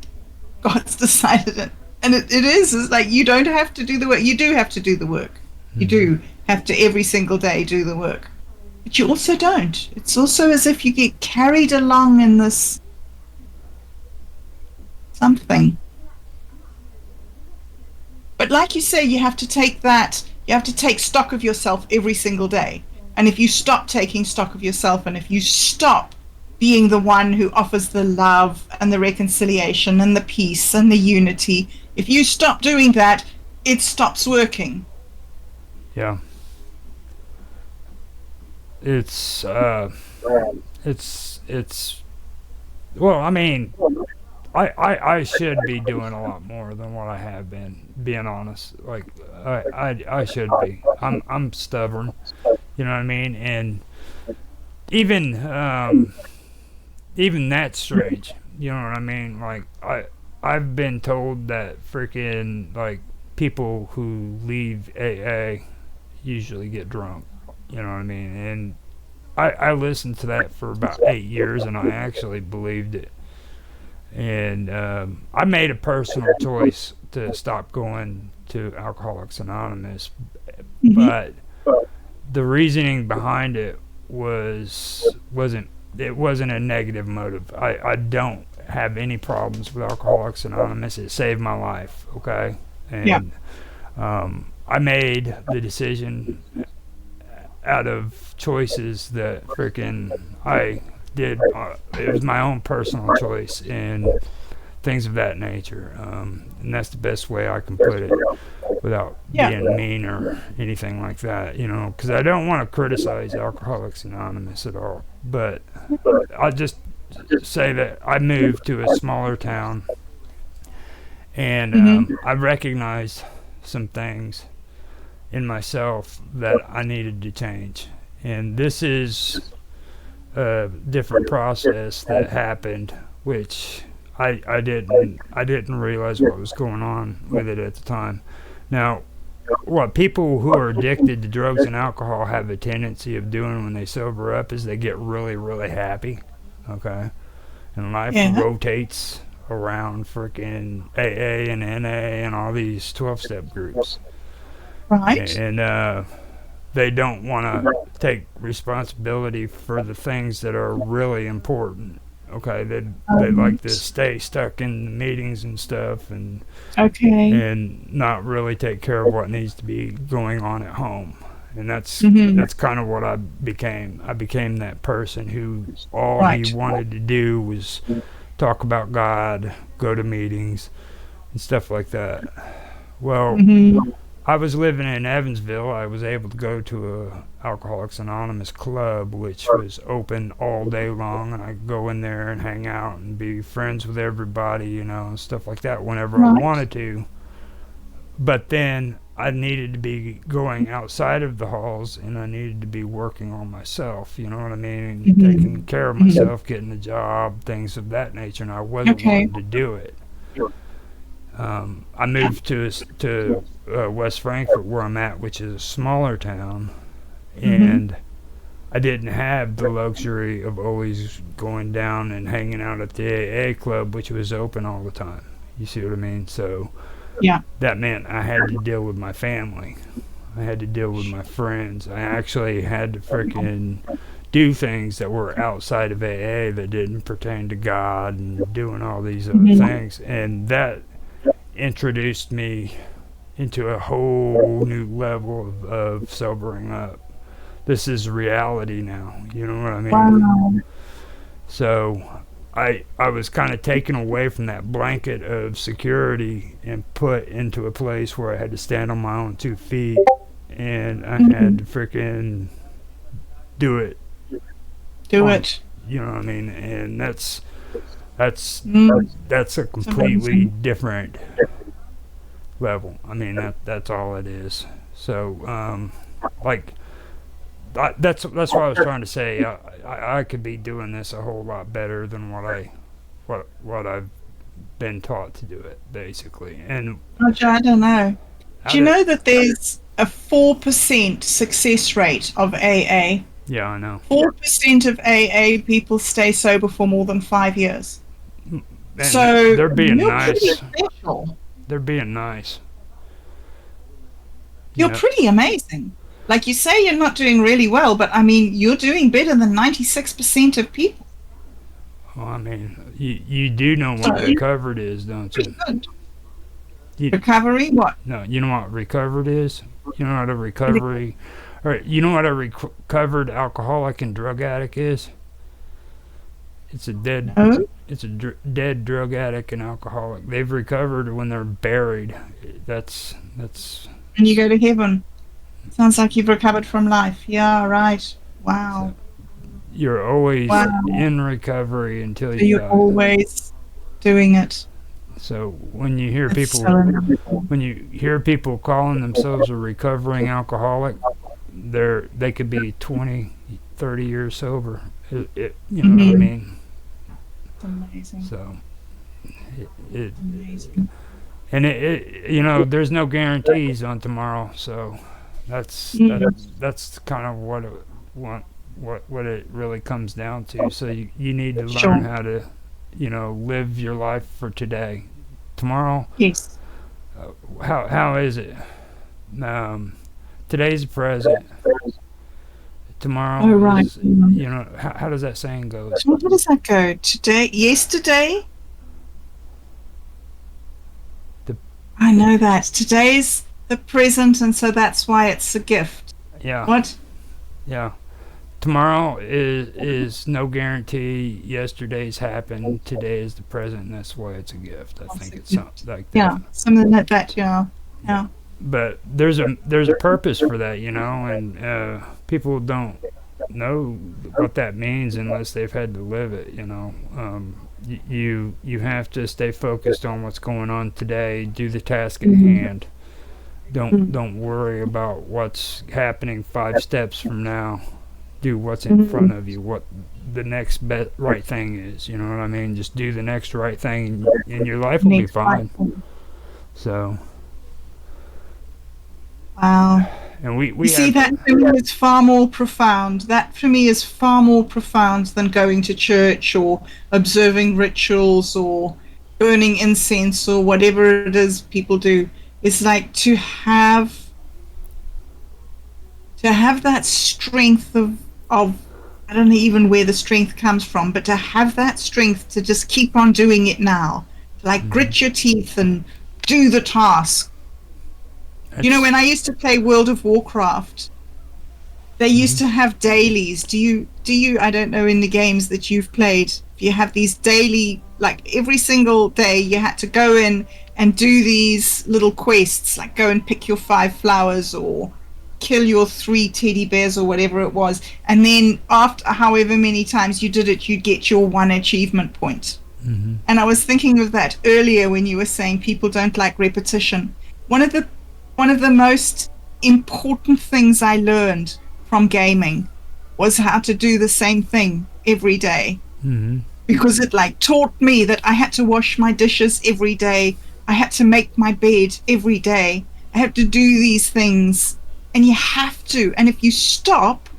God's decided it. And it's like, you don't have to do the work. You do have to do the work. You do have to every single day do the work. But you also don't. It's also as if you get carried along in this something. But like you say, you have to take stock of yourself every single day. And if you stop taking stock of yourself, and if you stop being the one who offers the love and the reconciliation and the peace and the unity, if you stop doing that, it stops working. Yeah. It's well, I mean, I should be doing a lot more than what I have been, being honest. Like I should be. I'm stubborn. You know what I mean? And even that's strange. You know what I mean? Like I've been told that freaking like people who leave AA usually get drunk. You know what I mean? And I listened to that for about 8 years, and I actually believed it. And I made a personal choice to stop going to Alcoholics Anonymous, but the reasoning behind it wasn't a negative motive. I don't have any problems with Alcoholics Anonymous. It saved my life, okay? And I made the decision out of choices that freaking I did. It was my own personal choice and things of that nature, and that's the best way I can put it. without being mean or anything like that, you know, because I don't want to criticize Alcoholics Anonymous at all. But I'll just say that I moved to a smaller town, and I recognized some things in myself that I needed to change. And this is a different process that happened, which I didn't realize what was going on with it at the time. Now, what people who are addicted to drugs and alcohol have a tendency of doing when they sober up is they get really, really happy, okay? And life rotates around freaking AA and NA and all these 12-step groups. Right. And they don't want to take responsibility for the things that are really important. Okay, they like to stay stuck in the meetings and stuff, and not really take care of what needs to be going on at home. And that's kind of what I became. I became that person who all he wanted to do was talk about God, go to meetings, and stuff like that. Well, I was living in Evansville. I was able to go to a Alcoholics Anonymous club, which was open all day long, and I could go in there and hang out and be friends with everybody, you know, and stuff like that whenever I wanted to. But then I needed to be going outside of the halls, and I needed to be working on myself, you know what I mean? Taking care of myself, getting a job, things of that nature, and I wasn't wanting to do it. I moved to West Frankfort, where I'm at, which is a smaller town, and I didn't have the luxury of always going down and hanging out at the AA club, which was open all the time. You see what I mean? So that meant I had to deal with my family. I had to deal with my friends. I actually had to freaking do things that were outside of AA that didn't pertain to God and doing all these other things. And that introduced me into a whole new level of sobering up. This is reality now, you know what I mean? Wow. So I was kind of taken away from that blanket of security and put into a place where I had to stand on my own 2 feet, and I had to freaking do it. You know what I mean? And that's a completely different level. I mean, that's all it is. So that's what I was trying to say. I could be doing this a whole lot better than what I've been taught to do it, basically. And Roger, I don't know. Do you know that there's a 4% success rate of AA? Yeah, I know. 4% of AA people stay sober for more than 5 years. And so they're being you're nice. pretty special. They're being nice. You're pretty amazing. Like you say, you're not doing really well, but I mean, you're doing better than 96% of people. Well, I mean, you do know what recovered is, don't you? Recovery? What? No, you know what recovered is? You know what a recovery, or you know what a recovered alcoholic and drug addict is? It's a dead. It's a dead drug addict and alcoholic. They've recovered when they're buried. That's. And you go to heaven. Sounds like you've recovered from life. Yeah, right. Wow. So you're always in recovery until you die. You're always doing it. So when you hear people calling themselves a recovering alcoholic, they could be 20, 30 years sober. You know what I mean? It's amazing. So amazing. And you know, there's no guarantees on tomorrow, so that's kind of what it really comes down to. So you need to learn how to, you know, live your life for today. Tomorrow, yes. How is it? Today's the present. Tomorrow is, you know, how does that saying go? How does that go? Yesterday? I know that. Today's the present, and so that's why it's a gift. Yeah. What? Yeah. Tomorrow is no guarantee. Yesterday's happened. Today is the present, and that's why it's a gift. I think it's something like that. Yeah, something like that, yeah. but there's a purpose for that, you know, and people don't know what that means unless they've had to live it, you know. You have to stay focused on what's going on today, do the task at hand. Don't worry about what's happening 5 steps from now. Do what's in front of you, what the next right thing is, you know what I mean? Just do the next right thing and your life will be fine. So wow. and we you see, that for me is far more profound. That for me is far more profound than going to church or observing rituals or burning incense or whatever it is people do. It's like to have that strength of I don't know even where the strength comes from, but to have that strength to just keep on doing it now. Like grit your teeth and do the task. You know, when I used to play World of Warcraft, they used to have dailies. Do you, I don't know, in the games that you've played, you have these daily, like every single day you had to go in and do these little quests, like go and pick your 5 flowers or kill your 3 teddy bears or whatever it was. And then after however many times you did it, you'd get your 1 achievement point. And I was thinking of that earlier when you were saying people don't like repetition. One of the most important things I learned from gaming was how to do the same thing every day. Because it like taught me that I had to wash my dishes every day. I had to make my bed every day. I had to do these things. And you have to. And if you stop,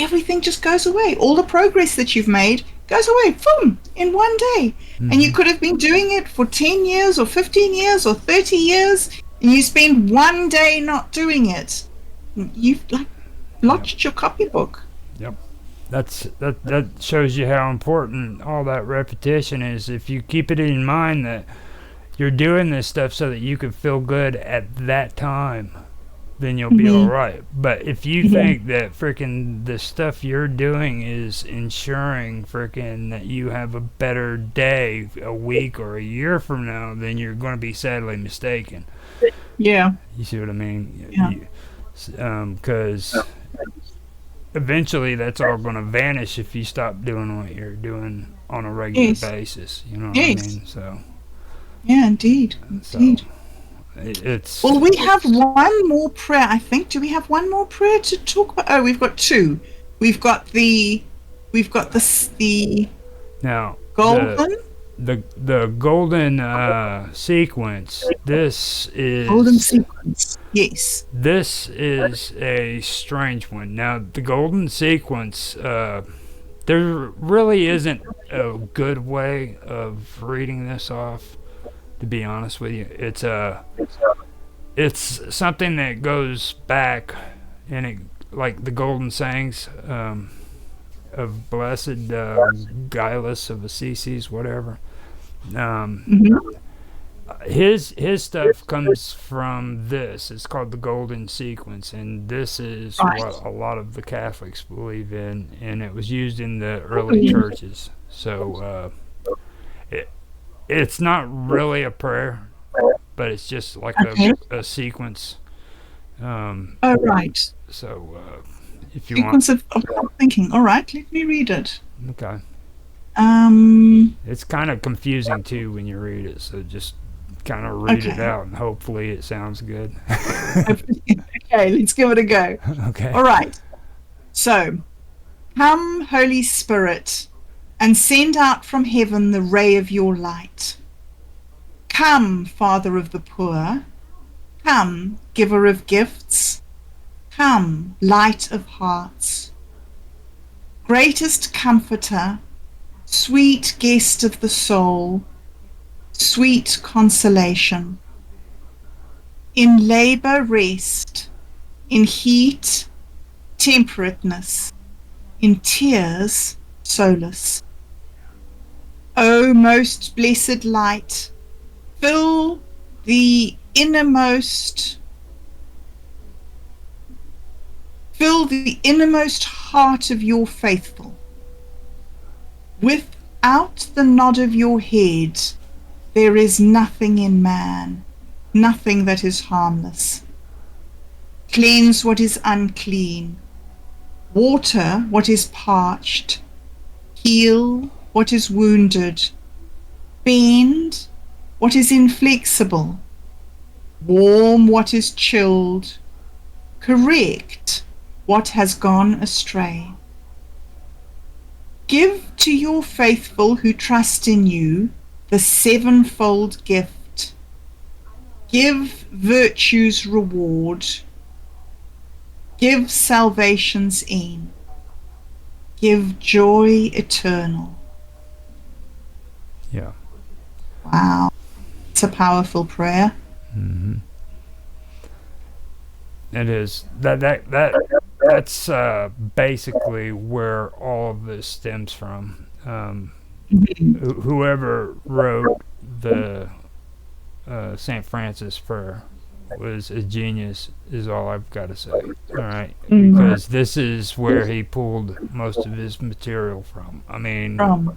everything just goes away. All the progress that you've made goes away, boom, in one day. And you could have been doing it for 10 years or 15 years or 30 years. And you spend one day not doing it, you've like blotched your copybook. Yep. That shows you how important all that repetition is. If you keep it in mind that you're doing this stuff so that you can feel good at that time, then you'll be all right. But if you think that freaking the stuff you're doing is ensuring freaking that you have a better day a week or a year from now, then you're going to be sadly mistaken. Yeah. You see what I mean? Yeah. Because eventually that's all going to vanish if you stop doing what you're doing on a regular basis. You know what I mean? So. Yeah, indeed. Indeed. It's well, we have one more prayer, I think. Do we have one more prayer to talk about? Oh, we've got 2. We've got the now golden the golden sequence. This is golden sequence. Yes. This is a strange one. Now the golden sequence. There really isn't a good way of reading this off. To be honest with you, it's something that goes back, and it like the golden sayings of blessed Gaius of Assisi, whatever. His stuff comes from this. It's called the golden sequence, and this is what a lot of the Catholics believe in, and it was used in the early churches. So it's not really a prayer, but it's just like a sequence. Right. So if you sequence of thinking. All right, let me read it. Okay. It's kind of confusing too when you read it, so just kind of read it out and hopefully it sounds good. Okay, let's give it a go. Okay. All right. So, come, Holy Spirit, and send out from heaven the ray of your light. Come, Father of the poor. Come, Giver of gifts. Come, Light of hearts. Greatest Comforter, sweet Guest of the soul, sweet consolation. In labor rest, in heat temperateness, in tears solace. O most blessed light, fill the innermost heart of your faithful. Without the nod of your head, there is nothing in man, nothing that is harmless. Cleanse what is unclean. Water what is parched. Heal what is wounded. Bend what is inflexible. Warm what is chilled. Correct what has gone astray. Give to your faithful who trust in you the sevenfold gift. Give virtue's reward. Give salvation's aim. Give joy eternal. Yeah. Wow. It's a powerful prayer. Mm-hmm. It is. That's basically where all of this stems from. Whoever wrote the St. Francis prayer was a genius, is all I've got to say. All right, because this is where he pulled most of his material from. I mean, and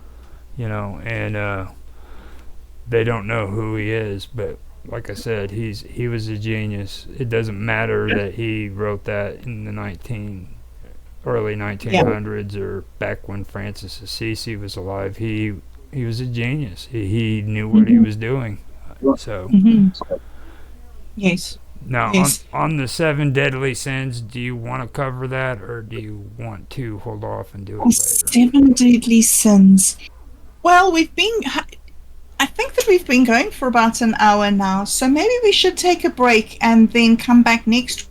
they don't know who he is, but like I said, he was a genius. It doesn't matter that he wrote that in the early 1900s or back when Francis Assisi was alive. He was a genius. He knew what he was doing. So. Yes. Now, yes. On the 7 deadly sins, do you want to cover that, or do you want to hold off and do it later? 7 deadly sins. Well, I think that we've been going for about an hour now, so maybe we should take a break and then come back next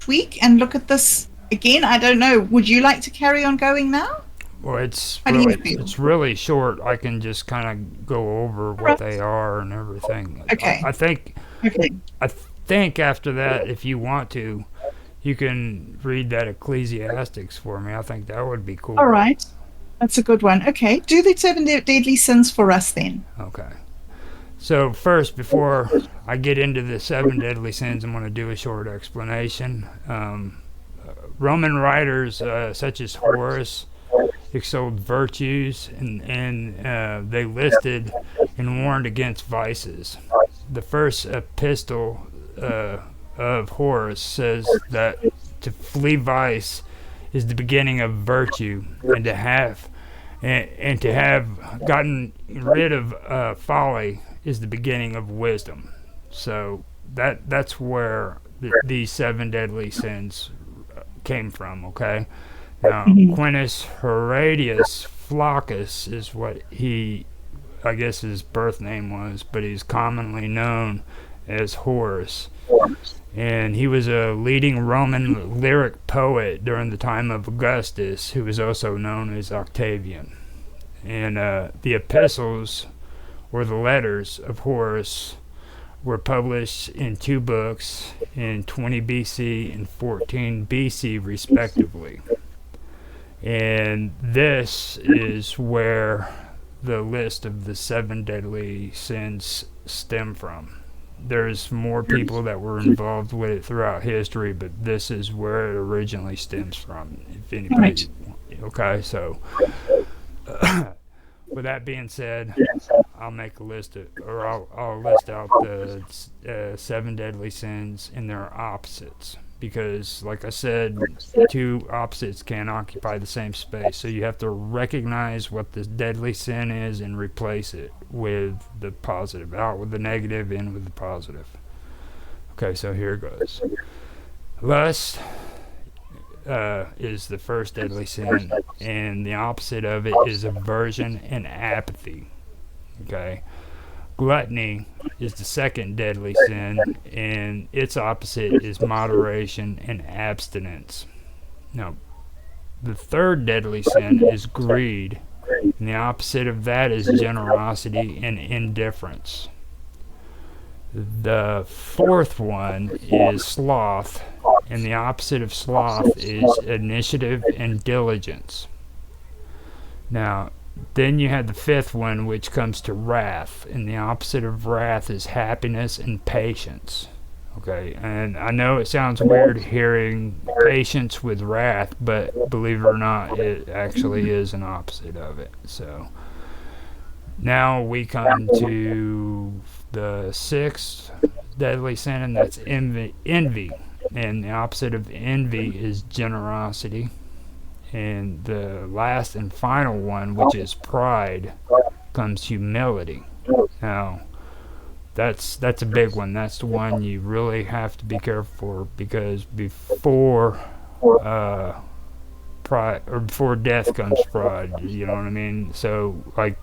week and look at this again. I don't know. Would you like to carry on going now? Well, it's really short. I can just kind of go over what they are and everything. Okay. I think after that, if you want to, you can read that Ecclesiastics for me. I think that would be cool. All right. That's a good one. Okay. Do the 7 deadly sins for us then. Okay. So first, before I get into the 7 deadly sins, I'm going to do a short explanation. Roman writers such as Horace extolled virtues, and they listed and warned against vices. The first epistle of Horace says that to flee vice is the beginning of virtue, and to have gotten rid of folly is the beginning of wisdom. So that's where these 7 deadly sins came from. Okay. Now, Quintus Horatius Flaccus is what I guess his birth name was, but he's commonly known as Horace. And he was a leading Roman lyric poet during the time of Augustus, who was also known as Octavian. And the epistles, or the letters of Horace, were published in 2 books in 20 BC and 14 BC, respectively. And this is where the list of the 7 deadly sins stem from. There's more people that were involved with it throughout history, but this is where it originally stems from. If anybody, okay, so with that being said, I'll make a list I'll list out the 7 deadly sins and their opposites. Because, like I said, 2 opposites can't occupy the same space. So you have to recognize what the deadly sin is and replace it with the positive. Out with the negative, in with the positive. Okay, so here it goes. Lust is the first deadly sin, and the opposite of it is aversion and apathy. Okay. Gluttony is the second deadly sin, and its opposite is moderation and abstinence. Now, the third deadly sin is greed, and the opposite of that is generosity and indifference. The fourth one is sloth, and the opposite of sloth is initiative and diligence. Now, then you have the 5th one, which comes to wrath, and the opposite of wrath is happiness and patience. Okay, and I know it sounds weird hearing patience with wrath, but believe it or not, it actually is an opposite of it. So now we come to the 6th deadly sin, and that's envy. And the opposite of envy is generosity. And the last and final one, which is pride, comes humility. Now, that's a big one. That's the one you really have to be careful for, because before pride, or before death comes pride. You know what I mean? So like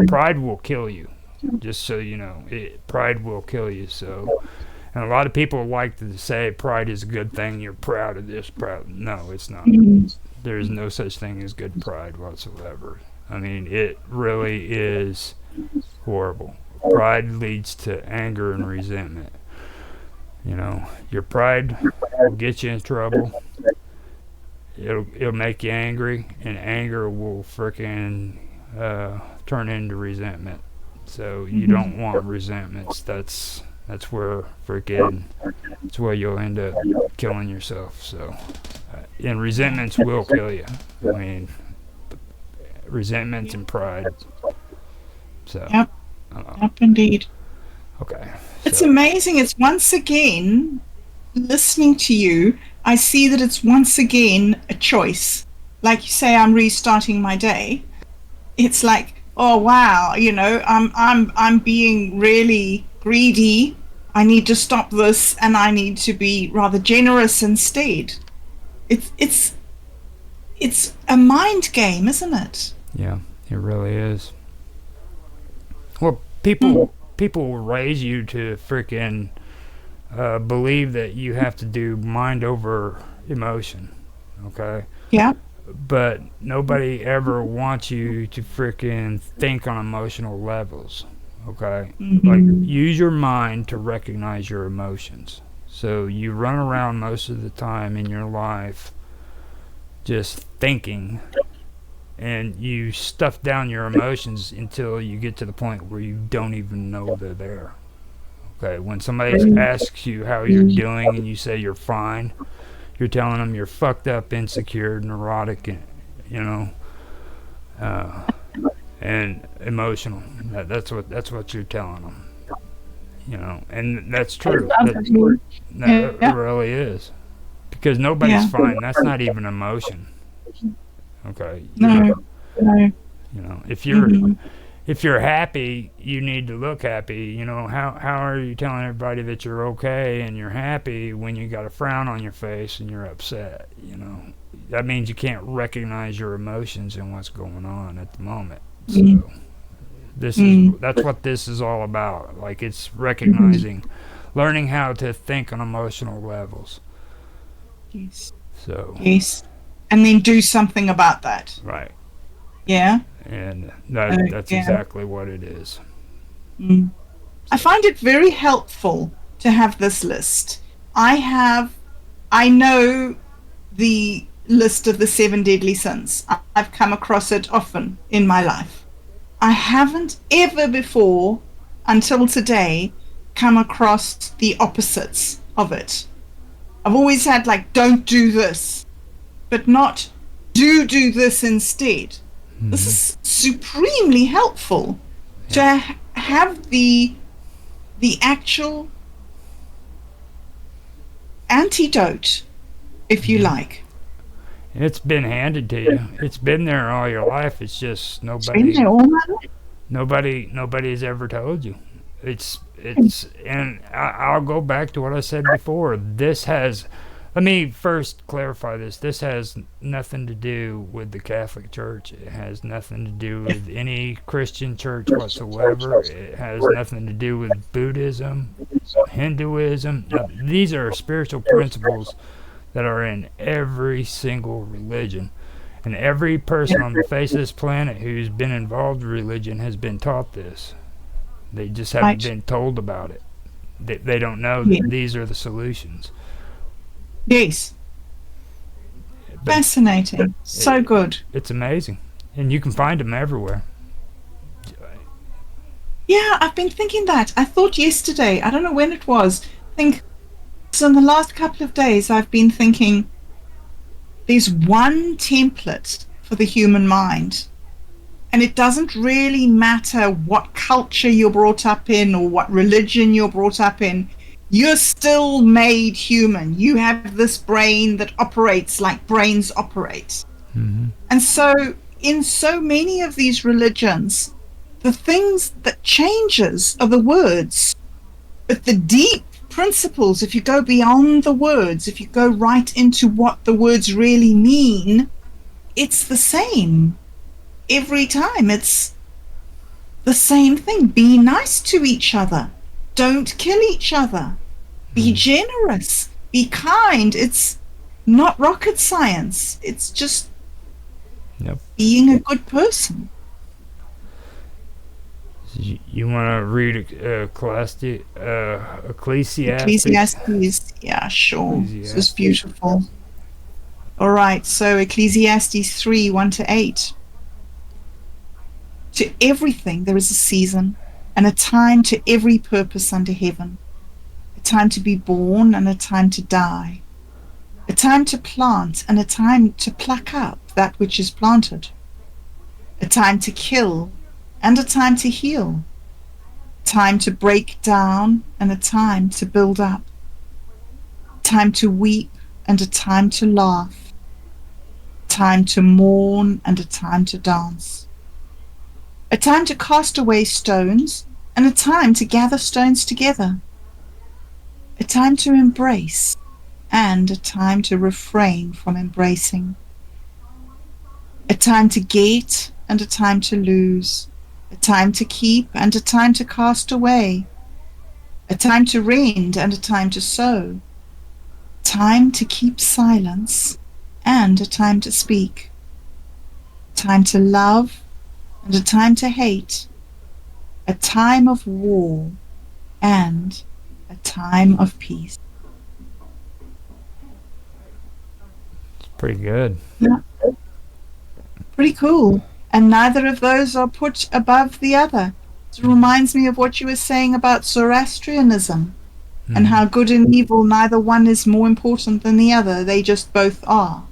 pride will kill you. Just so you know, pride will kill you. So, and a lot of people like to say pride is a good thing. You're proud of this, proud. No, it's not. There's no such thing as good pride whatsoever. I mean, it really is horrible. Pride leads to anger and resentment. You know, your pride will get you in trouble. It'll make you angry, and anger will frickin' turn into resentment. So you don't want resentments. That's where that's where you'll end up killing yourself. So, and resentments will kill you. I mean, resentments and pride. So. Yep. Yep, indeed. Okay. It's amazing. It's once again, listening to you, I see that it's once again a choice. Like you say, I'm restarting my day. It's like, oh wow, you know, I'm being really greedy. I need to stop this, and I need to be rather generous instead. It's a mind game, isn't it? Yeah, it really is. Well, people will raise you to freaking believe that you have to do mind over emotion, okay? Yeah. But nobody ever wants you to freaking think on emotional levels, okay? Like, use your mind to recognize your emotions. So you run around most of the time in your life just thinking, and you stuff down your emotions until you get to the point where you don't even know they're there. Okay, when somebody asks you how you're doing and you say you're fine, you're telling them you're fucked up, insecure, neurotic, you know, and emotional. That's what you're telling them. You know, and that's true. It really is, because nobody's fine. That's not even emotion. Okay. No. You know, if you're happy, you need to look happy. You know, how are you telling everybody that you're okay and you're happy when you got a frown on your face and you're upset? You know, that means you can't recognize your emotions and what's going on at the moment. So that's what this is all about. Like, it's recognizing, learning how to think on emotional levels. Yes. So. Yes. And then do something about that. Right. Yeah. And that's exactly what it is. I find it very helpful to have this list. I know the list of the 7 deadly sins. I've come across it often in my life. I haven't ever before, until today, come across the opposites of it. I've always had, like, don't do this, but not do this instead. This is supremely helpful to have the actual antidote, if you like. And it's been handed to you. It's been there all your life. It's just nobody. It's been there all my life. Nobody's ever told you. And I'll go back to what I said before. Let me first clarify this. This has nothing to do with the Catholic Church. It has nothing to do with any Christian church whatsoever. It has nothing to do with Buddhism, Hinduism. Now, these are spiritual principles that are in every single religion. And every person on the face of this planet who's been involved in religion has been taught this. They just haven't been told about it. They don't know that these are the solutions. Yes. Fascinating. So good. It's amazing. And you can find them everywhere. Yeah, I've been thinking that. I thought yesterday, I don't know when it was, so in the last couple of days I've been thinking there's one template for the human mind. And it doesn't really matter what culture you're brought up in or what religion you're brought up in. You're still made human. You have this brain that operates like brains operate. And so in so many of these religions, the things that changes are the words, but the deep principles, if you go beyond the words, if you go right into what the words really mean, it's the same every time. It's the same thing. Be nice to each other. Don't kill each other. Be generous. Be kind. It's not rocket science. It's just being a good person. You want to read Ecclesiastes? Ecclesiastes. Yeah, sure. This is beautiful. All right, so Ecclesiastes 3, 1-8. To everything there is a season, and a time to every purpose under heaven. A time to be born and a time to die. A time to plant and a time to pluck up that which is planted. A time to kill and a time to heal. A time to break down and a time to build up. A time to weep and a time to laugh. A time to mourn and a time to dance. A time to cast away stones and a time to gather stones together. A time to embrace and a time to refrain from embracing. A time to get and a time to lose. A time to keep and a time to cast away. A time to rend and a time to sow. A time to keep silence and a time to speak. A time to love and a time to hate. A time of war and a time of peace. Pretty good. Yeah. Pretty cool. And neither of those are put above the other. It reminds me of what you were saying about Zoroastrianism and how good and evil, neither one is more important than the other. They just both are.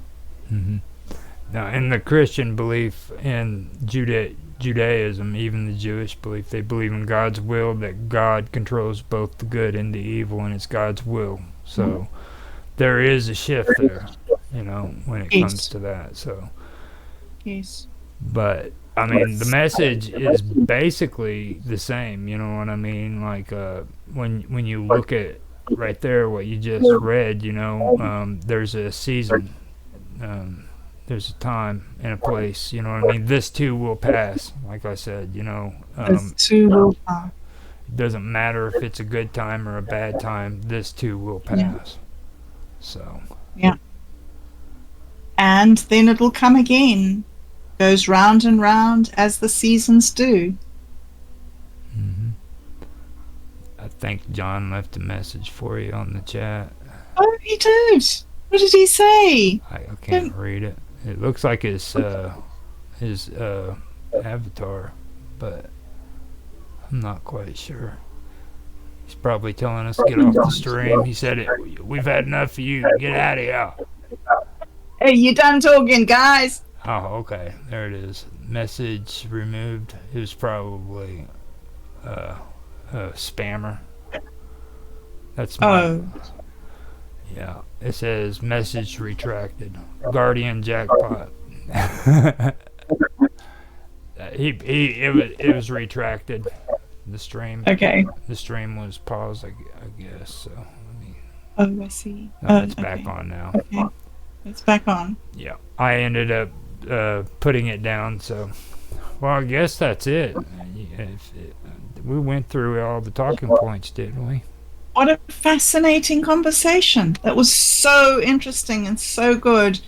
Now, in the Christian belief in Judaism, even the Jewish belief, they believe in God's will, that God controls both the good and the evil, and it's God's will. So there is a shift there, when it comes to that. So yes. But I mean, the message is basically the same. You know what I mean? Like when you look at right there what you just read, there's a season. There's a time and a place, you know what I mean? This too will pass, like I said, this too will pass. It doesn't matter if it's a good time or a bad time, this too will pass. Yeah. So. Yeah. And then it'll come again. Goes round and round as the seasons do. I think John left a message for you on the chat. Oh, he did. What did he say? I can't read it. It looks like his avatar, but I'm not quite sure. He's probably telling us to get off the stream. He said, "We've had enough of you. Get out of here." Hey, you done talking, guys? Oh, okay. There it is. Message removed. It was probably a spammer. That's my... Yeah. It says message retracted. Guardian jackpot. It was retracted. The stream. Okay. The stream was paused, I guess. So I see. No, it's back on now. Okay. It's back on. Yeah. I ended up putting it down. So, well, I guess that's it. We went through all the talking points, didn't we? What a fascinating conversation. That was so interesting and so good.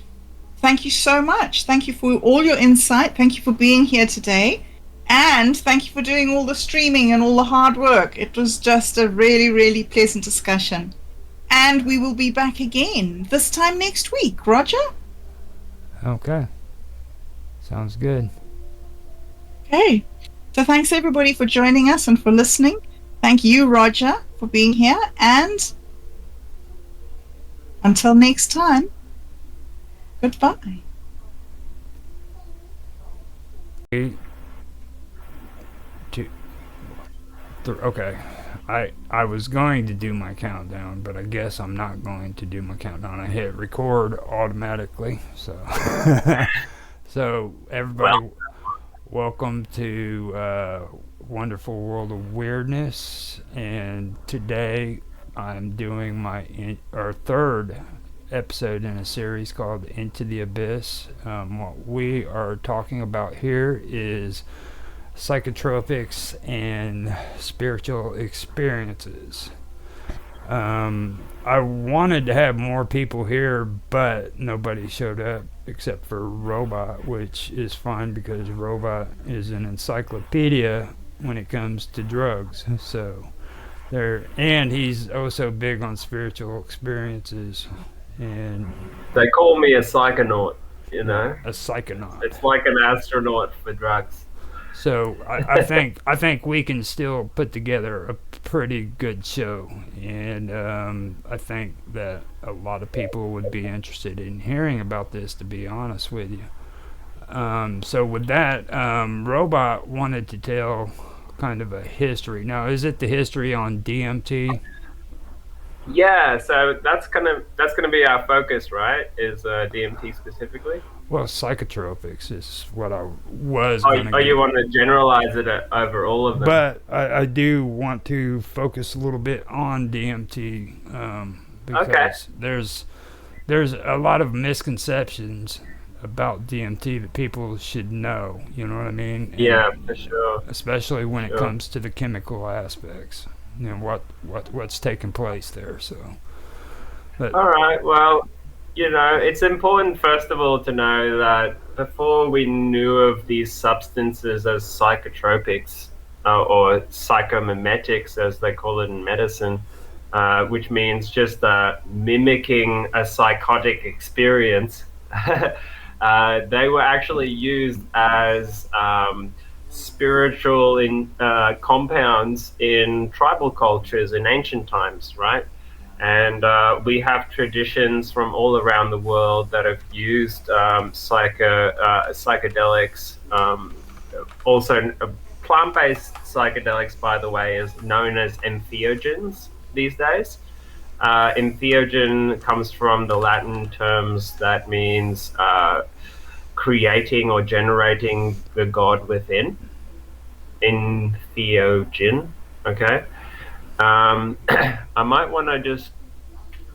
Thank you so much. Thank you for all your insight. Thank you for being here today. And thank you for doing all the streaming and all the hard work. It was just a really, really pleasant discussion. And we will be back again this time next week. Roger? Okay. Sounds good. Okay. So thanks everybody for joining us and for listening. Thank you, Roger, for being here. And until next time, goodbye. Okay. I was going to do my countdown, but I guess I'm not going to do my countdown. I hit record automatically, so so everybody, welcome to Wonderful World of Weirdness, and today I'm doing our third episode in a series called Into the Abyss. What we are talking about here is psychotropics and spiritual experiences. I wanted to have more people here, but nobody showed up except for Robot, which is fine because Robot is an encyclopedia when it comes to drugs. So and he's also big on spiritual experiences. And they call me a psychonaut, you know. A psychonaut. It's like an astronaut for drugs. So I think we can still put together a pretty good show, and I think that a lot of people would be interested in hearing about this, to be honest with you. So with that, Robot wanted to tell kind of a history. Now, is it the history on DMT? Yeah, so that's gonna be our focus, right? Is DMT specifically? Well, psychotropics is what I was. You want to generalize it over all of them? But I do want to focus a little bit on DMT because there's a lot of misconceptions about DMT that people should know. You know what I mean? Yeah, for sure. Especially when it comes to the chemical aspects. You know, what's taking place there. So. All right. Well. You know, it's important, first of all, to know that before we knew of these substances as psychotropics or psychomimetics, as they call it in medicine, which means just mimicking a psychotic experience, they were actually used as spiritual compounds in tribal cultures in ancient times, right? And we have traditions from all around the world that have used psychedelics. Also, plant-based psychedelics, by the way, is known as entheogens these days. Entheogen comes from the Latin terms that means creating or generating the God within. Entheogen, okay? I might want to just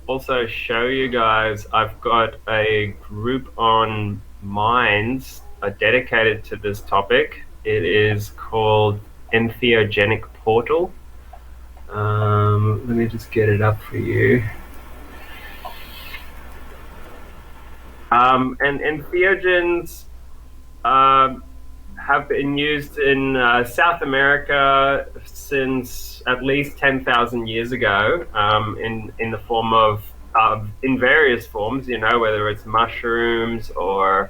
also show you guys, I've got a group on Minds dedicated to this topic. It is called Entheogenic Portal. Let me just get it up for you. And entheogens have been used in South America since at least 10,000 years ago, in the form of in various forms, you know, whether it's mushrooms or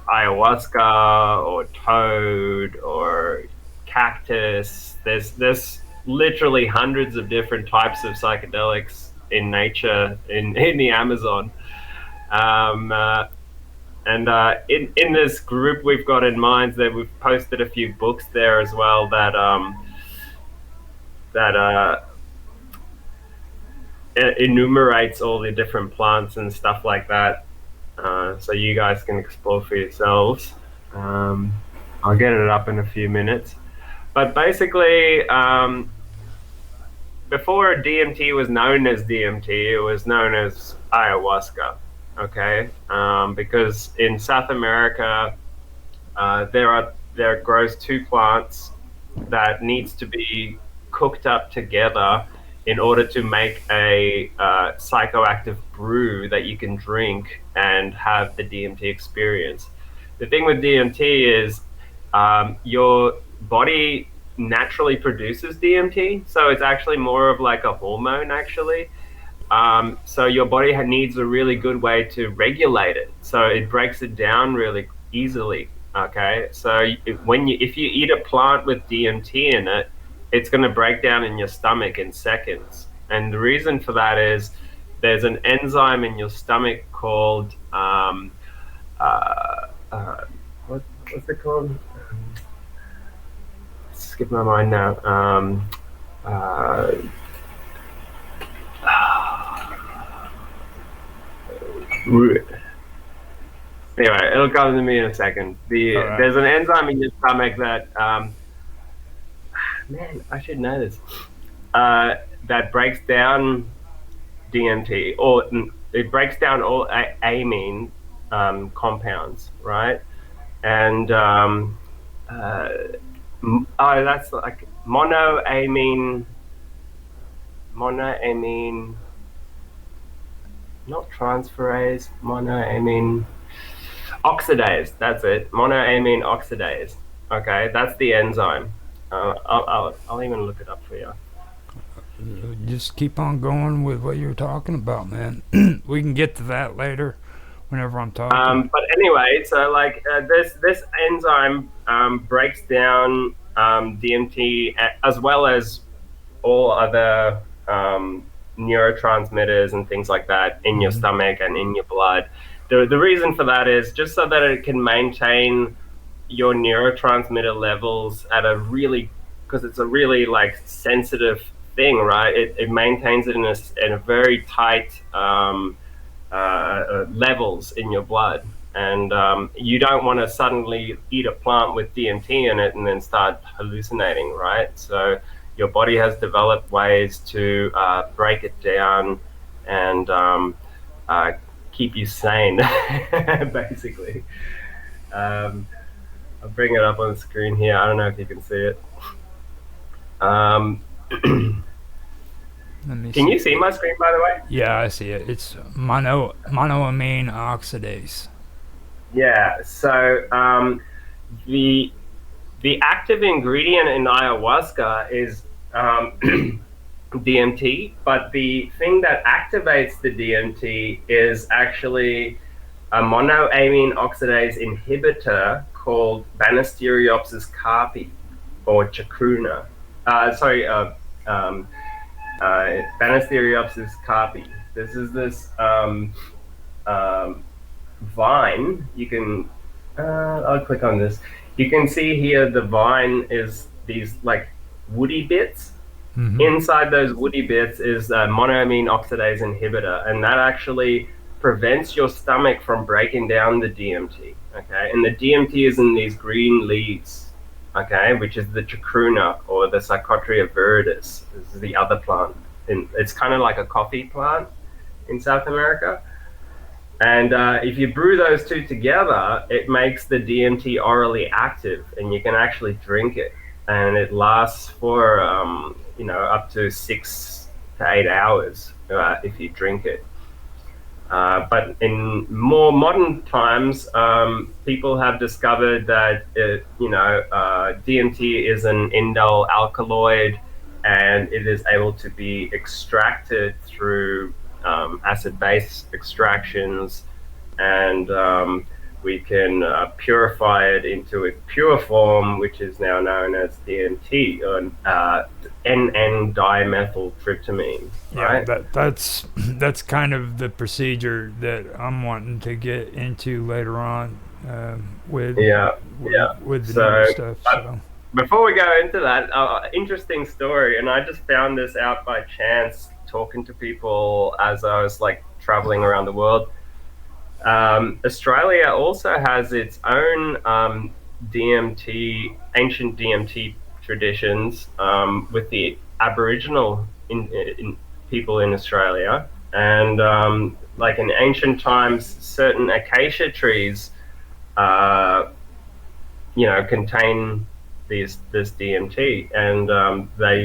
ayahuasca or toad or cactus. There's literally hundreds of different types of psychedelics in nature in the Amazon. And in this group we've got in Minds, that we've posted a few books there as well that enumerates all the different plants and stuff like that, so you guys can explore for yourselves. I'll get it up in a few minutes. But basically, before DMT was known as DMT, it was known as ayahuasca. Okay, because in South America, there grows two plants that needs to be cooked up together in order to make a psychoactive brew that you can drink and have the DMT experience. The thing with DMT is your body naturally produces DMT, so it's actually more of like a hormone, actually. So your body needs a really good way to regulate it. So it breaks it down really easily. Okay, so if you eat a plant with DMT in it, it's going to break down in your stomach in seconds. And the reason for that is there's an enzyme in your stomach called what's it called? It's skip my mind now. Anyway, it'll come to me in a second. Right. There's an enzyme in your stomach that, man, I should know this. That breaks down DMT, or it breaks down all amine compounds, right? And that's like monoamine, not transferase, monoamine oxidase. That's it, monoamine oxidase. Okay, that's the enzyme. I'll even look it up for you. Just keep on going with what you're talking about, man. We can get to that later whenever I'm talking. But anyway, so like this enzyme breaks down DMT as well as all other neurotransmitters and things like that in your stomach and in your blood. The reason for that is just so that it can maintain your neurotransmitter levels at a really, because it's a really like sensitive thing, right? It maintains it in a very tight levels in your blood, and you don't want to suddenly eat a plant with DMT in it and then start hallucinating, right? So your body has developed ways to break it down and keep you sane, basically. I'll bring it up on the screen here. I don't know if you can see it. Can you see my screen, by the way? Yeah, I see it. It's monoamine oxidase. Yeah. So the active ingredient in ayahuasca is DMT, but the thing that activates the DMT is actually a monoamine oxidase inhibitor called Banisteriopsis carpi, or chacruna. Banisteriopsis carpi. This is this vine. You can, I'll click on this. You can see here the vine is these like woody bits. Inside those woody bits is a monoamine oxidase inhibitor, and that actually prevents your stomach from breaking down the DMT. Okay, and the DMT is in these green leaves. Okay, which is the chacruna, or the Psychotria viridis. This is the other plant. It's kind of like a coffee plant in South America. And if you brew those two together, it makes the DMT orally active, and you can actually drink it. And it lasts for, up to 6 to 8 hours if you drink it. But in more modern times, people have discovered that DMT is an indole alkaloid, and it is able to be extracted through acid-base extractions, and we can purify it into its pure form, which is now known as DMT, or N,N-dimethyltryptamine. Right? Yeah, that's kind of the procedure that I'm wanting to get into later on with the new stuff. So. Before we go into that, interesting story, and I just found this out by chance talking to people as I was like traveling around the world. Australia also has its own ancient DMT traditions with the Aboriginal in people in Australia, and like in ancient times, certain acacia trees, contain this DMT, and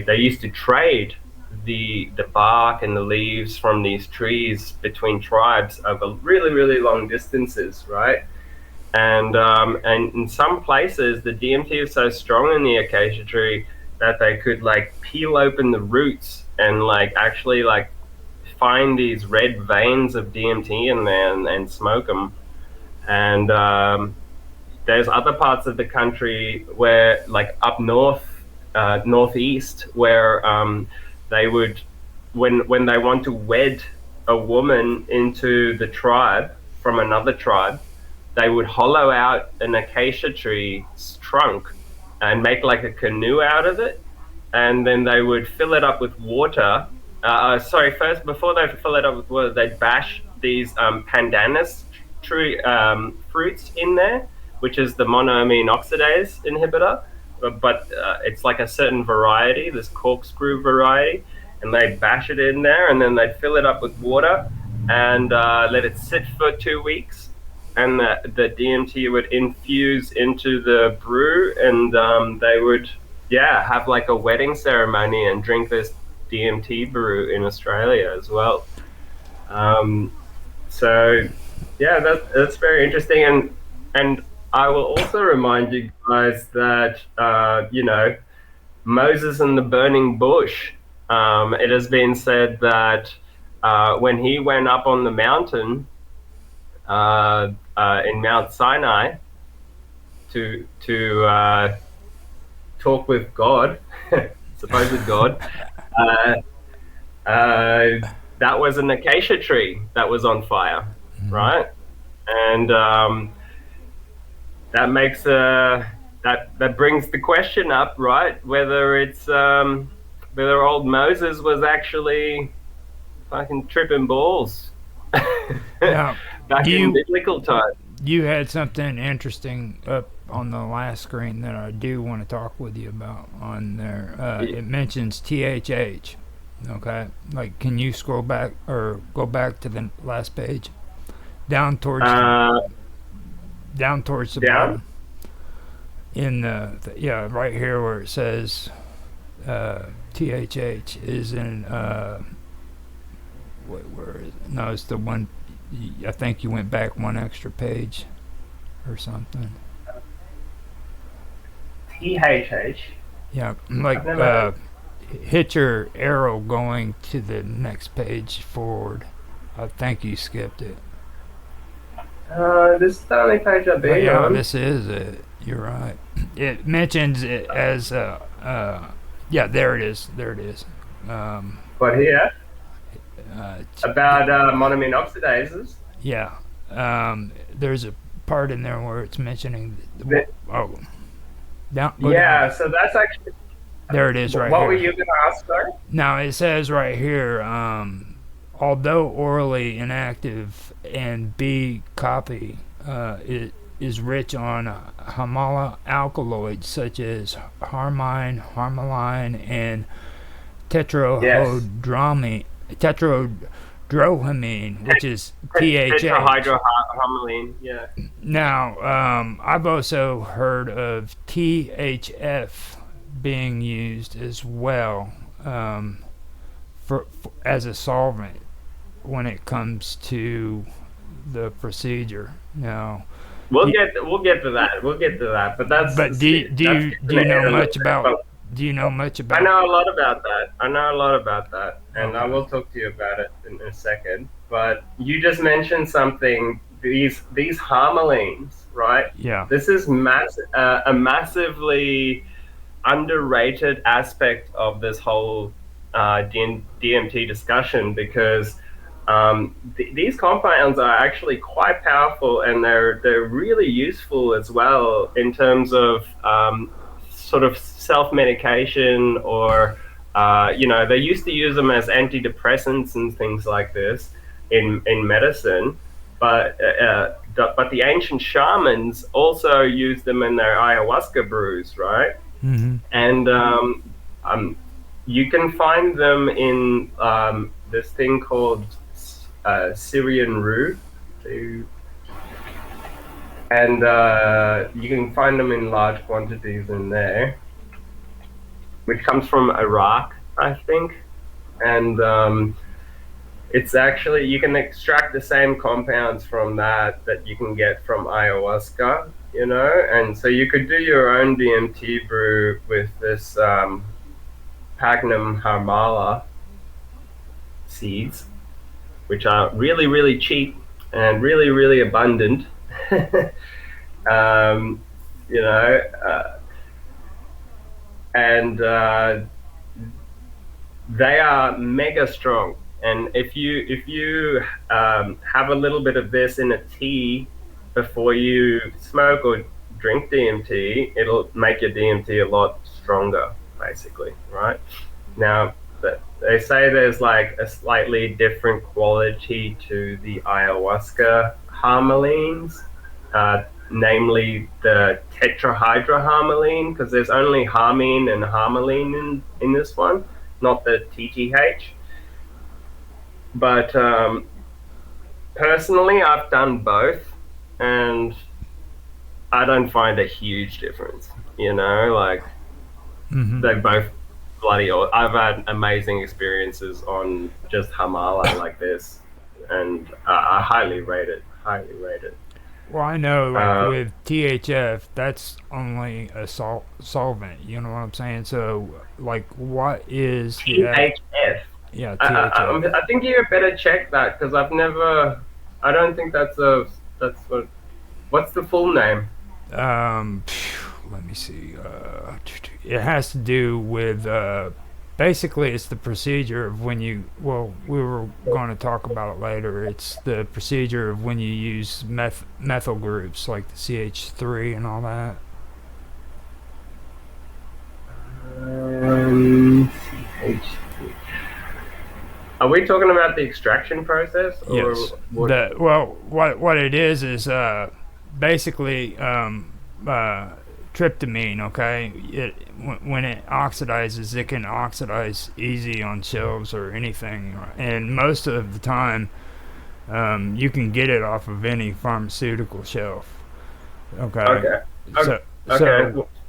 they used to trade the bark and the leaves from these trees between tribes over really, really long distances, right? And in some places, the DMT is so strong in the acacia tree that they could like peel open the roots and like actually like find these red veins of DMT in there and smoke them. And there's other parts of the country where, like up north, northeast, where they would, when they want to wed a woman into the tribe from another tribe, they would hollow out an acacia tree's trunk and make like a canoe out of it, and then they would fill it up with water. First, before they fill it up with water, they'd bash these pandanus tree fruits in there, which is the monoamine oxidase inhibitor. But it's like a certain variety, this corkscrew variety, and they'd bash it in there, and then they'd fill it up with water and let it sit for 2 weeks. And the DMT would infuse into the brew, and they would, have like a wedding ceremony and drink this DMT brew in Australia as well. That's very interesting. And I will also remind you guys that, Moses and the burning bush, it has been said that when he went up on the mountain, in Mount Sinai to talk with God, supposed God, that was an acacia tree that was on fire, right? And that makes that brings the question up, right? Whether it's whether old Moses was actually fucking tripping balls. Yeah. Back in biblical times. You had something interesting up on the last screen that I do want to talk with you about on there. It mentions THH. Okay, like, can you scroll back or go back to the last page? Down towards the bottom. In right here where it says THH is in where is it? No, it's the one. I think you went back one extra page or something. THH. Yeah, like hit your arrow going to the next page forward. I think you skipped it. This is the only page I've been on. This is it. You're right. It mentions it as there it is. There it is. What here? About monoamine oxidases. Yeah. There's a part in there where it's mentioning down. So that's actually. There it is, right what here. What were you going to ask, sorry? Now, it says right here, although orally inactive and B copy, it is rich on hamala alkaloids such as harmine, harmaline, and tetrohydroamine, which is THH. Tetrahydroharmaline, yeah. Now, I've also heard of THF being used as well for as a solvent when it comes to the procedure. Now, we'll get to that. But that's. But do you know much about? Do you know much about? I know a lot about that, and I will talk to you about it in a second. But you just mentioned something. These harmalines, right? Yeah. This is a massively underrated aspect of this whole DMT discussion, because these compounds are actually quite powerful, and they're really useful as well in terms of sort of self-medication, or they used to use them as antidepressants and things like this in medicine, but the ancient shamans also used them in their ayahuasca brews, right? Mm-hmm. And you can find them in this thing called Syrian rue, and you can find them in large quantities in there, which comes from Iraq, I think. And it's actually, you can extract the same compounds from that you can get from ayahuasca, and so you could do your own DMT brew with this Pagnum harmala seeds, which are really, really cheap and really, really abundant. And they are mega strong. And if you have a little bit of this in a tea before you smoke or drink DMT, it'll make your DMT a lot stronger, basically, right? Now, they say there's like a slightly different quality to the ayahuasca harmalines, namely the tetrahydroharmaline, because there's only harmine and harmaline in this one, not the TTH. But personally, I've done both, and I don't find a huge difference. Like they both bloody. I've had amazing experiences on just Hamala like this, and I highly rate it. Highly rate it. Well, I know, like with THF, that's only a solvent. You know what I'm saying? So, like, what is THF? Yeah, THF. I think you better check that because I don't think that's what. What's the full name? Let me see. It has to do with basically it's the procedure of when you. Well, we were going to talk about it later. It's the procedure of when you use methyl groups like the CH3 and all that. CH3. Are we talking about the extraction process? Or yes. What it is basically tryptamine. Okay, when it oxidizes, it can oxidize easy on shelves or anything, and most of the time, you can get it off of any pharmaceutical shelf. Okay. So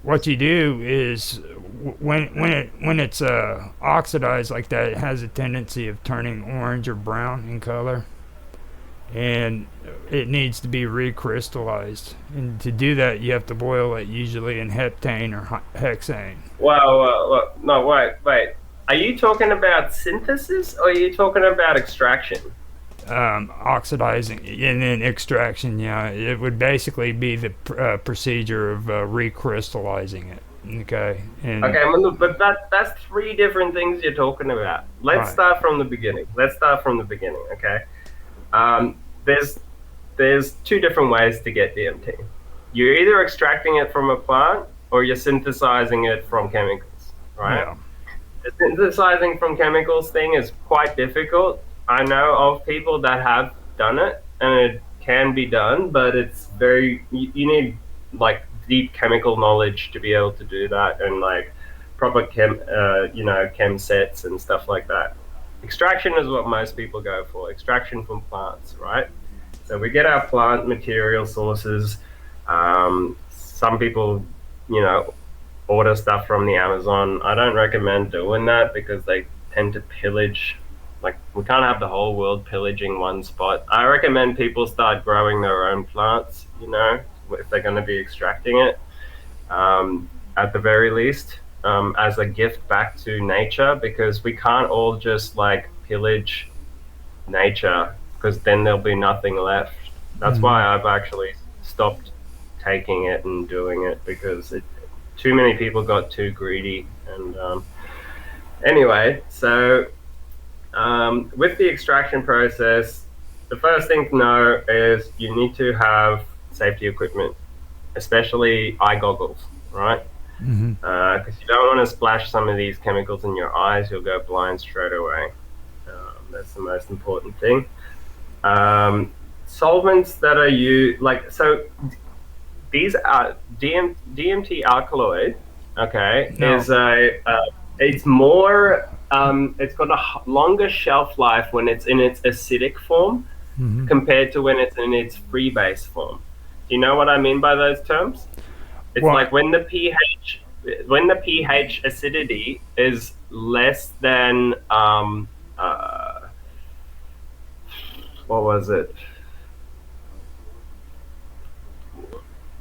what you do is when it's oxidized like that, it has a tendency of turning orange or brown in color, and it needs to be recrystallized. And to do that, you have to boil it usually in heptane or hexane. Well, no, wait. Are you talking about synthesis or are you talking about extraction? Oxidizing and then extraction. Yeah, it would basically be the procedure of recrystallizing it. Okay. But that's three different things you're talking about. Let's start from the beginning. Okay. There's two different ways to get DMT. You're either extracting it from a plant or you're synthesizing it from chemicals, right? Yeah. The synthesizing from chemicals thing is quite difficult. I know of people that have done it, and it can be done, but it's you need like deep chemical knowledge to be able to do that, and like proper chem sets and stuff like that. Extraction is what most people go for. Extraction from plants, right? So we get our plant material sources. Some people, order stuff from the Amazon. I don't recommend doing that because they tend to pillage. Like, we can't have the whole world pillaging one spot. I recommend people start growing their own plants, if they're going to be extracting it, at the very least, as a gift back to nature, because we can't all just, like, pillage nature, because then there'll be nothing left. That's why I've actually stopped taking it and doing it, because too many people got too greedy. And anyway, so... with the extraction process, the first thing to know is you need to have safety equipment, especially eye goggles, right? Because you don't want to splash some of these chemicals in your eyes, you'll go blind straight away. That's the most important thing. Solvents that are used, these are DMT alkaloid, okay, is it's more... it's got a longer shelf life when it's in its acidic form compared to when it's in its free base form. Do you know what I mean by those terms? It's like when the pH acidity is less than what was it?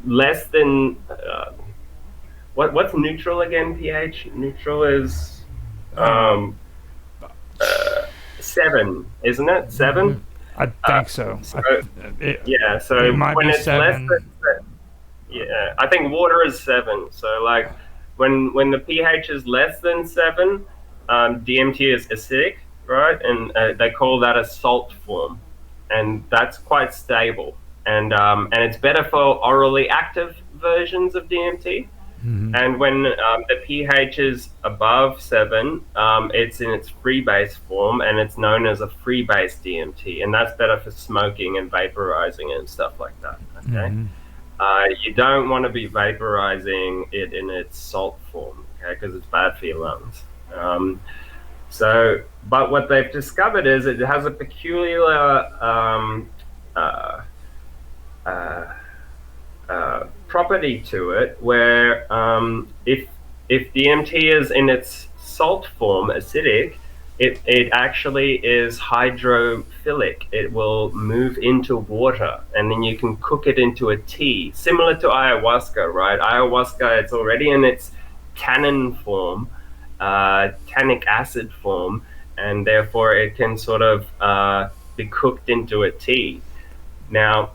Less than what's neutral again? pH neutral is 7, isn't it? 7? I think so. So when it's 7. Less than, I think water is 7. So like when the pH is less than 7, DMT is acidic, right? And they call that a salt form, and that's quite stable. And it's better for orally active versions of DMT. Mhm. And when the pH is above 7, it's in its free-base form, and it's known as a free-base DMT, and that's better for smoking and vaporizing and stuff like that. Okay, Mhm. you don't want to be vaporizing it in its salt form, okay, because it's bad for your lungs. But what they've discovered is it has a peculiar uh, property to it, where if DMT is in its salt form, acidic, it actually is hydrophilic. It will move into water, and then you can cook it into a tea, similar to ayahuasca, right? Ayahuasca, it's already in its tannin form, tannic acid form, and therefore it can sort of be cooked into a tea. Now,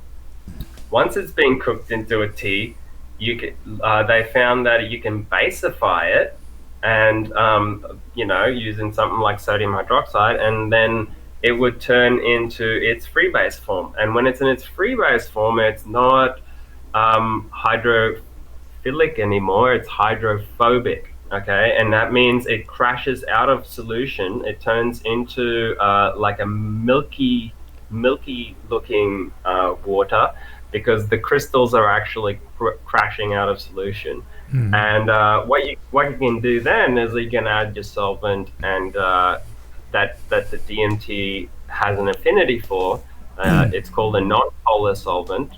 once it's been cooked into a tea, they found that you can basify it, and using something like sodium hydroxide, and then it would turn into its free base form. And when it's in its free base form, it's not hydrophilic anymore; it's hydrophobic. Okay, and that means it crashes out of solution. It turns into like a milky looking water, because the crystals are actually crashing out of solution. Mhm. And what you can do then is you can add your solvent, and that the DMT has an affinity for. It's called a non-polar solvent,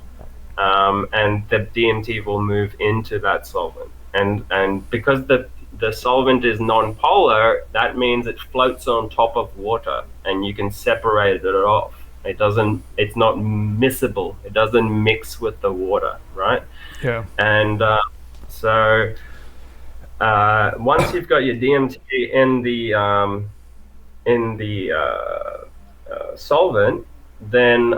and the DMT will move into that solvent. And because the solvent is non-polar, that means it floats on top of water, and you can separate it off. It's not miscible. It doesn't mix with the water, right? Yeah. And once you've got your DMT in the solvent, then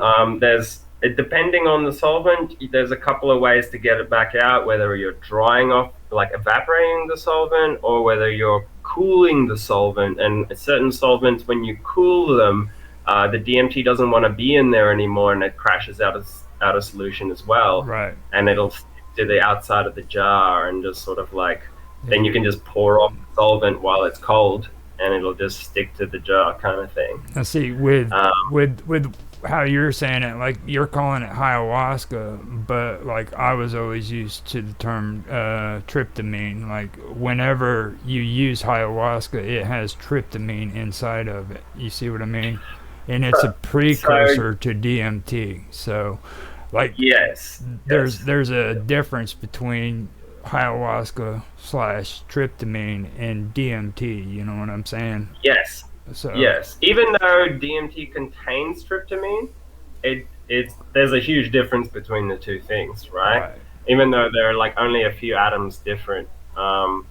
depending on the solvent, there's a couple of ways to get it back out, whether you're drying off, like evaporating the solvent, or whether you're cooling the solvent. And certain solvents, when you cool them, the DMT doesn't want to be in there anymore, and it crashes out of solution as well. Right. And it'll stick to the outside of the jar, and just sort of like, then you can just pour off the solvent while it's cold, and it'll just stick to the jar, kind of thing. Now see, with how you're saying it, like you're calling it ayahuasca, but like I was always used to the term tryptamine. Like whenever you use ayahuasca, it has tryptamine inside of it. You see what I mean? And it's a precursor to DMT. So, like, yes, there's a difference between ayahuasca / tryptamine and DMT. You know what I'm saying? Yes. So yes, even though DMT contains tryptamine, there's a huge difference between the two things, right? Even though they're like only a few atoms different. But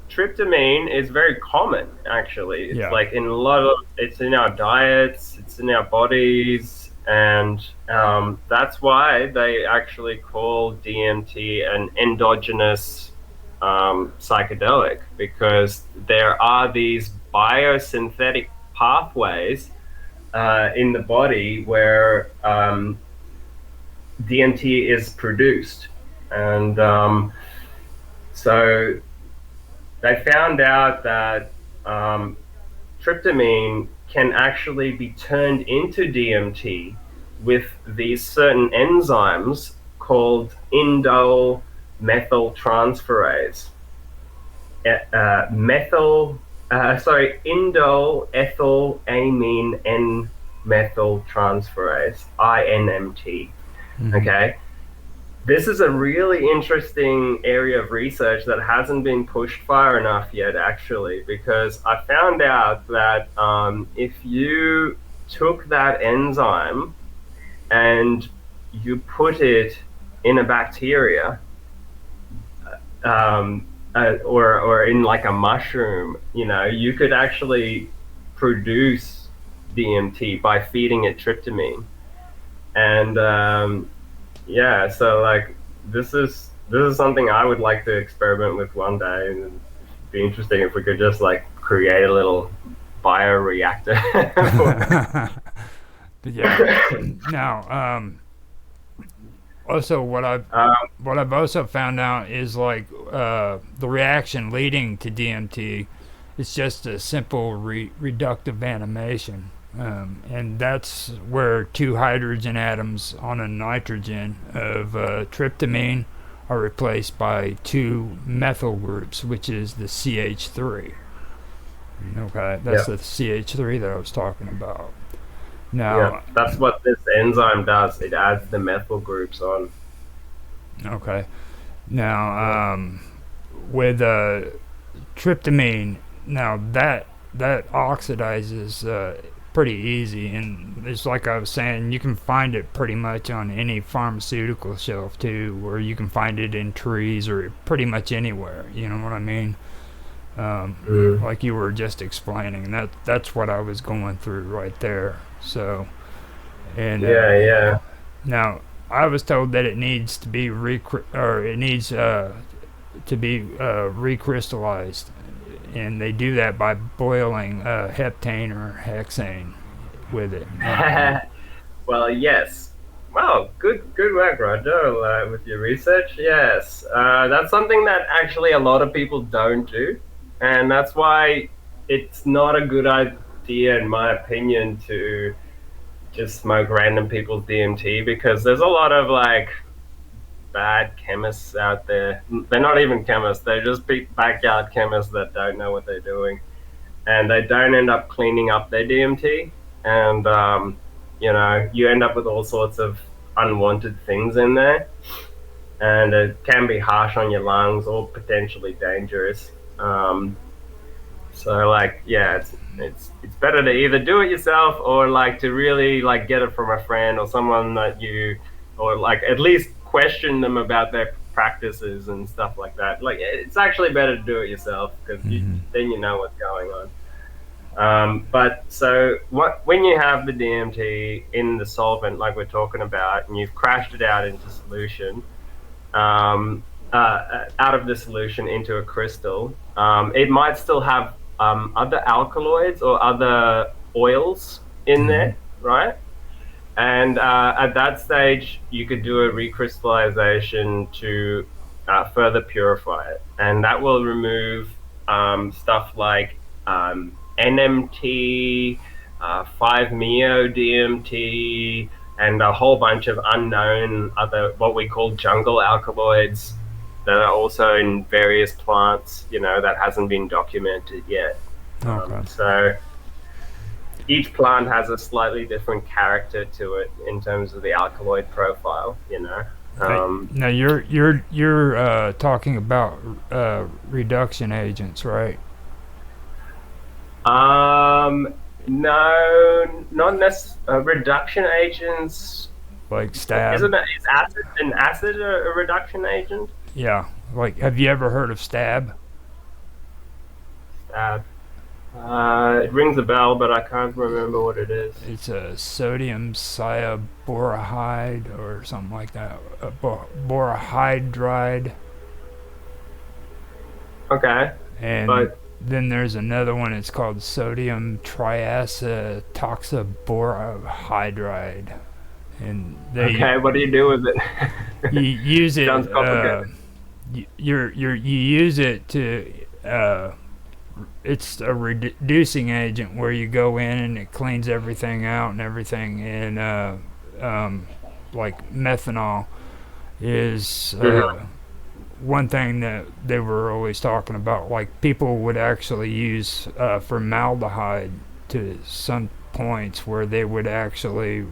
tryptamine is very common, actually. It's like in it's in our diets, it's in our bodies, and that's why they actually call DMT an endogenous psychedelic, because there are these biosynthetic pathways in the body where DMT is produced. And so they found out that tryptamine can actually be turned into DMT with these certain enzymes called indole methyltransferase. Indole ethylamine N methyltransferase, INMT. Okay, this is a really interesting area of research that hasn't been pushed far enough yet, actually, because I found out that if you took that enzyme and you put it in a bacteria, or in like a mushroom, you could actually produce DMT by feeding it tryptamine. And so like this is something I would like to experiment with one day, and it'd be interesting if we could just like create a little bioreactor. Yeah. Now, Also, what I've also found out is like the reaction leading to DMT is just a simple reductive animation, and that's where two hydrogen atoms on a nitrogen of tryptamine are replaced by two methyl groups, which is the CH3. Okay, that's the CH3 that I was talking about. Now, that's what this enzyme does. It adds the methyl groups on. Okay. Now, with tryptamine, now that oxidizes pretty easy, and it's like I was saying, you can find it pretty much on any pharmaceutical shelf too, or you can find it in trees or pretty much anywhere. You know what I mean? Like you were just explaining. That's what I was going through right there. So, and now I was told that it needs to be recrystallized, and they do that by boiling heptane or hexane with it. Well, yes. Wow, good work, Roger, with your research. Yes, that's something that actually a lot of people don't do, and that's why it's not a good idea, in my opinion, to just smoke random people's DMT, because there's a lot of like bad chemists out there. They're not even chemists; they're just backyard chemists that don't know what they're doing, and they don't end up cleaning up their DMT, and you end up with all sorts of unwanted things in there, and it can be harsh on your lungs or potentially dangerous. So like, yeah, it's better to either do it yourself or like to really like get it from a friend or someone that or like at least question them about their practices and stuff like that. Like, it's actually better to do it yourself, because then you know what's going on. But so when you have the DMT in the solvent, like we're talking about, and you've crashed it out into solution, out of the solution into a crystal, it might still have other alkaloids or other oils in there, right? And at that stage, you could do a recrystallization to further purify it, and that will remove stuff like NMT, 5-MeO-DMT, and a whole bunch of unknown other, what we call jungle alkaloids, that are also in various plants, that hasn't been documented yet. So each plant has a slightly different character to it in terms of the alkaloid profile, Now you're talking about reduction agents, right? No, not necessarily. Reduction agents, like stab. Is acid a reduction agent? Yeah. Like, have you ever heard of stab? Stab. It rings a bell, but I can't remember what it is. It's a sodium cyaborahide or something like that. Borahydride. Okay. And then there's another one. It's called sodium triacetoxaborahydride. And what do you do with it? You use it. Sounds complicated. You use it to. It's a reducing agent where you go in and it cleans everything out and everything. And like methanol is one thing that they were always talking about. Like, people would actually use formaldehyde to some points where they would actually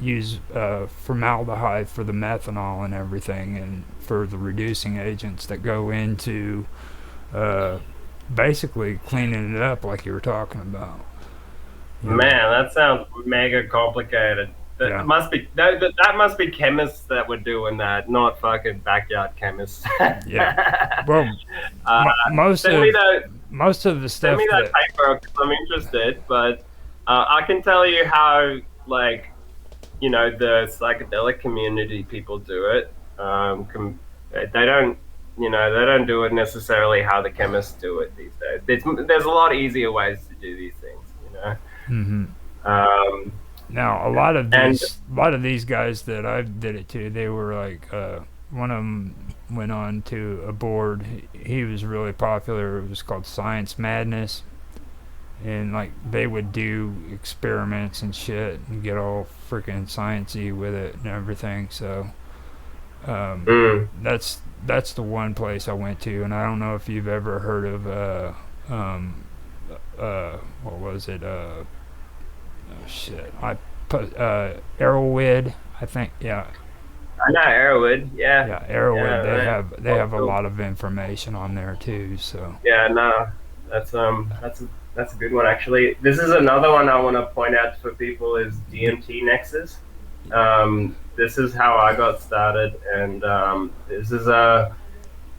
use formaldehyde for the methanol and everything, and for the reducing agents that go into basically cleaning it up, like you were talking about. Man, that sounds mega complicated. That must be that must be chemists that were doing that, not fucking backyard chemists. Yeah. Well, most of the stuff. Send me that paper, because I'm interested. But I can tell you how, like, the psychedelic community people do it. They don't. They don't do it necessarily how the chemists do it these days. There's a lot easier ways to do these things. Now a lot of these guys that I did it to, they were like one of them went on to a board. He was really popular. It was called Science Madness, and like they would do experiments and shit and get all freaking sciencey with it and everything. So that's the one place I went to, and I don't know if you've ever heard of what was it? Oh shit! I put Arrowwood. I think, yeah. I know Arrowwood. Yeah. Yeah, Arrowwood. Yeah, they have a lot of information on there too. So. Yeah, no, that's a good one actually. This is another one I want to point out for people is DMT Nexus. This is how I got started, and this is a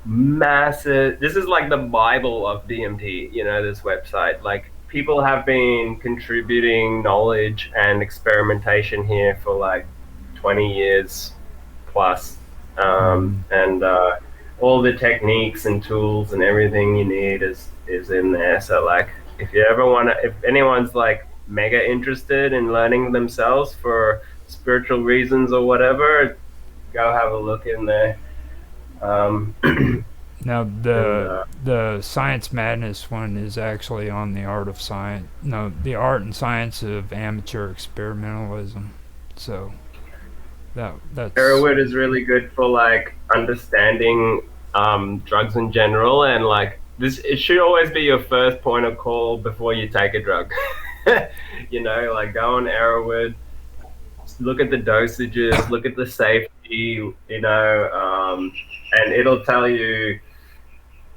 massive. This is like the Bible of DMT. You know, this website. Like people have been contributing knowledge and experimentation here for like 20 years plus, and all the techniques and tools and everything you need is in there. So like, if you ever want to, if anyone's like mega interested in learning themselves for spiritual reasons or whatever, go have a look in there. Now the Science Madness one is actually on the art and science of amateur experimentalism. So that's Arrowwood is really good for like understanding drugs in general, and like this, it should always be your first point of call before you take a drug. You know, like go on Arrowwood, look at the dosages, look at the safety, you know, and it'll tell you,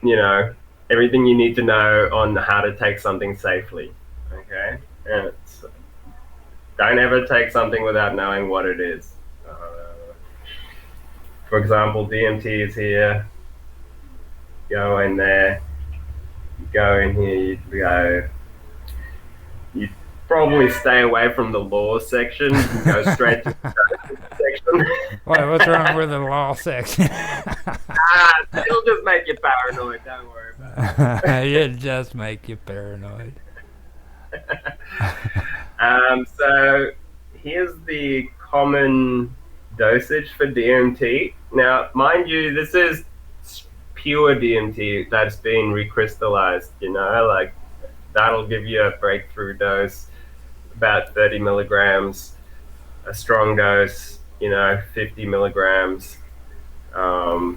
you know, everything you need to know on how to take something safely. Okay, and don't ever take something without knowing what it is. For example, DMT is here. Go in there. Go in here. You probably stay away from the law section and go straight to the section. Wait, what's wrong with the law section? It'll just make you paranoid. Don't worry about it. It'll just make you paranoid. So here's the common dosage for DMT. Now, mind you, this is pure DMT that's been recrystallized, you know, like that'll give you a breakthrough dose, about 30 milligrams, a strong dose, you know, 50 milligrams. I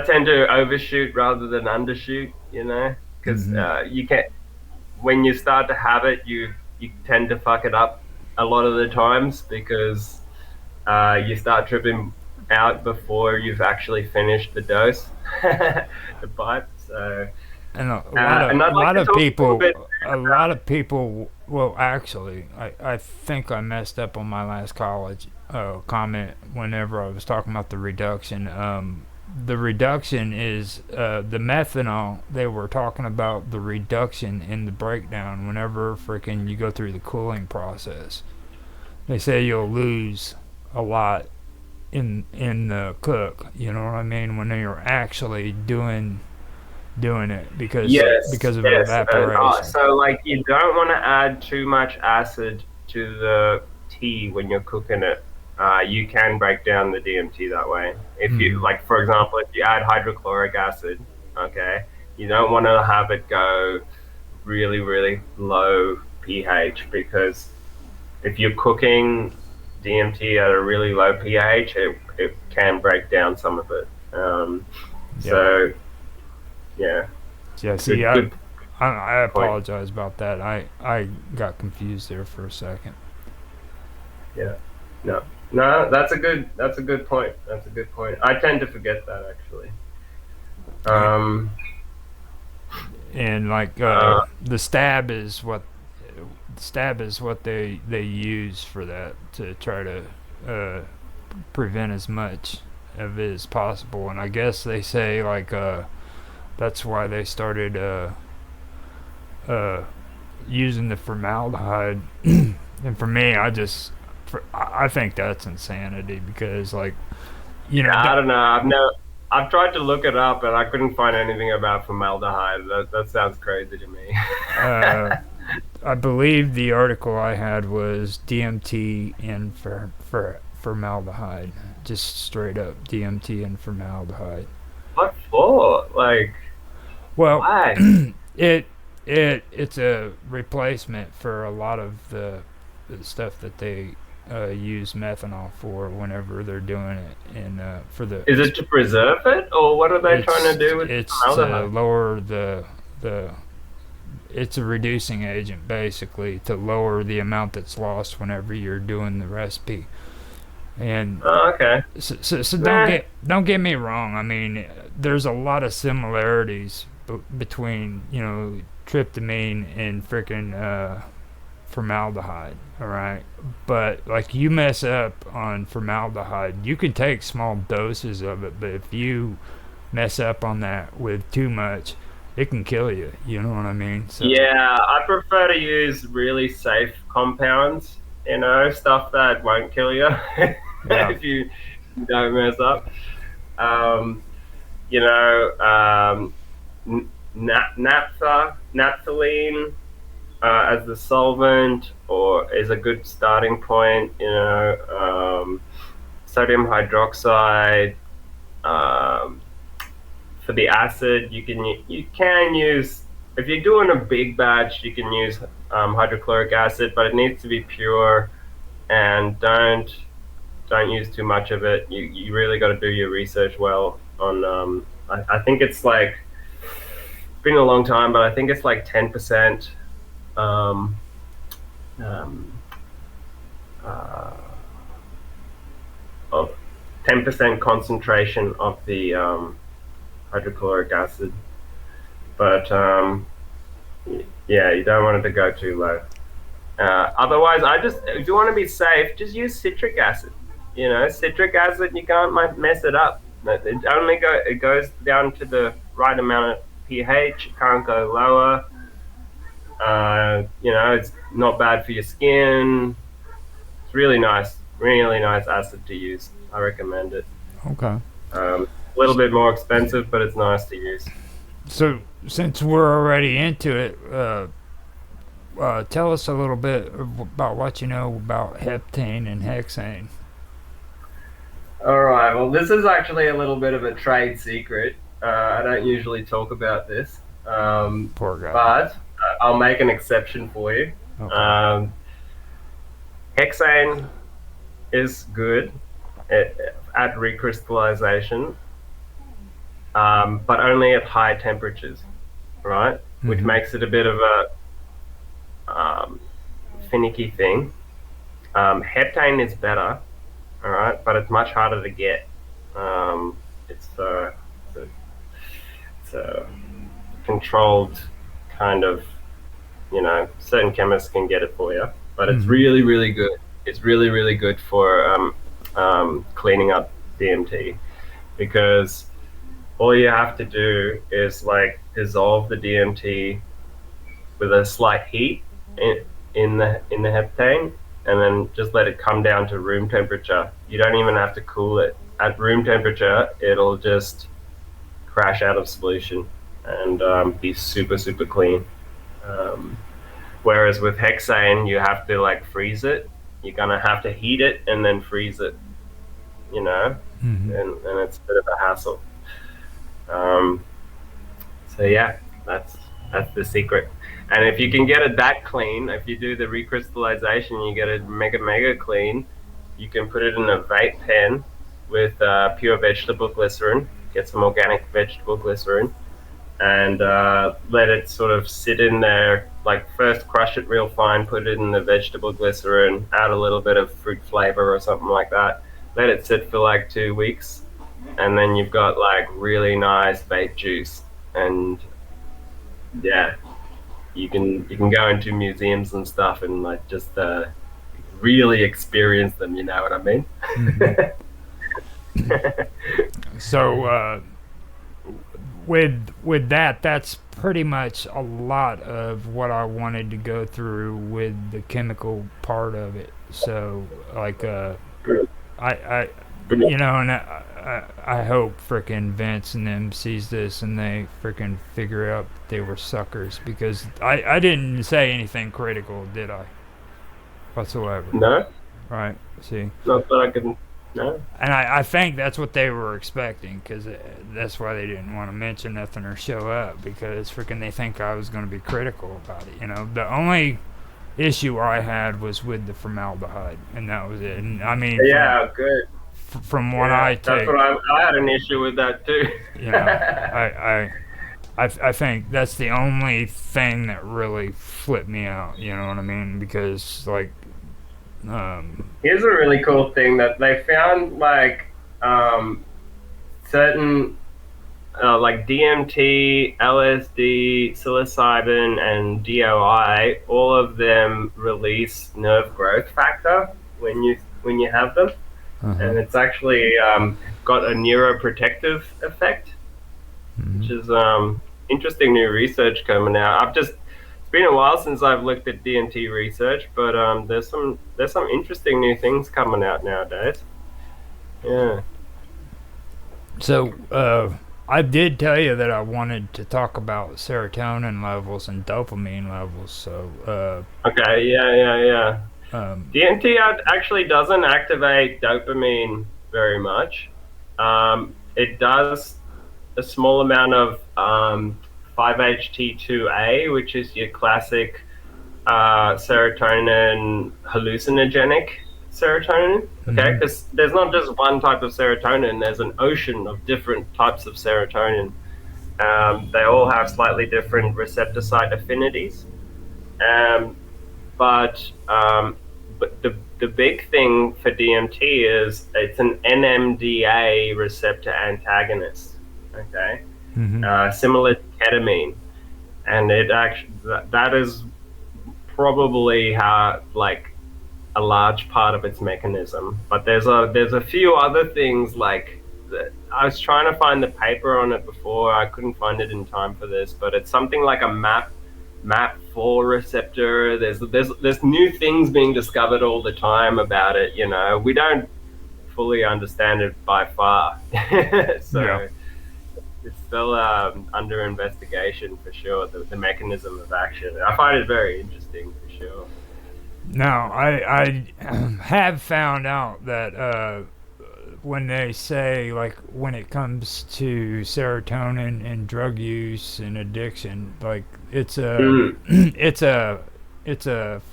tend to overshoot rather than undershoot, you know, because you can't, when you start to have it, you tend to fuck it up a lot of the times because you start tripping out before you've actually finished the dose, the pipe. So, and a lot of people. Well, actually, I think I messed up on my last college comment whenever I was talking about the reduction. The reduction is the methanol. They were talking about the reduction in the breakdown whenever freaking you go through the cooling process. They say you'll lose a lot in the cook. You know what I mean? When you're actually doing it because of evaporation. So like you don't want to add too much acid to the tea when you're cooking it. You can break down the DMT that way. If you, like, for example, if you add hydrochloric acid, okay, you don't want to have it go really, really low pH, because if you're cooking DMT at a really low pH, it can break down some of it. So, yeah. Yeah, see, I apologize about that. I got confused there for a second. Yeah. No, that's a good point. That's a good point. I tend to forget that actually. And like the stab is what they use for that, to try to prevent as much of it as possible. And I guess they say like that's why they started using the formaldehyde. And for me, I think that's insanity, because, like, you know, I don't know. I've tried to look it up and I couldn't find anything about formaldehyde. That sounds crazy to me. I believe the article I had was DMT and for formaldehyde, just straight up DMT and formaldehyde. What for? Like, Well, why? it's a replacement for a lot of the stuff that they use methanol for whenever they're doing it, and for the Is it to preserve it, or what are they trying to do with it's to formaldehyde? lower the it's a reducing agent basically to lower the amount that's lost whenever you're doing the recipe. And Oh, okay. so Nah. don't get me wrong. I mean, there's a lot of similarities between tryptamine and freaking formaldehyde. All right, but like you mess up on formaldehyde, you can take small doses of it, but if you mess up on that with too much, it can kill you. You know what I mean? So Yeah, I prefer to use really safe compounds, stuff that won't kill you yeah. if you don't mess up. Um, you know, naphthalene as the solvent or is a good starting point. Sodium hydroxide. Um, for the acid, you can use, if you're doing a big batch, you can use hydrochloric acid, but it needs to be pure, and don't use too much of it. You really got to do your research well on. I think it's like, it's been a long time, but I think it's like 10%. Um, um, uh, of 10% concentration of the hydrochloric acid, but yeah, you don't want it to go too low. Otherwise, if you want to be safe, just use citric acid. Citric acid, you can't mess it up. It goes down to the right amount of pH. It can't go lower. It's not bad for your skin. It's really nice acid to use. I recommend it. Okay. A little bit more expensive, but it's nice to use. So since we're already into it, tell us a little bit about what you know about heptane and hexane. All right. Well, this is actually a little bit of a trade secret. I don't usually talk about this, Poor guy. but I'll make an exception for you. Okay. Hexane is good at recrystallization, but only at high temperatures, right? Which makes it a bit of a finicky thing. Heptane is better, all right, but it's much harder to get. It's a controlled kind of, certain chemists can get it for you, but it's really, really good. It's really, really good for cleaning up DMT, because all you have to do is like dissolve the DMT with a slight heat in the heptane, and then just let it come down to room temperature. You don't even have to cool it. At room temperature, it'll just crash out of solution and be super, super clean. Whereas with hexane, you have to like freeze it. You're gonna have to heat it and then freeze it, and it's a bit of a hassle. So yeah, that's the secret. And if you can get it that clean, if you do the recrystallization, you get it mega clean. You can put it in a vape pen with pure vegetable glycerin. Get some organic vegetable glycerin, and let it sort of sit in there. Like first crush it real fine, put it in the vegetable glycerin, add a little bit of fruit flavor or something like that. Let it sit for like 2 weeks, and then you've got like really nice vape juice. And yeah, you can go into museums and stuff and like just really experience them. You know what I mean? So with that, that's pretty much a lot of what I wanted to go through with the chemical part of it. So like I you know, and I hope frickin' Vince and them sees this and they frickin' figure out they were suckers, because I didn't say anything critical, did I? Whatsoever. No, Right? See? not that I can. No. And I think that's what they were expecting, because that's why they didn't want to mention nothing or show up, because freaking they think I was going to be critical about it. You know, the only issue I had was with the formaldehyde, and that was it. And I mean, Yeah, good. from what Yeah, I take, that's what I had an issue with that too. you know, I think that's the only thing that really flipped me out. You know what I mean? Because like. Here's a really cool thing that they found, like certain like DMT, LSD, psilocybin, and DOI. All of them release nerve growth factor when you have them, and it's actually got a neuroprotective effect, which is interesting new research coming out. It's been a while since I've looked at DMT research, but there's some interesting new things coming out nowadays. Yeah. So I did tell you that I wanted to talk about serotonin levels and dopamine levels. So Okay. Yeah. DMT actually doesn't activate dopamine very much. It does a small amount of 5-HT2A, which is your classic serotonin hallucinogenic serotonin. Okay, because there's not just one type of serotonin. There's an ocean of different types of serotonin. They all have slightly different receptor site affinities. But the big thing for DMT is it's an NMDA receptor antagonist. Okay. Similar to ketamine, and it actually that is probably how, like, a large part of its mechanism. But there's a few other things, like I was trying to find the paper on it before. I couldn't find it in time for this, but it's something like a MAP4 receptor. There's new things being discovered all the time about it. You know, we don't fully understand it by far. So. Yeah. It's still under investigation for sure, the mechanism of action. I find it very interesting for sure. Now, I have found out that when they say, like, when it comes to serotonin and drug use and addiction, like, it's a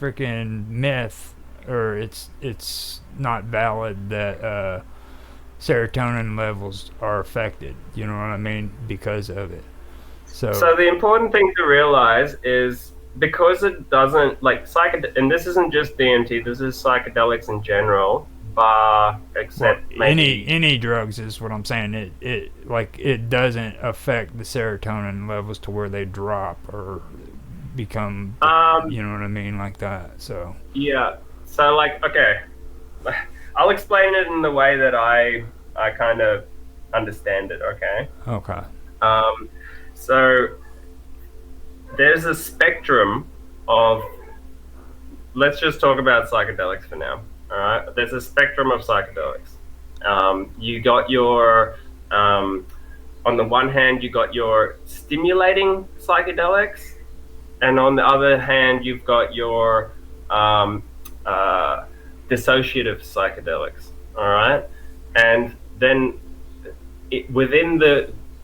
freaking myth, or it's not valid that serotonin levels are affected, you know what I mean, because of it. So the important thing to realize is, because it doesn't, like, and this isn't just DMT, this is psychedelics in general, except maybe any drugs is what I'm saying. It doesn't affect the serotonin levels to where they drop or become, you know what I mean, like that. So yeah, so, like, okay, I'll explain it in the way that I kind of understand it, okay? Okay. So there's a spectrum of, let's just talk about psychedelics for now, all right? There's a spectrum of psychedelics. You got your, on the one hand, you got your stimulating psychedelics, and on the other hand, you've got your dissociative psychedelics, all right? And then within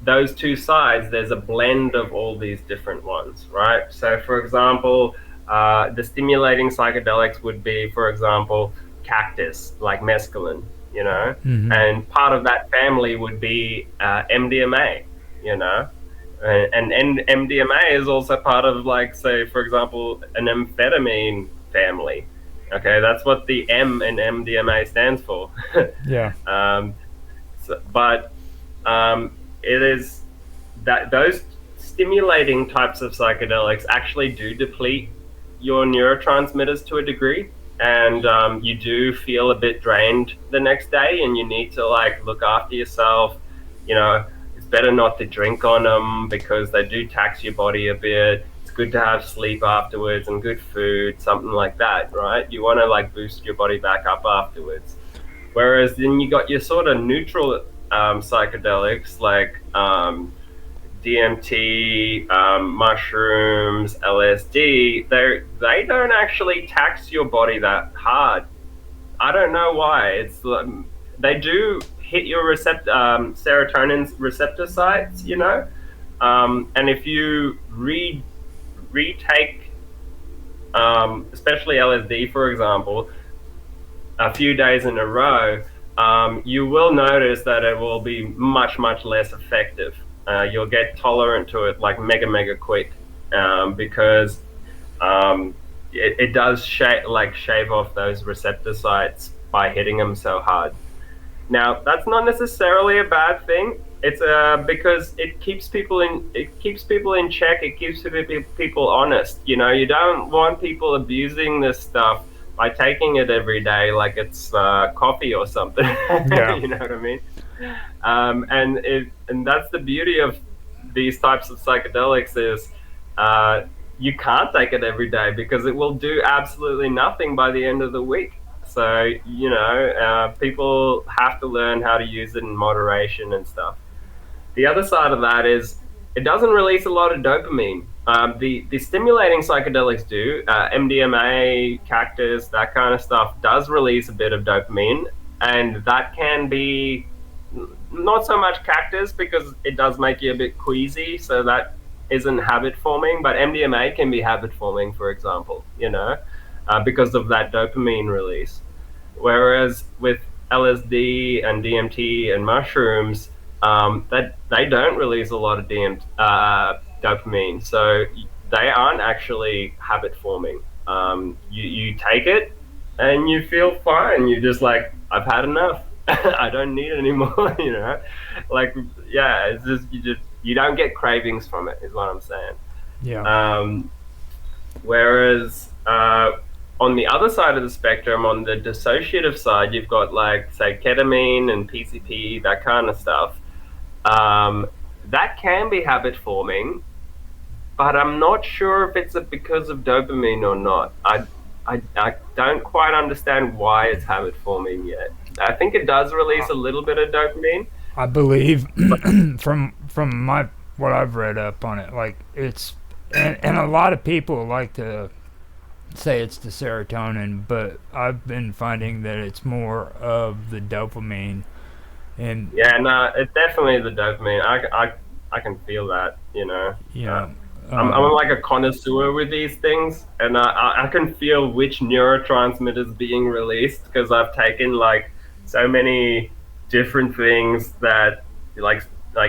those two sides, there's a blend of all these different ones, right? So, for example, the stimulating psychedelics would be, for example, cactus, like mescaline, you know? And part of that family would be MDMA, you know? And MDMA is also part of, like, say, for example, an amphetamine family. Okay, that's what the M in MDMA stands for. Yeah. But it is that those stimulating types of psychedelics actually do deplete your neurotransmitters to a degree, and you do feel a bit drained the next day, and you need to, like, look after yourself. You know, it's better not to drink on them because they do tax your body a bit. Good to have sleep afterwards and good food, something like that, right? You want to, like, boost your body back up afterwards. Whereas then you got your sort of neutral psychedelics like DMT, mushrooms, LSD. They don't actually tax your body that hard. I don't know why. It's they do hit your serotonin receptor sites, you know. And if you retake, especially LSD, for example, a few days in a row, you will notice that it will be much, much less effective. You'll get tolerant to it like mega quick, because it does shave off those receptor sites by hitting them so hard. Now, that's not necessarily a bad thing. It's because it keeps people in check. It keeps people honest. You know, you don't want people abusing this stuff by taking it every day like it's coffee or something. Yeah. You know what I mean? And that's the beauty of these types of psychedelics is you can't take it every day because it will do absolutely nothing by the end of the week. So, you know, people have to learn how to use it in moderation and stuff. The other side of that is it doesn't release a lot of dopamine. The stimulating psychedelics do. MDMA, cactus, that kind of stuff does release a bit of dopamine. And that can be not so much cactus because it does make you a bit queasy. So that isn't habit forming. But MDMA can be habit forming, for example, you know, because of that dopamine release. Whereas with LSD and DMT and mushrooms, that they don't release a lot of dopamine, so they aren't actually habit forming. You take it and you feel fine. You're just like, I've had enough. I don't need it anymore. You know, like, yeah, it's just you don't get cravings from it, is what I'm saying. Yeah. Whereas on the other side of the spectrum, on the dissociative side, you've got like, say, ketamine and PCP, that kind of stuff. That can be habit forming, but I'm not sure if it's because of dopamine or not. I don't quite understand why it's habit forming yet. I think it does release a little bit of dopamine. I believe from what I've read up on it, like it's and a lot of people like to say it's the serotonin, but I've been finding that it's more of the dopamine. And yeah, no, it's definitely the dopamine. I can feel that, you know. Yeah. I'm like a connoisseur with these things, and I can feel which neurotransmitters being released because I've taken like so many different things that like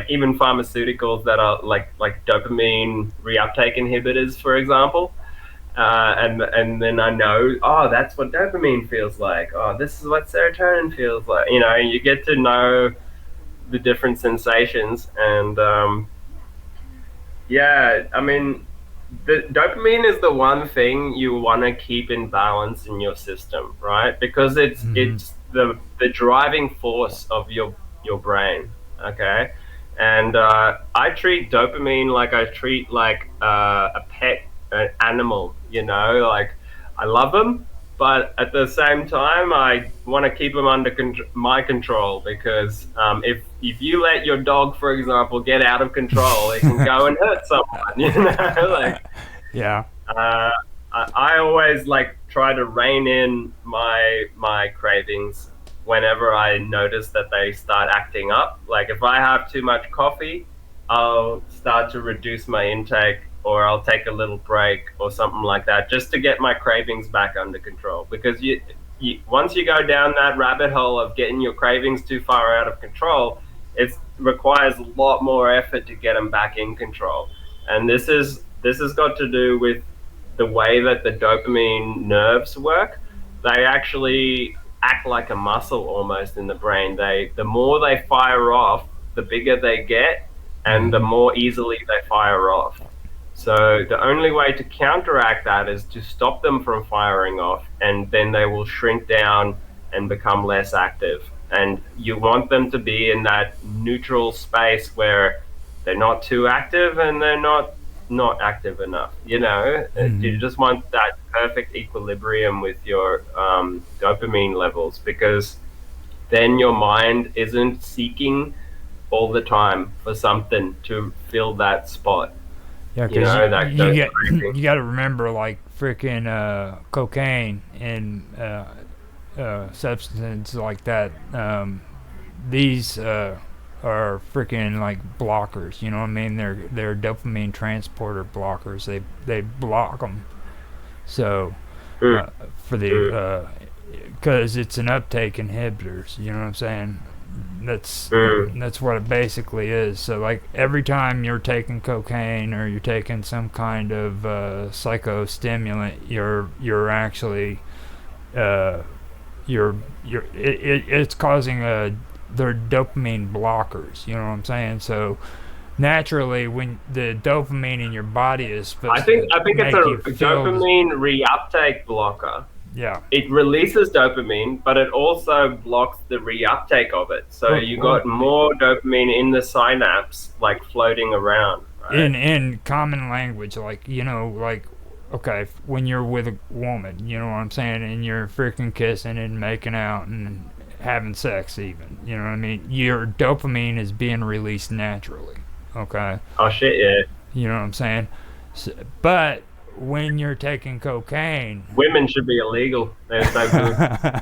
even pharmaceuticals that are like dopamine reuptake inhibitors, for example. And then I know, oh, that's what dopamine feels like. Oh, this is what serotonin feels like. You know, you get to know the different sensations, and yeah, I mean, the dopamine is the one thing you want to keep in balance in your system, right? Because it's the driving force of your brain. Okay, and I treat dopamine like I treat like a pet. An animal, you know, like I love them, but at the same time I want to keep them under my control, because if you let your dog, for example, get out of control, it can go and hurt someone, you know. Like, yeah, I always like try to rein in my cravings whenever I notice that they start acting up. Like if I have too much coffee, I'll start to reduce my intake, or I'll take a little break or something like that, just to get my cravings back under control. Because you once you go down that rabbit hole of getting your cravings too far out of control, it requires a lot more effort to get them back in control. And this has got to do with the way that the dopamine nerves work. They actually act like a muscle almost in the brain. The more they fire off, the bigger they get, and the more easily they fire off. So the only way to counteract that is to stop them from firing off, and then they will shrink down and become less active. And you want them to be in that neutral space where they're not too active and they're not active enough. You know, you just want that perfect equilibrium with your dopamine levels, because then your mind isn't seeking all the time for something to fill that spot. Yeah, You because know, that those you got to remember, like freaking cocaine and substances like that. These are freaking like blockers. You know what I mean? They're dopamine transporter blockers. They block them. So for the because it's an uptake inhibitors. You know what I'm saying? That's what it basically is. So like every time you're taking cocaine or you're taking some kind of psychostimulant, you're actually it's causing they're dopamine blockers. You know what I'm saying? So naturally, when the dopamine in your body is supposed I think to it's make a you feel dopamine reuptake blocker. yeah. It releases dopamine, but it also blocks the reuptake of it. So you got more dopamine in the synapse, like floating around. Right? In common language, like, you know, like, okay, when you're with a woman, you know what I'm saying, and you're freaking kissing and making out and having sex even, you know what I mean? Your dopamine is being released naturally, okay? Oh, shit, yeah. You know what I'm saying? So, but when you're taking cocaine... Women should be illegal. They're so good.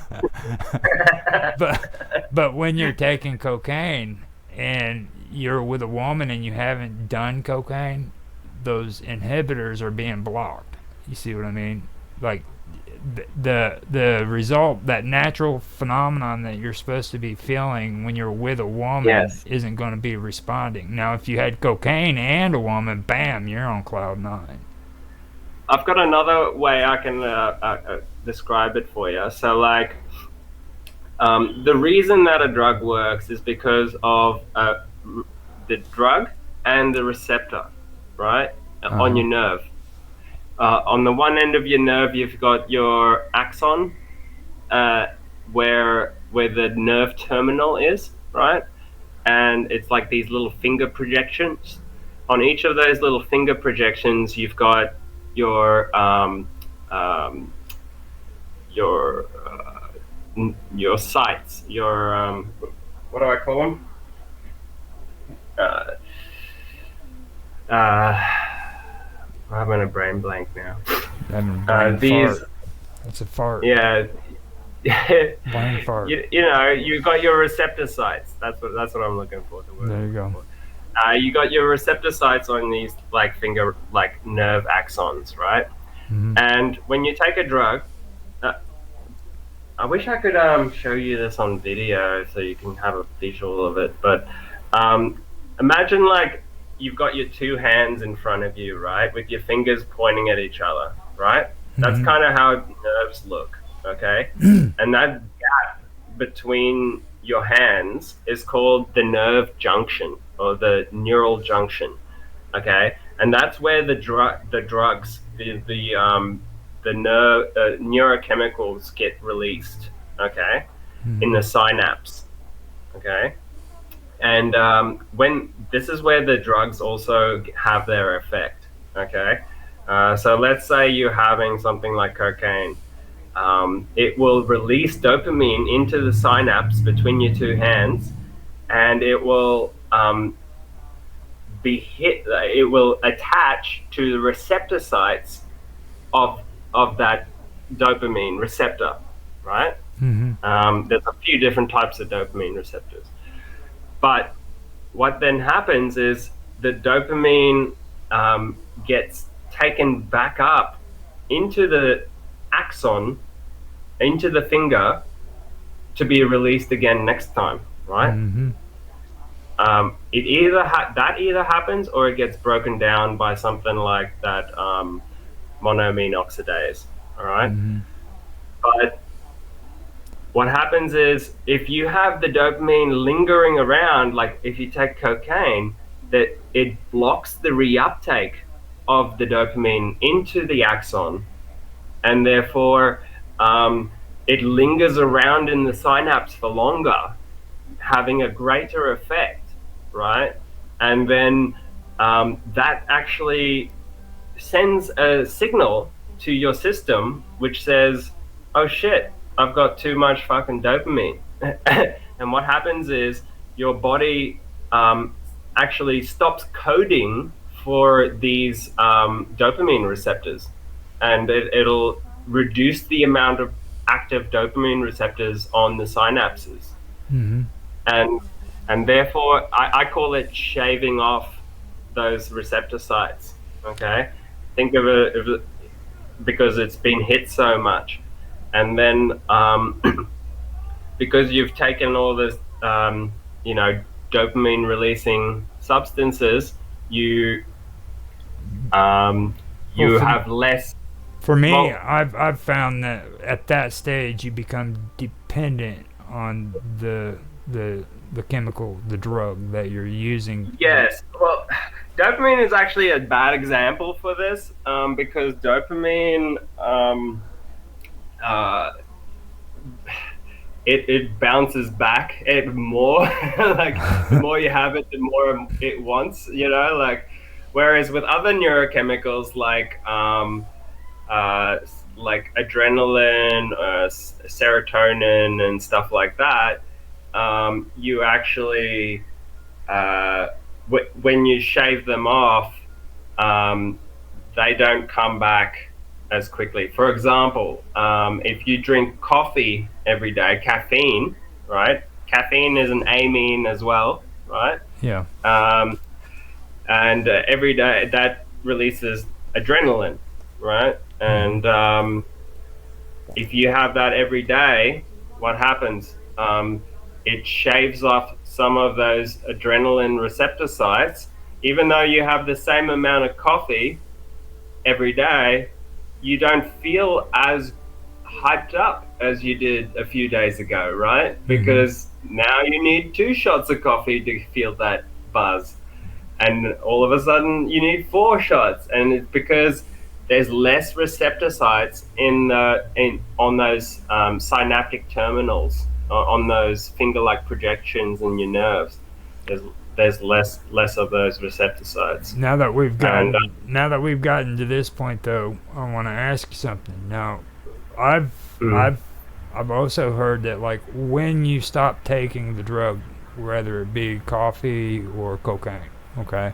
but when you're taking cocaine and you're with a woman and you haven't done cocaine, those inhibitors are being blocked. You see what I mean? Like the result, that natural phenomenon that you're supposed to be feeling when you're with a woman isn't going to be responding. Now, if you had cocaine and a woman, bam, you're on cloud 9. I've got another way I can describe it for you. So, like, the reason that a drug works is because of the drug and the receptor, right, on your nerve. On the one end of your nerve, you've got your axon, where the nerve terminal is, right? And it's like these little finger projections. On each of those little finger projections, you've got your sights, your what do I call them? I'm having a brain blank now. That's a fart. Yeah. Brain fart. You know, you got your receptor sites. That's what I'm looking for. There you go. You got your receptor sites on these like finger, like nerve axons, right? Mm-hmm. And when you take a drug, I wish I could show you this on video so you can have a visual of it. But imagine like you've got your two hands in front of you, right, with your fingers pointing at each other, right? Mm-hmm. That's kind of how nerves look, okay? And that gap between your hands is called the nerve junction or the neural junction, okay? And that's where the drugs, the neurochemicals get released, okay, in the synapse, okay? And when this is where the drugs also have their effect, okay? So let's say you're having something like cocaine. It will release dopamine into the synapse between your two hands, and it will it will attach to the receptor sites of that dopamine receptor, right? Mm-hmm. There's a few different types of dopamine receptors. But what then happens is the dopamine gets taken back up into the axon, into the finger, to be released again next time, right? Mm-hmm. It either happens or it gets broken down by something like that monoamine oxidase, all right? Mm-hmm. But what happens is if you have the dopamine lingering around, like if you take cocaine, that it blocks the reuptake of the dopamine into the axon, and therefore it lingers around in the synapse for longer, having a greater effect, right? And then that actually sends a signal to your system which says, oh shit, I've got too much fucking dopamine. And what happens is your body actually stops coding for these dopamine receptors, and it'll reduce the amount of active dopamine receptors on the synapses, Mm-hmm. and therefore I call it shaving off those receptor sites. Okay, think of it because it's been hit so much, and then because you've taken all this, you know, dopamine releasing substances, you Well, you have less. for me, Well, I've found that at that stage you become dependent on the chemical, the drug that you're using. yes. Well, dopamine is actually a bad example for this because dopamine. Uh, it bounces back more. Like the more you have it, the more it wants. You know, like whereas with other neurochemicals uh, like adrenaline, serotonin, and stuff like that, you actually when you shave them off, um, they don't come back as quickly. For example, if you drink coffee every day, caffeine, right? Caffeine is an amine as well, right? Yeah. Um, and every day that releases adrenaline, right? And if you have that every day, what happens? It shaves off some of those adrenaline receptor sites. Even though you have the same amount of coffee every day, you don't feel as hyped up as you did a few days ago, right? Because now you need 2 shots of coffee to feel that buzz. And all of a sudden you need 4 shots. And it's because there's less receptor sites on those synaptic terminals, on those finger-like projections in your nerves. There's less of those receptor sites. Now that we've gotten to this point, though, I want to ask you something. Now, I've I've also heard that like when you stop taking the drug, whether it be coffee or cocaine, okay,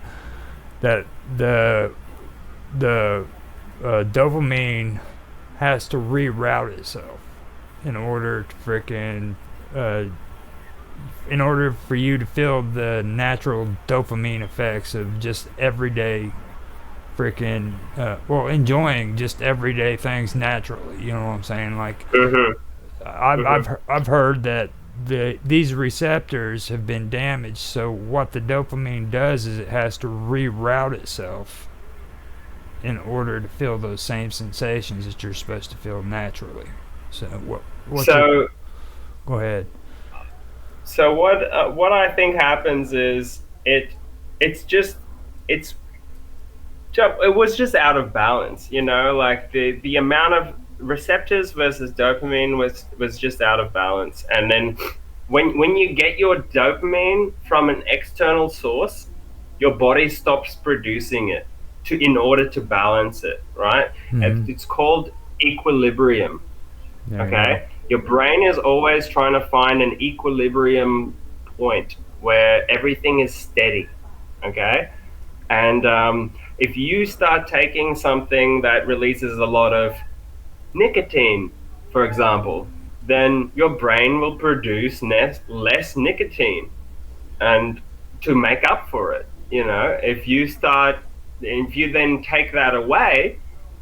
that the dopamine has to reroute itself in order to frickin' in order for you to feel the natural dopamine effects of just everyday freaking enjoying just everyday things naturally, you know what I'm saying? Like I've heard that these receptors have been damaged, so what the dopamine does is it has to reroute itself in order to feel those same sensations that you're supposed to feel naturally. So go ahead. So what I think happens is it was just out of balance, you know, like the amount of receptors versus dopamine was just out of balance. And then when you get your dopamine from an external source, your body stops producing it in order to balance it, right? It's called equilibrium. Okay? Your brain is always trying to find an equilibrium point where everything is steady. Okay? And if you start taking something that releases a lot of nicotine, for example, then your brain will produce less nicotine, and to make up for it, you know, if you then take that away,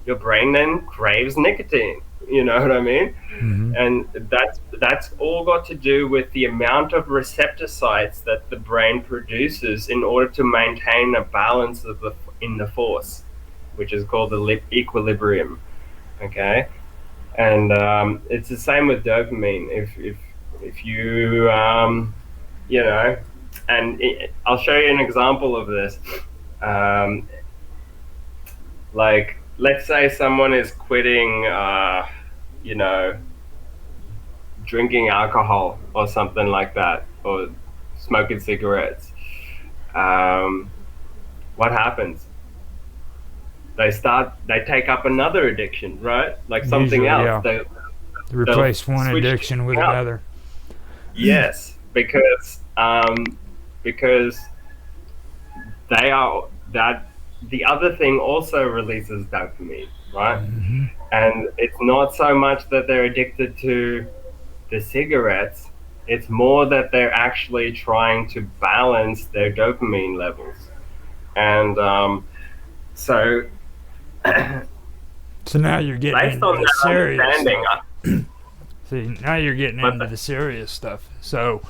your brain then craves nicotine. You know what I mean? And that's all got to do with the amount of receptor sites that the brain produces in order to maintain a balance in the force, which is called the equilibrium. Okay, and it's the same with dopamine. If you you know, and I'll show you an example of this. Like, let's say someone is quitting, you know, drinking alcohol or something like that, or smoking cigarettes. What happens? They take up another addiction, right? Like something Usually, else. yeah. Replace one addiction with another. Yes, because they are that the other thing also releases dopamine, right? Mm-hmm. And it's not so much that they're addicted to the cigarettes, it's more that they're actually trying to balance their dopamine levels. And so, So now you're getting based into on the that serious understanding, stuff. See, now you're getting but into the serious stuff. So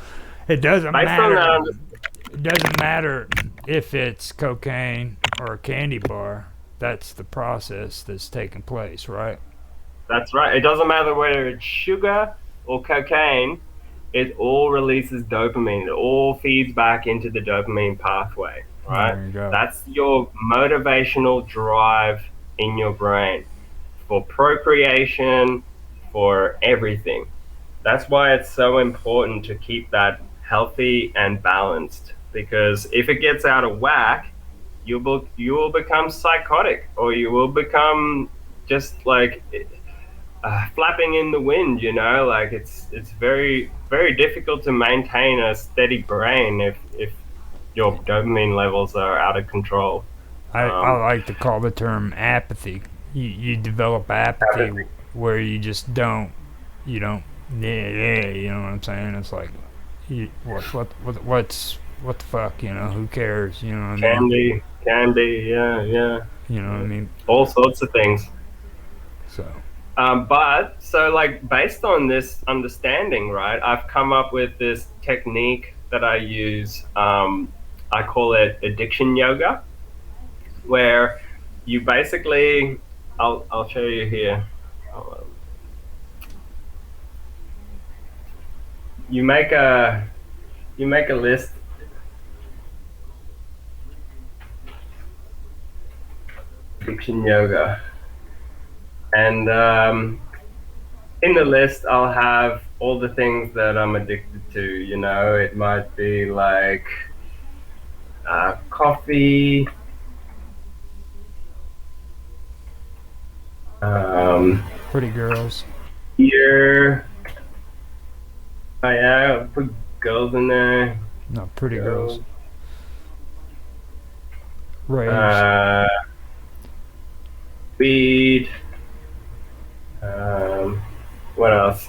it doesn't based on that matter. understanding, It doesn't matter if it's cocaine or a candy bar. That's the process that's taking place, right? that's right. It doesn't matter whether it's sugar or cocaine, it all releases dopamine. It all feeds back into the dopamine pathway, right? There you go. That's your motivational drive in your brain for procreation, for everything. That's why it's so important to keep that healthy and balanced. Because if it gets out of whack, you will become psychotic, or you will become just like flapping in the wind. Like it's very difficult to maintain a steady brain if your dopamine levels are out of control. I like to call the term apathy. You develop apathy where you just don't, you don't, yeah, you know what I'm saying? It's like, what the fuck, who cares, you know what I mean? Candy, yeah. You know what I mean? All sorts of things. So, But so like based on this understanding, right, I've come up with this technique that I use. I call it addiction yoga, where you basically, I'll show you here. You make a list. Addiction yoga, and in the list I'll have all the things that I'm addicted to. It might be like coffee, pretty girls. beer. Oh yeah, I'll put girls in there. No, pretty girls. Raves. Weed. What else?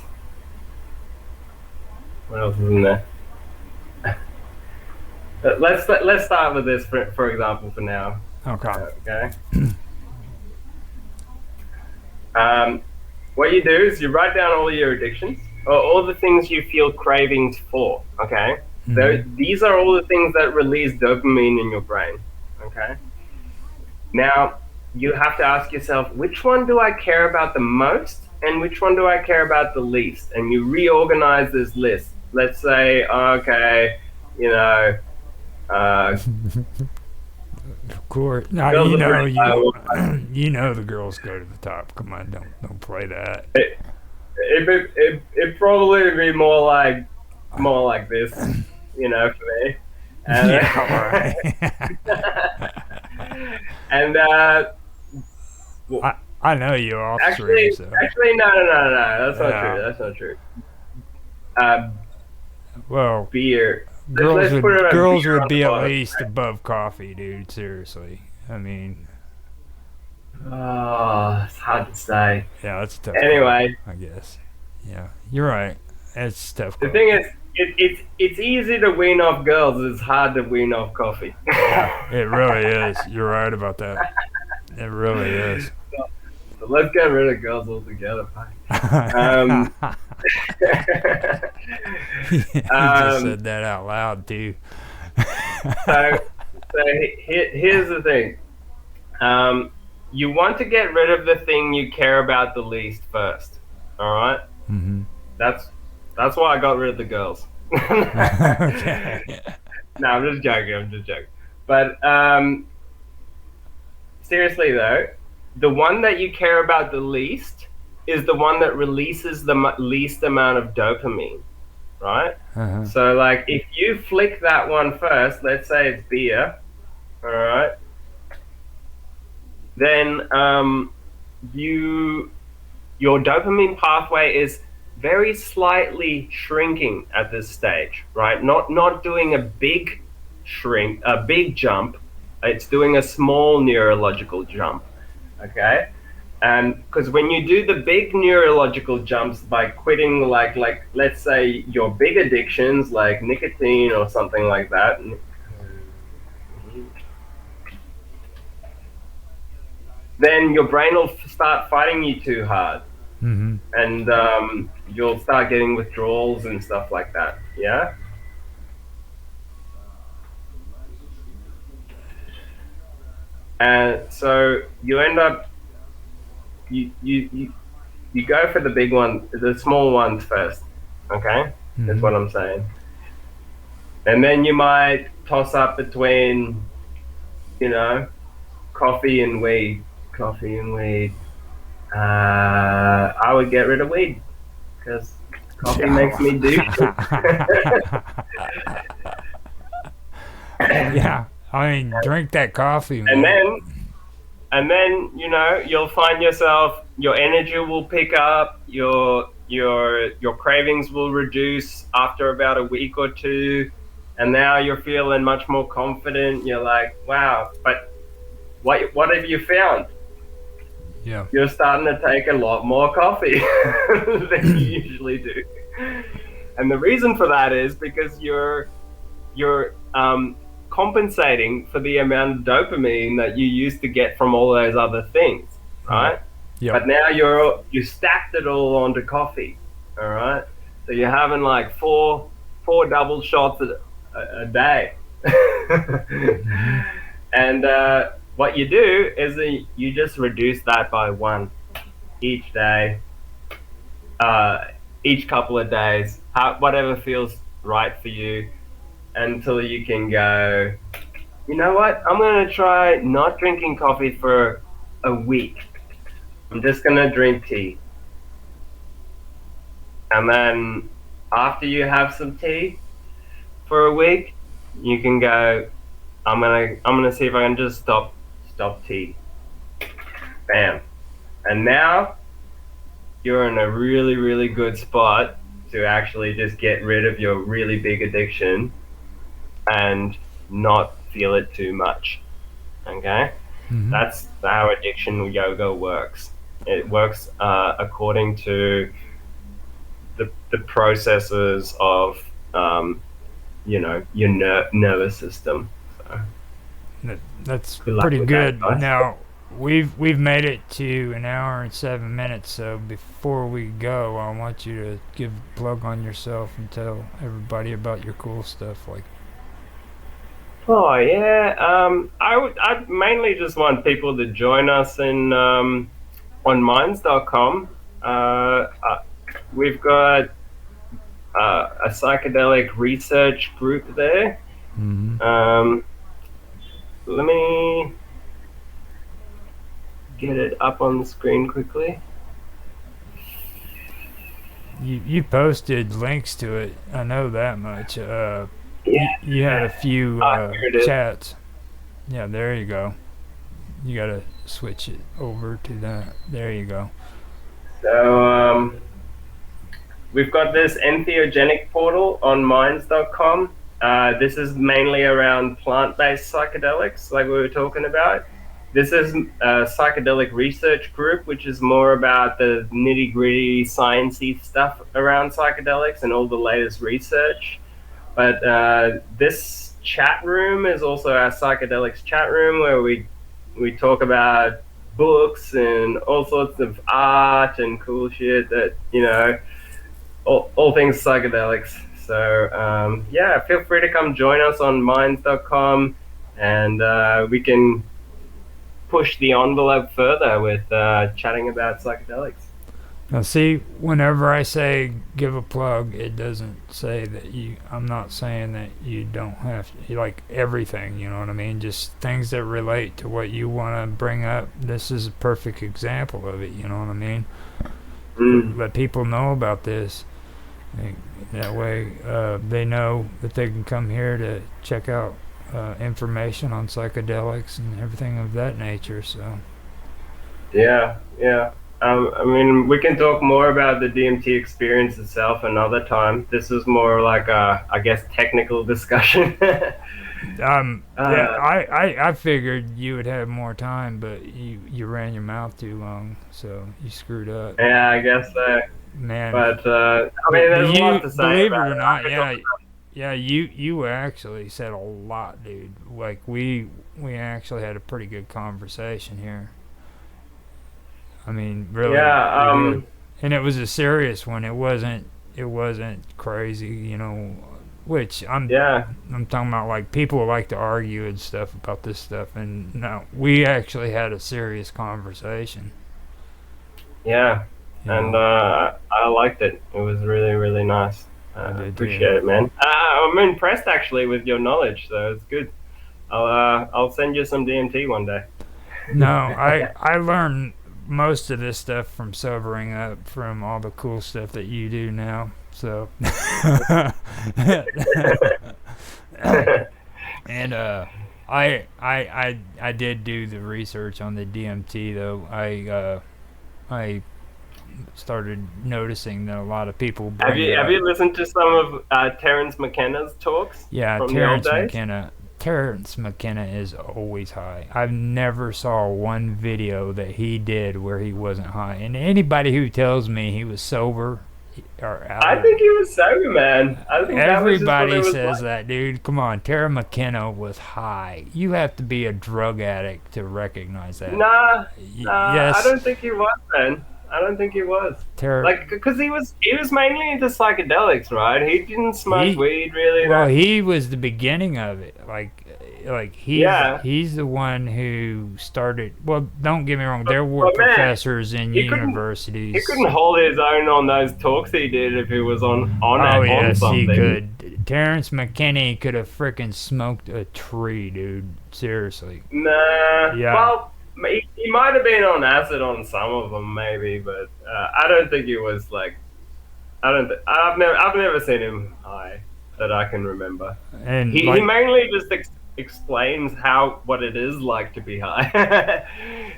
What else is in there? Let's start with this for example for now. Okay. What you do is you write down all your addictions or all the things you feel cravings for. Okay. Mm-hmm. These are all the things that release dopamine in your brain. Okay. Now you have to ask yourself, which one do I care about the most, and which one do I care about the least? And you reorganize this list. Let's say, okay, of course. No, you know the girls go to the top. Come on, don't play that. It probably would be more like this, for me. And, yeah, right. And I know you off actually, stream, so. Actually, no. That's not true. That's not true. Well, beer. Girls would be at bottom, least above coffee, dude. Seriously, I mean. Oh, it's hard to say. Yeah, that's tough. Anyway, I guess. Yeah, you're right. It's tough. The thing is, it's easy to wean off girls. It's hard to wean off coffee. Yeah, it really is. You're right about that. It really is. So let's get rid of girls altogether. You just said that out loud too. so here's the thing. You want to get rid of the thing you care about the least first. All right. Mm-hmm. That's why I got rid of the girls. Okay. No, I'm just joking. But seriously though, the one that you care about the least is the one that releases the least amount of dopamine, right? Uh-huh. So like if you flick that one first, let's say it's beer, all right, then your dopamine pathway is very slightly shrinking at this stage, right? Not doing a big jump. It's doing a small neurological jump, okay? And because when you do the big neurological jumps by quitting, like let's say your big addictions like nicotine or something like that, then your brain will start fighting you too hard, and you'll start getting withdrawals and stuff like that. Yeah. And so you end up you go for the big one, the small ones first. Okay, that's what I'm saying. And then you might toss up between, coffee and weed. Coffee and weed. I would get rid of weed because coffee makes me do shit. Yeah, I mean, drink that coffee, and man. then you'll find yourself, your energy will pick up, your cravings will reduce after about a week or two, and now you're feeling much more confident. You're like, wow, but what have you found? Yeah, you're starting to take a lot more coffee than you usually do. And the reason for that is because you're compensating for the amount of dopamine that you used to get from all those other things, right? Yeah. But now you stacked it all onto coffee, all right? So you're having like four double shots a day. And what you do is you just reduce that by one each day, each couple of days, whatever feels right for you, until you can go, you know what, I'm going to try not drinking coffee for a week. I'm just going to drink tea. And then after you have some tea for a week, you can go, I'm gonna see if I can just stop tea. Bam. And now you're in a really, really good spot to actually just get rid of your really big addiction and not feel it too much. Okay? That's how addiction yoga works. It works according to the processes of your nervous system. So that's pretty good. Now we've made it to an hour and 7 minutes. So before we go, I want you to give a plug on yourself and tell everybody about your cool stuff. Like, oh yeah, I'd mainly just want people to join us in on minds.com. We've got a psychedelic research group there. Let me get it up on the screen quickly. You posted links to it. I know that much. Yeah. You had a few chats. Yeah, there you go. You gotta switch it over to that. There you go. So we've got this entheogenic portal on minds.com. This is mainly around plant-based psychedelics, like we were talking about. This is a psychedelic research group, which is more about the nitty-gritty, sciencey stuff around psychedelics and all the latest research. But this chat room is also our psychedelics chat room, where we talk about books and all sorts of art and cool shit that, all things psychedelics. So yeah, feel free to come join us on minds.com, and we can push the envelope further with chatting about psychedelics. Now see, whenever I say give a plug, it doesn't say that I'm not saying that you don't have to, like everything, you know what I mean? Just things that relate to what you want to bring up. This is a perfect example of it, you know what I mean? Let people know about this. That way they know that they can come here to check out information on psychedelics and everything of that nature. So yeah. I mean, we can talk more about the DMT experience itself another time. This is more like a, I guess, technical discussion. I figured you would have more time, but you ran your mouth too long, so you screwed up. Yeah, I guess so. Man, but I mean, there's a lot to say. Believe it about or it. not, yeah, you actually said a lot, dude. Like we actually had a pretty good conversation here. I mean, really. Yeah. And it was a serious one. It wasn't crazy, you know. Which I'm talking about, like, people like to argue and stuff about this stuff, and no, we actually had a serious conversation. Yeah, and I liked it. It was really, really nice. I appreciate it, man. I'm impressed actually with your knowledge, so it's good. I'll send you some DMT one day. No, I learned most of this stuff from sobering up, from all the cool stuff that you do now. So, and I did do the research on the DMT though. I started noticing that a lot of people have you listened to some of Terence McKenna's talks? Yeah, from Terence the old days? McKenna. Terence McKenna is always high. I've never saw one video that he did where he wasn't high. And anybody who tells me he was sober or out, I think he was sober, man. I think everybody says that, dude. Come on, Terence McKenna was high. You have to be a drug addict to recognize that. Nah, yes. I don't think he was, man. I don't think he was. Like, because he was mainly into psychedelics, right? He didn't smoke weed, really. Well, he was the beginning of it. Like he's the one who started. Well, don't get me wrong. There were professors in universities. He couldn't hold his own on those talks he did if he was on yes, something. He could. Terence McKenna could have freaking smoked a tree, dude. Seriously. Nah. Yeah. Well, he might have been on acid on some of them, maybe, but I don't think he was like. I've never seen him high that I can remember. And he mainly just explains what it is like to be high.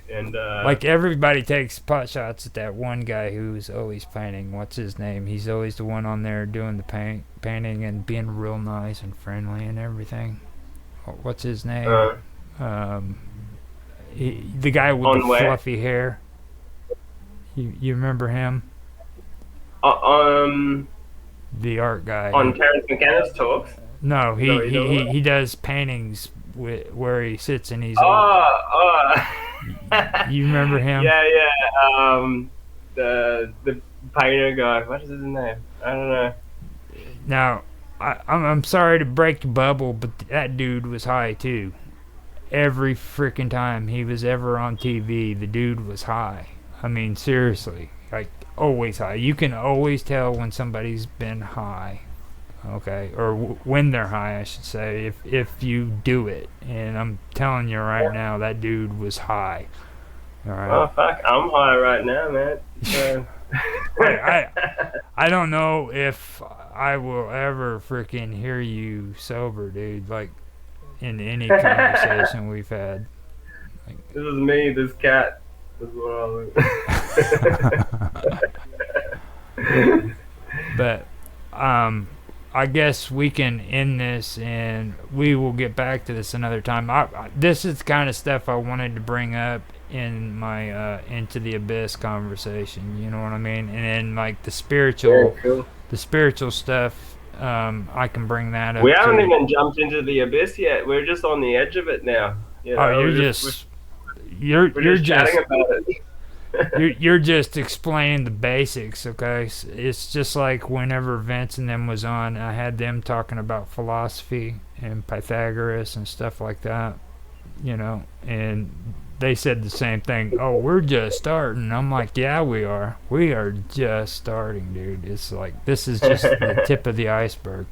And like, everybody takes pot shots at that one guy who's always painting. What's his name? He's always the one on there doing the painting and being real nice and friendly and everything. What's his name? The guy with the fluffy hair. You remember him? The art guy. On Terence McKenna's talks? No, he does paintings where he sits and he's. You remember him? Yeah. The painter guy. What is his name? I don't know. Now, I'm sorry to break the bubble, but that dude was high too. Every freaking time he was ever on TV, the dude was high. I mean, seriously, like, always high. You can always tell when somebody's been high, okay, or when they're high, I should say, if you do it. And I'm telling you right now, that dude was high. All right. Oh fuck, I'm high right now, man. I don't know if I will ever freaking hear you sober, dude. Like, in any conversation we've had. Like, this is me, this cat. This is what I look. But I guess we can end this, and we will get back to this another time. This is the kind of stuff I wanted to bring up in my Into the Abyss conversation. You know what I mean? And then, like, the spiritual stuff. I can bring that up. We haven't even jumped into the abyss yet. We're just on the edge of it now. You know, you're just chatting about it. you're just explaining the basics, okay? It's just like whenever Vince and them was on, I had them talking about philosophy and Pythagoras and stuff like that, you know, and they said the same thing. Oh, we're just starting. I'm like, yeah, we are. We are just starting, dude. It's like, this is just the tip of the iceberg.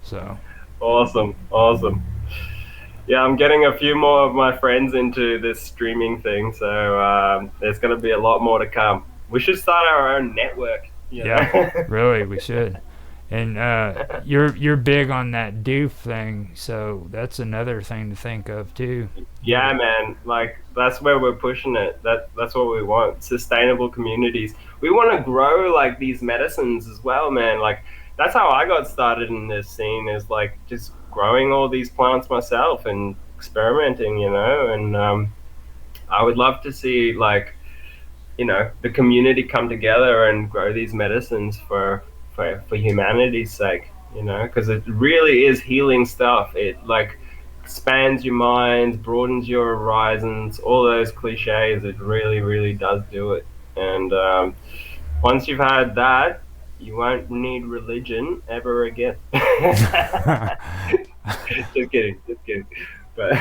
So awesome. Yeah, I'm getting a few more of my friends into this streaming thing, so there's going to be a lot more to come. We should start our own network. Yeah, really, we should. And you're big on that doof thing, so that's another thing to think of too. Yeah, man. Like that's where we're pushing it. That's what we want. Sustainable communities. We want to grow like these medicines as well, man. Like that's how I got started in this scene. Is like just growing all these plants myself and experimenting, you know. And I would love to see like the community come together and grow these medicines for humanity's sake, because it really is healing stuff. It like expands your mind, broadens your horizons, all those cliches. It really, really does do it. And once you've had that, you won't need religion ever again. Just kidding. But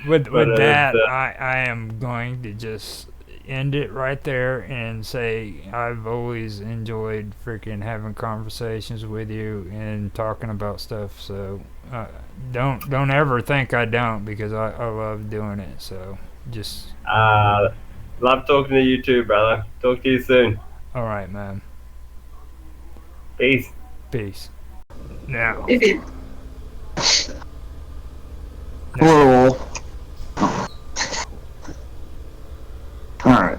with that, I am going to just end it right there and say I've always enjoyed freaking having conversations with you and talking about stuff. So don't ever think I don't, because I love doing it. So just love talking to you too, brother. Talk to you soon. All right, man. Peace. Now. Hello. Alright.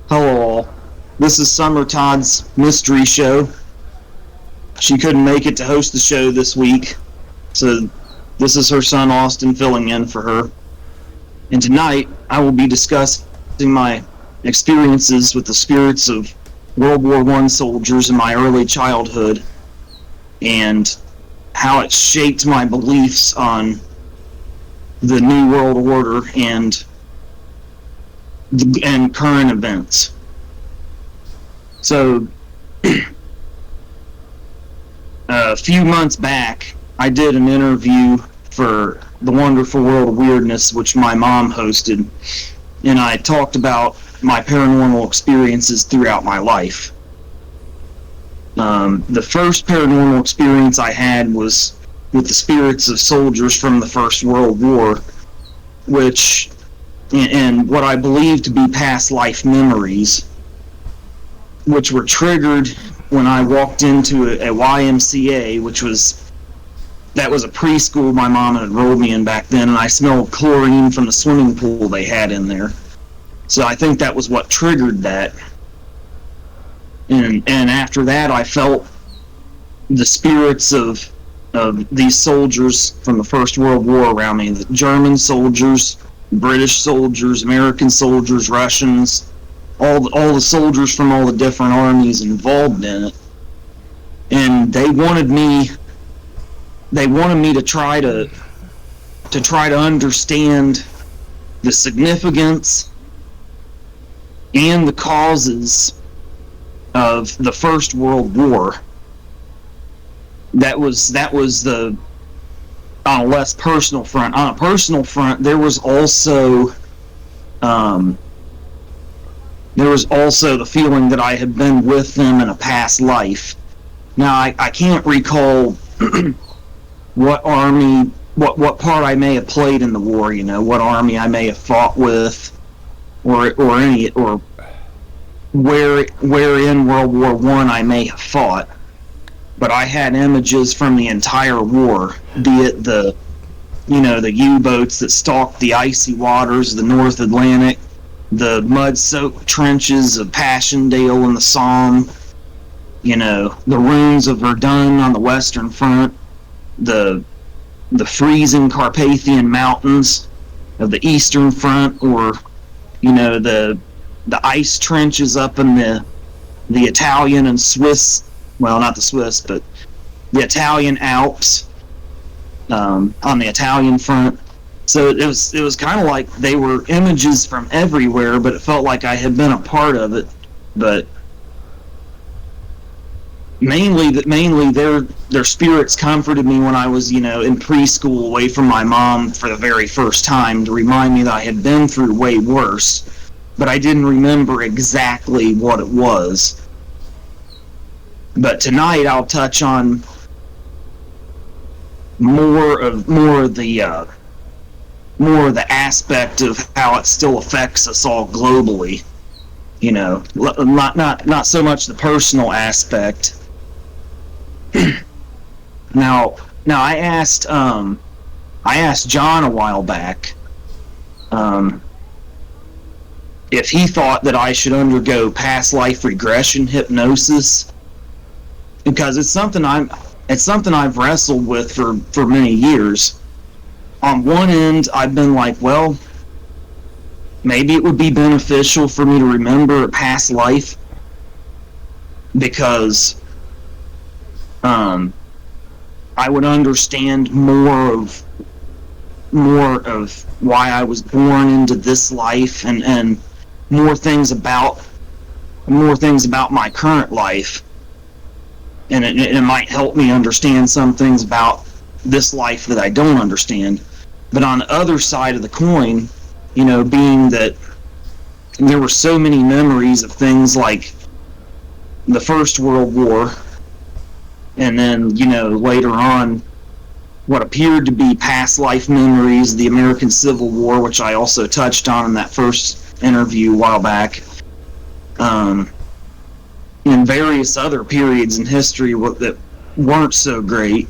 Hello all. This is Summer Todd's mystery show. She couldn't make it to host the show this week, so this is her son Austin filling in for her. And tonight, I will be discussing my experiences with the spirits of World War I soldiers in my early childhood, and how it shaped my beliefs on the New World Order and current events. So, a few months back, I did an interview for The Wonderful World of Weirdness, which my mom hosted, and I talked about my paranormal experiences throughout my life. The first paranormal experience I had was with the spirits of soldiers from the First World War, which, and what I believe to be past life memories, which were triggered when I walked into a YMCA, that was a preschool my mom had enrolled me in back then, and I smelled chlorine from the swimming pool they had in there. So I think that was what triggered that. And after that, I felt the spirits of these soldiers from the First World War around me. The German soldiers, British soldiers, American soldiers, Russians, all the soldiers from all the different armies involved in it. And they wanted me to try to understand the significance and the causes of the First World War. That was the, on a less personal front. On a personal front, there was also the feeling that I had been with them in a past life. Now I can't recall what part I may have played in the war. What army I may have fought with, or where in World War I may have fought. But I had images from the entire war, be it the U-boats that stalked the icy waters of the North Atlantic, the mud-soaked trenches of Passchendaele and the Somme, the ruins of Verdun on the Western Front, the freezing Carpathian Mountains of the Eastern Front, or the ice trenches up in the Italian and Swiss, well, not the Swiss, but the Italian Alps, on the Italian front. So it was kind of like they were images from everywhere, but it felt like I had been a part of it. But mainly their spirits comforted me when I was, in preschool away from my mom for the very first time, to remind me that I had been through way worse, but I didn't remember exactly what it was. But tonight I'll touch on more of the aspect of how it still affects us all globally. Not so much the personal aspect, Now I asked John a while back if he thought that I should undergo past life regression hypnosis, because it's something I've wrestled with for many years. On one end, I've been like, well, maybe it would be beneficial for me to remember a past life, because I would understand more of why I was born into this life, and more things about my current life, and it might help me understand some things about this life that I don't understand. But on the other side of the coin, being that there were so many memories of things like the First World War, and then later on what appeared to be past life memories of the American Civil War, which I also touched on in that first interview a while back, and various other periods in history that weren't so great.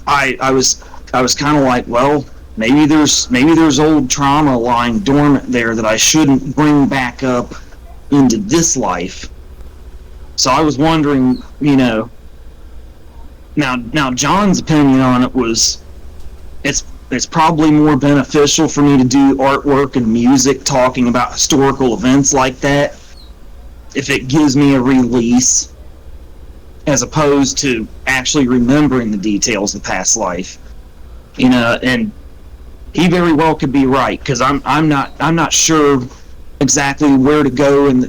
I was kind of like, well, maybe there's old trauma lying dormant there that I shouldn't bring back up into this life. So I was wondering, now John's opinion on it was it's probably more beneficial for me to do artwork and music talking about historical events like that, if it gives me a release, as opposed to actually remembering the details of past life. And he very well could be right, because I'm not sure exactly where to go on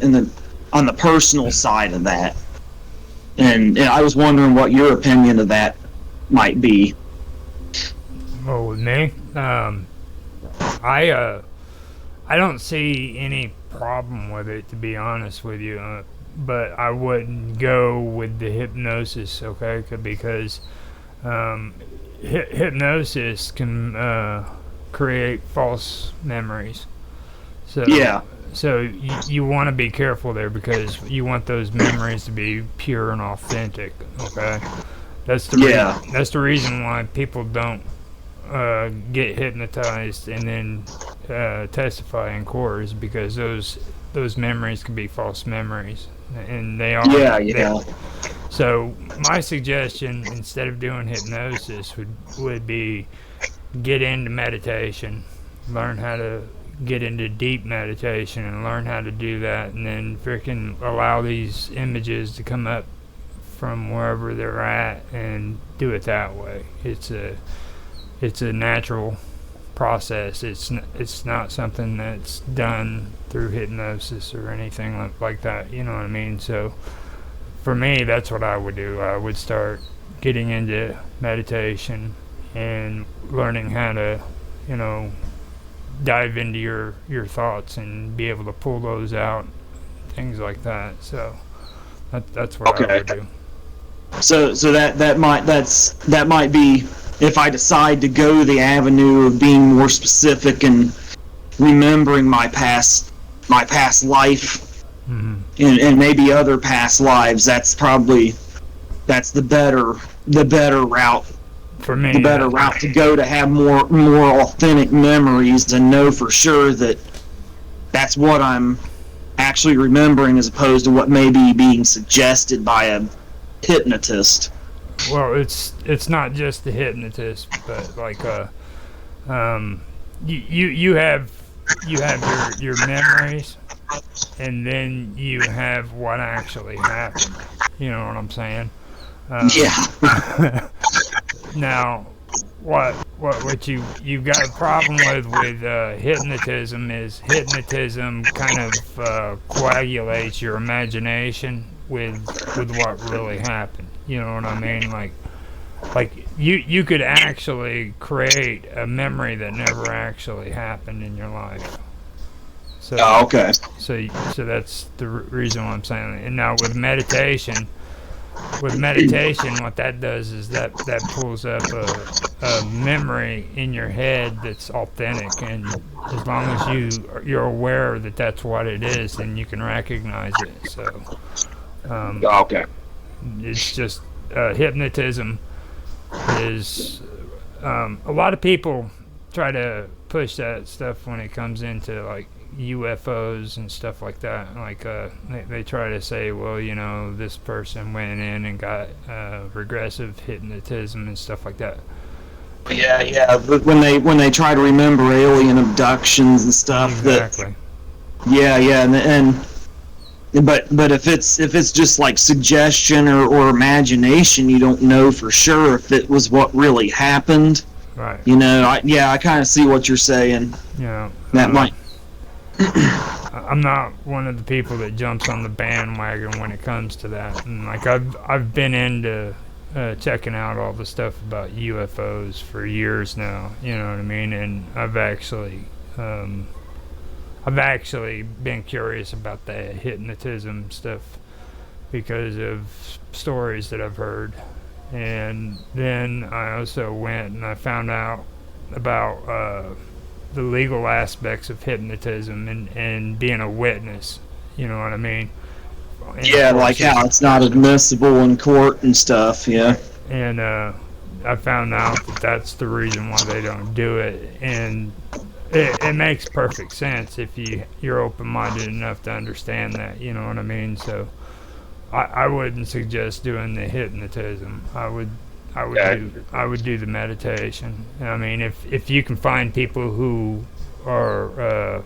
the personal side of that. And I was wondering what your opinion of that might be. Well, with me, I don't see any problem with it, to be honest with you. But I wouldn't go with the hypnosis, okay? Because hypnosis can create false memories. So yeah. So you want to be careful there, because you want those memories to be pure and authentic. Okay, that's the reason why people don't get hypnotized and then testify in court, is because those memories can be false memories, and they are. Yeah. So my suggestion, instead of doing hypnosis, would be get into meditation, learn how to get into deep meditation and learn how to do that, and then freaking allow these images to come up from wherever they're at and do it that way. It's a natural process. It's not something that's done through hypnosis or anything like that, you know what I mean? So for me, that's what I would do. I would start getting into meditation and learning how to, dive into your thoughts and be able to pull those out, things like that. So that's what I would do. So that might be, if I decide to go the avenue of being more specific and remembering my past life, and maybe other past lives. That's the better route. For me, the better route to go, to have more authentic memories and know for sure that that's what I'm actually remembering, as opposed to what may be being suggested by a hypnotist. Well, it's not just the hypnotist, but like you have your memories, and then you have what actually happened. You know what I'm saying? Yeah. Now, what you've got a problem with hypnotism is hypnotism kind of coagulates your imagination with what really happened. You know what I mean? Like you could actually create a memory that never actually happened in your life. So, okay. So that's the reason why I'm saying that. And now with meditation, what that does is that pulls up a memory in your head that's authentic, and as long as you're aware that that's what it is, then you can recognize it. So okay. It's just hypnotism is a lot of people try to push that stuff when it comes into like UFOs and stuff like that. Like they try to say, well, you know, this person went in and got regressive hypnotism and stuff like that. Yeah. But when they try to remember alien abductions and stuff, exactly. But if it's just like suggestion or imagination, you don't know for sure if it was what really happened. Right. You know, I kind of see what you're saying. Yeah. That might. I'm not one of the people that jumps on the bandwagon when it comes to that. And like I've been into checking out all the stuff about UFOs for years now. You know what I mean? And I've actually been curious about the hypnotism stuff because of stories that I've heard. And then I also went and I found out about the legal aspects of hypnotism and being a witness. You know what I mean? Yeah, like how it's not admissible in court and stuff, yeah. And I found out that that's the reason why they don't do it. And it makes perfect sense if you're open-minded enough to understand that, you know what I mean? So I wouldn't suggest doing the hypnotism. I would do the meditation. I mean, if you can find people who are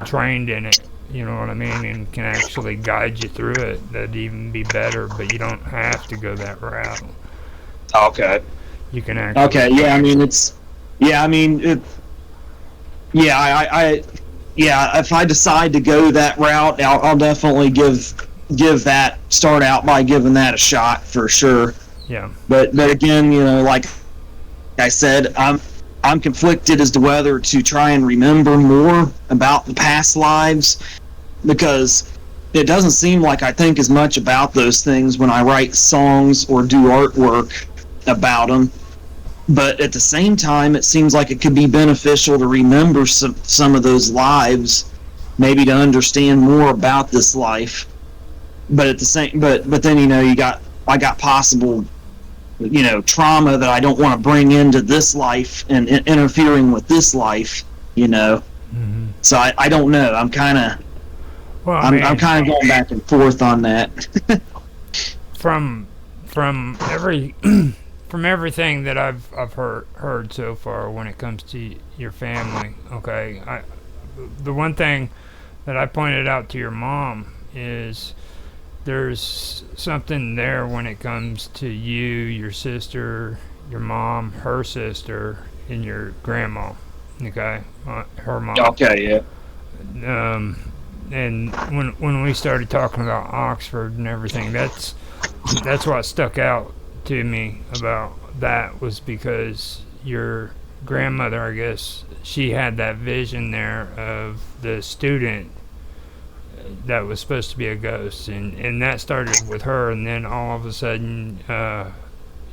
trained in it, you know what I mean, and can actually guide you through it, that'd even be better. But you don't have to go that route. Okay. You can actually. Okay. Yeah. I mean, it's. Yeah. I mean, it. Yeah. If I decide to go that route, I'll definitely start out by giving that a shot for sure. Yeah. But again, you know, like I said, I'm conflicted as to whether to try and remember more about the past lives, because it doesn't seem like I think as much about those things when I write songs or do artwork about them. But at the same time, it seems like it could be beneficial to remember some of those lives, maybe to understand more about this life. But at the same, but then, you know, I got possible, you know, trauma that I don't want to bring into this life and interfering with this life, you know. Mm-hmm. So I don't know. I'm kind of I'm kind of going back and forth on that. from everything that I've heard so far when it comes to your family, okay, the one thing that I pointed out to your mom is there's something there when it comes to you, your sister, your mom, her sister, and your grandma. Okay, her mom. Okay, yeah. And when we started talking about Oxford and everything, that's what stuck out to me about that, was because your grandmother, I guess, she had that vision there of the student that was supposed to be a ghost, and that started with her, and then all of a sudden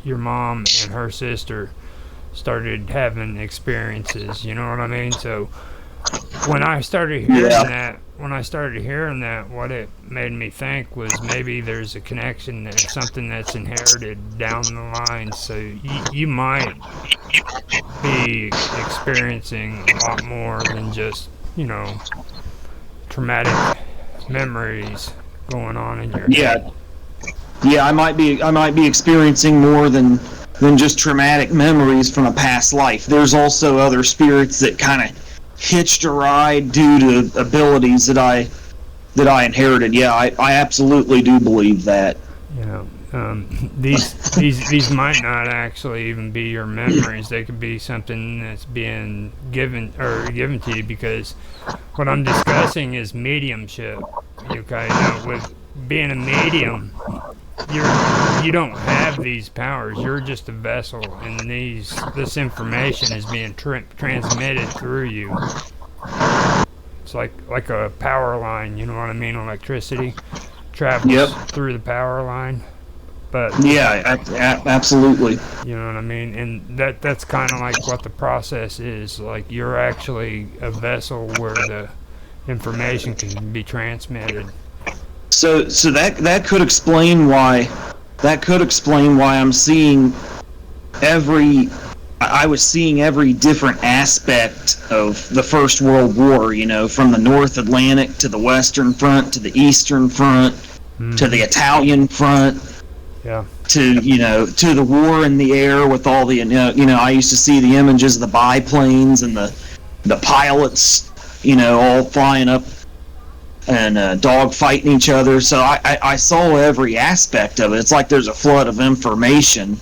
your mom and her sister started having experiences, you know what I mean? So when I started hearing that, what it made me think was maybe there's a connection, there's something that's inherited down the line, so you might be experiencing a lot more than just, you know, traumatic memories going on in your head. Yeah, I might be experiencing more than just traumatic memories from a past life. There's also other spirits that kind of hitched a ride due to abilities that I inherited. Yeah, I absolutely do believe that. You know, these might not actually even be your memories. They could be something that's being given to you, because what I'm discussing is mediumship. Okay, now with being a medium, you don't have these powers. You're just a vessel, and this information is being transmitted through you. It's like a power line. You know what I mean? Electricity travels through the power line. But yeah, absolutely. You know what I mean? And that's kind of like what the process is. Like, you're actually a vessel where the information can be transmitted. So that could explain why. That could explain why I'm seeing I was seeing every different aspect of the First World War, you know, from the North Atlantic to the Western Front to the Eastern Front to the Italian Front. Yeah. To the war in the air with all the I used to see the images of the biplanes and the pilots, all flying up and dog fighting each other. So I saw every aspect of it. It's like there's a flood of information.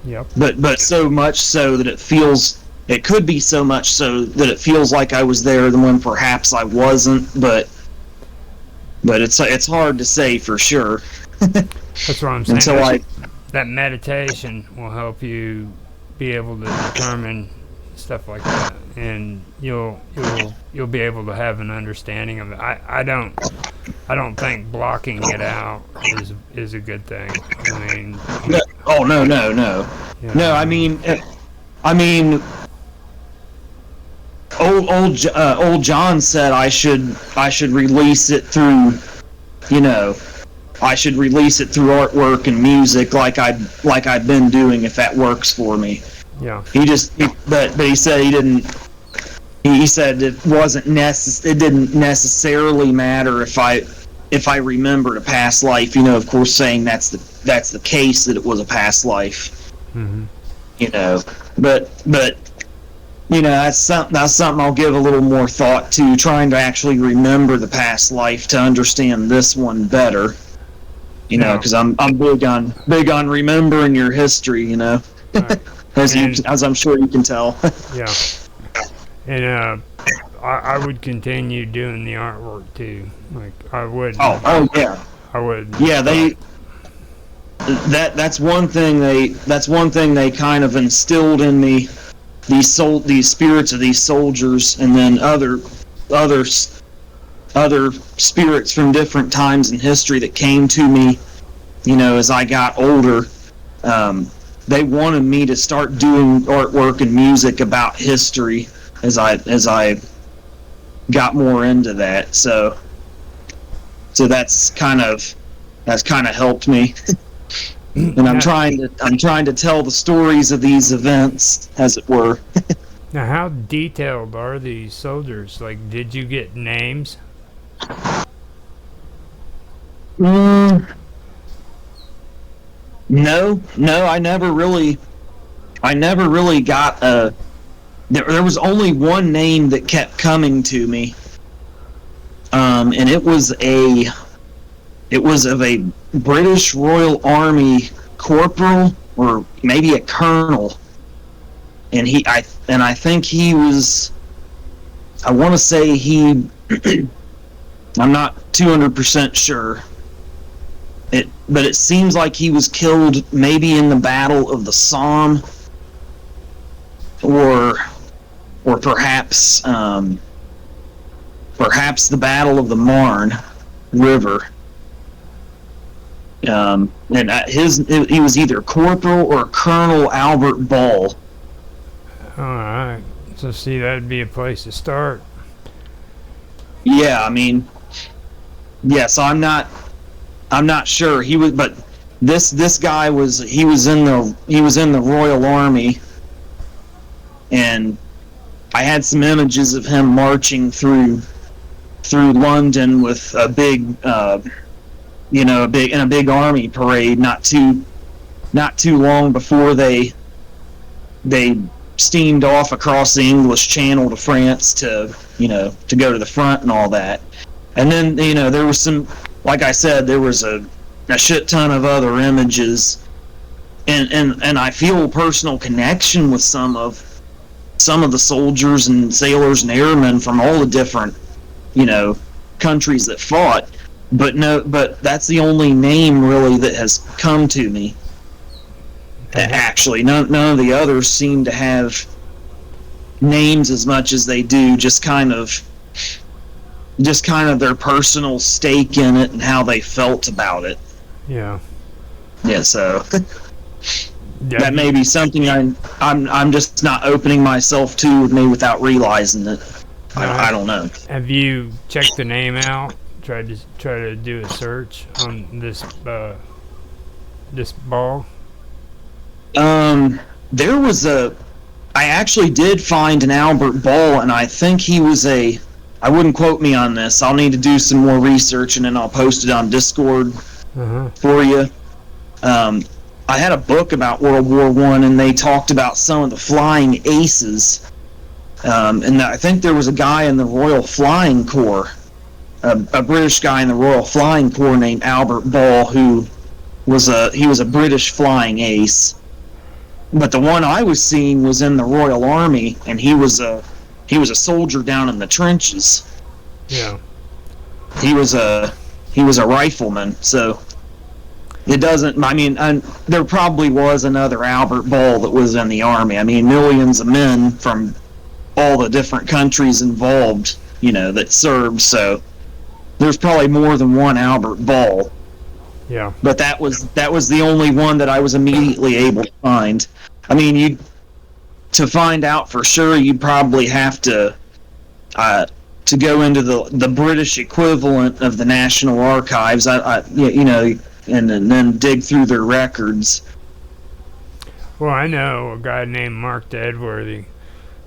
Yep. But so much so that it could be so much so that it feels like I was there when perhaps I wasn't. But it's hard to say for sure. That's what I'm saying. Until that meditation will help you be able to determine stuff like that, and you'll be able to have an understanding of it. I don't think blocking it out is a good thing. I mean, no. Yeah. No, I mean, old John said I should release it through, I should release it through artwork and music like I've been doing, if that works for me. Yeah. But he said he didn't. He said it didn't necessarily matter if I remembered a past life. Of course, saying that's the case, that it was a past life. Mm-hmm. But that's something I'll give a little more thought to, trying to actually remember the past life to understand this one better. Because I'm big on remembering your history. Right. as I'm sure you can tell. Yeah. And I would continue doing the artwork too. Like I would. Oh yeah. I would. Yeah, that's one thing they kind of instilled in me. These spirits of these soldiers, and then other spirits from different times in history that came to me, as I got older. They wanted me to start doing artwork and music about history as I got more into that. So that's kind of helped me. And I'm trying to tell the stories of these events, as it were. Now, how detailed are these soldiers? Like, did you get names? No, I never really got a. There was only one name that kept coming to me, and it was of a British Royal Army corporal, or maybe a colonel, and I think he was. I want to say he. I'm not 200% sure. But it seems like he was killed maybe in the Battle of the Somme, or perhaps the Battle of the Marne River. And he was either Corporal or Colonel Albert Ball. All right. So see, that'd be a place to start. Yeah, I mean, yes, I'm not sure. He was, but this guy was in the Royal Army, and I had some images of him marching through London with a big army parade not too long before they steamed off across the English Channel to France to go to the front and all that. And then there was some, like I said, there was a shit ton of other images, and I feel a personal connection with some of the soldiers and sailors and airmen from all the different countries that fought. But that's the only name really that has come to me. Actually, none of the others seem to have names as much as they do just kind of their personal stake in it and how they felt about it. Yeah. Yeah. So that may be something I'm just not opening myself to, maybe without realizing it. I don't know. Have you checked the name out? try to do a search on this ball? There was I actually did find an Albert Ball, and I think he was I wouldn't quote me on this. I'll need to do some more research, and then I'll post it on Discord for you. I had a book about World War I, and they talked about some of the flying aces. And I think there was a guy in the Royal Flying Corps, a British guy in the Royal Flying Corps named Albert Ball, who was a British flying ace. But the one I was seeing was in the Royal Army, and he was a soldier down in the trenches. Yeah. He was a rifleman, so it doesn't. I mean, there probably was another Albert Ball that was in the Army. I mean, millions of men from all the different countries involved, that served. So there's probably more than one Albert Ball. Yeah. But that was the only one that I was immediately able to find. I mean, to find out for sure, you'd probably have to go into the British equivalent of the National Archives. And then dig through their records. Well, I know a guy named Mark Deadworthy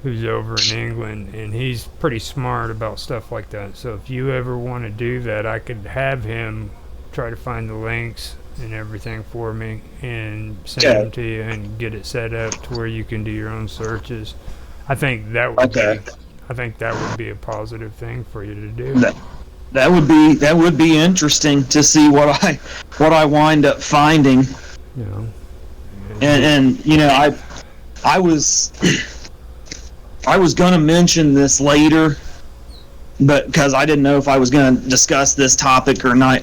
who's over in England, and he's pretty smart about stuff like that. So if you ever want to do that, I could have him try to find the links and everything for me and send them to you and get it set up to where you can do your own searches. I think that would be a positive thing for you to do. That would be interesting to see what I wind up finding. And I was gonna mention this later, but because I didn't know if I was gonna discuss this topic or not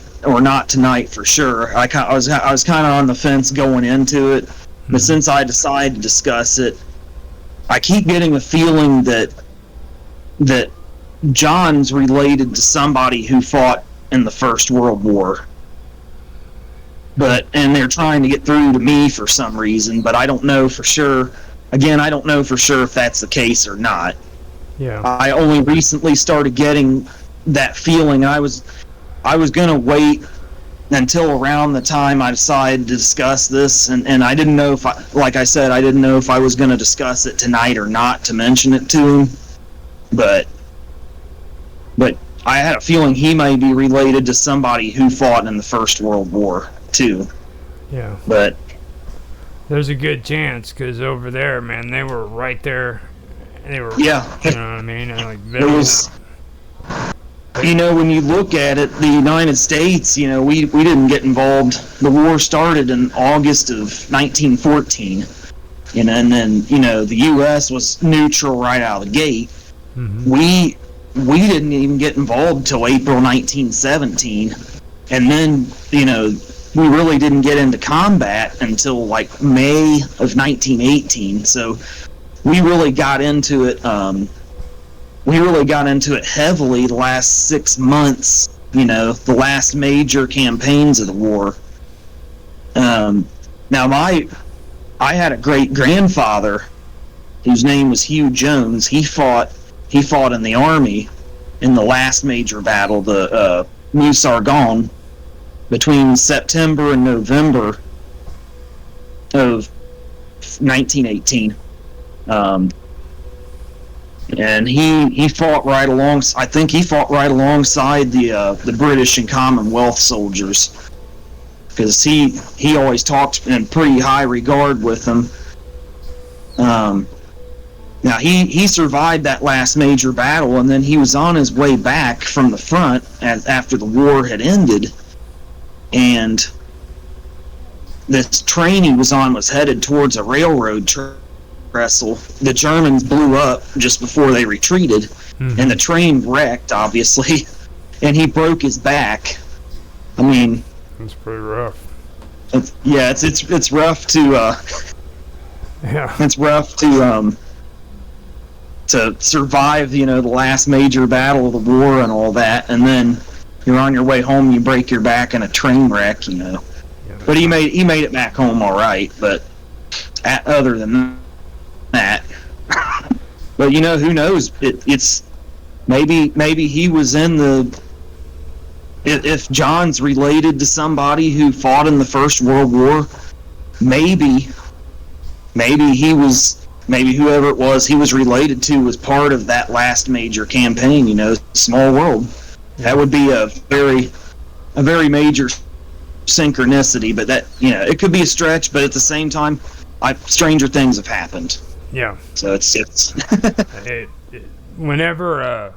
tonight for sure. I was kind of on the fence going into it, but since I decided to discuss it, I keep getting the feeling that John's related to somebody who fought in the First World War. And they're trying to get through to me for some reason, but I don't know for sure. Again, I don't know for sure if that's the case or not. Yeah. I only recently started getting that feeling. I was going to wait until around the time I decided to discuss this, and I didn't know like I said, I didn't know if I was going to discuss it tonight or not to mention it to him. But I had a feeling he may be related to somebody who fought in the First World War, too. Yeah. But there's a good chance, because over there, man, they were right there. They were, yeah. You know what I mean? When you look at it, the United States, we didn't get involved. The war started in August of 1914. And then, the U.S. was neutral right out of the gate. Mm-hmm. We didn't even get involved till April 1917, and then we really didn't get into combat until like May of 1918. So we really got into it. Heavily the last 6 months. The last major campaigns of the war. Now I had a great grandfather whose name was Hugh Jones. He fought in the Army in the last major battle, the Meuse-Argonne, between September and November of 1918. And he fought right along. I think he fought right alongside the British and Commonwealth soldiers, because he always talked in pretty high regard with them. Now, he survived that last major battle, and then he was on his way back from the front after the war had ended, and this train he was on was headed towards a railroad trestle. The Germans blew up just before they retreated, and the train wrecked, obviously, and he broke his back. I mean... That's pretty rough. It's rough to... yeah. It's rough to survive, the last major battle of the war and all that, and then you're on your way home, you break your back in a train wreck, Yeah, but he made it back home all right. But other than that, but who knows? It's maybe he was in if John's related to somebody who fought in the First World War, maybe whoever it was he was related to was part of that last major campaign. Small world. That would be a very major synchronicity. But that it could be a stretch. But at the same time, stranger things have happened. Yeah. So it's whenever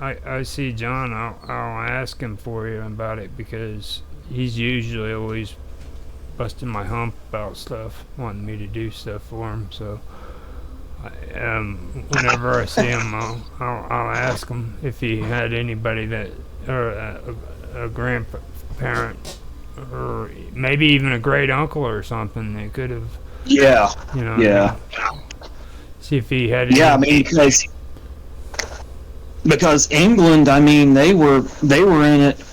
I see John, I'll ask him for you about it, because he's usually always busting my hump about stuff, wanting me to do stuff for him. So whenever I see him, I'll ask him if he had anybody that, or a grandparent, or maybe even a great uncle or something that could have. Yeah. Yeah. See if he had. Yeah, I mean, because England, I mean, they were in it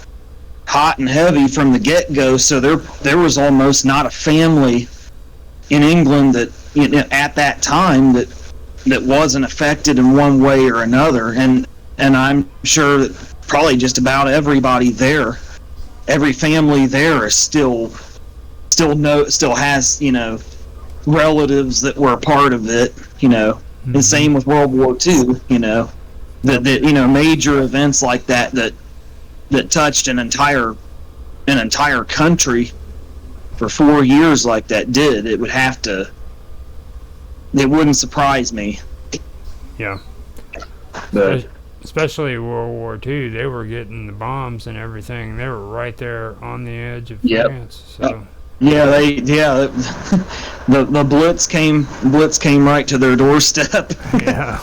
hot and heavy from the get-go. So there was almost not a family in England that at that time that wasn't affected in one way or another. And I'm sure that probably just about everybody there, every family there is still has relatives that were a part of it. Mm-hmm. And same with World War II. That major events like that touched an entire country for 4 years like that did. It wouldn't surprise me. Yeah. But especially World War II, they were getting the bombs and everything. They were right there on the edge of France. So. The Blitz came right to their doorstep. Yeah.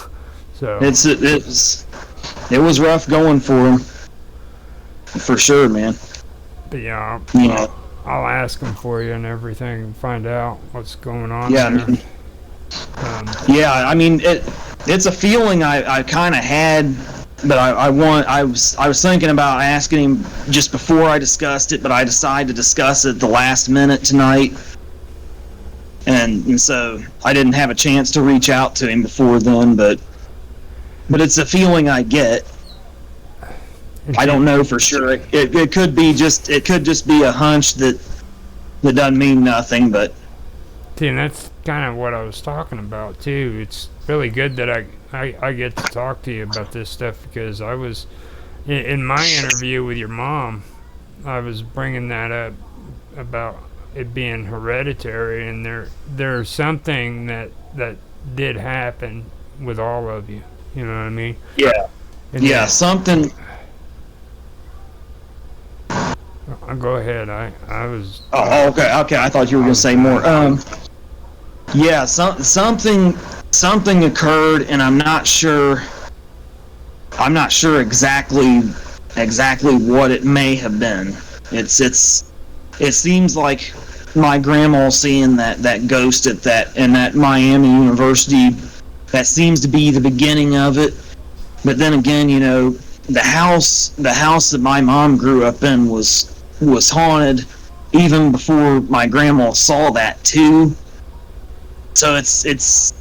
So it was rough going for them, for sure, man. But yeah, I'll ask them for you and everything, and find out what's going on. Yeah, there. I mean it's a feeling I kind of had, but I was thinking about asking him just before I discussed it, but I decided to discuss it the last minute tonight, and so I didn't have a chance to reach out to him before then, but it's a feeling I get. I don't know for sure. It could just be a hunch that doesn't mean nothing, but. See, and that's kind of what I was talking about too. It's really good that I get to talk to you about this stuff, because I was in my interview with your mom, I was bringing that up about it being hereditary, and there's something that did happen with all of you. You know what I mean? Yeah. And something. Go ahead. I was. Oh, okay. I thought you were going to say more. Something occurred, and I'm not sure exactly what it may have been. It seems like my grandma seeing that ghost at that Miami University. That seems to be the beginning of it. But then again, the house that my mom grew up in was haunted even before my grandma saw that too. So it's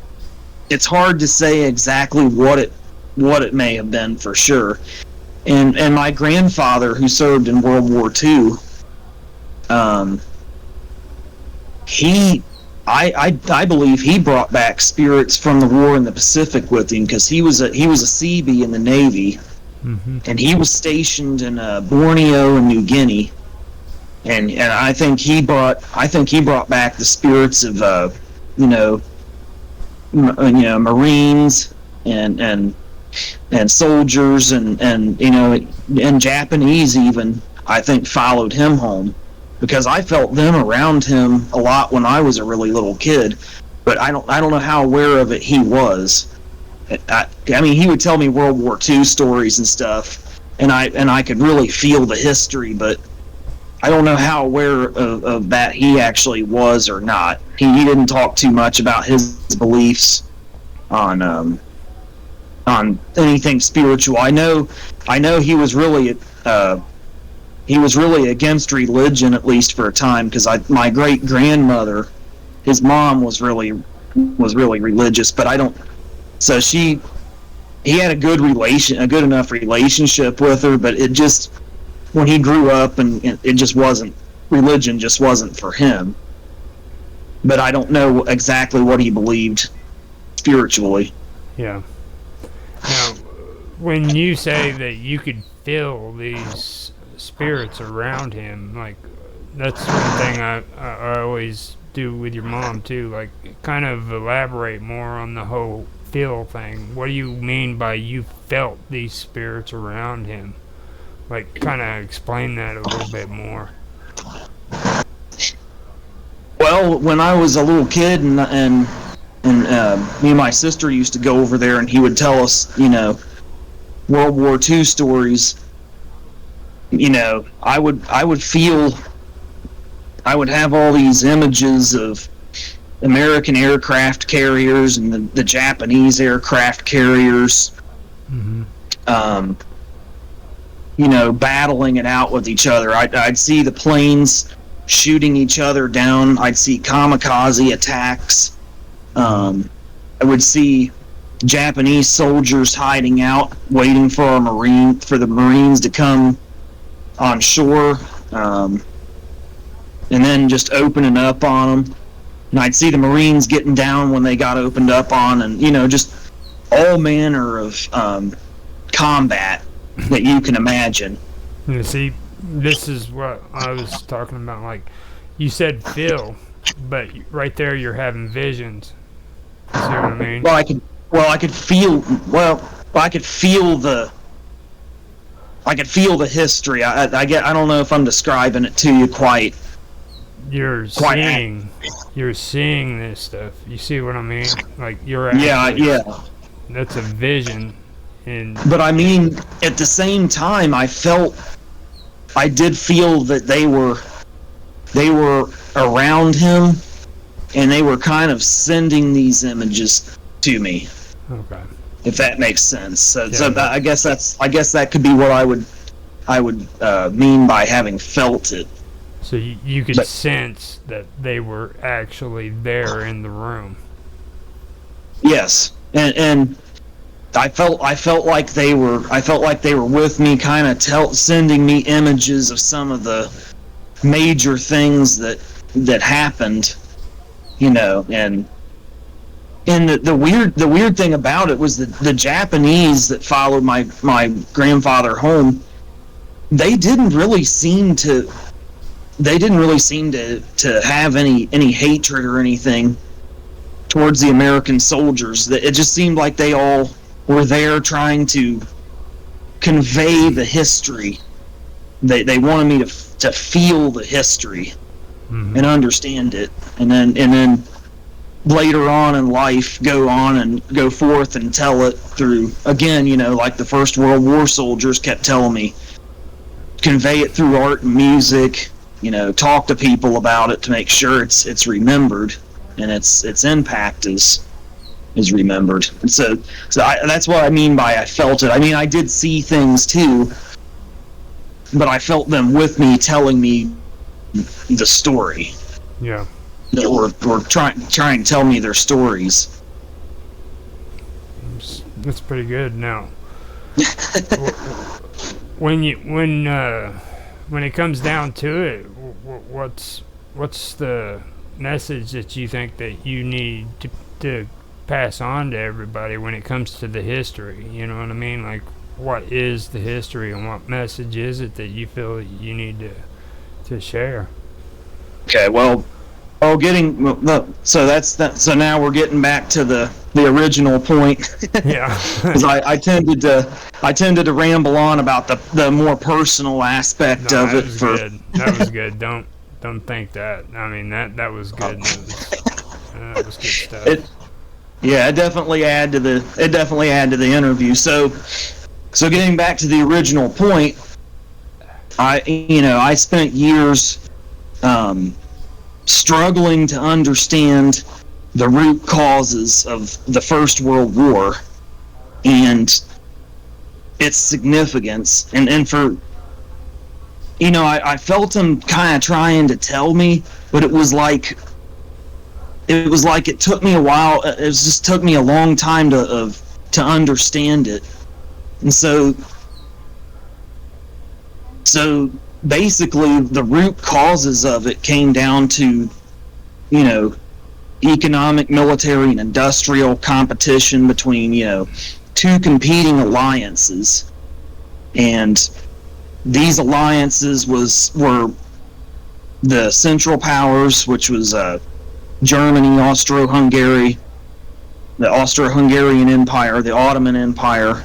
hard to say exactly what it may have been for sure. And my grandfather, who served in World War II, I believe he brought back spirits from the war in the Pacific with him, because he was a Seabee in the Navy, and he was stationed in Borneo and New Guinea, and I think he brought back the spirits of Marines and soldiers and Japanese even, I think, followed him home. Because I felt them around him a lot when I was a really little kid, but I don't know how aware of it he was. I mean, he would tell me World War II stories and stuff, and I could really feel the history, but I don't know how aware of that he actually was or not. He didn't talk too much about his beliefs on anything spiritual. I know he was really against religion, at least for a time, because my great grandmother, his mom was really religious, but I don't. So she he had a good enough relationship with her, but it just, when he grew up, and it just wasn't, religion just wasn't for him. But I don't know exactly what he believed spiritually. Yeah. Now, when you say that you could feel these spirits around him, like, that's one thing I always do with your mom too, like, kind of elaborate more on the whole feel thing. What do you mean by you felt these spirits around him? Like, kind of explain that a little bit more. Well, when I was a little kid, and me and my sister used to go over there, and he would tell us, World War II stories. I would feel, I would have all these images of American aircraft carriers and the Japanese aircraft carriers, battling it out with each other. I'd see the planes shooting each other down. I'd see kamikaze attacks. I would see Japanese soldiers hiding out, waiting for the Marines to come on shore, and then just opening up on them. And I'd see the Marines getting down when they got opened up on, and just all manner of combat that you can imagine. You see, this is what I was talking about. Like, you said feel, but right there you're having visions. You see what I mean? I could feel the history. I don't know if I'm describing it to you quite. You're seeing this stuff. You see what I mean? Like, you're actually, yeah. That's a vision. But I mean, at the same time, I did feel that they were around him, and they were kind of sending these images to me. Okay. If that makes sense. So I guess that could be what I would mean by having felt it. So you could sense that they were actually there in the room. Yes, and I felt like they were with me, kind of sending me images of some of the major things that happened, and the weird thing about it was that the Japanese that followed my grandfather home, they didn't really seem to have any hatred or anything towards the American soldiers. It just seemed like they all were there trying to convey the history. They wanted me to feel the history and understand it, and then later on in life go forth and tell it through, again, like the First World War soldiers kept telling me, convey it through art and music, talk to people about it to make sure it's remembered and its impact is remembered. And so that's what I mean by I felt it. I mean, I did see things too, but I felt them with me, telling me the story. Yeah. Or trying to tell me their stories. That's pretty good. Now, when it comes down to it, what's the message that you think that you need to pass on to everybody when it comes to the history? You know what I mean? Like, what is the history, and what message is it that you feel that you need to share? Okay, well, so that's that. So now we're getting back to the original point. Yeah. Because I tended to ramble on about the more personal aspect of it. That was good. Don't think that. I mean, that was good. That was good stuff. It definitely add to the interview. So getting back to the original point, I spent years struggling to understand the root causes of the First World War and its significance, and for I felt him kind of trying to tell me, but it was like it took me a while. It just took me a long time to to understand it. And so basically the root causes of it came down to, economic, military, and industrial competition between, two competing alliances. And these alliances were the Central Powers, which was Germany, Austro-Hungary, the Austro-Hungarian Empire, the Ottoman Empire.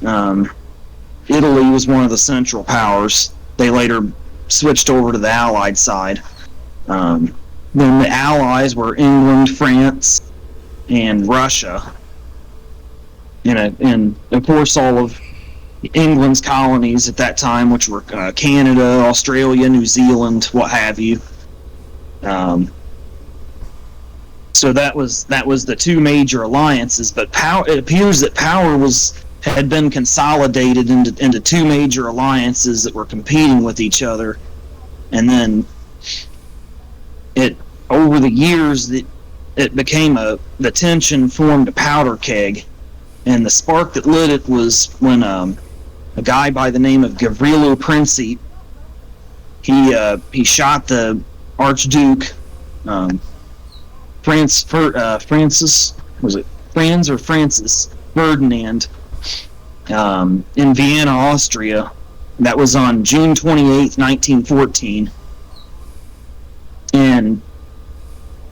Italy was one of the Central Powers. They later switched over to the Allied side. Then the Allies were England, France, and Russia. And of course all of England's colonies at that time, which were Canada, Australia, New Zealand, what have you. So that was the two major alliances. But it appears that power had been consolidated into two major alliances that were competing with each other, and then over the years it became the tension formed a powder keg, and the spark that lit it was when a guy by the name of Gavrilo Princip, he shot the Archduke Francis Ferdinand in Vienna, Austria. That was on June 28th, 1914. And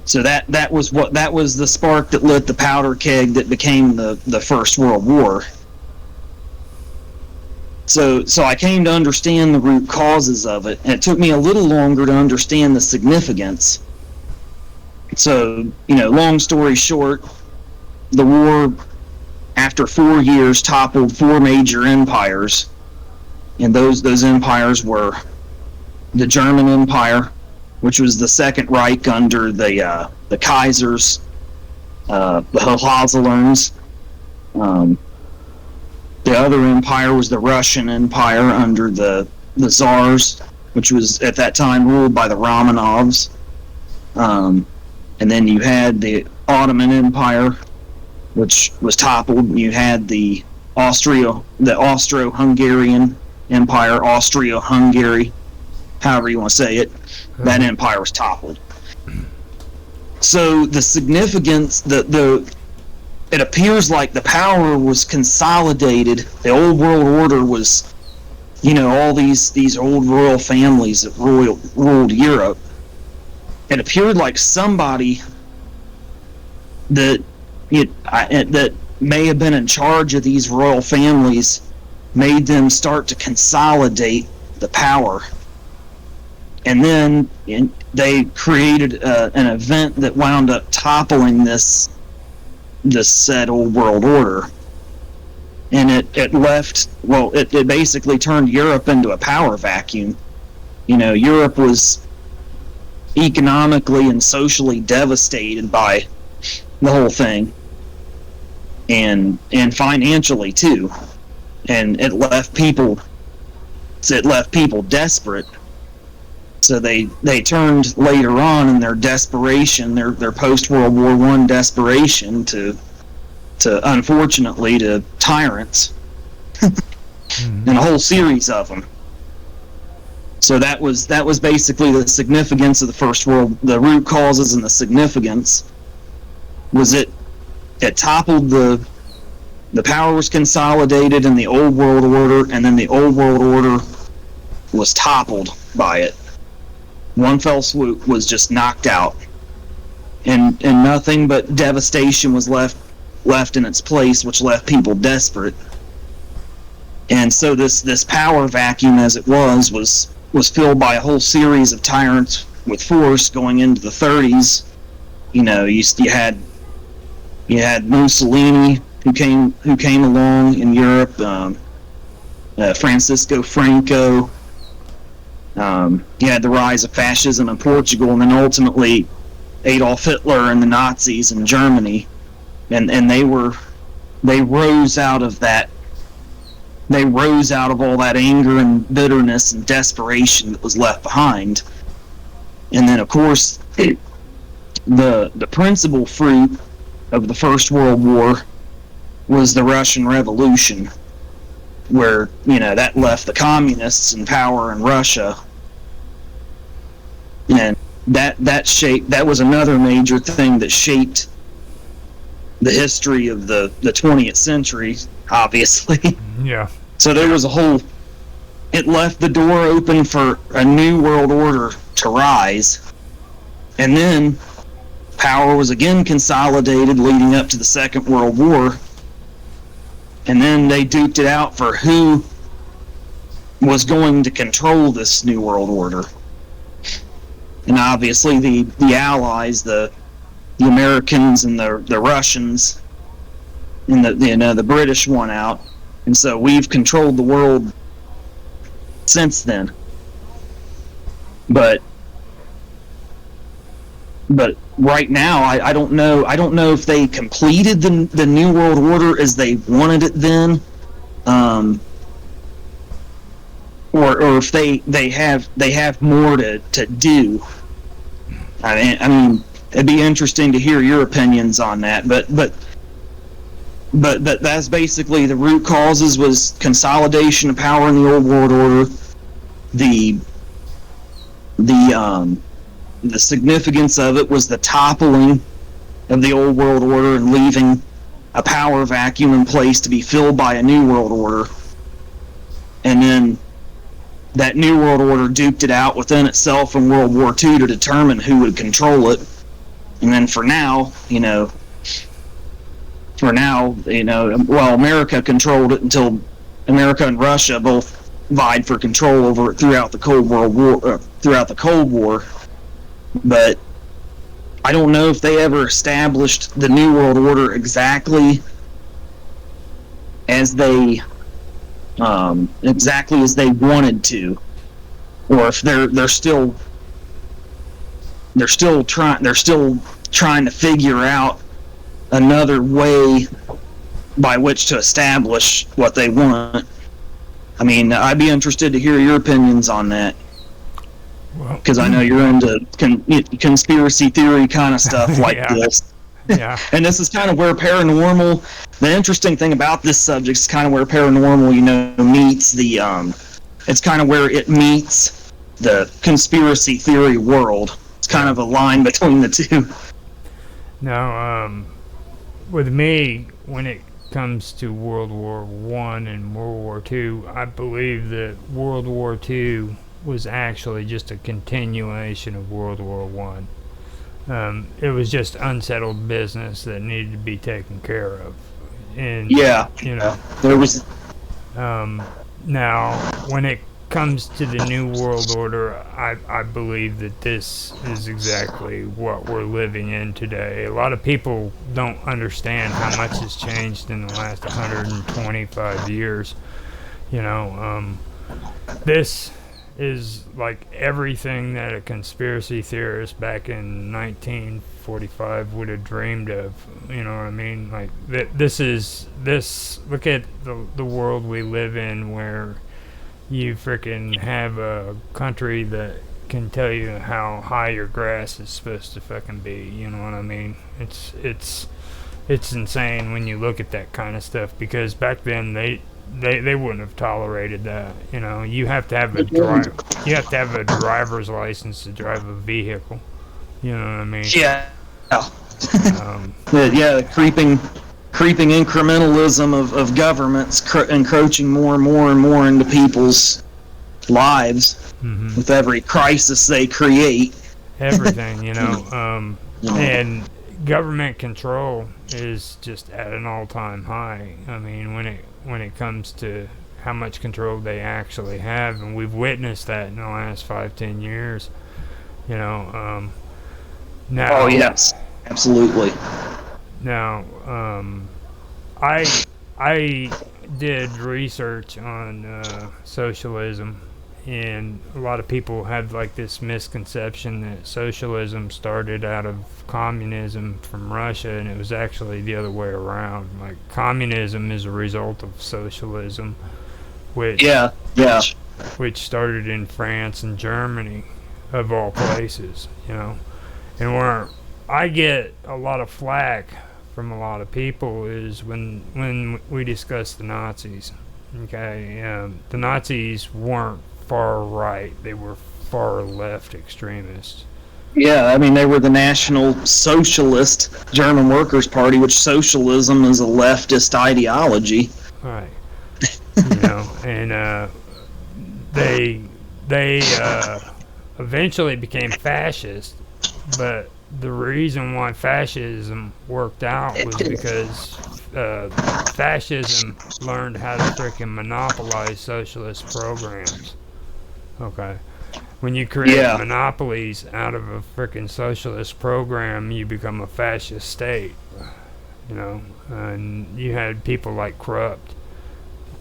so that was the spark that lit the powder keg that became the First World War. So I came to understand the root causes of it, and it took me a little longer to understand the significance. So, long story short, the war, after 4 years, toppled four major empires, and those empires were the German Empire, which was the Second Reich under the Kaisers, the Hohenzollerns. The other empire was the Russian Empire under the Tsars, which was at that time ruled by the Romanovs. And then you had the Ottoman Empire, which was toppled, and you had the Austro-Hungarian Empire, Austria-Hungary, however you want to say it. That empire was toppled. So the significance, it appears like the power was consolidated. The old world order was, all these old royal families that ruled Europe. It appeared like somebody that may have been in charge of these royal families made them start to consolidate the power. And then they created an event that wound up toppling this said old world order. And it basically turned Europe into a power vacuum. Europe was economically and socially devastated by the whole thing, and financially too, and it left people desperate. So they turned later on in their desperation, their post World War I desperation to unfortunately to tyrants, and a whole series of them. So that was basically the significance of the root causes, and the significance was it toppled the power was consolidated in the old world order, and then the old world order was toppled by it. One fell swoop, was just knocked out, and nothing but devastation was left in its place, which left people desperate. And so this power vacuum, as it was filled by a whole series of tyrants with force going into the 30s. You had Mussolini who came along in Europe, Francisco Franco. You had the rise of fascism in Portugal, and then ultimately Adolf Hitler and the Nazis in Germany, and they rose out of that. They rose out of all that anger and bitterness and desperation that was left behind. And then, of course, the principal fruit of the First World War was the Russian Revolution, where, that left the communists in power in Russia. And that was another major thing that shaped the history of the 20th century, obviously. Yeah. So there was it left the door open for a new world order to rise. And then power was again consolidated leading up to the Second World War. And then they duked it out for who was going to control this new world order. And obviously the Allies, the Americans and the Russians, and the British won out. And so we've controlled the world since then. But right now, I don't know if they completed the new world order as they wanted it then, or if they have more to do. I mean, it'd be interesting to hear your opinions on that. But that's basically the root causes was consolidation of power in the old world order, the significance of it was the toppling of the old world order and leaving a power vacuum in place to be filled by a new world order. And then that new world order duked it out within itself in World War II to determine who would control it. And then for now, America controlled it until America and Russia both vied for control over it throughout the Cold War. But I don't know if they ever established the New World Order exactly as they wanted to, or if they're still trying to figure out another way by which to establish what they want. I mean, I'd be interested to hear your opinions on that. Because I know you're into conspiracy theory kind of stuff like this. Yeah. And this is kind of where paranormal, the interesting thing about this subject is kind of where paranormal, meets it's kind of where it meets the conspiracy theory world. It's kind of a line between the two. Now, with me, when it comes to World War I and World War II, I believe that World War II was actually just a continuation of World War I. It was just unsettled business that needed to be taken care of. And there was. Now, when it comes to the New World Order, I believe that this is exactly what we're living in today. A lot of people don't understand how much has changed in the last 125 years. This is like everything that a conspiracy theorist back in 1945 would have dreamed of. You know what I mean? Like this. Look at the world we live in, where you freaking have a country that can tell you how high your grass is supposed to fucking be. You know what I mean? It's insane when you look at that kind of stuff, because back then they wouldn't have tolerated that. You have to have a driver's license to drive a vehicle. You know what I mean? Yeah. The creeping incrementalism of governments encroaching more and more and more into people's lives with every crisis they create. Everything, and government control is just at an all-time high. I mean, when it comes to how much control they actually have, and we've witnessed that in the last 5-10 years. Now. Oh yes, absolutely. Now, I did research on socialism, and a lot of people have like this misconception that socialism started out of communism from Russia, and it was actually the other way around. Like, communism is a result of socialism, which started in France and Germany, of all places. And where I get a lot of flack from a lot of people is when we discuss the Nazis. Okay, the Nazis weren't far right; they were far left extremists. Yeah, I mean, they were the National Socialist German Workers' Party, which socialism is a leftist ideology. Right. And they eventually became fascist, but the reason why fascism worked out was because fascism learned how to freaking monopolize socialist programs. Okay. When you create monopolies out of a freaking socialist program, you become a fascist state. And you had people like Krupp.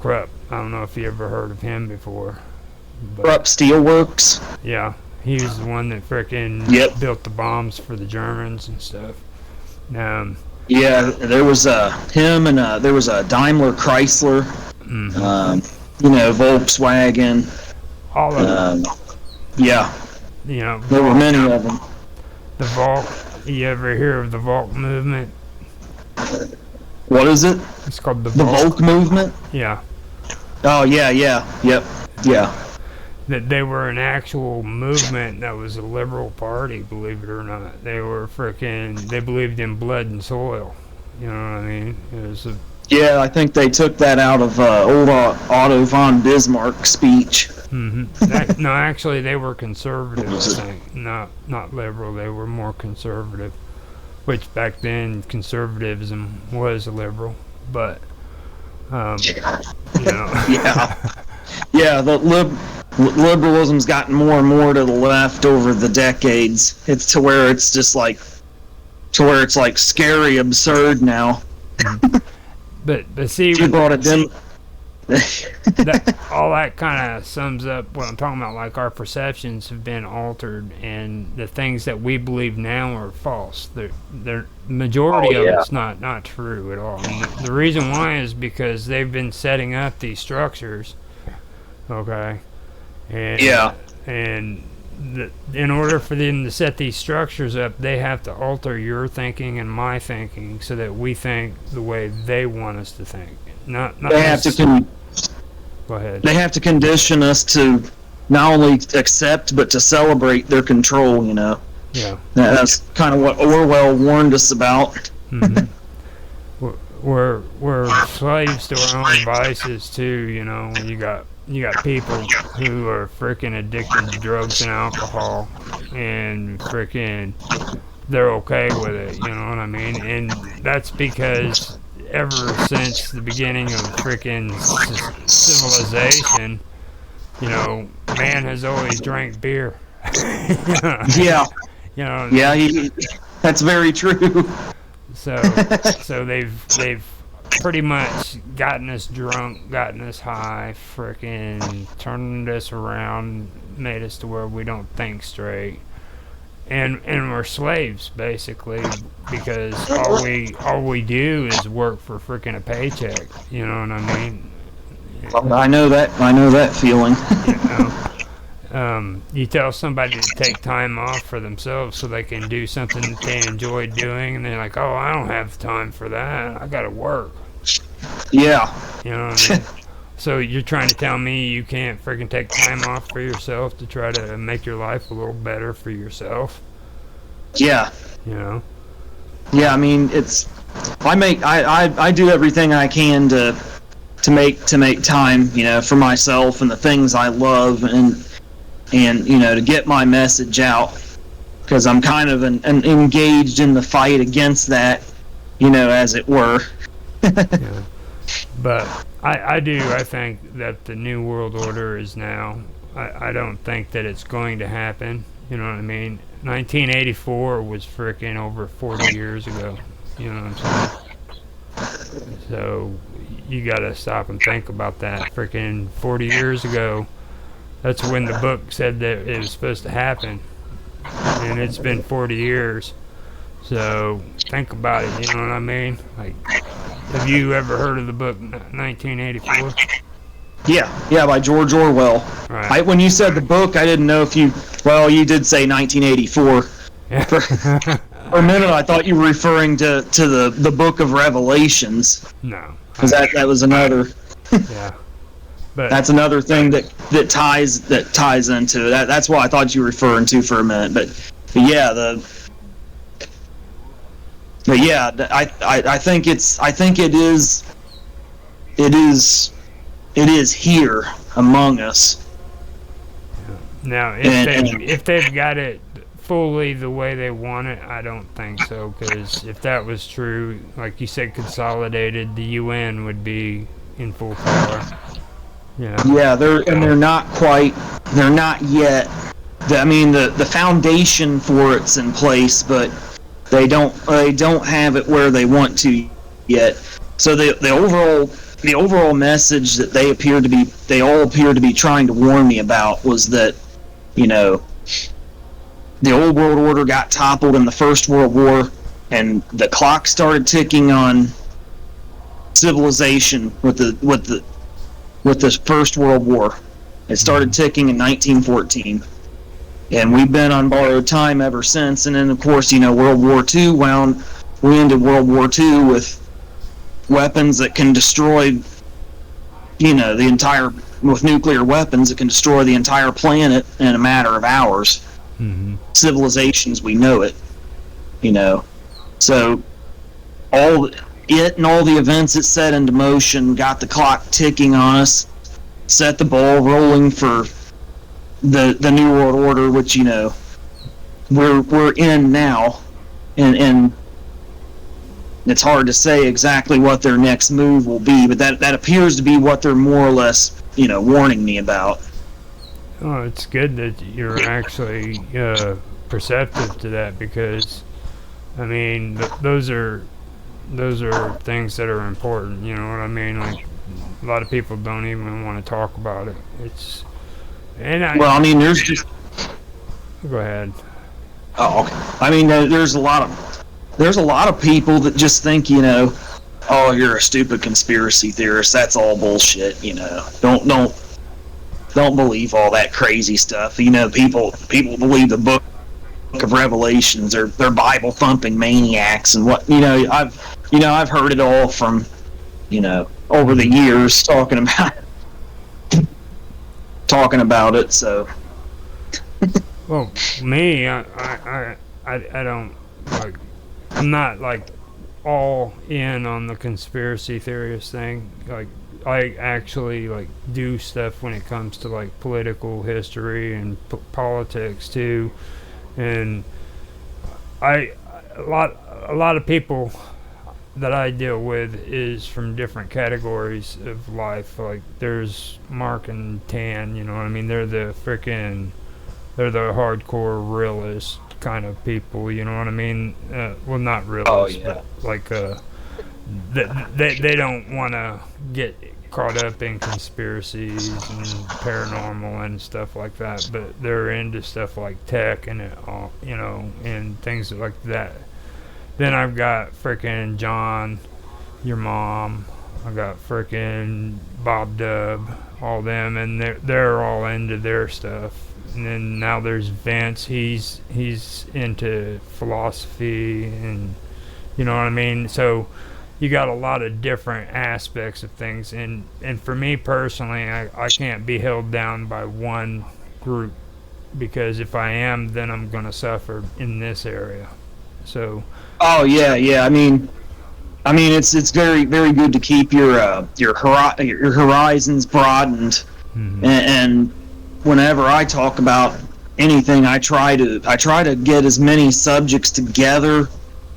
I don't know if you ever heard of him before. Krupp Steelworks. Yeah, he was the one that freaking built the bombs for the Germans and stuff. Yeah, there was him, and there was a Daimler Chrysler, Volkswagen. All of them. Yeah. There were many of them. The Volk. You ever hear of the Volk movement? What is it? It's called the Volk movement? Yeah. Oh, yeah. Yep. Yeah. That they were an actual movement that was a liberal party, believe it or not. They believed in blood and soil. You know what I mean? Yeah, I think they took that out of old Otto von Bismarck's speech. Mm-hmm. No, actually, they were conservative, I think. Not liberal. They were more conservative. Which back then, conservatism was liberal. But, Yeah, the liberalism's gotten more and more to the left over the decades. It's to where it's just like scary absurd now. But see, you brought it in. All that kind of sums up what I'm talking about. Like, our perceptions have been altered, and the things that we believe now are false. The majority of it's not true at all. And the reason why is because they've been setting up these structures. Okay. And in order for them to set these structures up, they have to alter your thinking and my thinking so that we think the way they want us to think. They have to Go ahead. They have to condition us to not only accept but to celebrate their control. Yeah. That's kind of what Orwell warned us about. Mm-hmm. We're slaves to our own vices too. You got people who are freaking addicted to drugs and alcohol, and freaking they're okay with it. You know what I mean? And that's because ever since the beginning of freaking civilization, man has always drank beer. Yeah. Yeah, that's very true. So they've pretty much gotten us drunk, gotten us high, freaking turned us around, made us to where we don't think straight. And we're slaves, basically, because all we do is work for freaking a paycheck. You know what I mean? I know that feeling. You tell somebody to take time off for themselves so they can do something that they enjoy doing, and they're like, "Oh, I don't have time for that. I got to work." Yeah. You know what I mean? So you're trying to tell me you can't freaking take time off for yourself to try to make your life a little better for yourself? Yeah. Yeah, I mean, I do everything I can to make time, for myself and the things I love, and to get my message out, because I'm kind of engaged in the fight against that, as it were. Yeah. But I think that the New World Order is now. I don't think that it's going to happen. You know what I mean? 1984 was freaking over 40 years ago. You know what I'm saying? So you gotta stop and think about that. Freaking 40 years ago, that's when the book said that it was supposed to happen. And it's been 40 years. So think about it, you know what I mean? Like, have you ever heard of the book 1984? Yeah, by George Orwell. Right. When you said the book, I didn't know if you did say 1984. Yeah. For a minute, I thought you were referring to the Book of Revelations. No, because that was another. Yeah, but that's another thing that ties into that. That's what I thought you were referring to for a minute. But yeah, I think it is here among us. Now, if they've got it fully the way they want it, I don't think so. Because if that was true, like you said, consolidated, the UN would be in full power. Yeah, they're not yet. I mean, the foundation for it's in place, but they don't have it where they want to yet. So the overall message that they all appear to be trying to warn me about was that, the old world order got toppled in the First World War, and the clock started ticking on civilization with the First World War. It started ticking in 1914, and we've been on borrowed time ever since. And then, of course, World War II we ended World War II with weapons that can destroy, with nuclear weapons that can destroy the entire planet in a matter of hours. Mm-hmm. Civilizations we know it, so all the events it set into motion got the clock ticking on us, set the ball rolling for the new world order, which we're in now, and it's hard to say exactly what their next move will be, but that appears to be what they're more or less warning me about. Oh, it's good that you're actually perceptive to that, because, I mean, those are things that are important. You know what I mean? Like, a lot of people don't even want to talk about it. There's just. Go ahead. Oh, okay. I mean, there's a lot of people that just think, oh, you're a stupid conspiracy theorist. That's all bullshit. Don't believe all that crazy stuff. People believe the Book of Revelations. They're Bible thumping maniacs, and what I've heard it all from over the years talking about it. So, well, me, I don't like. I'm not like all in on the conspiracy theorist thing. Like, I actually do stuff when it comes to political history and politics too, and a lot of people that I deal with is from different categories of life. Like, there's Mark and Tan, you know what I mean? They're the hardcore realist kind of people, you know what I mean? Well, not realist, but they don't want to get caught up in conspiracies and paranormal and stuff like that, but they're into stuff like tech and it all, and things like that. Then I've got frickin' John, your mom. I got frickin' Bob Dub, all them, and they're all into their stuff. And then now there's Vince. He's into philosophy, and you know what I mean. So you got a lot of different aspects of things, and for me personally, I can't be held down by one group, because if I am, then I'm gonna suffer in this area. So. Oh yeah. I mean, it's very, very good to keep your horizons broadened, mm-hmm. and whenever I talk about anything, I try to get as many subjects together.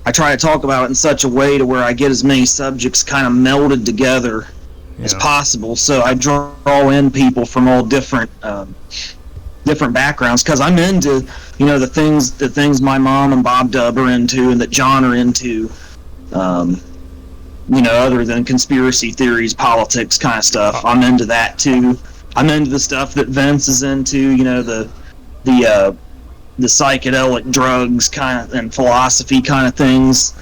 I try to talk about it in such a way to where I get as many subjects kind of melded together as possible. So I draw in people from all different backgrounds, because I'm into the things my mom and Bob Dub are into and that John are into. Other than conspiracy theories, politics kind of stuff, I'm into that too. I'm into the stuff that Vince is into, the psychedelic drugs kind of and philosophy kind of things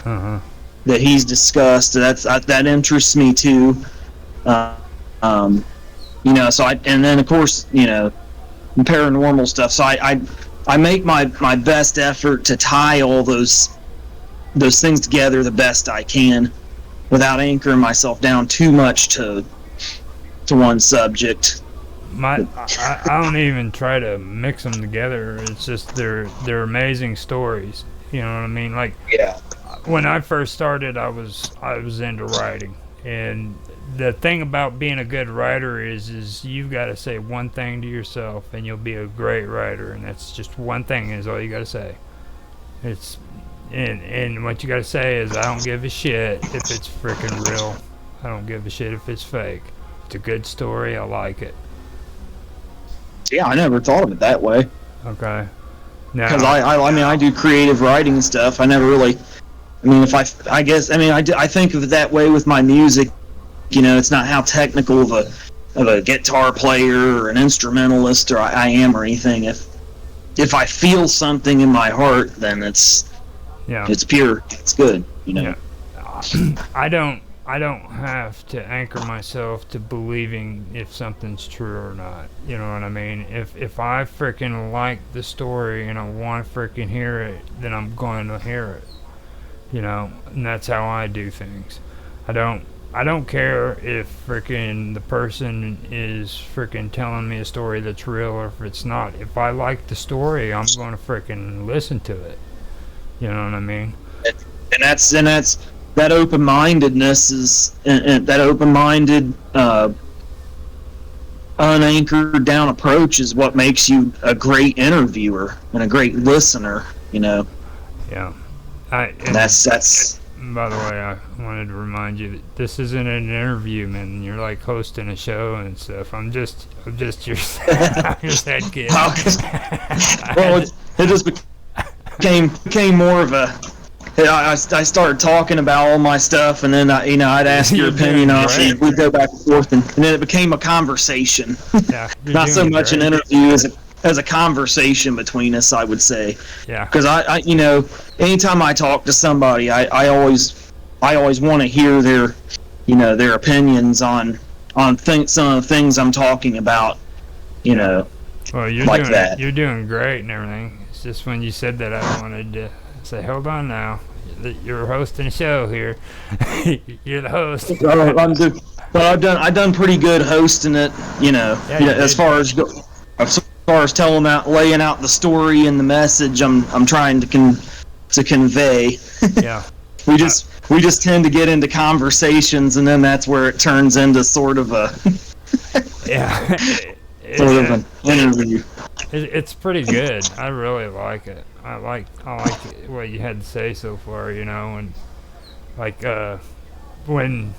that he's discussed. That interests me too. So and then of course paranormal stuff. So I make my best effort to tie all those those things together the best I can without anchoring myself down too much to one subject. I don't even try to mix them together. It's just they're amazing stories. You know what I mean? Like, Yeah. when I first started, I was into writing, and the thing about being a good writer is you've got to say one thing to yourself, and you'll be a great writer. And that's just one thing is all you got to say. It's and what you got to say is, I don't give a shit if it's freaking real. I don't give a shit if it's fake. If it's a good story, I like it. Yeah, I never thought of it that way. Okay. Now, Because I mean, I do creative writing and stuff. I never really, I mean, if I guess, I mean, I think of it that way with my music. You know, it's not how technical of a guitar player or an instrumentalist or I am or anything. If I feel something in my heart, then it's pure. It's good. You know. Yeah. I don't have to anchor myself to believing if something's true or not. You know what I mean? If I freaking like the story and I want to freaking hear it, then I'm going to hear it. You know, and that's how I do things. I don't care if freaking the person is freaking telling me a story that's real or if it's not. If I like the story, I'm going to freaking listen to it. You know what I mean? And that's that open-mindedness is, and that open-minded, unanchored down approach is what makes you a great interviewer and a great listener. You know. Yeah. That's. By the way, I wanted to remind you that this isn't an interview, man. You're like hosting a show and stuff. I'm just your I'm just that kid. Well, it just became more of a. I started talking about all my stuff, and then I'd ask your opinion on it, and we'd go back and forth, and then it became a conversation. Yeah, not so much an interview as a conversation between us, I would say. Yeah. Because I anytime I talk to somebody, I always want to hear their opinions on some of the things I'm talking about. You know. Well, you're doing great and everything. It's just when you said that, I wanted to say, hold on now. You're hosting a show here. You're the host. I've done pretty good hosting it. You know, as far as laying out the story and the message I'm trying to convey. Yeah. we just tend to get into conversations, and then that's where it turns into sort of a sort of an interview. It's pretty good. I really like it. I like what you had to say so far, you know, and like when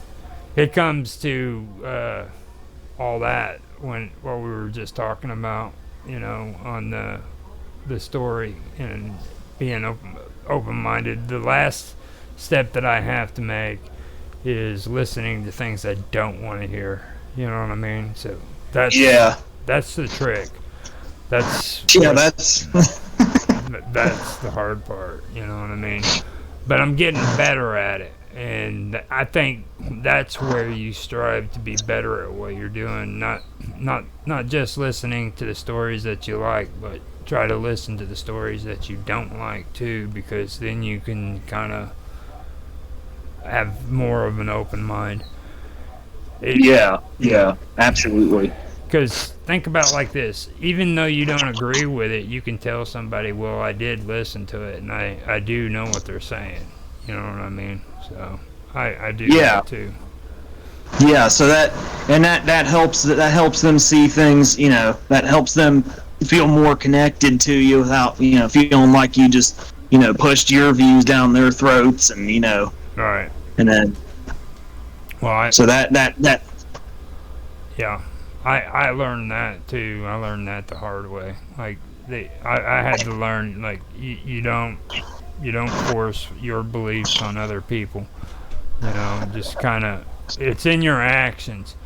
it comes to all that, what we were just talking about, you know, on the story and being open-minded, the last step that I have to make is listening to things I don't want to hear. You know what I mean? So that's the trick. That's the hard part, you know what I mean? But I'm getting better at it, and I think that's where you strive to be better at what you're doing. Not just listening to the stories that you like, but try to listen to the stories that you don't like too, because then you can kind of have more of an open mind. Yeah, absolutely. Because think about it like this, even though you don't agree with it, you can tell somebody, well, I did listen to it, and I do know what they're saying. You know what I mean? So I do that too. Yeah, so that helps them see things, you know, that helps them feel more connected to you without, you know, feeling like you just, you know, pushed your views down their throats, and, you know. Right. And then yeah. I learned that too. I learned that the hard way. Like I had to learn, like, you don't force your beliefs on other people. You know, just kind of, it's in your actions.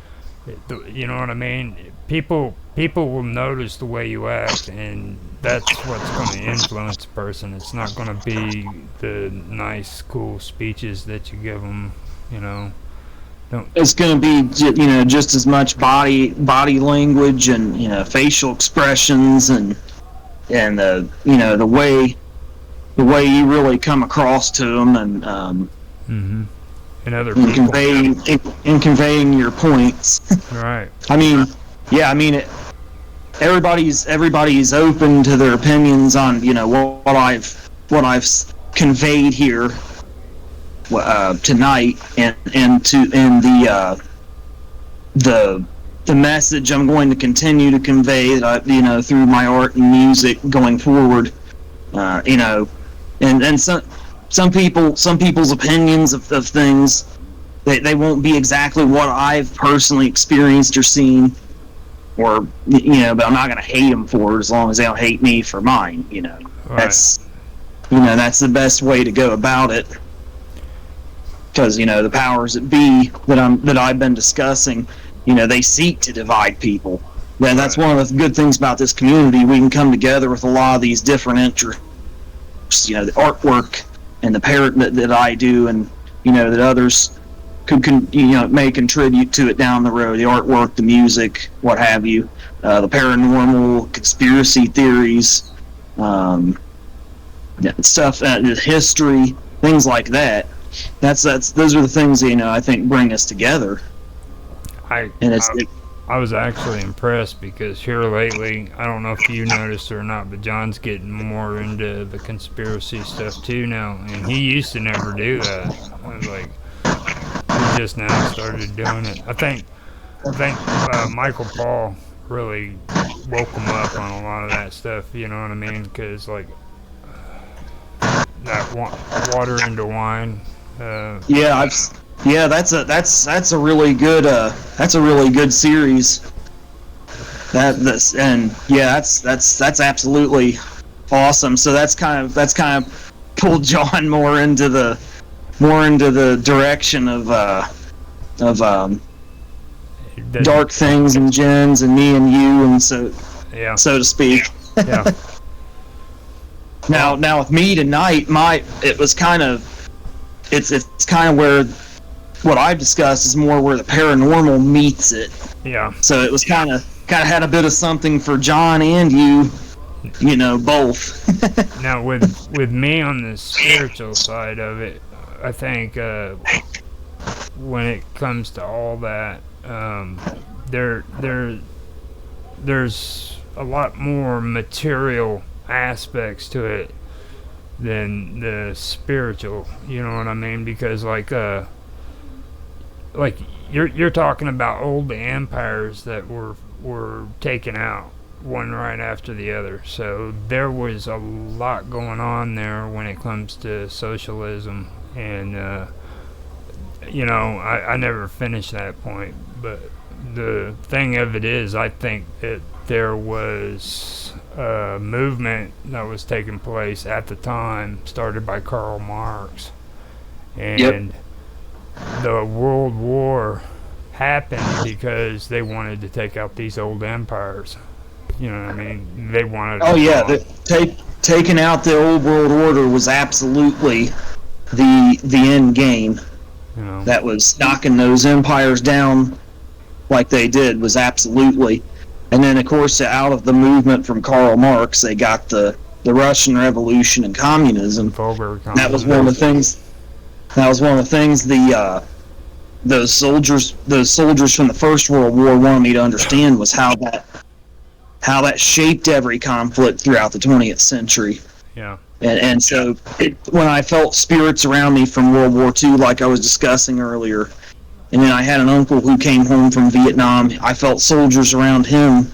You know what I mean? People will notice the way you act, and that's what's going to influence a person. It's not going to be the nice, cool speeches that you give them. You know. It's going to be, you know, just as much body language and, you know, facial expressions and you know, the way the way you really come across to them, and and other and people. conveying your points. Right. I mean, yeah, I mean, everybody's open to their opinions on, you know, what I've conveyed here tonight, and the message I'm going to continue to convey, you know, through my art and music going forward. You know, and some people's opinions of things, they won't be exactly what I've personally experienced or seen, or, you know, but I'm not going to hate them for it as long as they don't hate me for mine, you know. Right. That's the best way to go about it, because, you know, the powers that be that I've been discussing, you know, they seek to divide people. And that's one of the good things about this community. We can come together with a lot of these different interests, you know, the artwork and the parrot that I do, and, you know, that others may contribute to it down the road. The artwork, the music, what have you, the paranormal, conspiracy theories, stuff, history, things like that. Those are the things that, you know, I think bring us together. I was actually impressed, because here lately, I don't know if you noticed or not, but John's getting more into the conspiracy stuff too now, and he used to never do that. I was like, he just now started doing it. I think Michael Paul really woke him up on a lot of that stuff. You know what I mean? Because like that water into wine. That's a really good series. That's absolutely awesome. So that's kind of pulled John more into the direction of dark things and gens and me and you, and so to speak. Yeah. Now with me tonight, it's kind of where what I've discussed is more where the paranormal meets it. Yeah. So it was kind of had a bit of something for John and you know, both. Now with me on the spiritual side of it, I think when it comes to all that, there's a lot more material aspects to it than the spiritual, you know what I mean? Because like you're talking about old empires that were taken out one right after the other, so there was a lot going on there when it comes to socialism, and you know, I never finished that point, but the thing of it is, I think that there was a movement that was taking place at the time, started by Karl Marx, and the World War happened because they wanted to take out these old empires. You know what I mean? They wanted. Oh yeah, taking out the old world order was absolutely the end game. You know. That was knocking those empires down like they did, was absolutely. And then, of course, out of the movement from Karl Marx, they got the Russian Revolution and communism. That was one of the things. Those soldiers from the First World War wanted me to understand was how that shaped every conflict throughout the 20th century. Yeah. And so when I felt spirits around me from World War II, like I was discussing earlier, and then I had an uncle who came home from Vietnam, I felt soldiers around him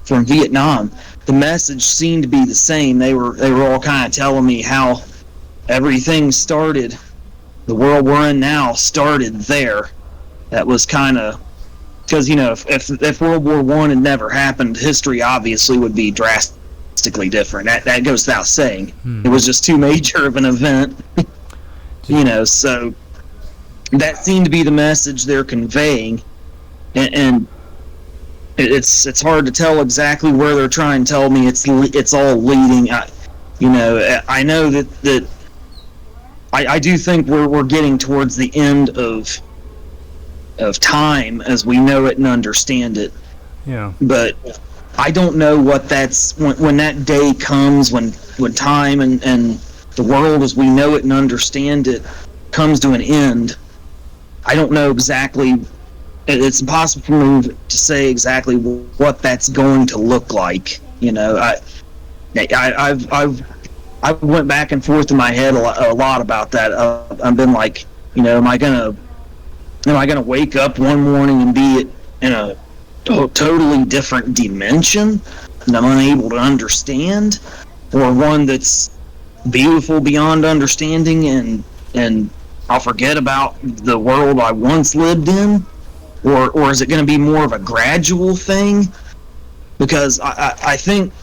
from Vietnam. The message seemed to be the same. They were all kind of telling me how everything started. The world we're in now started there. That was kind of, because, you know, if World War I had never happened, history obviously would be drastically different. That goes without saying. It was just too major of an event. You know, so that seemed to be the message they're conveying, and it's hard to tell exactly where they're trying to tell me it's all leading. I know that I do think we're getting towards the end of time as we know it and understand it. Yeah. But I don't know what that's when that day comes, when time and the world as we know it and understand it comes to an end, I don't know exactly. It's impossible for me to say exactly what that's going to look like. You know, I've went back and forth in my head a lot about that. I've been like, you know, am I gonna wake up one morning and be in a totally different dimension that I'm unable to understand, or one that's beautiful beyond understanding, and I'll forget about the world I once lived in, or is it going to be more of a gradual thing? Because I think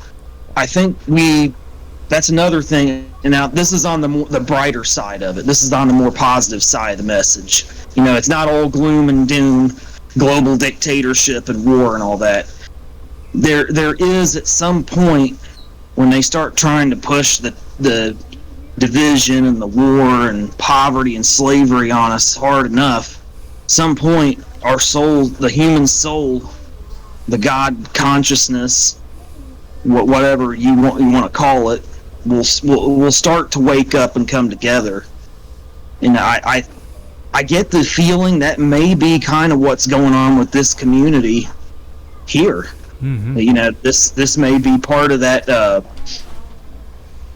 that's another thing. And now this is on the brighter side of it. This is on the more positive side of the message. You know, it's not all gloom and doom, global dictatorship and war and all that. There is at some point when they start trying to push the division and the war and poverty and slavery on us hard enough, some point our soul, the human soul, the God consciousness, whatever you want to call it, will start to wake up and come together. And I get the feeling that may be kind of what's going on with this community here. Mm-hmm. You know, this may be part of that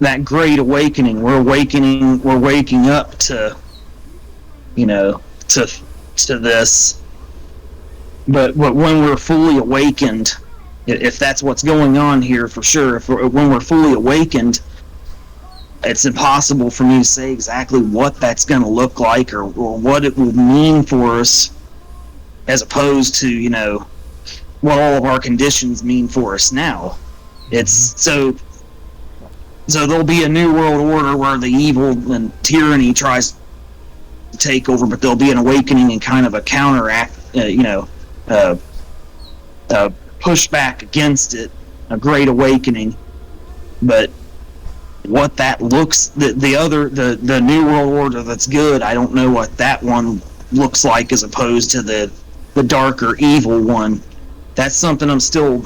that great awakening. We're waking up to, you know, to this. But when we're fully awakened, if that's what's going on here for sure, when we're fully awakened, it's impossible for me to say exactly what that's going to look like or what it will mean for us, as opposed to, you know, what all of our conditions mean for us now. It's so there'll be a new world order where the evil and tyranny tries to take over, but there'll be an awakening and kind of a counteract, pushback against it, a great awakening. But what that looks, the new world order that's good, I don't know what that one looks like as opposed to the darker evil one. That's something I'm still,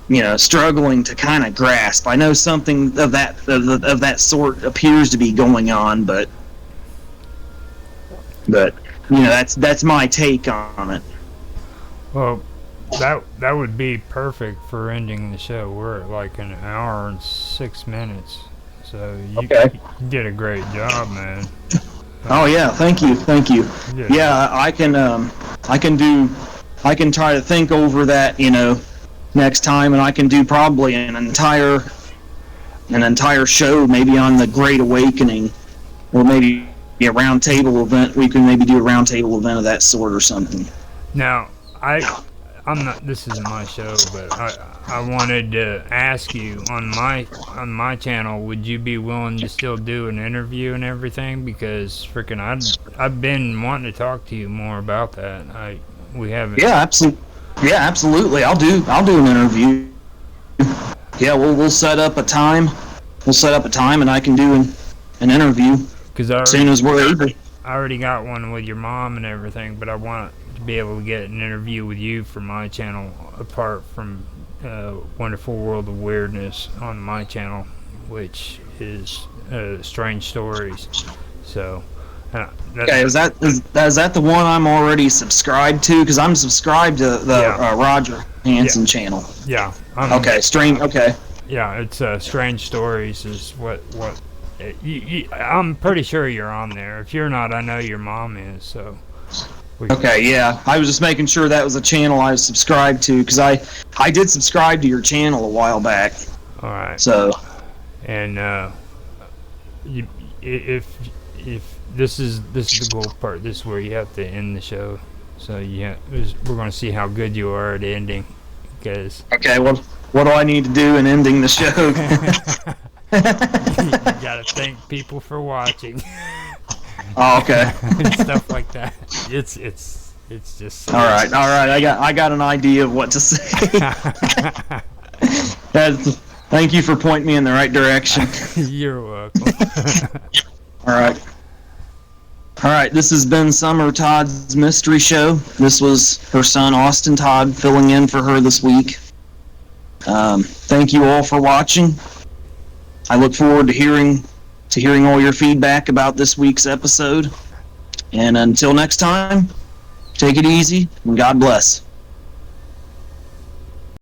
you know, struggling to kind of grasp. I know something of that sort appears to be going on, but you know, that's my take on it. Well, that would be perfect for ending the show. We're at like an hour and 6 minutes, so you did a great job, man. Oh yeah, thank you. Yeah, I can try to think over that, you know, next time, and I can do probably an entire show maybe on the Great Awakening, or maybe a round table event. We can maybe do a round table event of that sort or something. Now, I'm not. This isn't my show, but I wanted to ask you on my channel. Would you be willing to still do an interview and everything? Because freaking, I've been wanting to talk to you more about that. We haven't. Yeah, absolutely. I'll do an interview. Yeah, we'll set up a time. And I can do an interview as soon as we're able. I already got one with your mom and everything, but I want to be able to get an interview with you for my channel, apart from Wonderful World of Weirdness on my channel, which is Strange Stories. So. Okay, is that the one I'm already subscribed to? Because I'm subscribed to the Roger Hanson channel. Yeah. Okay, strange. Okay. Yeah, it's Strange Stories is what I'm pretty sure you're on there. If you're not, I know your mom is. So. Okay, yeah. I was just making sure that was a channel I was subscribed to, because I did subscribe to your channel a while back. All right. So. And if this is the goal part. This is where you have to end the show. So we're going to see how good you are at ending. Okay, well, what do I need to do in ending the show? You got to thank people for watching. Oh, okay. Stuff like that. It's just. All right. I got an idea of what to say. Thank you for pointing me in the right direction. You're welcome. All right, this has been Summer Todd's Mystery Show. This was her son, Austin Todd, filling in for her this week. Thank you all for watching. I look forward to hearing to hearing all your feedback about this week's episode. And until next time, take it easy and God bless.